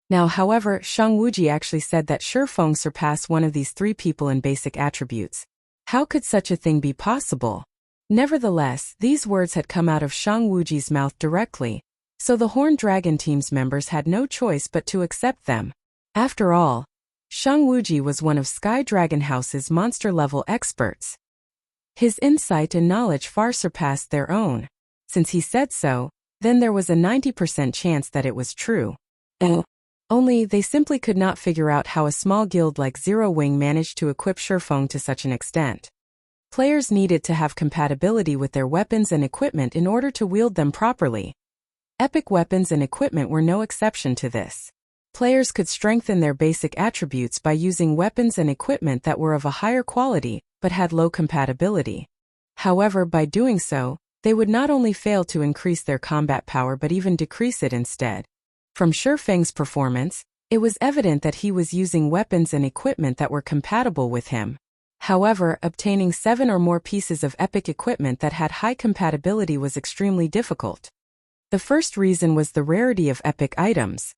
Speaker 1: Now, however, Shang Wuji actually said that Shifeng surpassed one of these 3 people in basic attributes. How could such a thing be possible? Nevertheless, these words had come out of Shang Wuji's mouth directly, so the Horned Dragon team's members had no choice but to accept them. After all, Shang Wuji was one of Sky Dragon House's monster-level experts. His insight and knowledge far surpassed their own. Since he said so, then there was a 90% chance that it was true. Only they simply could not figure out how a small guild like Zero Wing managed to equip Shifeng to such an extent. Players needed to have compatibility with their weapons and equipment in order to wield them properly. Epic weapons and equipment were no exception to this. Players could strengthen their basic attributes by using weapons and equipment that were of a higher quality but had low compatibility. However, by doing so, they would not only fail to increase their combat power but even decrease it instead. From Shifeng's performance, it was evident that he was using weapons and equipment that were compatible with him. However, obtaining 7 or more pieces of epic equipment that had high compatibility was extremely difficult. The first reason was the rarity of epic items.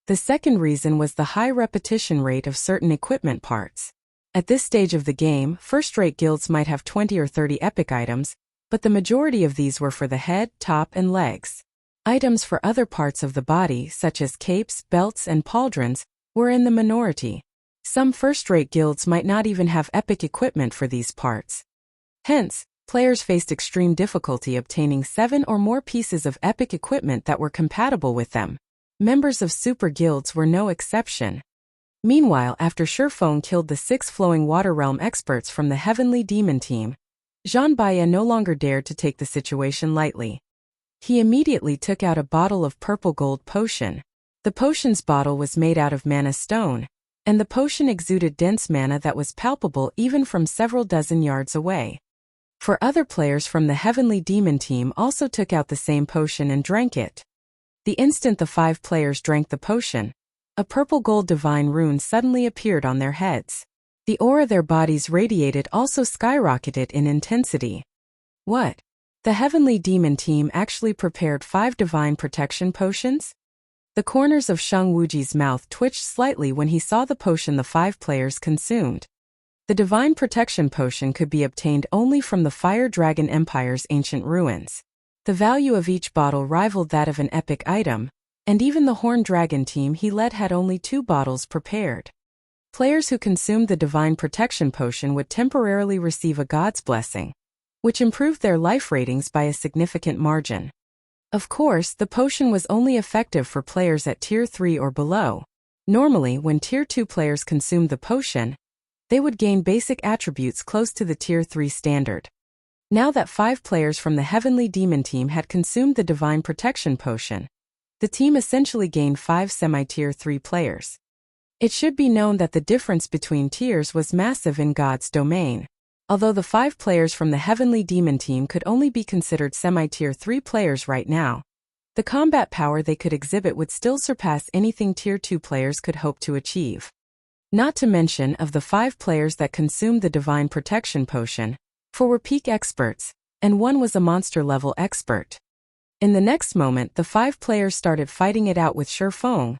Speaker 1: The second reason was the high repetition rate of certain equipment parts. At this stage of the game, first-rate guilds might have 20 or 30 epic items, but the majority of these were for the head, top, and legs. Items for other parts of the body, such as capes, belts, and pauldrons, were in the minority. Some first-rate guilds might not even have epic equipment for these parts. Hence, players faced extreme difficulty obtaining 7 or more pieces of epic equipment that were compatible with them. Members of super guilds were no exception. Meanwhile, after Shifeng killed the 6 flowing water realm experts from the Heavenly Demon team, Zhanbaya no longer dared to take the situation lightly. He immediately took out a bottle of purple gold potion. The potion's bottle was made out of mana stone, and the potion exuded dense mana that was palpable even from several dozen yards away. For other players from the Heavenly Demon team also took out the same potion and drank it. The instant the 5 players drank the potion, a purple gold divine rune suddenly appeared on their heads. The aura their bodies radiated also skyrocketed in intensity. What? The Heavenly Demon team actually prepared 5 divine protection potions? The corners of Shang Wuji's mouth twitched slightly when he saw the potion the 5 players consumed. The divine protection potion could be obtained only from the Fire Dragon Empire's ancient ruins. The value of each bottle rivaled that of an epic item, and even the Horned Dragon team he led had only 2 bottles prepared. Players who consumed the divine protection potion would temporarily receive a god's blessing, which improved their life ratings by a significant margin. Of course, the potion was only effective for players at Tier 3 or below. Normally, when Tier 2 players consumed the potion, they would gain basic attributes close to the Tier 3 standard. Now that 5 players from the Heavenly Demon team had consumed the divine protection potion, the team essentially gained 5 semi-Tier 3 players. It should be known that the difference between tiers was massive in God's domain. Although the 5 players from the Heavenly Demon team could only be considered semi-Tier 3 players right now, the combat power they could exhibit would still surpass anything Tier 2 players could hope to achieve. Not to mention, of the 5 players that consumed the divine protection potion, 4 were peak experts, and 1 was a monster-level expert. In the next moment, the 5 players started fighting it out with Shifeng,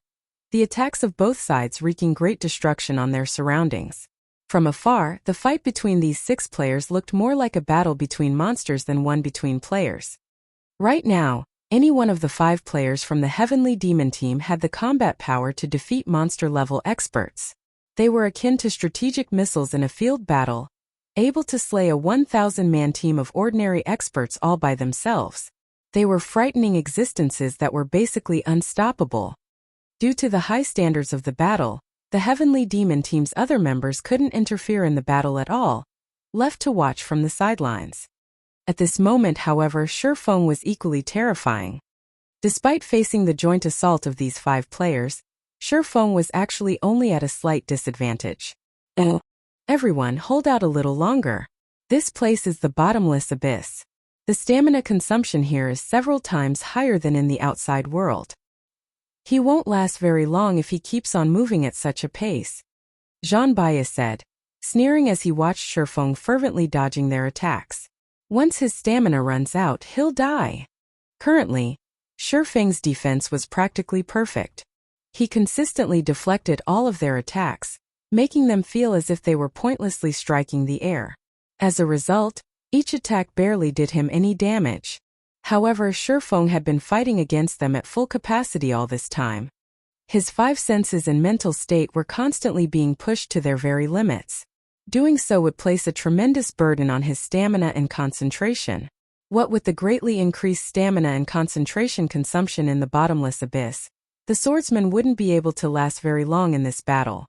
Speaker 1: the attacks of both sides wreaking great destruction on their surroundings. From afar, the fight between these 6 players looked more like a battle between monsters than one between players. Right now, any one of the 5 players from the Heavenly Demon team had the combat power to defeat monster-level experts. They were akin to strategic missiles in a field battle, able to slay a 1,000-man team of ordinary experts all by themselves. They were frightening existences that were basically unstoppable. Due to the high standards of the battle, the Heavenly Demon team's other members couldn't interfere in the battle at all, left to watch from the sidelines. At this moment, however, Shifeng was equally terrifying. Despite facing the joint assault of these 5 players, Shifeng was actually only at a slight disadvantage. Everyone, hold out a little longer. This place is the Bottomless Abyss. The stamina consumption here is several times higher than in the outside world. He won't last very long if he keeps on moving at such a pace, Zhanbaya said, sneering as he watched Shifeng fervently dodging their attacks. Once his stamina runs out, he'll die. Currently, Shifeng's defense was practically perfect. He consistently deflected all of their attacks, making them feel as if they were pointlessly striking the air. As a result, each attack barely did him any damage. However, Shifeng had been fighting against them at full capacity all this time. His 5 senses and mental state were constantly being pushed to their very limits. Doing so would place a tremendous burden on his stamina and concentration. What with the greatly increased stamina and concentration consumption in the Bottomless Abyss, the swordsman wouldn't be able to last very long in this battle.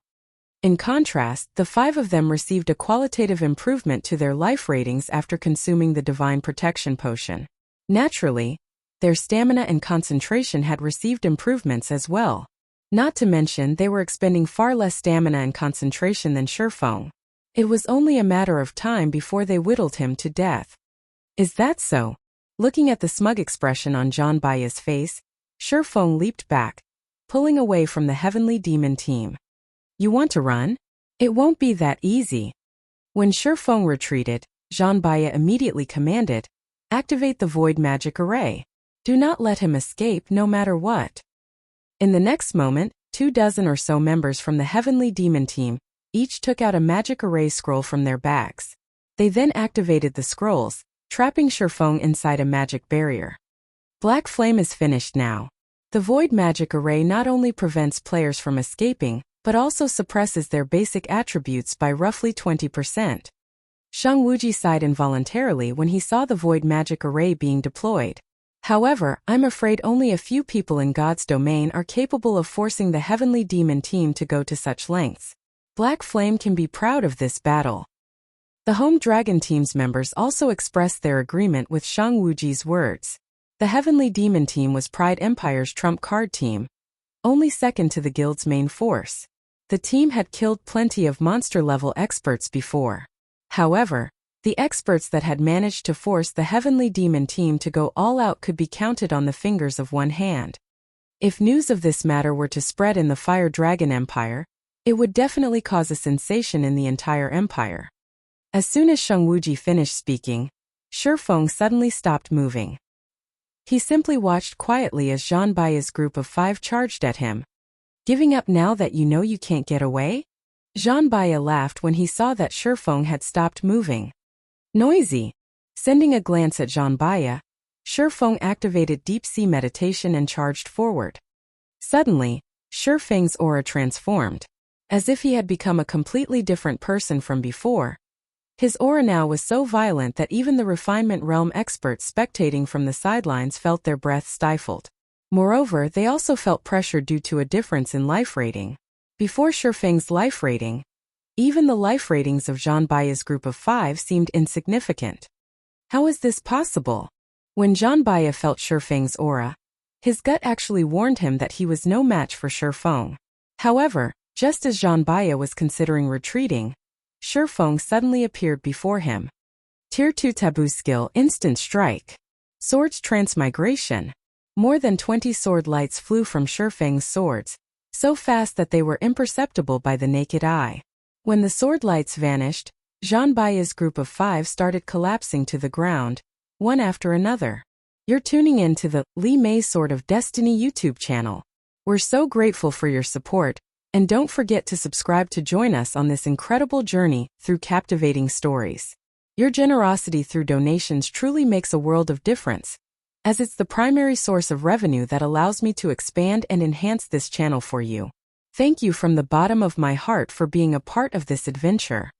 Speaker 1: In contrast, the 5 of them received a qualitative improvement to their life ratings after consuming the Divine Protection Potion. Naturally, Their stamina and concentration had received improvements as well. Not to mention they were expending far less stamina and concentration than Shifeng. It was only a matter of time before they whittled him to death. Is that so? Looking at the smug expression on Janbaya's face, Shifeng leaped back, pulling away from the heavenly demon team. You want to run? It won't be that easy. When Shifeng retreated, Janbaya immediately commanded, activate the void magic array. Do not let him escape no matter what. In the next moment, 24 or so members from the heavenly demon team each took out a magic array scroll from their bags. They then activated the scrolls, trapping Shifeng inside a magic barrier. Black Flame is finished now. The void magic array not only prevents players from escaping, but also suppresses their basic attributes by roughly 20%. Shang Wuji sighed involuntarily when he saw the void magic array being deployed. However, I'm afraid only a few people in God's domain are capable of forcing the heavenly demon team to go to such lengths. Black Flame can be proud of this battle. The Home Dragon team's members also expressed their agreement with Shang Wuji's words. The heavenly demon team was Pride Empire's trump card team, only second to the guild's main force. The team had killed plenty of monster-level experts before. However, the experts that had managed to force the heavenly demon team to go all out could be counted on the fingers of one hand. If news of this matter were to spread in the Fire Dragon Empire, it would definitely cause a sensation in the entire empire. As soon as Shang Wuji finished speaking, Shifeng suddenly stopped moving. He simply watched quietly as Janbaya's group of 5 charged at him. Giving up now that you know you can't get away? Janbaya laughed when he saw that Shifeng had stopped moving. Noisy. Sending a glance at Janbaya, Shifeng activated deep-sea meditation and charged forward. Suddenly, Shifeng's aura transformed, as if he had become a completely different person from before. His aura now was so violent that even the refinement realm experts spectating from the sidelines felt their breath stifled. Moreover, they also felt pressure due to a difference in life rating. Before Shifeng's life rating, even the life ratings of Janbaya's group of 5 seemed insignificant. How is this possible? When Janbaya felt Shifeng's aura, his gut actually warned him that he was no match for Shifeng. However, just as Janbaya was considering retreating, Shifeng suddenly appeared before him. Tier 2 Taboo Skill Instant Strike. Swords Transmigration. More than 20 sword lights flew from Shifeng's swords, so fast that they were imperceptible by the naked eye. When the sword lights vanished, Janbaya's group of 5 started collapsing to the ground, one after another. You're tuning in to the Li Mei's Sword of Destiny YouTube channel. We're so grateful for your support, and don't forget to subscribe to join us on this incredible journey through captivating stories. Your generosity through donations truly makes a world of difference, as it's the primary source of revenue that allows me to expand and enhance this channel for you. Thank you from the bottom of my heart for being a part of this adventure.